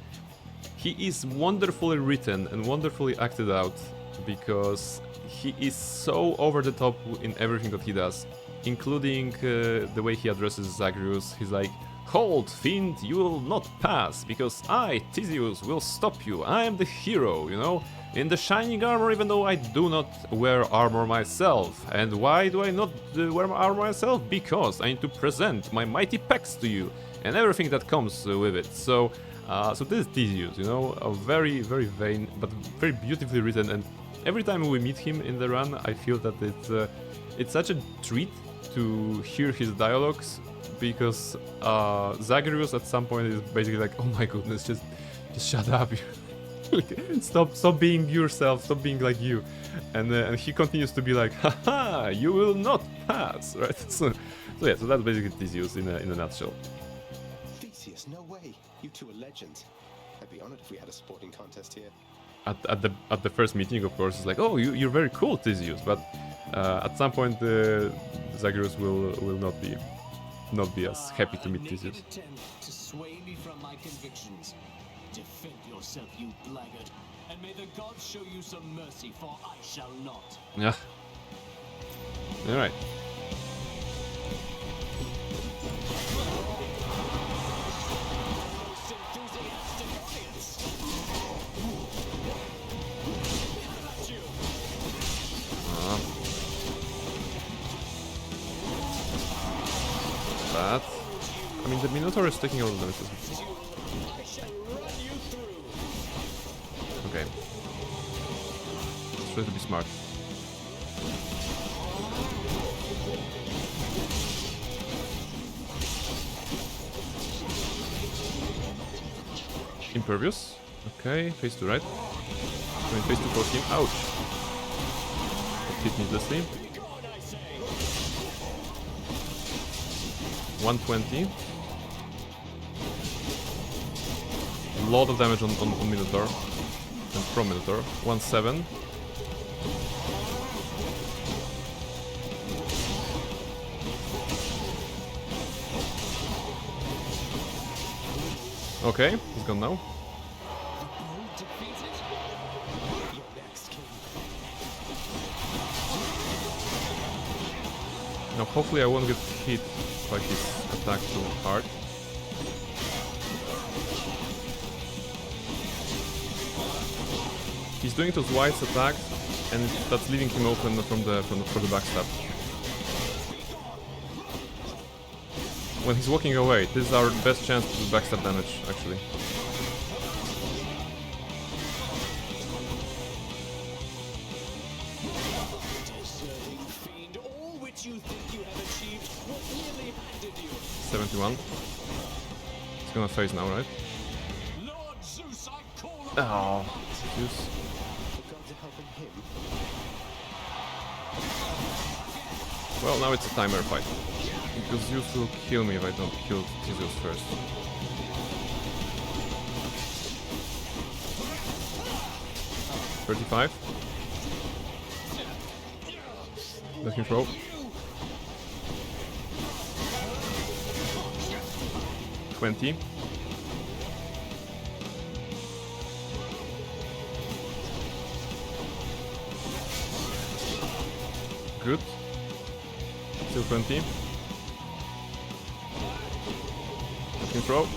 He is wonderfully written and wonderfully acted out because he is so over the top in everything that he does, including the way he addresses Zagreus. He's like, "Hold, fiend, you will not pass, because I, Theseus, will stop you. I am the hero, you know, in the shining armor, even though I do not wear armor myself. And why do I not wear armor myself? Because I need to present my mighty pecs to you, and everything that comes with it." So this is Theseus, you know, a very, very vain, but very beautifully written, and every time we meet him in the run, I feel that it's such a treat to hear his dialogues, because Zagreus at some point is basically like, "Oh my goodness, just shut up, stop being yourself, stop being like you," and he continues to be like, "Haha, you will not pass," right? So yeah, so that's basically Theseus in a nutshell. Theseus, no way! You two are legends. I'd be honored if we had a sporting contest here. At the first meeting, of course, it's like, "Oh, you're very cool, Theseus," but at some point, Zagreus will not be as happy to meet Theseus. To sway me from my convictions. Defend yourself, you blackguard, and may the gods show you some mercy, for I shall not. Yeah. All right. That. I mean, the Minotaur is taking all the damage. Okay. Let's try to be smart. Impervious. Okay, phase 2 right. I mean, phase 2 for him. Ouch. That hit needlessly. 120. A lot of damage on Minotaur. And from Minotaur. 1-7. Okay, he's gone now. Now hopefully I won't get hit by his attack too hard. He's doing those White's attacks, and that's leaving him open for the backstab. When he's walking away, this is our best chance to do backstab damage, actually. 71. It's gonna phase now, right? Oh, Zeus. Well, now it's a timer fight. Because Zeus will kill me if I don't kill Theseus first. $35. Let him throw. 20. Good. Still 20. Let him throw.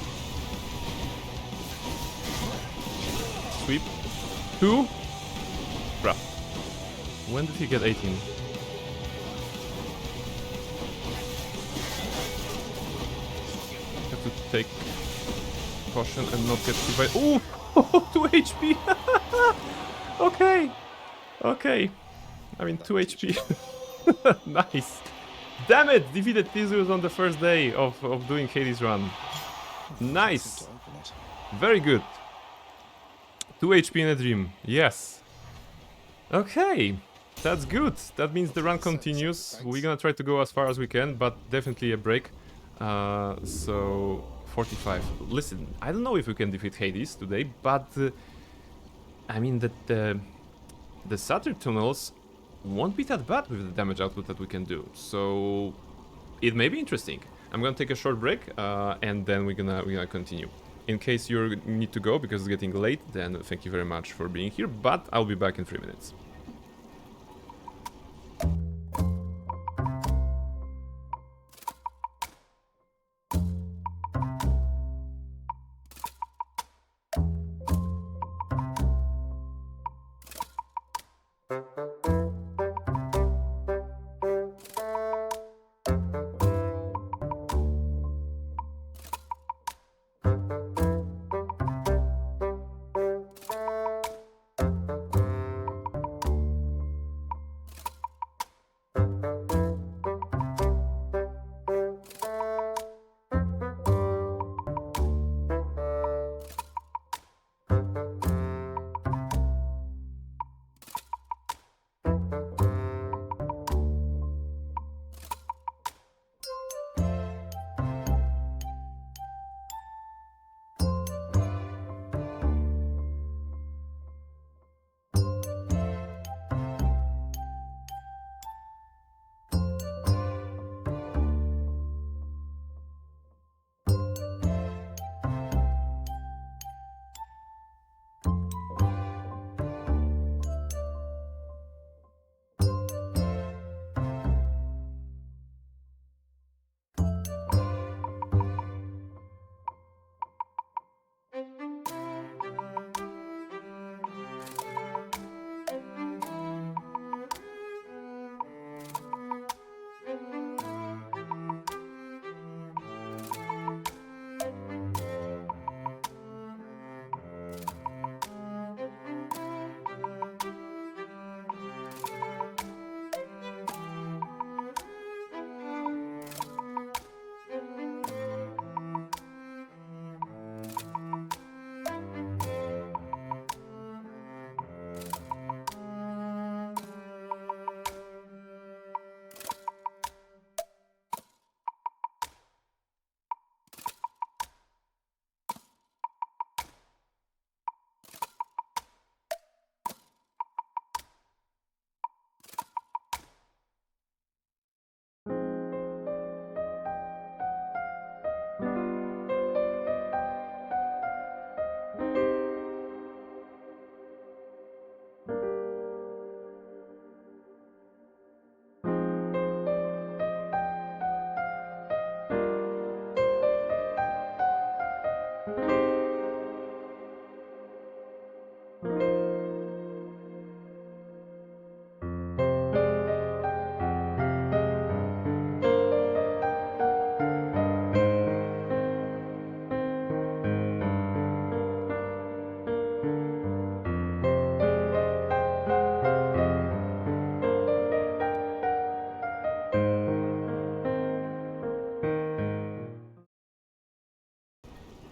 Sweep. 2. Bruh. When did he get 18? Have to take caution and not get hit by. Ooh! 2 HP! Okay! Okay. I mean, 2 HP. Nice! Damn it! Defeated Theseus on the first day of doing Hades run. Nice! Very good. 2 HP in a dream. Yes. Okay. That's good. That means the run continues. We're gonna try to go as far as we can, but definitely a break. So 45. Listen, I don't know if we can defeat Hades today, but I mean that the Satyr tunnels won't be that bad with the damage output that we can do. So it may be interesting. I'm gonna take a short break, and then we're gonna continue. In case you need to go because it's getting late, then thank you very much for being here. But I'll be back in 3 minutes.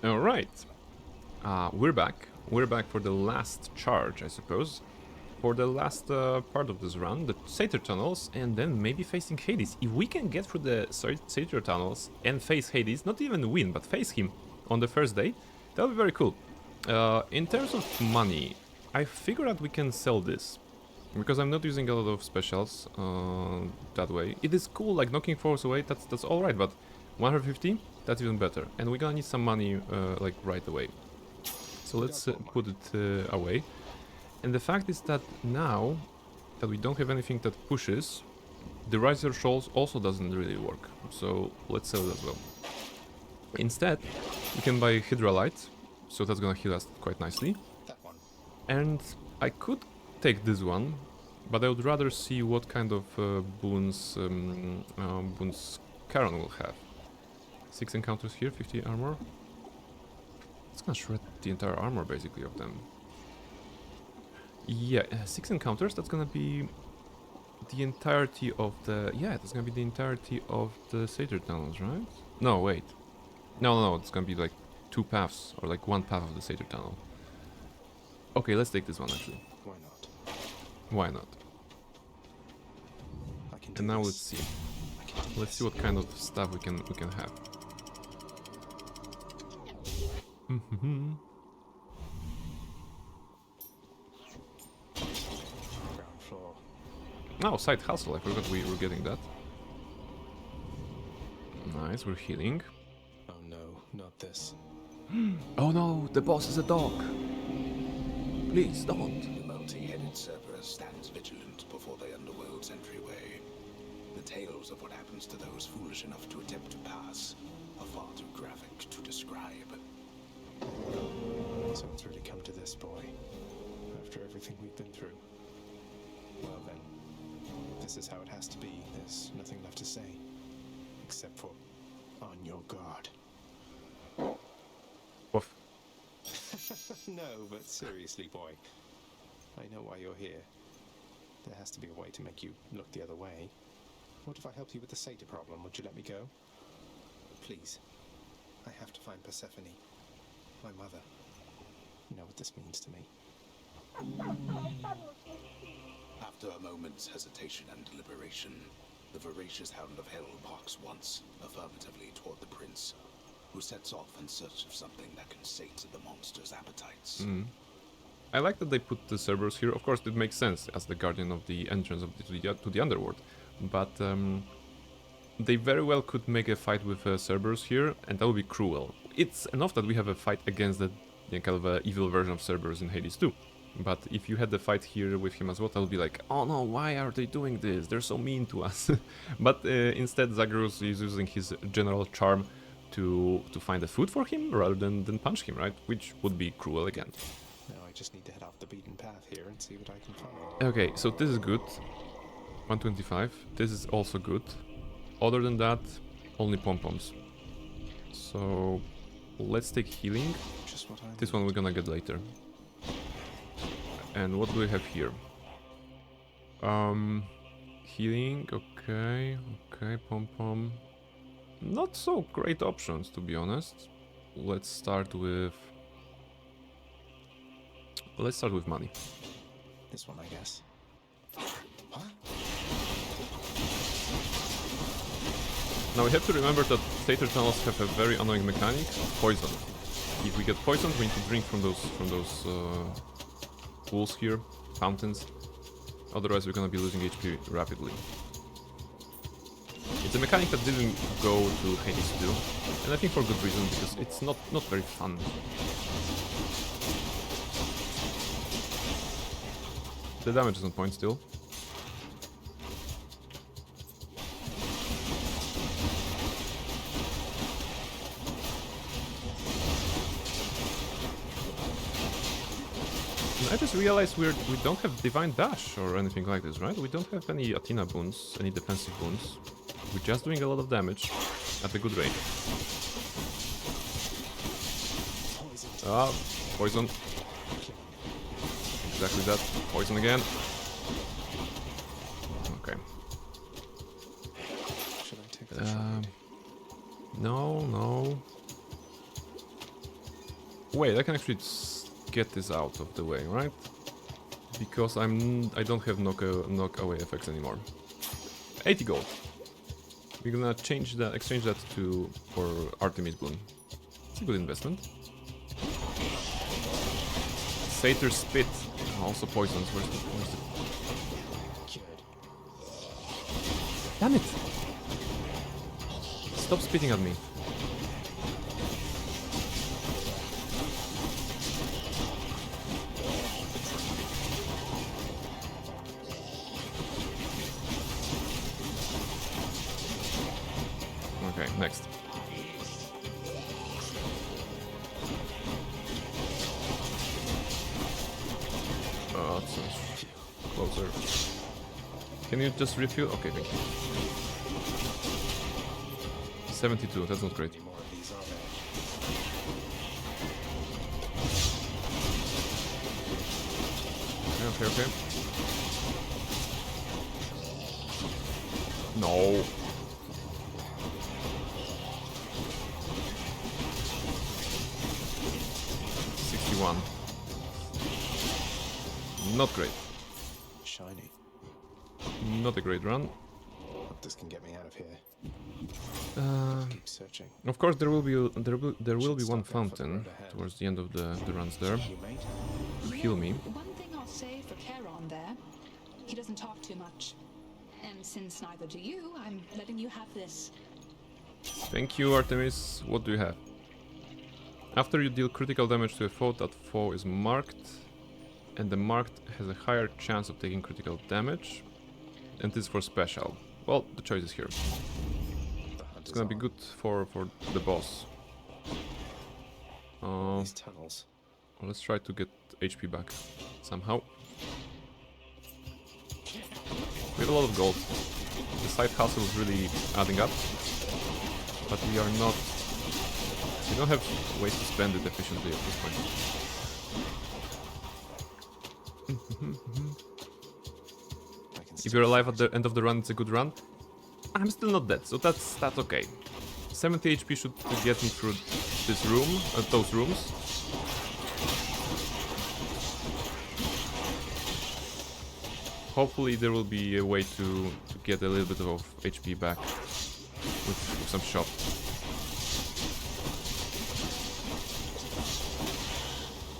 Alright. We're back. We're back for the last charge, I suppose. For the last part of this run, the Satyr Tunnels, and then maybe facing Hades. If we can get through the Satyr Tunnels and face Hades, not even win, but face him on the first day, that would be very cool. In terms of money, I figured out we can sell this. Because I'm not using a lot of specials that way. It is cool, like knocking foes away, that's alright, but 150, that's even better. And we're gonna need some money like right away. So let's put it away. And the fact is that now that we don't have anything that pushes, the Riser Shoals also doesn't really work. So let's sell it as well. Instead, we can buy Hydralite, so that's gonna heal us quite nicely. And I could take this one, but I would rather see what kind of boons Charon will have. 6 encounters here, 50 armor. It's gonna shred the entire armor basically of them. Yeah, 6 encounters, that's gonna be the entirety of the... Yeah, that's gonna be the entirety of the Satyr Tunnels, right? No, wait. No, it's gonna be like 2 paths, or like 1 path of the Satyr Tunnel. Okay, let's take this one actually. Why not? Why not? And now let's see. Let's see what kind of stuff we can have. Ground floor. Oh, side hustle, I forgot we were getting that. Nice, we're healing. Oh no, not this. Oh no, the boss is a dog. Please don't. The multi-headed Cerberus stands vigilant before the underworld's entryway. The tales of what happens to those foolish enough to attempt to pass are far too graphic to describe. So it's really come to this, boy. After everything we've been through. Well then, this is how it has to be. There's nothing left to say. Except for, on your guard. Woof. No, but seriously, boy. I know why you're here. There has to be a way to make you look the other way. What if I helped you with the Satyr problem? Would you let me go? Please. I have to find Persephone. My mother. You know what this means to me. After a moment's hesitation and deliberation, the voracious Hound of Hell barks once, affirmatively toward the prince, who sets off in search of something that can sate the monster's appetites. I like that they put the Cerberus here. Of course, it makes sense as the guardian of the entrance of to the underworld. But they very well could make a fight with Cerberus here, and that would be cruel. It's enough that we have a fight against the kind of evil version of Cerberus in Hades 2. But if you had the fight here with him as well, I would be like, oh no, why are they doing this? They're so mean to us. But instead, Zagreus is using his general charm to find a food for him rather than punch him, right? Which would be cruel again. Now I just need to head off the beaten path here and see what I can find. Okay, so this is good. 125. This is also good. Other than that, only pom-poms. So let's take healing. Just what I this one we're gonna get later. And what do we have here? Healing, okay, pom-pom. Not so great options, to be honest. Let's start with money. This one, I guess. Now we have to remember that Satyr Tunnels have a very annoying mechanic, poison. If we get poisoned, we need to drink from those pools here, fountains. Otherwise, we're gonna be losing HP rapidly. It's a mechanic that didn't go to Hades 2, and I think for good reason, because it's not very fun. The damage is on point still. I just realized we don't have Divine Dash or anything like this, right? We don't have any Athena boons, any defensive boons. We're just doing a lot of damage at a good rate. Ah, poison. Exactly that. Poison again. Okay. Should I take the no. Wait, I can actually get this out of the way, right? Because I don't have knockaway effects anymore. 80 gold. We're gonna exchange that for Artemis Bloom. It's a good investment. Satyr Spit, also poisons. Where's the... Damn it! Stop spitting at me. Okay, next. Oh, that's closer. Can you just refuel? Okay, thank you. 72, that's not great. Okay. No. Not great. Shiny. Not a great run. Hope this can get me out of here. Keep searching. Of course, there will be one fountain towards the end of the runs there to heal me. One thing I'll say for Charon there, he doesn't talk too much. And since neither do you, I'm letting you have this. Thank you, Artemis. What do you have? After you deal critical damage to a foe, that foe is marked, and the marked has a higher chance of taking critical damage, and this is for special. Well, the choice is here. It's gonna be good for the boss. These tunnels. Well, let's try to get HP back somehow. We have a lot of gold. The side hustle is really adding up, but we are not. We don't have ways to spend it efficiently at this point. If you're alive at the end of the run, it's a good run. I'm still not dead, so that's okay. 70 HP should get me through this room, those rooms. Hopefully there will be a way to get a little bit of HP back with some shot.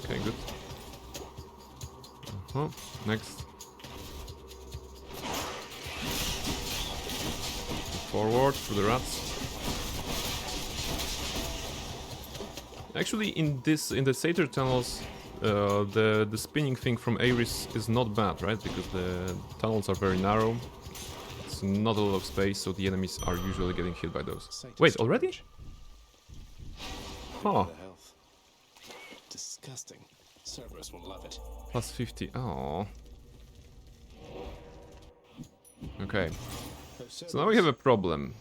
Okay, good. Next. Forward through the rats. Actually, in the Satyr tunnels, the spinning thing from Ares is not bad, right? Because the tunnels are very narrow. It's not a lot of space, so the enemies are usually getting hit by those. Wait, already? Huh. Disgusting. Cerberus will love it. Plus 50. Oh. Okay. So now we have a problem.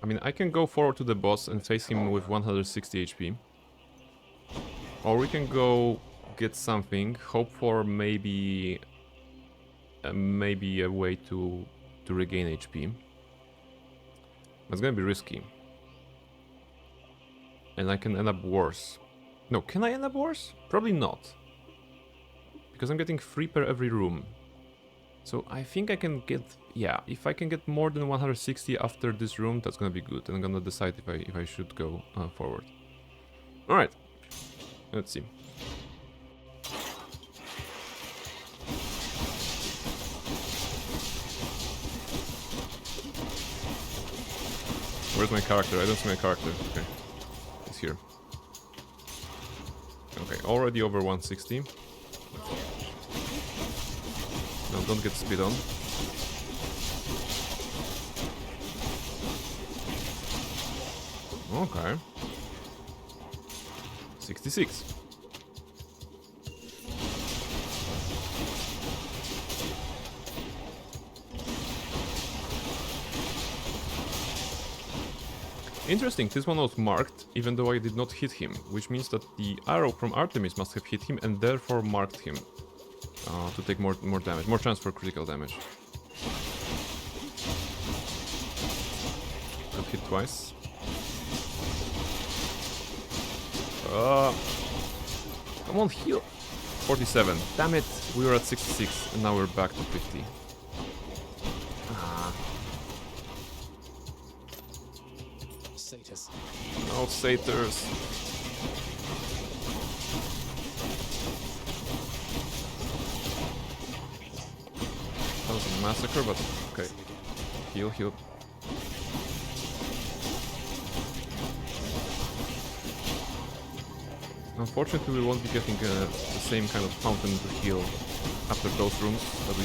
I mean, I can go forward to the boss and face him with 160 HP. Or we can go get something, hope for maybe a way to regain HP. That's gonna be risky. And I can end up worse. No, can I end up worse? Probably not. Because I'm getting 3 per every room. So I think I can get, yeah, if I can get more than 160 after this room, that's gonna be good. And I'm gonna decide if I should go forward. Alright, let's see. Where's my character? I don't see my character. Okay, he's here. Okay, already over 160. No, don't get speed on. Okay. 66. Interesting, this one was marked, even though I did not hit him, which means that the arrow from Artemis must have hit him and therefore marked him. To take more damage, more chance for critical damage. Got hit twice. Come on, heal. 47. Damn it, we were at 66 and now we're back to 50. Ah. Satyrs. No satyrs. That was a massacre, but okay. Heal, heal. Unfortunately, we won't be getting the same kind of fountain to heal after those rooms that we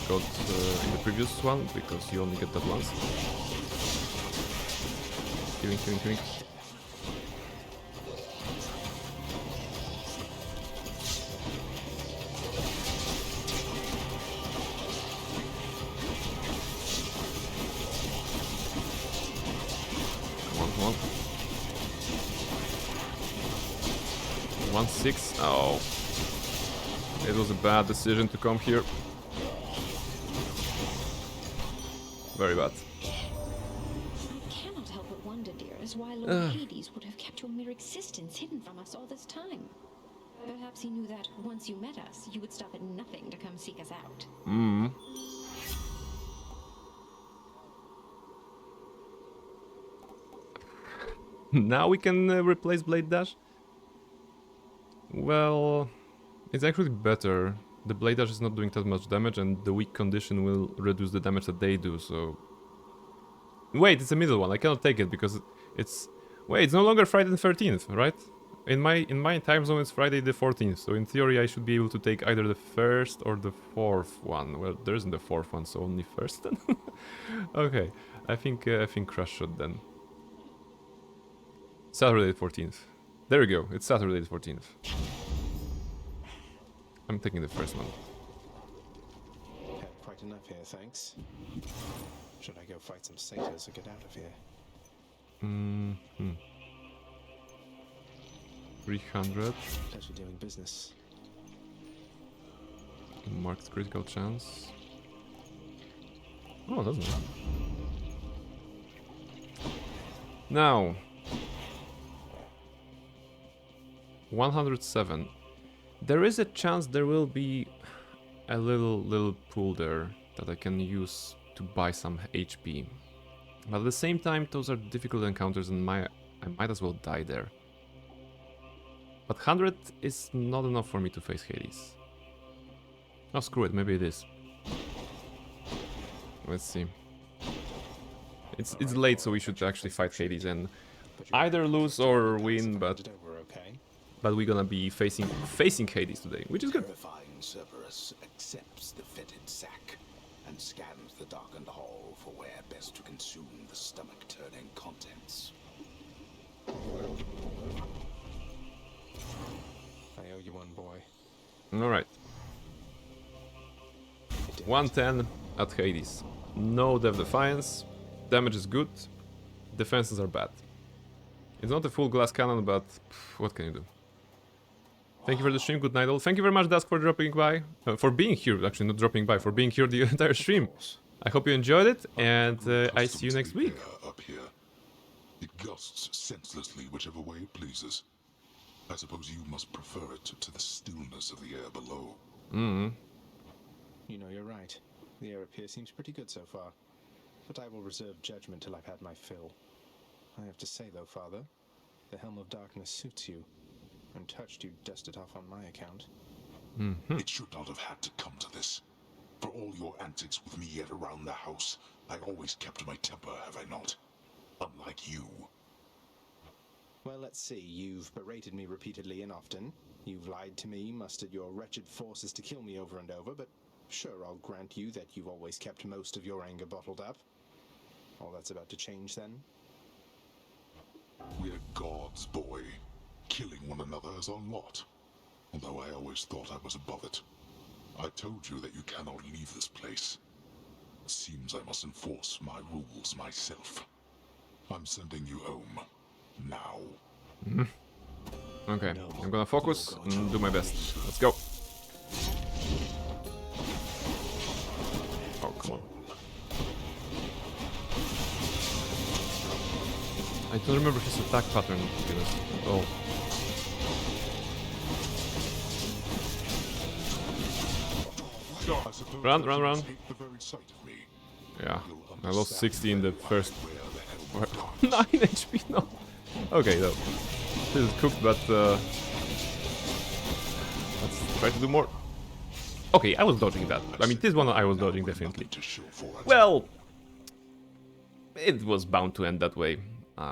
got in the previous one, because you only get that once. Healing, healing, healing. Come on, come on. 1-6. Oh. It was a bad decision to come here. Very bad. I cannot help but wonder, dearest, why Lord Hades would have kept your mere existence hidden from us all this time. Perhaps he knew that once you met us, you would stop at nothing to come seek us out. Hmm. Now we can replace Blade Dash? Well, it's actually better. The Blade Dash is not doing that much damage and the weak condition will reduce the damage that they do, so... Wait, it's a middle one, I cannot take it because it's... Wait, it's no longer Friday the 13th, right? In my time zone it's Friday the 14th, so in theory I should be able to take either the first or the fourth one. Well, there isn't a fourth one, so only first then. Okay, I think Crush should then. Saturday the 14th. There we go, it's Saturday the 14th. I'm taking the first one. Had quite enough here, thanks. Should I go fight some satyrs or get out of here? 300. Pleasure doing business. Marked critical chance. Oh, doesn't it? Now 107. There is a chance there will be a little pool there that I can use to buy some HP. But at the same time, those are difficult encounters and I might as well die there. But 100 is not enough for me to face Hades. Oh, screw it, maybe it is. Let's see. It's late, so we should actually fight Hades and either lose or win, but we're gonna be facing Hades today, which is good. Terrifying Cerberus accepts the fetid sack and scans the darkened hall for where best to consume the stomach-turning contents. I owe you one, boy. Alright. 110 at Hades. No Dev Defiance. Damage is good. Defenses are bad. It's not a full glass cannon, but what can you do? Thank you for the stream, good night all. Thank you very much, Dusk, for dropping by. For being here, actually, not dropping by, for being here the entire stream. I hope you enjoyed it, and I see you next week. Up here. It gusts senselessly whichever way it pleases. I suppose you must prefer it to the stillness of the air below. Mm-hmm. You know, you're right. The air up here seems pretty good so far. But I will reserve judgment till I've had my fill. I have to say, though, Father, the Helm of Darkness suits you. Untouched, you dust it off on my account. Mm-hmm. It should not have had to come to this. For all your antics with me yet around the house, I always kept my temper, have I not? Unlike you. Well, let's see. You've berated me repeatedly and often. You've lied to me, mustered your wretched forces to kill me over and over, but sure, I'll grant you that you've always kept most of your anger bottled up. All that's about to change, then? We're gods, boy. Killing one another is our lot. Although I always thought I was above it. I told you that you cannot leave this place. It seems I must enforce my rules myself. I'm sending you home. Now. Mm-hmm. Okay, I'm gonna focus and do my best. Let's go. Oh, come on. I don't remember his attack pattern, to be honest, at all. Run, run, run. Yeah, I lost 60 in the first part. 9 HP, no. Okay, no. This is cooked, but let's try to do more. Okay, I was dodging that. I mean, this one I was dodging, definitely. Well, it was bound to end that way.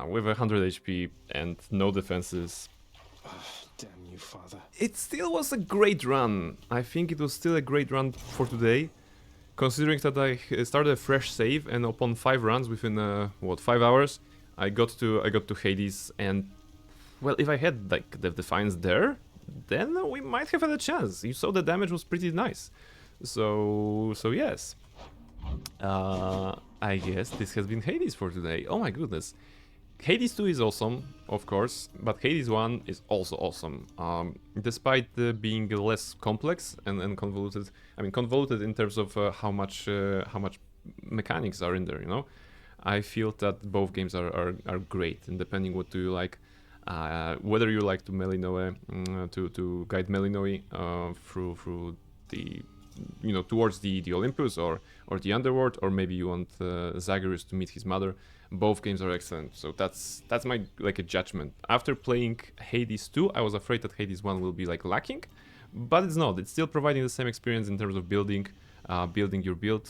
With 100 HP and no defenses. Damn you, father. It still was a great run. I think it was still a great run for today. Considering that I started a fresh save and upon 5 runs within, what, 5 hours, I got to Hades, and, well, if I had, like, the Defiance there, then we might have had a chance. You saw the damage was pretty nice. So yes. I guess this has been Hades for today. Oh my goodness. Hades 2 is awesome, of course, but Hades 1 is also awesome. Despite being less complex and convoluted, I mean convoluted in terms of how much mechanics are in there, you know. I feel that both games are great, and depending what do you like, whether you like to Melinoe, to guide Melinoe through the, you know, towards the Olympus or the underworld, or maybe you want Zagreus to meet his mother. Both games are excellent, so that's my, like, a judgment. After playing Hades 2, I was afraid that Hades 1 will be, like, lacking, but it's not. It's still providing the same experience in terms of building your build,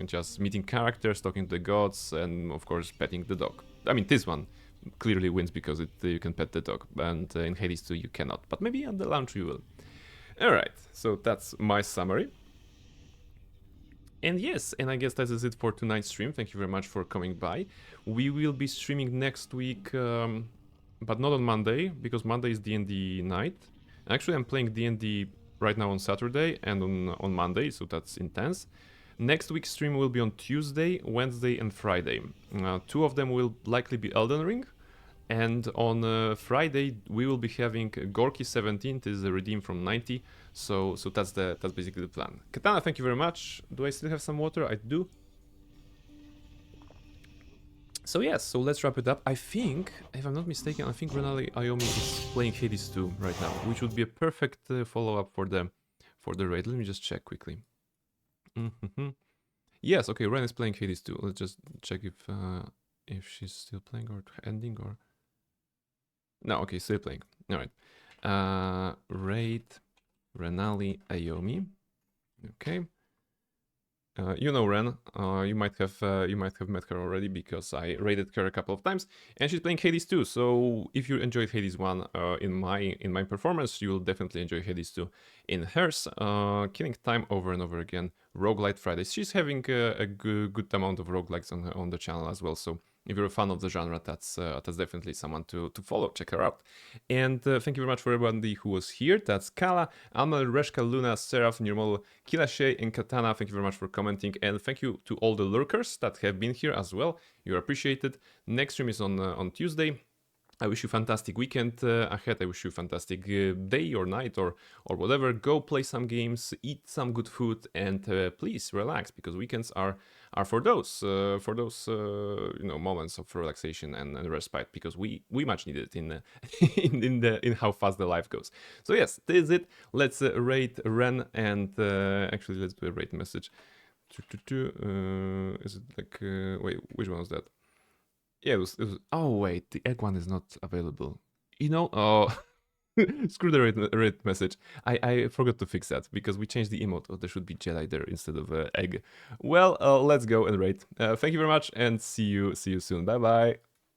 just meeting characters, talking to the gods, and of course petting the dog. I mean, this one clearly wins because you can pet the dog, and in Hades 2 you cannot, but maybe on the launch you will. Alright, so that's my summary. And yes, and I guess that is it for tonight's stream. Thank you very much for coming by. We will be streaming next week, but not on Monday, because Monday is D&D night. Actually, I'm playing D&D right now on Saturday and on Monday, so that's intense. Next week's stream will be on Tuesday, Wednesday and Friday. 2 of them will likely be Elden Ring. And on Friday we will be having Gorky 17, this is a redeem from 90, so that's basically the plan. Katana, thank you very much. Do I still have some water? I do. So yes, so let's wrap it up. I think, if I'm not mistaken, I think Runaway Ayomi is playing Hades 2 right now, which would be a perfect follow-up for the raid. Let me just check quickly. Yes, okay, Ren is playing Hades 2. Let's just check if she's still playing or ending or... No, okay, still playing. Alright. Raid Renali Ayomi. Okay. You know Ren. You might have met her already because I raided her a couple of times, and she's playing Hades 2. So if you enjoyed Hades 1 in my performance, you will definitely enjoy Hades 2 in hers. Killing time over and over again. Roguelite Fridays. She's having a good amount of roguelikes on the channel as well. So if you're a fan of the genre, that's definitely someone to follow. Check her out. And thank you very much for everybody who was here. That's Kala, Amal, Reshka, Luna, Seraph, Nirmolo, Kilashe, and Katana. Thank you very much for commenting. And thank you to all the lurkers that have been here as well. You're appreciated. Next stream is on Tuesday. I wish you a fantastic weekend ahead. I wish you a fantastic day or night or whatever. Go play some games, eat some good food, and please relax, because weekends are for those you know, moments of relaxation and respite, because we much need it in how fast the life goes. So yes, this is it. Let's rate Ren, and actually let's do a rate message. Is it like wait, which one was that? Yeah, it was. Oh wait, the egg one is not available. You know, oh, screw the rate message. I forgot to fix that because we changed the emote. Oh, there should be Jedi there instead of egg. Well, let's go and rate. Thank you very much, and see you soon. Bye bye.